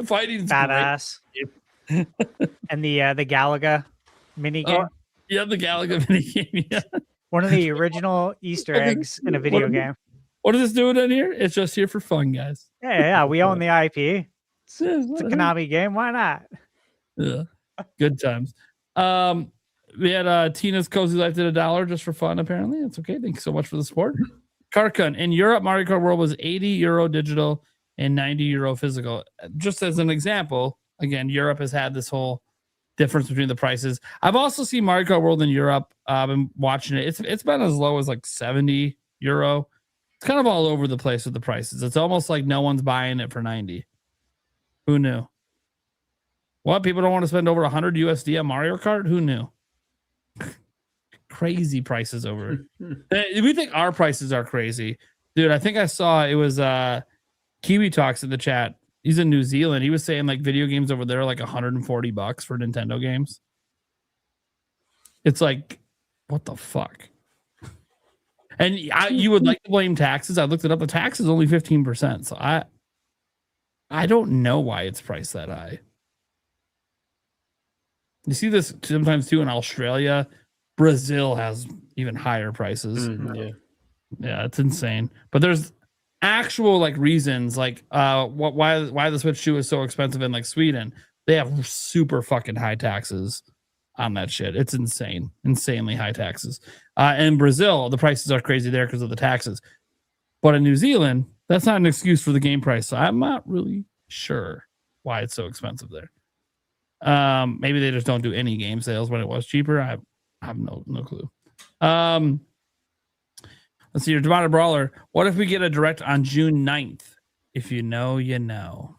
fighting, badass. And the Galaga mini game. Yeah, the Galaga mini game. Yeah. One of the original Easter eggs in a video game. What is this doing in here? It's just here for fun, guys. Yeah. We own the IP. It's a Konami game. Why not? Yeah. Good times. We had Tina's Cozy Life did $1 just for fun. Apparently, it's okay. Thank you so much for the support. Karkun in Europe, Mario Kart World was €80 digital and €90 physical. Just as an example, again, Europe has had this whole difference between the prices. I've also seen Mario Kart World in Europe. I've been watching it. It's been as low as like €70. It's kind of all over the place with the prices. It's almost like no one's buying it for 90. Who knew? What? People don't want to spend over 100 USD on Mario Kart? Who knew? Crazy prices over it. We think our prices are crazy. Dude, I think I saw it was Kiwi Talks in the chat. He's in New Zealand. He was saying like video games over there are like $140 for Nintendo games. It's like, what the fuck? And you would like to blame taxes. I looked it up. The tax is only 15%. So I don't know why it's priced that high. You see this sometimes too in Australia. Brazil has even higher prices. Yeah, it's insane. But there's actual like reasons, like why the Switch 2 is so expensive in like Sweden. They have super fucking high taxes on that shit. It's insane, insanely high taxes. In Brazil, the prices are crazy there because of the taxes. But in New Zealand, that's not an excuse for the game price. So I'm not really sure why it's so expensive there. Maybe they just don't do any game sales when it was cheaper. I have no clue. Let's see your Demar Brawler. What if we get a direct on June 9th? If you know, you know.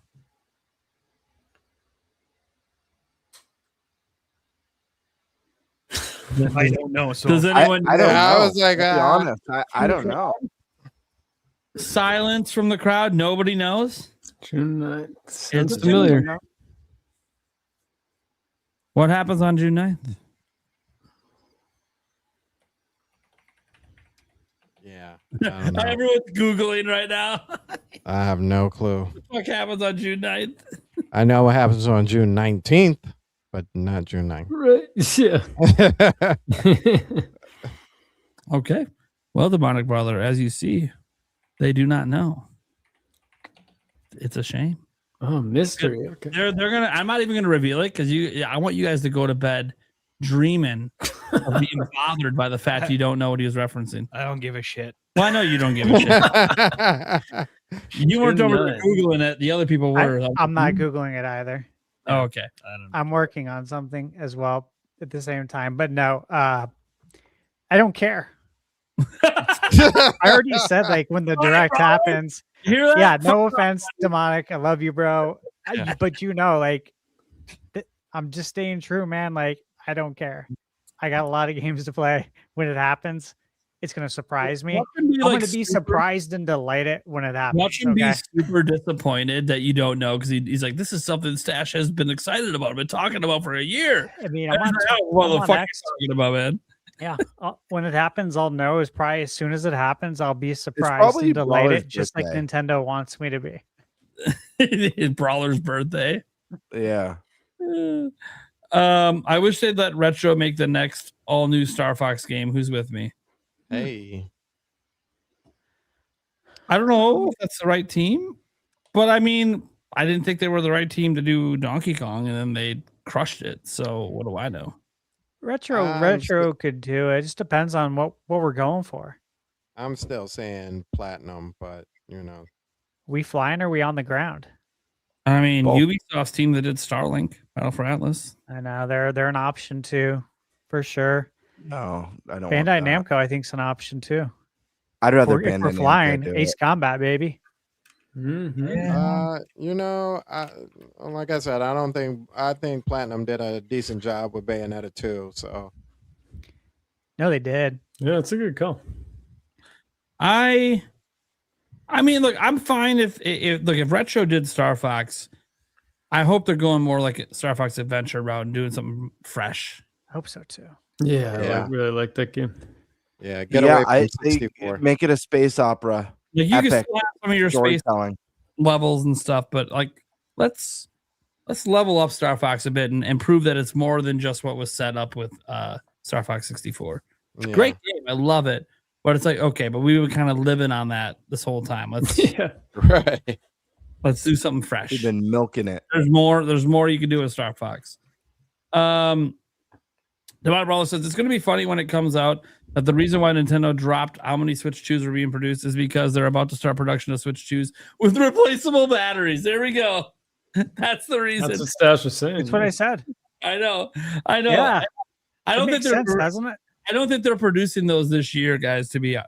I don't know. So does anyone know? I don't know. I was like, to be honest, I don't know. Silence from the crowd. Nobody knows. June 9th. It's familiar. What happens on June 9th? Yeah. I don't know. Everyone's Googling right now. I have no clue. What happens on June 9th? I know what happens on June 19th, but not June 9th. Right. Yeah. Okay. Well, Demonic Brother, as you see, they do not know. It's a shame. Oh, mystery. Okay. They're gonna. I'm not even gonna reveal it because I want you guys to go to bed dreaming of being bothered by the fact you don't know what he was referencing. I don't give a shit. Well, I know you don't give a shit. You weren't over there Googling it. The other people were. I'm not Googling it either. Oh, okay. I'm working on something as well at the same time. But no, I don't care. I already said, like, when the direct happens. You hear that? Yeah, no offense, Demonic. I love you, bro. Yeah. But you know, like, I'm just staying true, man. Like, I don't care. I got a lot of games to play. When it happens, it's going to surprise me. I'm going to be surprised and delighted when it happens. Watch him be super disappointed that you don't know, because he's like, this is something Stash has been excited about, been talking about for a year. I mean, what the fuck are you talking about, man? Yeah, when it happens, I'll know. Is probably as soon as it happens, I'll be surprised and delighted, just like Nintendo wants me to be. Brawler's birthday. Yeah. I wish they'd let Retro make the next all new Star Fox game. Who's with me? Hey. I don't know if that's the right team, but I mean, I didn't think they were the right team to do Donkey Kong, and then they crushed it. So what do I know? Retro could do it. It just depends on what we're going for. I'm still saying Platinum, but you know, We flying or we on the ground? I mean, Ubisoft's team that did Starlink, Battle for Atlas. I know they're an option too, for sure. No, I don't. Bandai Namco, I think, is an option too. I'd rather if we're Bandai flying Namco do Ace it. Combat, baby. you know, like I said, I think Platinum did a decent job with Bayonetta 2. So No, they did. Yeah, it's a good call. I mean, look, I'm fine if Retro did Star Fox. I hope they're going more like a Star Fox Adventure route and doing something fresh. I hope so too. Yeah, I really like that game. Yeah, get away from they 64. make it a space opera. Like, you can Epic still have some of your space storytelling. levels and stuff, but like let's level up Star Fox a bit and prove that it's more than just what was set up with Star Fox 64. It's a great game. I love it. But it's like, okay, but we were kind of living on that this whole time. Let's right. Let's do something fresh. We've been milking it. There's more you can do with Star Fox. Divine Brawler says it's going to be funny when it comes out that the reason why Nintendo dropped how many Switch 2s are being produced is because they're about to start production of Switch 2s with replaceable batteries. There we go. That's the reason. That's what Stash was saying. That's what I said. I know. Yeah. I don't think sense, doesn't it? I don't think they're producing those this year, guys. To be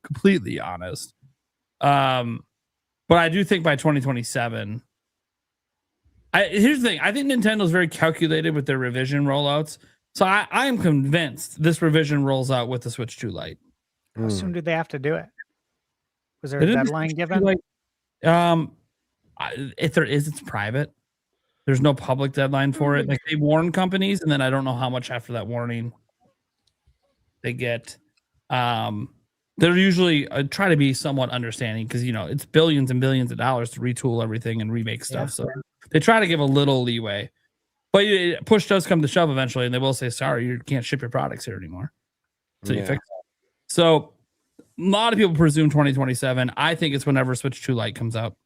completely honest, but I do think by 2027. Here's the thing. I think Nintendo's very calculated with their revision rollouts. So I am convinced this revision rolls out with the Switch 2 Lite. How soon did they have to do it? Was there a deadline given? If there is, it's private. There's no public deadline for it. Like, they warn companies, and then I don't know how much after that warning they get. They're usually try to be somewhat understanding, because it's billions and billions of dollars to retool everything and remake stuff. So they try to give a little leeway, but push does come to shove eventually, and they will say, "Sorry, you can't ship your products here anymore." So you fix it. So a lot of people presume 2027. I think it's whenever Switch 2 Lite comes out.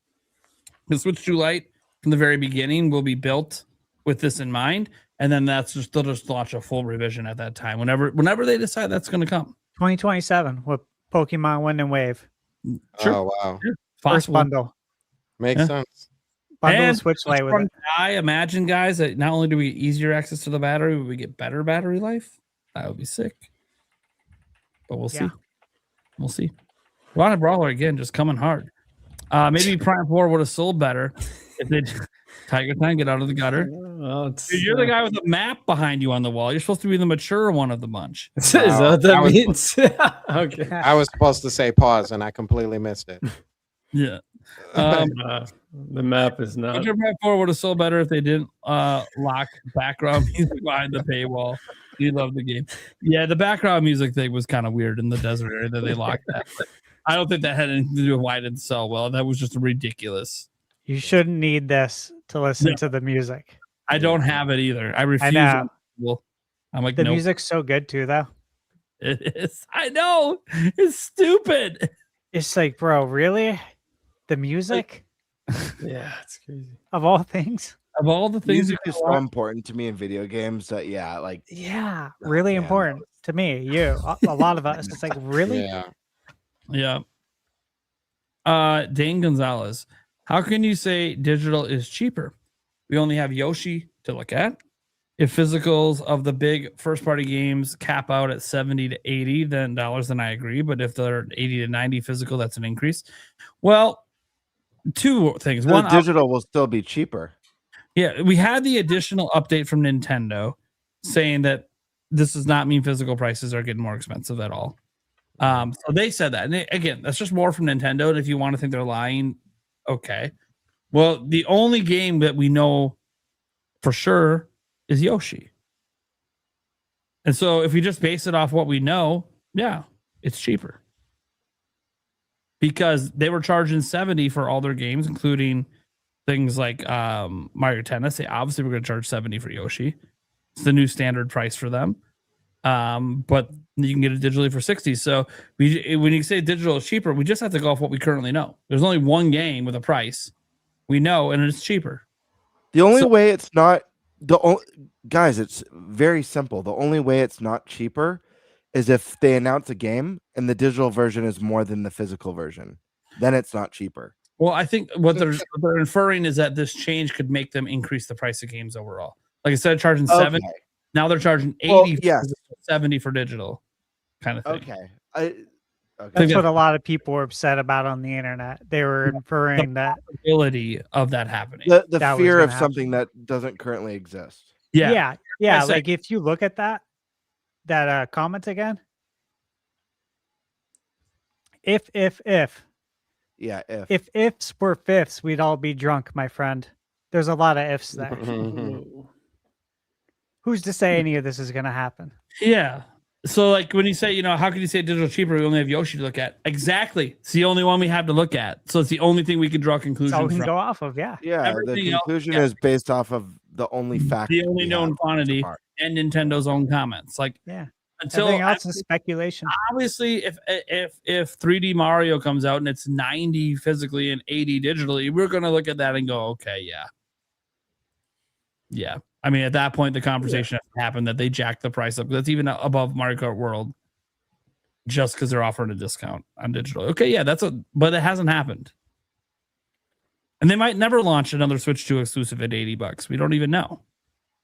The Switch 2 Lite from the very beginning will be built with this in mind, and then they'll just launch a full revision at that time. Whenever they decide that's going to come. 2027 with Pokemon Wind and Wave. Sure. Oh wow. First bundle. Makes sense. Bundle And Switch Lite with it. I imagine, guys, that not only do we get easier access to the battery, but we get better battery life. That would be sick. But we'll see. We'll see. Ron Brawler again, just coming hard. Maybe Prime 4 would have sold better if they Tiger Time, get out of the gutter. Dude, you're the guy with the map behind you on the wall. You're supposed to be the mature one of the bunch. Is that what that means? Okay. I was supposed to say pause, and I completely missed it. Yeah. The map is not. Prime 4 would have sold better if they didn't lock background music behind the paywall. You love the game. Yeah, the background music thing was kind of weird in the desert area that they locked that. But I don't think that had anything to do with why it didn't sell well. That was just You ridiculous. shouldn't need this to listen to the music. I don't have it either. I refuse. I know. I'm like, The nope. music's so good too, though. It is. I know. It's stupid. It's like, bro, really? The music Yeah, it's crazy. of all things. Of all the things Music is so important to me in video games that Yeah, really important to me. You, a lot of us. It's like, really? Yeah. Dane Gonzalez. How can you say digital is cheaper? We only have Yoshi to look at. If physicals of the big first party games cap out at 70 to 80 then I agree. But if they're 80 to 90 physical, that's an increase. Well, two things. The One, digital will still be cheaper. Yeah, we had the additional update from Nintendo saying that this does not mean physical prices are getting more expensive at all. So they said that. And again, that's just more from Nintendo. And if you want to think they're lying, okay. Well, the only game that we know for sure is Yoshi. And so if we just base it off what we know, yeah, it's cheaper. Because they were charging 70 for all their games, including things like Mario Tennis. They obviously were going to charge 70 for Yoshi. It's the new standard price for them. But you can get it digitally for 60. So when you say digital is cheaper, we just have to go off what we currently know. There's only one game with a price we know, and it's cheaper. The only way it's not guys, it's very simple. The only way it's not cheaper is if they announce a game and the digital version is more than the physical version. Then it's not cheaper. Well, I think what they're inferring is that this change could make them increase the price of games overall. Like instead of charging 70, now they're charging 80 for 70 for digital kind of thing. That's what a lot of people were upset about on the internet. They were inferring that possibility of that happening. The fear of something that doesn't currently exist. Yeah. Like if you look at that comment again, if yeah, if ifs were fifths, we'd all be drunk, my friend. There's a lot of ifs there. Who's to say any of this is going to happen? Yeah. So, like, when you say, how can you say digital cheaper? We only have Yoshi to look at. Exactly. It's the only one we have to look at. So it's the only thing we can draw conclusions from. We can from. go off of, yeah. Yeah, Everything the conclusion is based off of the only fact. The only known quantity and Nintendo's own comments. Like, until everything else is speculation. Obviously, if 3D Mario comes out and it's 90 physically and 80 digitally, we're going to look at that and go, okay, yeah. I mean, at that point, the conversation has to happen that they jack the price up. That's even above Mario Kart World, just because they're offering a discount on digital. Okay, yeah, but it hasn't happened, and they might never launch another Switch 2 exclusive at $80. We don't even know.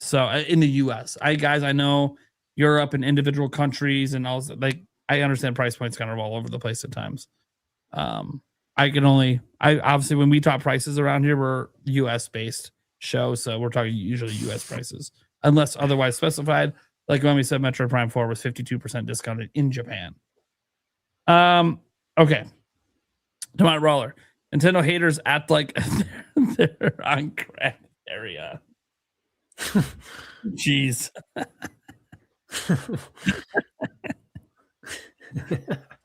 So in the U.S., I know Europe and individual countries and all, like, I understand price points kind of all over the place at times. Obviously when we talk prices around here, we're U.S. based show, so we're talking usually U.S. prices unless otherwise specified, like when we said Metroid Prime 4 was 52% discounted in Japan. Okay, Tomato Roller. Nintendo haters act like they're on crack area. Jeez.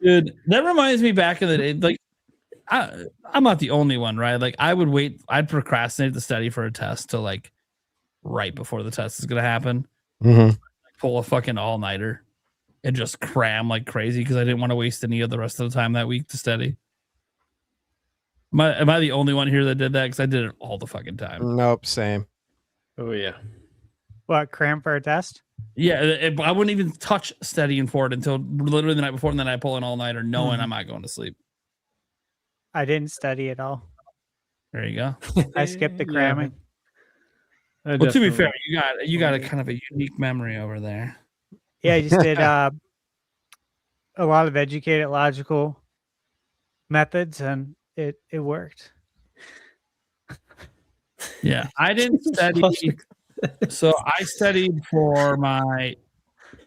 Dude, that reminds me back in the day, like, I'm not the only one, right? Like, I'd procrastinate the study for a test till like right before the test is gonna happen. Pull a fucking all-nighter and just cram like crazy because I didn't want to waste any of the rest of the time that week to study. Am I the only one here that did that? Because I did it all the fucking time. Nope, same. Oh yeah. What, cram for a test? Yeah, I wouldn't even touch studying for it until literally the night before, and then I pull an all-nighter knowing I'm not going to sleep. I didn't study at all. There you go. I skipped the cramming. Well, to be fair, you got a kind of a unique memory over there. Yeah, I just did a lot of educated logical methods, and it worked. Yeah, I didn't study. So I studied for I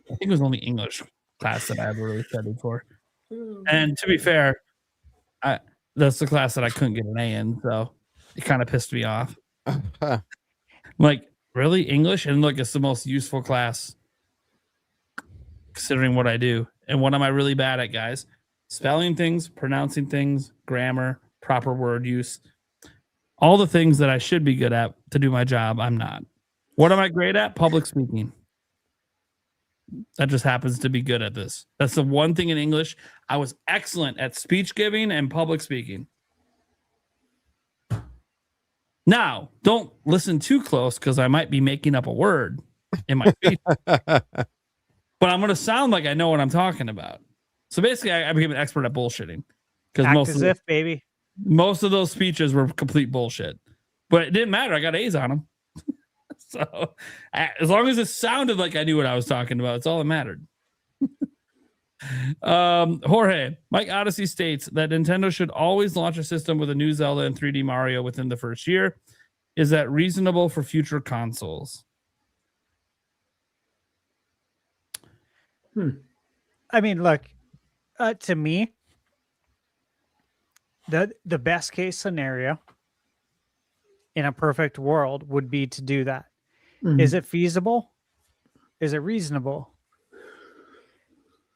think it was only English class that I ever really studied for. And to be fair, that's the class that I couldn't get an A in, so it kind of pissed me off. Like, really? English? And look, it's the most useful class considering what I do. And what am I really bad at, guys? Spelling things, pronouncing things, grammar, proper word use. All the things that I should be good at to do my job, I'm not. What am I great at? Public speaking. that just happens to be good at this. That's the one thing in English. I was excellent at speech giving and public speaking. Now, don't listen too close because I might be making up a word in my speech. But I'm going to sound like I know what I'm talking about. So basically, I became an expert at bullshitting. Act baby. Most of those speeches were complete bullshit. But it didn't matter. I got A's on them. So as long as it sounded like I knew what I was talking about, it's all that mattered. Jorge, Mike Odyssey states that Nintendo should always launch a system with a new Zelda and 3D Mario within the first year. Is that reasonable for future consoles? I mean, look, to me, the best case scenario in a perfect world would be to do that. Mm-hmm. Is it feasible? Is it reasonable?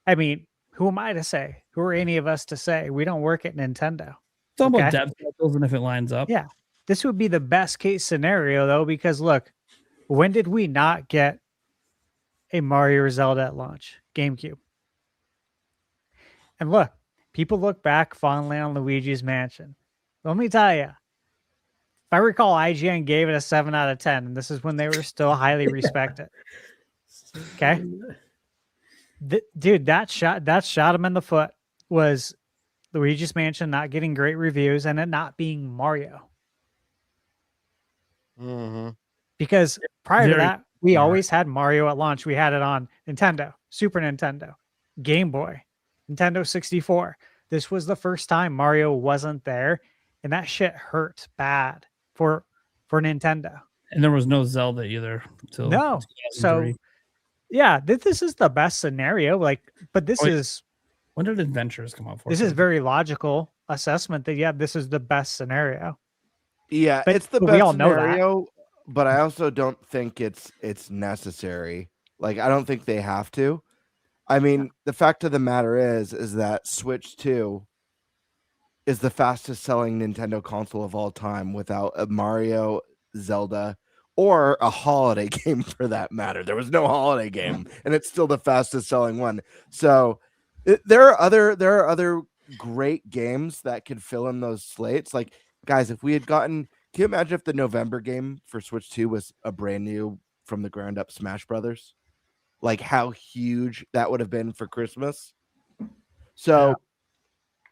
I mean, who am I to say? Who are any of us to say? We don't work at Nintendo. It's all about dev cycles and if it lines up. Yeah. This would be the best case scenario, though, because look, when did we not get a Mario or Zelda at launch? GameCube. And look, people look back fondly on Luigi's Mansion. Let me tell you, if I recall, IGN gave it a 7 out of 10, and this is when they were still highly respected. Okay? Dude, that shot him in the foot was Luigi's Mansion not getting great reviews and it not being Mario. Mm-hmm. Because prior to that, we always had Mario at launch. We had it on Nintendo, Super Nintendo, Game Boy, Nintendo 64. This was the first time Mario wasn't there, and that shit hurt bad for Nintendo. And there was no Zelda either. No. So, yeah, this is the best scenario. But this is... When did Adventures come out for? This is very logical assessment that, yeah, this is the best scenario. Yeah, but, it's the best we all know scenario, that. But I also don't think it's necessary. Like, I don't think they have to. I mean, the fact of the matter is that Switch 2 is the fastest selling Nintendo console of all time without a Mario, Zelda, or a holiday game for that matter. There was no holiday game, and it's still the fastest selling one. So there are other great games that could fill in those slates. Like, guys, if we had gotten, can you imagine if the November game for Switch 2 was a brand new from the ground up Smash Brothers? Like how huge that would have been for Christmas. So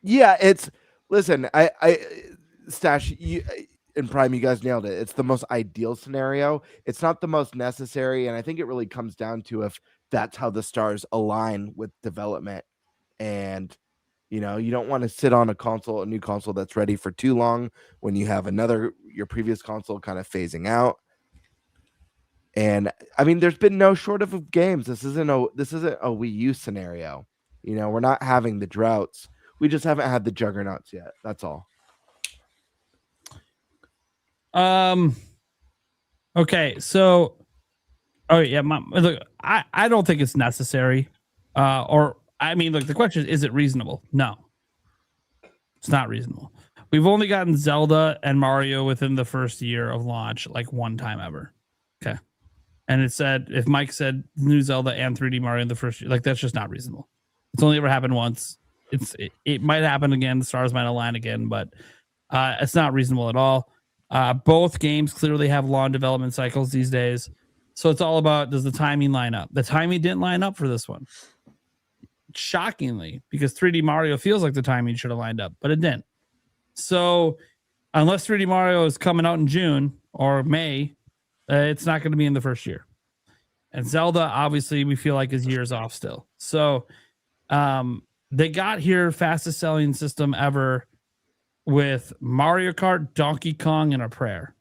yeah, it's, listen, I Stash, you and Prime, you guys nailed it. It's the most ideal scenario. It's not the most necessary, and I think it really comes down to if that's how the stars align with development. And you know, you don't want to sit on a new console that's ready for too long when you have your previous console kind of phasing out. And I mean, there's been no shortage of games. This isn't a Wii U scenario. You know, we're not having the droughts. We just haven't had the juggernauts yet. That's all. Okay, so look, I don't think it's necessary. I mean, look, the question is it reasonable? No. It's not reasonable. We've only gotten Zelda and Mario within the first year of launch, like one time ever. Okay. And it said, if Mike said new Zelda and 3D Mario in the first year, like that's just not reasonable. It's only ever happened once. It might happen again. The stars might align again, but it's not reasonable at all. Both games clearly have long development cycles these days. So it's all about, does the timing line up? The timing didn't line up for this one. Shockingly, because 3D Mario feels like the timing should have lined up, but it didn't. So unless 3D Mario is coming out in June or May, it's not going to be in the first year. And Zelda, obviously, we feel like is years off still. So they got here fastest selling system ever with Mario Kart, Donkey Kong, and a prayer.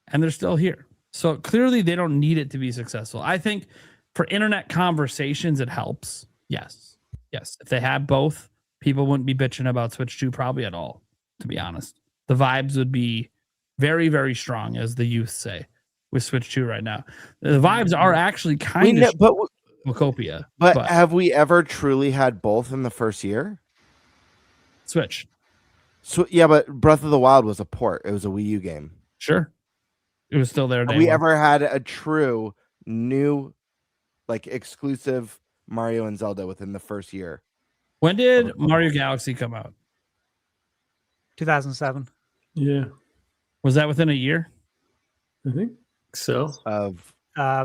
And they're still here. So clearly they don't need it to be successful. I think for internet conversations, it helps. Yes. If they had both, people wouldn't be bitching about Switch 2 probably at all, to be honest. The vibes would be very, very strong, as the youth say, with Switch 2 right now. The vibes are actually kind of Wacopia. But have we ever truly had both in the first year? Switch. So yeah, but Breath of the Wild was a port. It was a Wii U game. Sure. It was still there. Have we ever had a true new like exclusive Mario and Zelda within the first year. When did Mario Galaxy come out? 2007. Yeah, Was that within a year? I think so. Of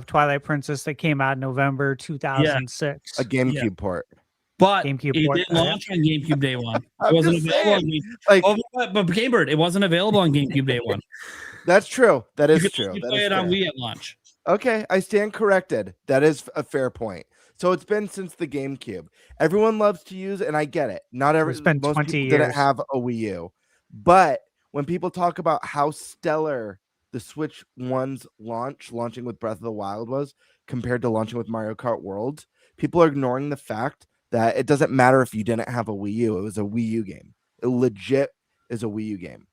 Twilight Princess that came out in November 2006. a GameCube port. But GameCube it port, didn't launch on GameCube day one. I'm It wasn't just available on saying, GameCube. But Game Bird, it wasn't available on GameCube day one. That's true. That You is could true. only That play is it on fair. Wii at launch. Okay, I stand corrected. That is a fair point. So it's been since the GameCube. Everyone loves to use, and I get it. Not every It's been most 20 people didn't years. have a Wii U, but when people talk about how stellar the Switch One's launching with Breath of the Wild was compared to launching with Mario Kart World, people are ignoring the fact that it doesn't matter if you didn't have a Wii U. It was a Wii U game. It legit is a Wii U game.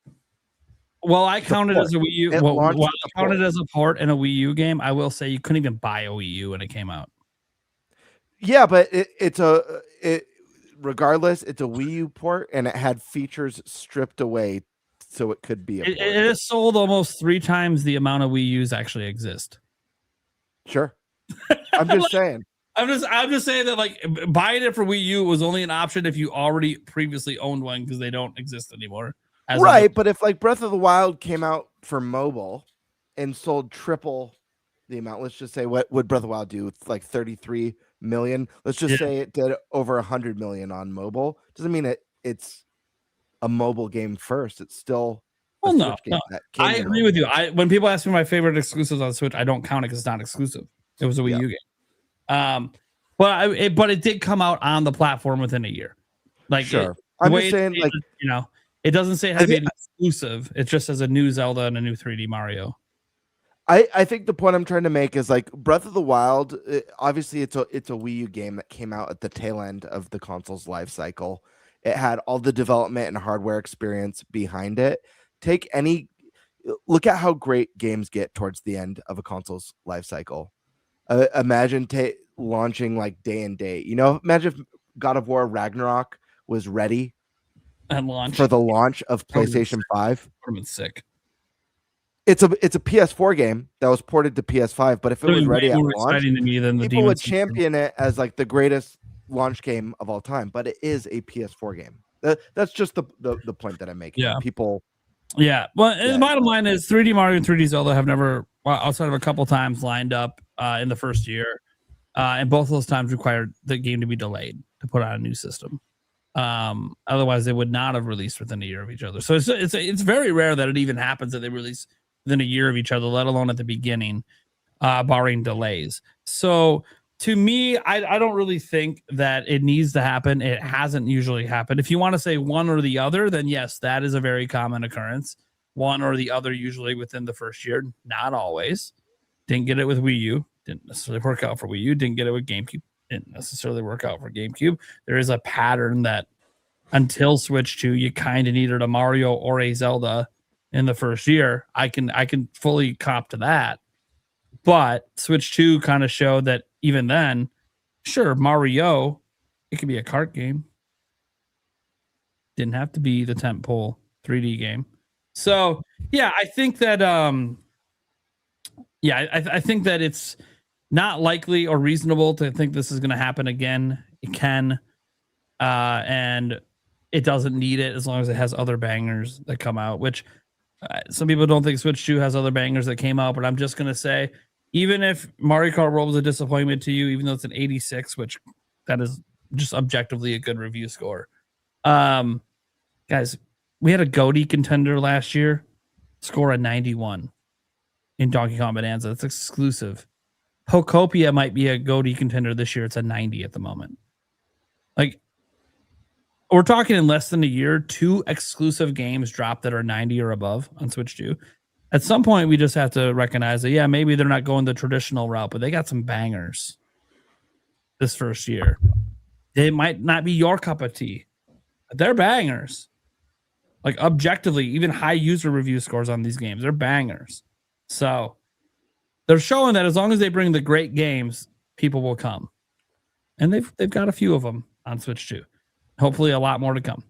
Well, I counted as a Wii U. It Well, launched I with the counted port. as a port in a Wii U game. I will say you couldn't even buy a Wii U when it came out. Yeah, but regardless, it's a Wii U port, and it had features stripped away so it could be a port. It is sold almost 3 times the amount of Wii U's actually exist. Sure. I'm just saying. I'm just saying that like buying it for Wii U was only an option if you already previously owned one because they don't exist anymore. Right, but if like Breath of the Wild came out for mobile and sold triple the amount, let's just say what would Breath of the Wild do? It's like 33 million. Let's just say it did over 100 million on mobile. Doesn't mean it's a mobile game first. It's still Well, no, Switch game that came I in agree with you. When people ask me my favorite exclusives on Switch, I don't count it because it's not exclusive. It was a Wii U game. But it did come out on the platform within a year. Like, sure. I'm just saying, like, it doesn't say it has to be an exclusive. It just says a new Zelda and a new 3D Mario. I think the point I'm trying to make is like Breath of the Wild. Obviously, it's a Wii U game that came out at the tail end of the console's life cycle. It had all the development and hardware experience behind it. Look at how great games get towards the end of a console's life cycle. Imagine launching like day and date. Imagine if God of War Ragnarok was ready and launch for the launch of PlayStation 5. Would have been sick. It's a PS4 game that was ported to PS5, but if it was ready at launch, to me than the people would Demon's champion it as like the greatest launch game of all time. But it is a PS4 game. That's just the point that I'm making. Yeah. People. Yeah. Well, the bottom line is 3D Mario and 3D Zelda have never, outside of a couple times, lined up in the first year. And both of those times required the game to be delayed to put on a new system. Otherwise, they would not have released within a year of each other. So it's very rare that it even happens that they release within a year of each other, let alone at the beginning, barring delays. So to me, I don't really think that it needs to happen. It hasn't usually happened. If you want to say one or the other, then yes, that is a very common occurrence. One or the other usually within the first year. Not always. Didn't get it with Wii U. Didn't necessarily work out for Wii U. Didn't get it with GameCube. Didn't necessarily work out for GameCube. There is a pattern that until Switch 2, you kind of needed a Mario or a Zelda in the first year. I can fully cop to that. But Switch 2 kind of showed that even then, sure, Mario, it could be a kart game. Didn't have to be the tentpole 3D game. So, yeah, I think that I think that it's not likely or reasonable to think this is going to happen again. It can, and it doesn't need it as long as it has other bangers that come out, which some people don't think Switch 2 has other bangers that came out, but I'm just going to say, even if Mario Kart World was a disappointment to you, even though it's an 86, which that is just objectively a good review score. Guys, we had a GOTY contender last year, score a 91 in Donkey Kong Bonanza. That's exclusive. Pokopia might be a GOTY contender this year. It's a 90 at the moment. Like, we're talking in less than a year, 2 exclusive games dropped that are 90 or above on Switch 2. At some point, we just have to recognize that, yeah, maybe they're not going the traditional route, but they got some bangers this first year. They might not be your cup of tea, but they're bangers. Like, objectively, even high user review scores on these games, they're bangers. So they're showing that as long as they bring the great games, people will come. And they've got a few of them on Switch 2. Hopefully a lot more to come.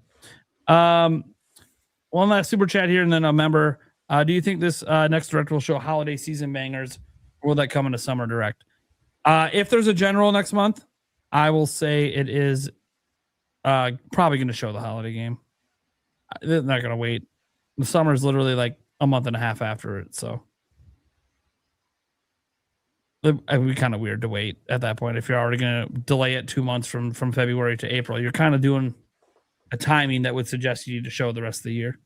One last super chat here, and then a member. Do you think this next direct will show holiday season bangers, or will that come in a summer direct? If there's a general next month, I will say it is probably going to show the holiday game. They're not going to wait. The summer is literally like a month and a half after it, so it would be kind of weird to wait at that point. If you're already going to delay it 2 months from February to April, you're kind of doing a timing that would suggest you need to show the rest of the year.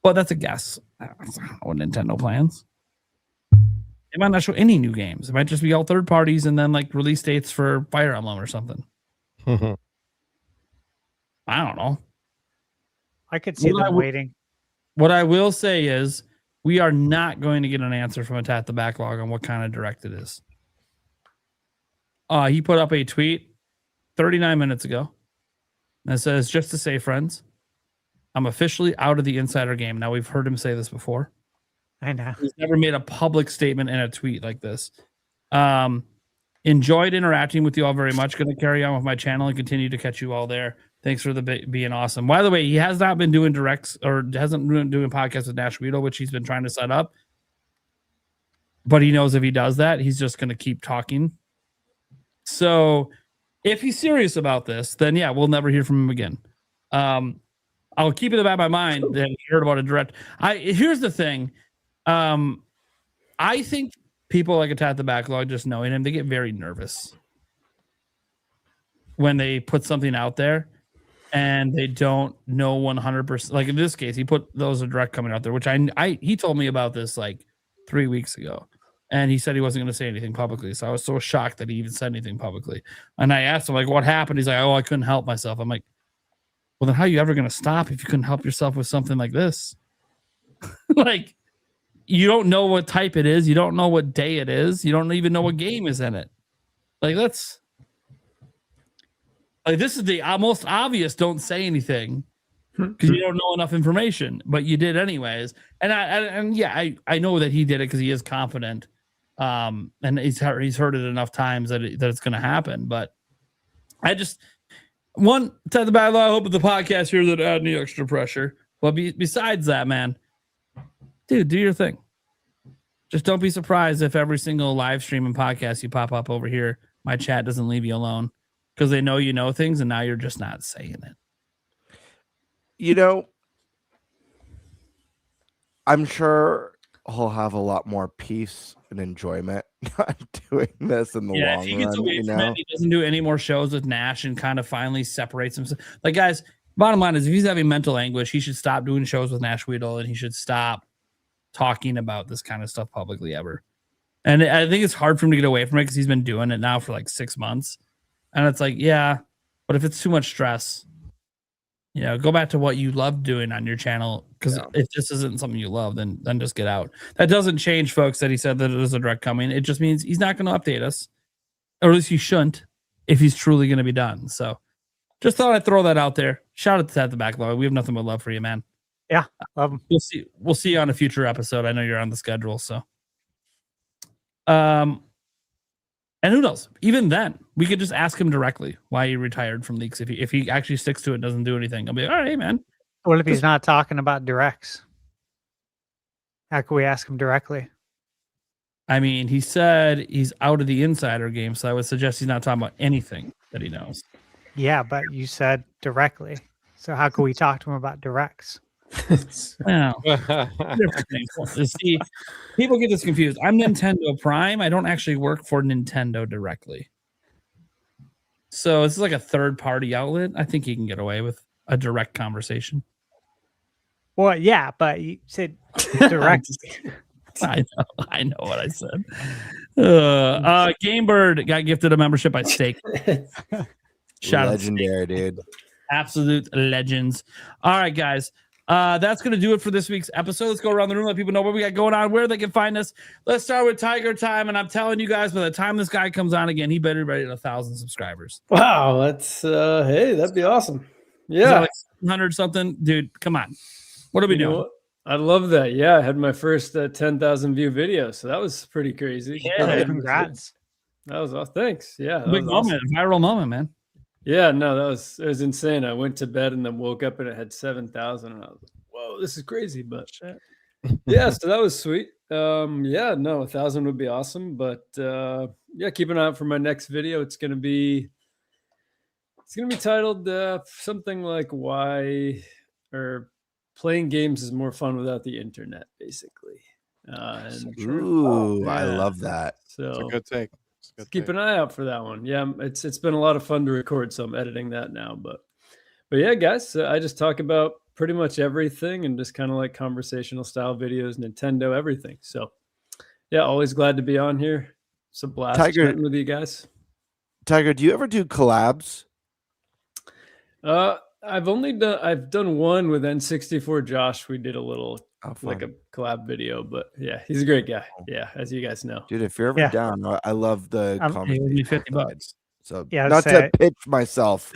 But that's a guess. That's what Nintendo plans. It might not show any new games. It might just be all third parties and then like release dates for Fire Emblem or something. I don't know. I could see them waiting. What I will say is we are not going to get an answer from Attack the Backlog on what kind of direct it is. He put up a tweet 39 minutes ago that says, just to say, friends, I'm officially out of the insider game. Now, we've heard him say this before. I know. He's never made a public statement in a tweet like this. Enjoyed interacting with you all very much. Going to carry on with my channel and continue to catch you all there. Thanks for being awesome. By the way, he has not been doing directs or hasn't been doing podcasts with Nash Weedle, which he's been trying to set up. But he knows if he does that, he's just going to keep talking. So if he's serious about this, then yeah, we'll never hear from him again. I'll keep it in the back of my mind that he heard about a direct. Here's the thing. I think people like Attack the Backlog, just knowing him, they get very nervous when they put something out there and they don't know 100%. Like in this case, he put those direct coming out there, which he told me about this like 3 weeks ago. And he said he wasn't going to say anything publicly. So I was so shocked that he even said anything publicly. And I asked him, like, what happened? He's like, oh, I couldn't help myself. I'm like, well, then how are you ever going to stop if you couldn't help yourself with something like this? Like, you don't know what type it is. You don't know what day it is. You don't even know what game is in it. Like, this is the most obvious don't say anything because you don't know enough information, but you did anyways. And I know that he did it because he is confident. And he's heard it enough times that it's going to happen. But I just to the battle. I hope with the podcast here that add any extra pressure. But besides that, man, dude, do your thing. Just don't be surprised if every single live stream and podcast you pop up over here, my chat doesn't leave you alone because they know you know things and now you're just not saying it. You know, I'm sure he'll have a lot more peace and enjoyment doing this in the long run. If he gets away from it, he doesn't do any more shows with Nash and kind of finally separates himself. Like, guys, bottom line is if he's having mental anguish, he should stop doing shows with Nash Weedle and he should stop talking about this kind of stuff publicly ever. And I think it's hard for him to get away from it because he's been doing it now for like 6 months. And it's like, yeah, but if it's too much stress, you know, go back to what you love doing on your channel. Because if this isn't something you love, then just get out. That doesn't change, folks, that he said that it is a direct coming. It just means he's not going to update us. Or at least he shouldn't if he's truly going to be done. So just thought I'd throw that out there. Shout out to Tat the Backlog. We have nothing but love for you, man. Yeah, love him. We'll see you on a future episode. I know you're on the schedule, so. And who knows? Even then, we could just ask him directly why he retired from leaks. If he actually sticks to it, doesn't do anything, I'll be like, all right, man. What if he's not talking about directs? How can we ask him directly? I mean, he said he's out of the insider game, so I would suggest he's not talking about anything that he knows. Yeah, but you said directly. So how can we talk to him about directs? Well, see, people get this confused. I'm Nintendo Prime. I don't actually work for Nintendo directly. So this is like a third-party outlet. I think he can get away with a direct conversation. Well, yeah, but you said direct. I know what I said. GameBird got gifted a membership by Stake. Shout legendary, dude. Absolute legends. All right, guys. That's going to do it for this week's episode. Let's go around the room, let people know what we got going on, where they can find us. Let's start with Tiger Time. And I'm telling you guys, by the time this guy comes on again, he better be ready to 1,000 subscribers. Wow. That's, hey, that'd be awesome. Yeah. Like 100 something. Dude, come on. What are we doing? I love that. Yeah. I had my first 10,000 view video. So that was pretty crazy. Yeah. Congrats. That was awesome. Thanks. Yeah. Big moment, awesome. Viral moment, man. Yeah, no, it was insane. I went to bed and then woke up and it had 7,000 and I was like, whoa, this is crazy. But yeah, so that was sweet. Yeah, no, 1,000 would be awesome. But yeah, keep an eye out for my next video. It's gonna be titled something like "Why" or "Playing Games is More Fun Without the Internet," basically. Ooh, I love that. It's a So good take. keep an eye out for that one. Yeah, it's been a lot of fun to record, so I'm editing that now. But yeah, guys, I just talk about pretty much everything and just kind of like conversational style videos, Nintendo, everything. So yeah, always glad to be on here. It's a blast chatting with you guys. Tiger, do you ever do collabs? I've done one with N64 Josh. We did a little like a collab video, but yeah, he's a great guy. Yeah, as you guys know. Dude, if you're ever down, I love the conversation. $50. So Yeah, not to pitch myself.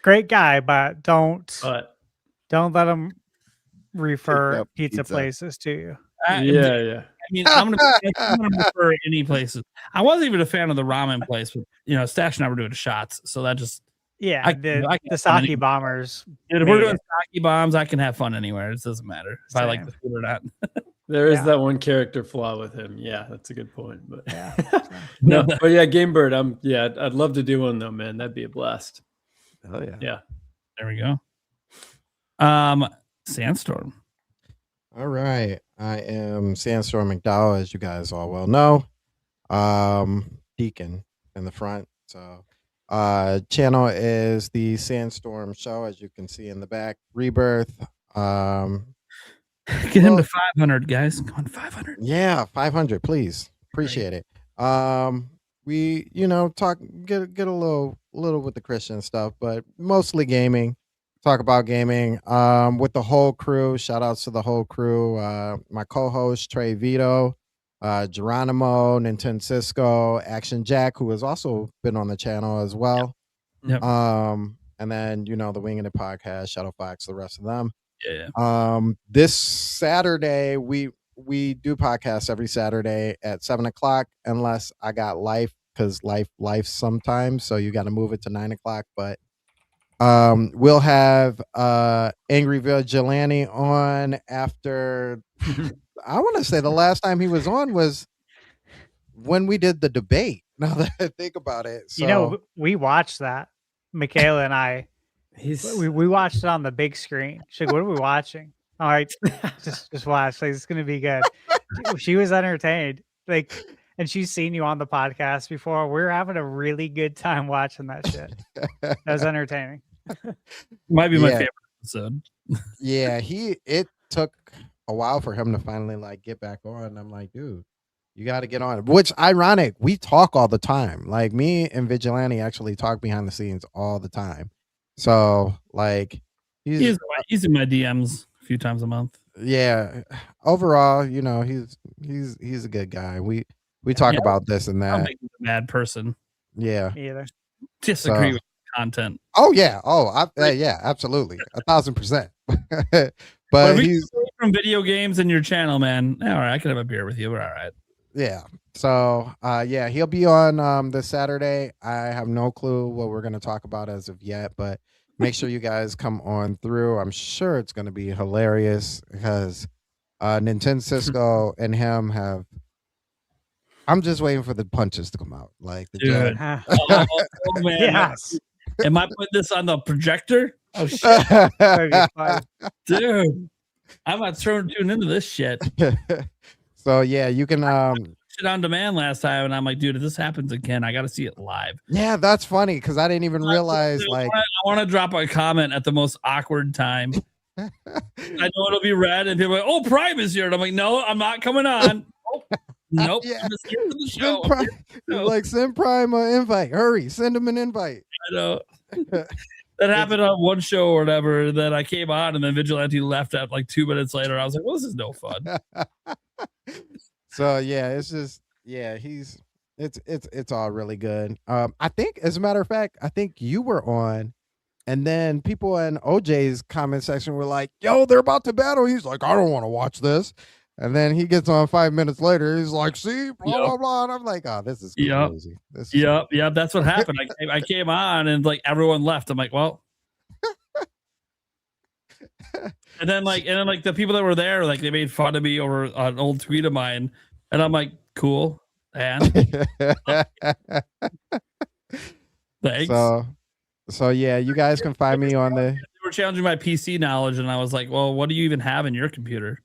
Great guy, but don't let him refer Yep, pizza places to you. Yeah. I mean, I'm gonna refer any places. I wasn't even a fan of the ramen place, but Stash and I were doing shots, so that just the sake bombers. If we're doing sake bombs, I can have fun anywhere. It doesn't matter if I like the food or not. There is that one character flaw with him. Yeah, that's a good point. But no, but yeah, Game Bird. I'd love to do one though, man. That'd be a blast. Oh yeah. Yeah. There we go. Sandstorm. All right. I am Sandstorm McDowell, as you guys all well know. Deacon in the front. So channel is the Sandstorm Show, as you can see in the back. Rebirth. Get him to 500, guys. Come on, 500. Yeah, 500, please. Appreciate it. We, talk get a little with the Christian stuff, but mostly gaming. Talk about gaming with the whole crew. Shout outs to the whole crew. My co-host Trey Vito, Geronimo, Nintendo Cisco, Action Jack, who has also been on the channel as well. Yep. And then the Winging It Podcast, Shadow Fox, the rest of them. Yeah. This Saturday we do podcasts every Saturday at 7:00, unless I got life, because life sometimes, so you got to move it to 9:00. But we'll have Angry Vigilante on after. I want to say the last time he was on was when we did the debate. Now that I think about it, so we watched that. Michaela and I. We watched it on the big screen. She's like, "What are we watching?" All right, just watch. Like, it's gonna be good. She was entertained. And she's seen you on the podcast before. We're having a really good time watching that shit. That was entertaining. Might be my favorite episode. Yeah, it took a while for him to finally get back on. I'm like, dude, you got to get on. Which ironic, we talk all the time. Like, me and Vigilante actually talk behind the scenes all the time. So he's in my DMs a few times a month. Yeah, overall, he's a good guy. We talk about this and I that. don't think he's a bad person. Yeah. Either. Disagree with content. Oh yeah. Yeah, absolutely. 1,000%. But if he's from video games in your channel, man. All right, I could have a beer with you. We're all right. Yeah. So he'll be on this Saturday. I have no clue what we're going to talk about as of yet, but make sure you guys come on through. I'm sure it's going to be hilarious because Nintendo Cisco and him have. I'm just waiting for the punches to come out. Dude. Oh, man. Yes. Am I putting this on the projector? Oh shit. Dude. I'm about to tune into this shit. So yeah, you can shit on demand last time, and I'm like, dude, if this happens again, I got to see it live. Yeah, that's funny because I didn't even realize. I want to drop a comment at the most awkward time. I know it'll be read, and people are like, "Oh, Prime is here," and I'm like, "No, I'm not coming on." Nope. Yeah. Just here for the show. Send Prime an invite. Hurry, send him an invite. I know. That happened on one show or whatever that I came on, and then Vigilante left at 2 minutes later. I was like, well, this is no fun. So yeah, it's just it's all really good. I think, as a matter of fact, I think you were on, and then people in OJ's comment section were like, "Yo, they're about to battle." He's like, "I don't want to watch this." And then he gets on 5 minutes later. He's like, "See, blah blah blah." And I'm like, "Oh, this is crazy." Yep. That's what happened. I came on and everyone left. I'm like, well. And then the people that were there, they made fun of me over an old tweet of mine, and I'm like, cool. And thanks. So yeah, you guys can find me on the. They were challenging my PC knowledge, and I was like, "Well, what do you even have in your computer?"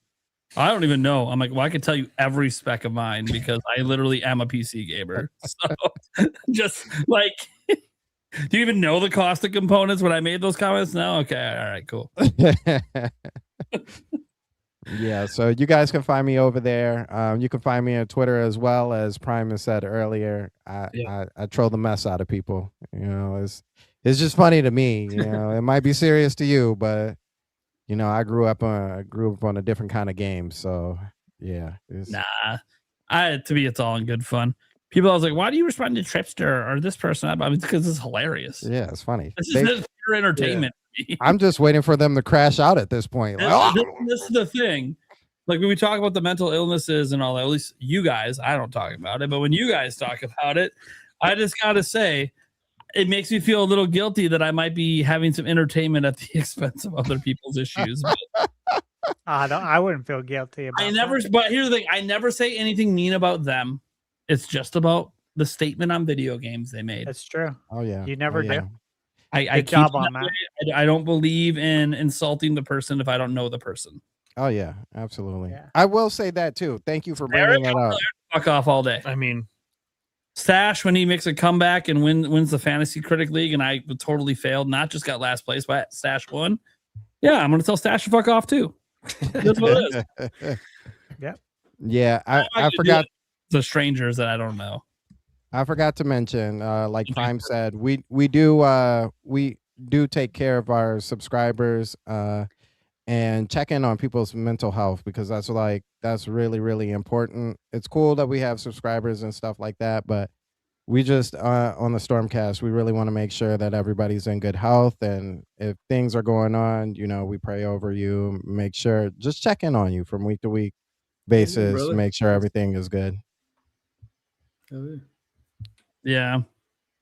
I don't even know. I'm like, "Well, I can tell you every spec of mine because I literally am a PC gamer." So just like, do you even know the cost of components when I made those comments? No, okay, all right, cool. Yeah, so you guys can find me over there. You can find me on Twitter as well, as Primus said earlier. I troll the mess out of people. You know, it's just funny to me. You know, it might be serious to you, but you know, I grew up on a different kind of game. So yeah, To me, it's all in good fun. People, I was like, why do you respond to Tripster or this person? I mean, because it's hilarious. Yeah, it's funny. This is pure entertainment. Yeah. I'm just waiting for them to crash out at this point. Like, this is the thing. Like when we talk about the mental illnesses and all that, at least you guys, I don't talk about it, but when you guys talk about it, I just gotta say, it makes me feel a little guilty that I might be having some entertainment at the expense of other people's issues. I wouldn't feel guilty about that. But here's the thing: I never say anything mean about them. It's just about the statement on video games they made. That's true. Oh yeah, you never do. Good job on that. I don't believe in insulting the person if I don't know the person. Oh yeah, absolutely. Yeah. I will say that too. Thank you for bringing that up. Fuck off all day. I mean, Stash, when he makes a comeback and wins the Fantasy Critic League, and I totally failed, not just got last place, but Stash won. Yeah, I'm gonna tell Stash to fuck off too. That's what it is. Yep. Yeah, I forgot the strangers that I don't know. I forgot to mention, like Prime said, we do take care of our subscribers and check in on people's mental health, because that's really, really important. It's cool that we have subscribers and stuff like that, but we just on the Stormcast, we really want to make sure that everybody's in good health, and if things are going on, you know, we pray over you, make sure, just check in on you from week to week basis, make sure everything is good. Yeah.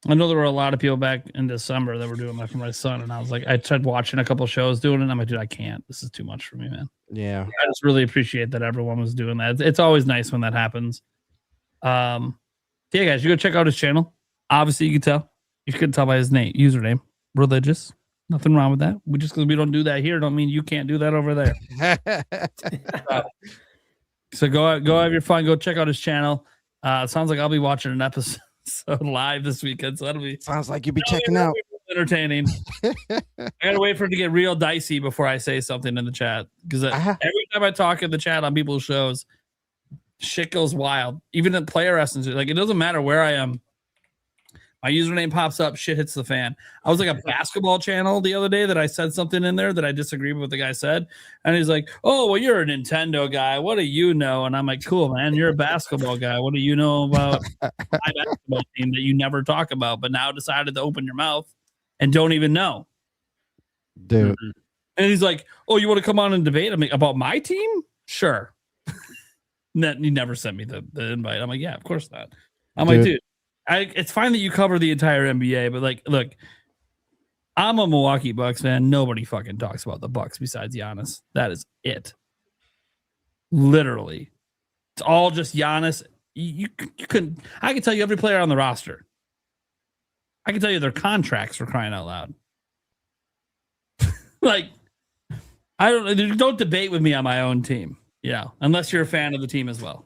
I know there were a lot of people back in December that were doing that for my son, and I was like, I tried watching a couple shows doing it, and I'm like, dude, I can't. This is too much for me, man. Yeah. I just really appreciate that everyone was doing that. It's always nice when that happens. Yeah, guys, you go check out his channel. Obviously, you can tell. You couldn't tell by his username. Religious. Nothing wrong with that. Just because we don't do that here, don't mean you can't do that over there. So go have your fun. Go check out his channel. It sounds like I'll be watching an episode live this weekend, so that'll be sounds like you'll be checking out. Entertaining. I gotta wait for it to get real dicey before I say something in the chat, because every time I talk in the chat on people's shows, shit goes wild. Even in player essence, like it doesn't matter where I am. My username pops up, shit hits the fan. I was like a basketball channel the other day that I said something in there that I disagreed with what the guy said. And he's like, oh, well, you're a Nintendo guy. What do you know? And I'm like, cool, man. You're a basketball guy. What do you know about my basketball team that you never talk about, but now decided to open your mouth and don't even know? Dude. And he's like, oh, you want to come on and debate about my team? Sure. He never sent me the invite. I'm like, yeah, of course not. I'm like, dude. It's fine that you cover the entire NBA, but like, look, I'm a Milwaukee Bucks fan. Nobody fucking talks about the Bucks besides Giannis. That is it. Literally, it's all just Giannis. You couldn't. I can tell you every player on the roster. I can tell you their contracts, for crying out loud. Like, don't debate with me on my own team. Yeah, unless you're a fan of the team as well.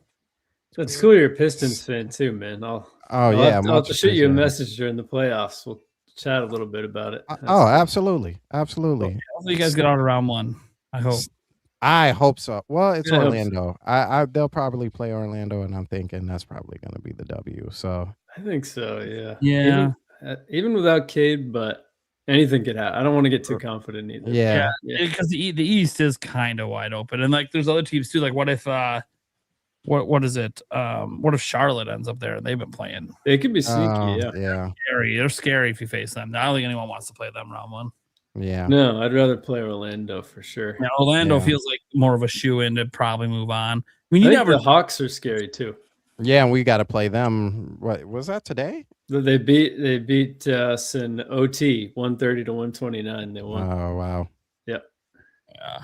So it's cool you're a Pistons fan too, man. I'll have to shoot you a message during the playoffs. We'll chat a little bit about it. Absolutely. Hopefully you guys get out of round one. I hope so. Well, it's Orlando. They'll probably play Orlando, and I'm thinking that's probably going to be the W. So I think so. Yeah. Yeah. Even without Cade, but anything could happen. I don't want to get too confident either. Yeah. Because the East is kind of wide open, and like there's other teams too. Like what if what is it? What if Charlotte ends up there and they've been playing? They could be sneaky. Yeah. Scary. They're scary if you face them. I don't think anyone wants to play them round one. Yeah. No, I'd rather play Orlando for sure. Yeah, Orlando feels like more of a shoe-in to probably move on. I mean, the Hawks are scary too. Yeah, and we got to play them. What was that today? They beat us in OT 130 to 129. They won. Oh wow. Yep. Yeah.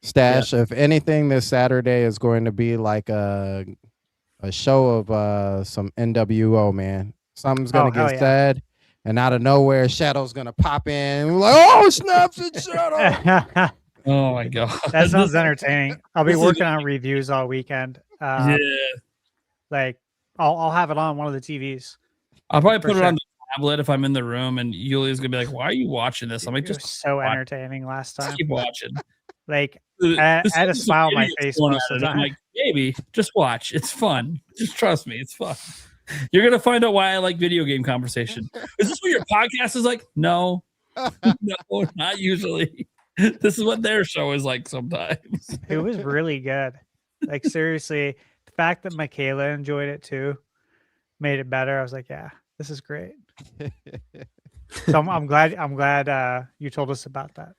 Stash, if anything, this Saturday is going to be like a a show of some NWO, man. Something's gonna hell get yeah. said, and out of nowhere, Shadow's gonna pop in. We're like, oh, snaps and Shadow. Oh my god, That sounds entertaining. I'll be this is- working on reviews all weekend. Yeah, Like I'll have it on one of the TVs. I'll probably For put it sure. on the tablet if I'm in the room, and Yulia's gonna be like, "Why are you watching this?" I'm like, It was "Just so watch. entertaining last time. Just keep watching." Like This I had a is smile on my idiots face going most at of it. the I'm time. like, "Baby, just watch. It's fun. Just trust me, it's fun." You're gonna find out why I like video game conversation. Is this what your podcast is like? No, no, not usually. This is what their show is like sometimes. It was really good. Like seriously, the fact that Michaela enjoyed it too made it better. I was like, yeah, this is great. So I'm glad you told us about that.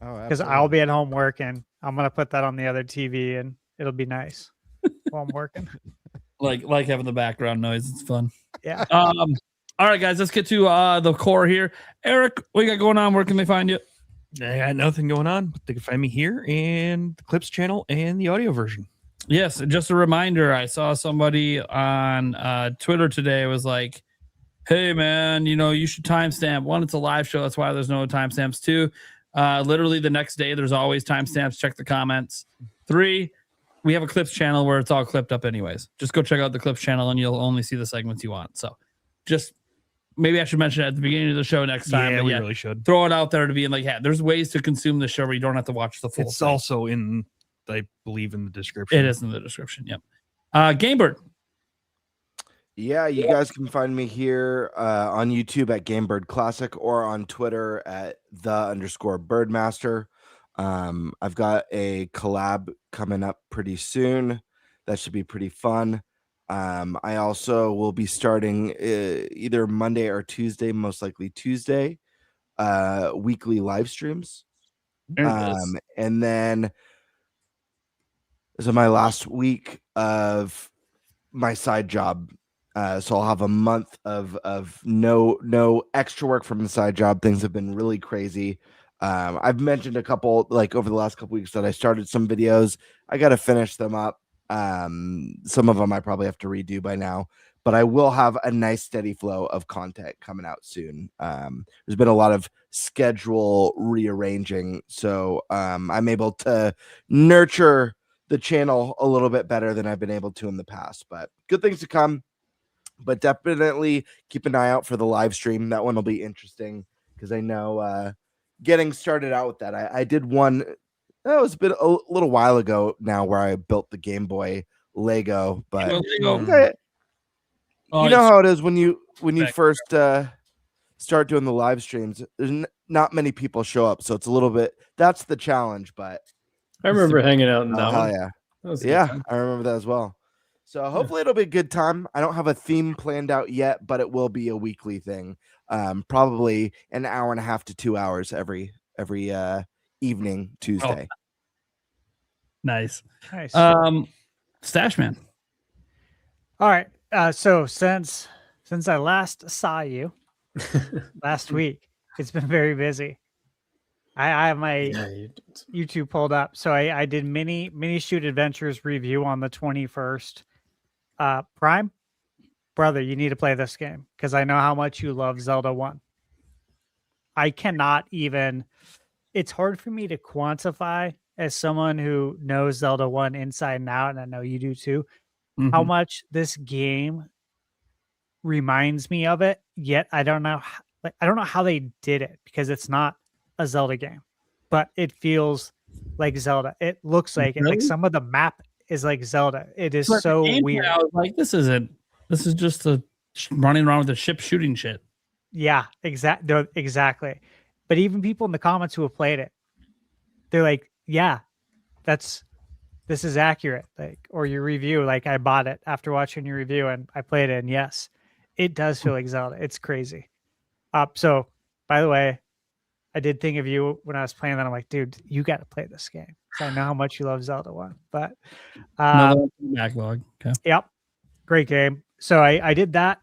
Oh, Because I'll be at home working. I'm gonna put that on the other TV and it'll be nice while I'm working. Like having the background noise. It's fun. Yeah. All right, guys, let's get to the core here. Eric, what you got going on? Where can they find you? I got nothing going on, but they can find me here and the Clips channel and the audio version. Yes, and just a reminder, I saw somebody on Twitter today was like, hey, man, you should timestamp. One, it's a live show. That's why there's no timestamps. Two, literally the next day, there's always timestamps. Check the comments. Three, we have a Clips channel where it's all clipped up anyways. Just go check out the Clips channel and you'll only see the segments you want. So just maybe I should mention it at the beginning of the show next time. Yeah, but we really should. Throw it out there to be like, yeah, there's ways to consume the show where you don't have to watch the full It's thing. also in, I believe, in the description. It is in the description. Yep. Gamebird. Yeah, you guys can find me here on YouTube at GameBird Classic or on Twitter at _Birdmaster. I've got a collab coming up pretty soon. That should be pretty fun. I also will be starting either Monday or Tuesday, most likely Tuesday, weekly live streams. And then this is my last week of my side job. So I'll have a month of no extra work from the side job. Things have been really crazy. I've mentioned a couple, like over the last couple weeks, that I started some videos. I got to finish them up. Some of them I probably have to redo by now, but I will have a nice steady flow of content coming out soon. There's been a lot of schedule rearranging, so I'm able to nurture the channel a little bit better than I've been able to in the past, but good things to come. But definitely keep an eye out for the live stream. That one will be interesting because I know getting started out with that, I did one. That was a little while ago now, where I built the Game Boy Lego. But you know how it is when you first start doing the live streams. There's not many people show up, so it's a little bit. That's the challenge. But I remember hanging out in that hell one. yeah, That was a good yeah, time. I remember that as well. So hopefully it'll be a good time. I don't have a theme planned out yet, but it will be a weekly thing. Probably an hour and a half to 2 hours every evening Tuesday. Oh. Nice. Stash Man. All right. So since I last saw you last week, it's been very busy. I have my YouTube pulled up. So I did mini shoot adventures review on the 21st. Prime, brother, you need to play this game because I know how much you love Zelda 1. I cannot even, it's hard for me to quantify as someone who knows Zelda 1 inside and out, and I know you do too, how much this game reminds me of it. Yet I don't know how they did it because it's not a Zelda game, but it feels like Zelda. It looks like it. Like some of the map is like Zelda. It is so weird. I was like, this is just running around with the ship shooting shit. Yeah, exactly. But even people in the comments who have played it, they're like, yeah, this is accurate. Like, or your review, like I bought it after watching your review and I played it, and yes, it does feel like Zelda. It's crazy. So by the way, I did think of you when I was playing that. I'm like, dude, you got to play this game. So I know how much you love Zelda 1. But backlog. Okay. Yep. Great game. So I did that.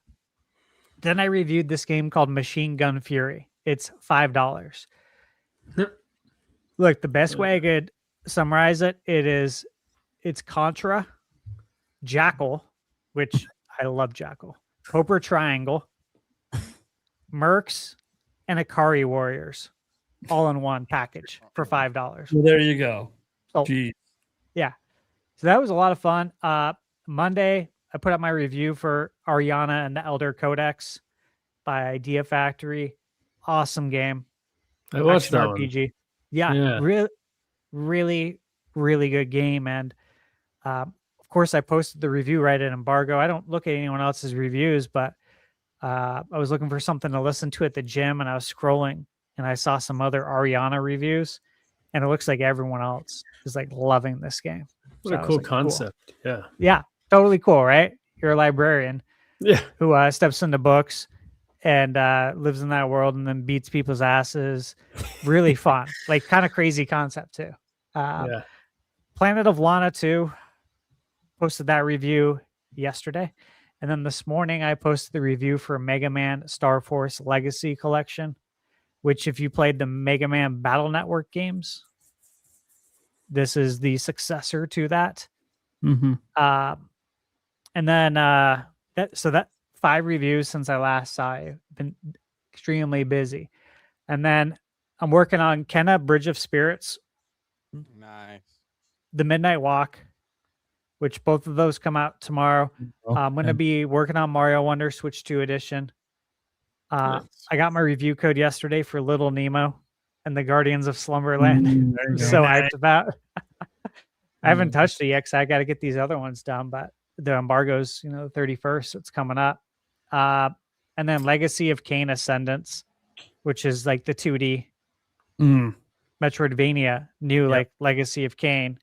Then I reviewed this game called Machine Gun Fury. It's $5. Look, the best way I could summarize it, it's Contra, Jackal, which I love Jackal. Cobra Triangle, Mercs, and Akari Warriors, all in one package for $5. Well, there you go. Oh, Gee. yeah. So that was a lot of fun. Monday, I put up my review for Ariana and the Elder Codex by Idea Factory. Awesome game. I watched Action that one. RPG. Yeah. Really, really good game. And of course, I posted the review right at embargo. I don't look at anyone else's reviews, but I was looking for something to listen to at the gym, and I was scrolling, and I saw some other Ariana reviews, and it looks like everyone else is like loving this game. What a cool concept. Yeah. Yeah. Totally cool, right? You're a librarian who steps into books and lives in that world and then beats people's asses. Really fun. Like kind of crazy concept too. Planet of Lana 2. Posted that review yesterday. And then this morning I posted the review for Mega Man Star Force Legacy Collection, which if you played the Mega Man Battle Network games, this is the successor to that. Mm-hmm. And then that 5 reviews since I last saw you. Been extremely busy. And then I'm working on Kenna Bridge of Spirits. Nice. The Midnight Walk, which both of those come out tomorrow. I'm going to be working on Mario Wonder Switch 2 edition. I got my review code yesterday for Little Nemo and the Guardians of Slumberland. I'm so hyped about. I haven't touched it yet because I got to get these other ones done, but the embargo's, the 31st, so it's coming up. And then Legacy of Kain Ascendance, which is like the 2D Metroidvania, new like Legacy of Kain.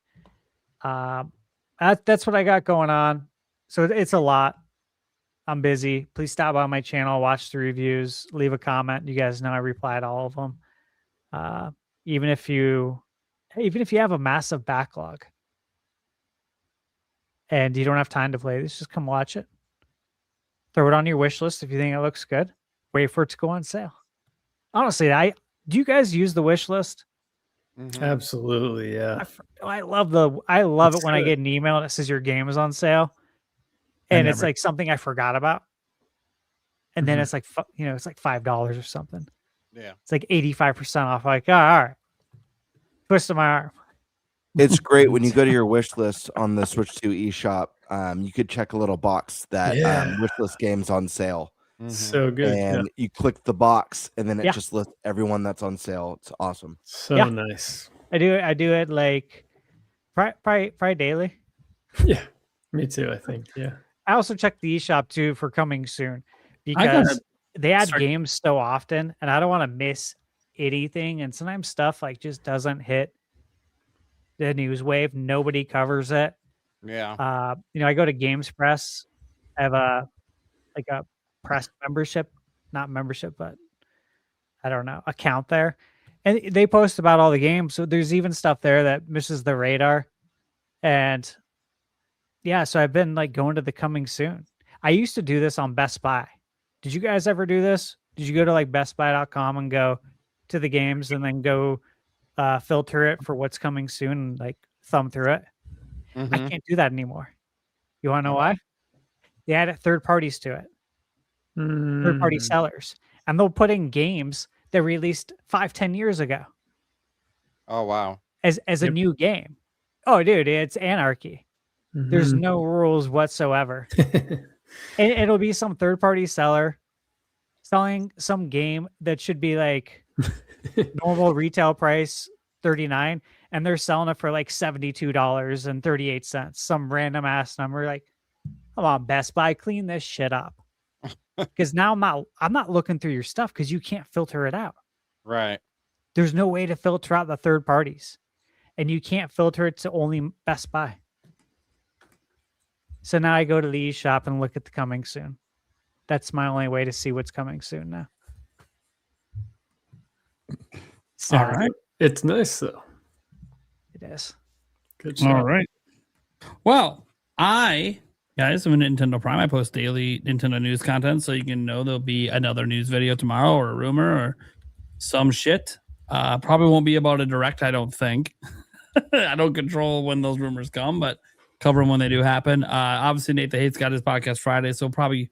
That's what I got going on. So it's a lot. I'm busy. Please stop by my channel, watch the reviews, leave a comment. You guys know I reply to all of them. Even if you have a massive backlog and you don't have time to play this, just come watch it. Throw it on your wish list if you think it looks good. Wait for it to go on sale. Honestly, do you guys use the wish list? Mm-hmm. Absolutely, yeah. I love it when I get an email that says your game is on sale, and it's like something I forgot about, and then it's like it's like $5 or something. Yeah, it's like 85% off. Like, all right, twist of my arm. It's great when you go to your wish list on the Switch 2 eShop. You could check a little box that wish list games on sale. Mm-hmm. So good. And you click the box, and then it just lists everyone that's on sale. It's awesome. So nice. I do it like probably daily. Yeah, me too. I think. Yeah. I also check the eShop too for coming soon because they add games so often, and I don't want to miss anything. And sometimes stuff like just doesn't hit the news wave. Nobody covers it. Yeah. I go to Games Press. I have a press membership, not membership, but I don't know, account there. And they post about all the games. So there's even stuff there that misses the radar. And yeah, so I've been like going to the coming soon. I used to do this on Best Buy. Did you guys ever do this? Did you go to like bestbuy.com and go to the games and then go filter it for what's coming soon and like thumb through it? Mm-hmm. I can't do that anymore. You want to know why? They added third parties to it. Third-party sellers. And they'll put in games that released 5-10 years ago. Oh, wow. As a new game. Oh, dude, it's anarchy. Mm-hmm. There's no rules whatsoever. And it'll be some third-party seller selling some game that should be like normal retail price $39, and they're selling it for like $72.38. Some random ass number. Like, come on, Best Buy, clean this shit up. Because now I'm not looking through your stuff because you can't filter it out. Right. There's no way to filter out the third parties, and you can't filter it to only Best Buy. So now I go to the eShop and look at the coming soon. That's my only way to see what's coming soon now. All right. It's nice though. It is. Good stuff. All right. Well, guys, I'm a Nintendo Prime. I post daily Nintendo news content, so you can know there'll be another news video tomorrow, or a rumor, or some shit. Probably won't be about a direct, I don't think. I don't control when those rumors come, but cover them when they do happen. Obviously, Nate the Hate's got his podcast Friday, so probably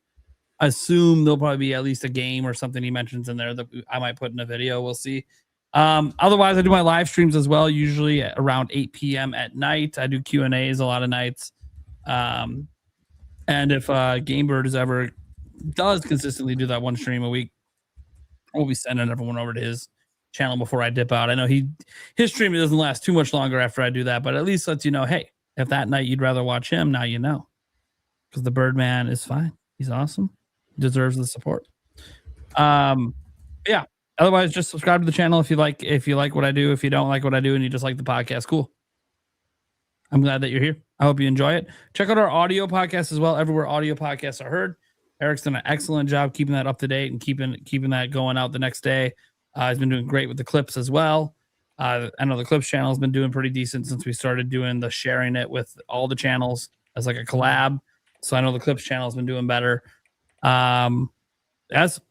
assume there'll probably be at least a game or something he mentions in there that I might put in a video. We'll see. Otherwise, I do my live streams as well, usually around 8 p.m. at night. I do Q&As a lot of nights. And if Gamebird does consistently do that one stream a week, we'll be sending everyone over to his channel before I dip out. I know his stream doesn't last too much longer after I do that, but at least lets you know, hey, if that night you'd rather watch him, now you know. Because the Birdman is fine. He's awesome. Deserves the support. Yeah. Otherwise, just subscribe to the channel if you like what I do. If you don't like what I do and you just like the podcast, cool. I'm glad that you're here. I hope you enjoy it. Check out our audio podcast as well. Everywhere audio podcasts are heard. Eric's done an excellent job keeping that up to date and keeping that going out the next day. He's been doing great with the clips as well. I know the clips channel has been doing pretty decent since we started doing the sharing it with all the channels as like a collab. So I know the clips channel has been doing better. I'm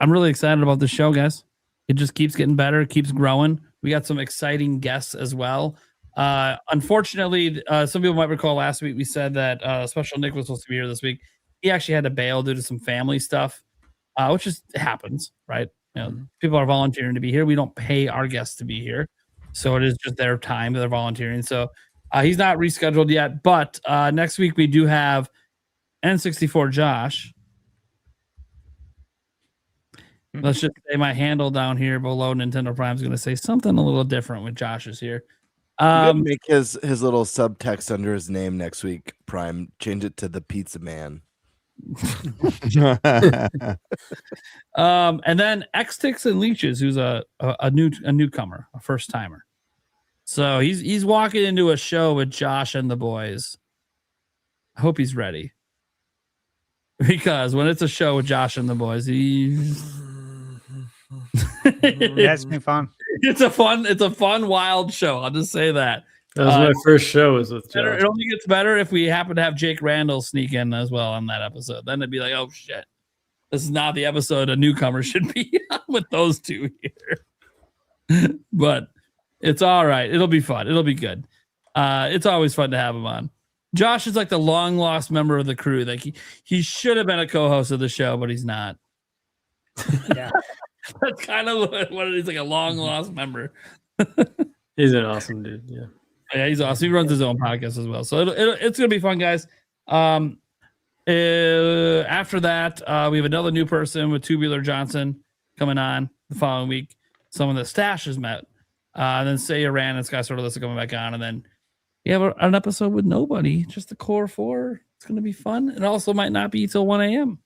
really excited about this show, guys. It just keeps getting better. It keeps growing. We got some exciting guests as well. Unfortunately, some people might recall last week we said that Special Nick was supposed to be here this week. He actually had to bail due to some family stuff, which happens, right? You know, people are volunteering to be here. We don't pay our guests to be here, so it is just their time that they're volunteering. So he's not rescheduled yet. But next week we do have N64 Josh. Let's just say my handle down here below Nintendo Prime is going to say something a little different when Josh is here. Make his little subtext under his name next week, Prime. Change it to the Pizza Man. And then X-Tix and Leeches, who's a newcomer, a first timer. So he's walking into a show with Josh and the boys. I hope he's ready, because when it's a show with Josh and the boys, That's been fun. It's a fun, wild show. I'll just say that. That was my first show. Was with Josh. It only gets better if we happen to have Jake Randall sneak in as well on that episode. Then it'd be like, oh shit, this is not the episode a newcomer should be on with those two here. But it's all right. It'll be fun. It'll be good. It's always fun to have him on. Josh is like the long lost member of the crew. Like he should have been a co-host of the show, but he's not. Yeah. That's kind of what it is, like a long lost member. He's an awesome dude. Yeah. Yeah, he's awesome. He runs his own podcast as well. So it's going to be fun, guys. After that, we have another new person with Tubular Johnson coming on the following week. Someone that Stash has met. And then Say Iran and Sky Sort of List coming back on. And then we have an episode with nobody, just the core four. It's going to be fun. It also might not be till 1 a.m.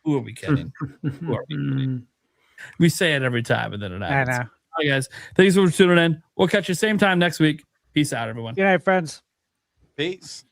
Who are we kidding? Who are we kidding? We say it every time, and then it happens. I know. All right, guys. Thanks for tuning in. We'll catch you same time next week. Peace out, everyone. Good night, friends. Peace.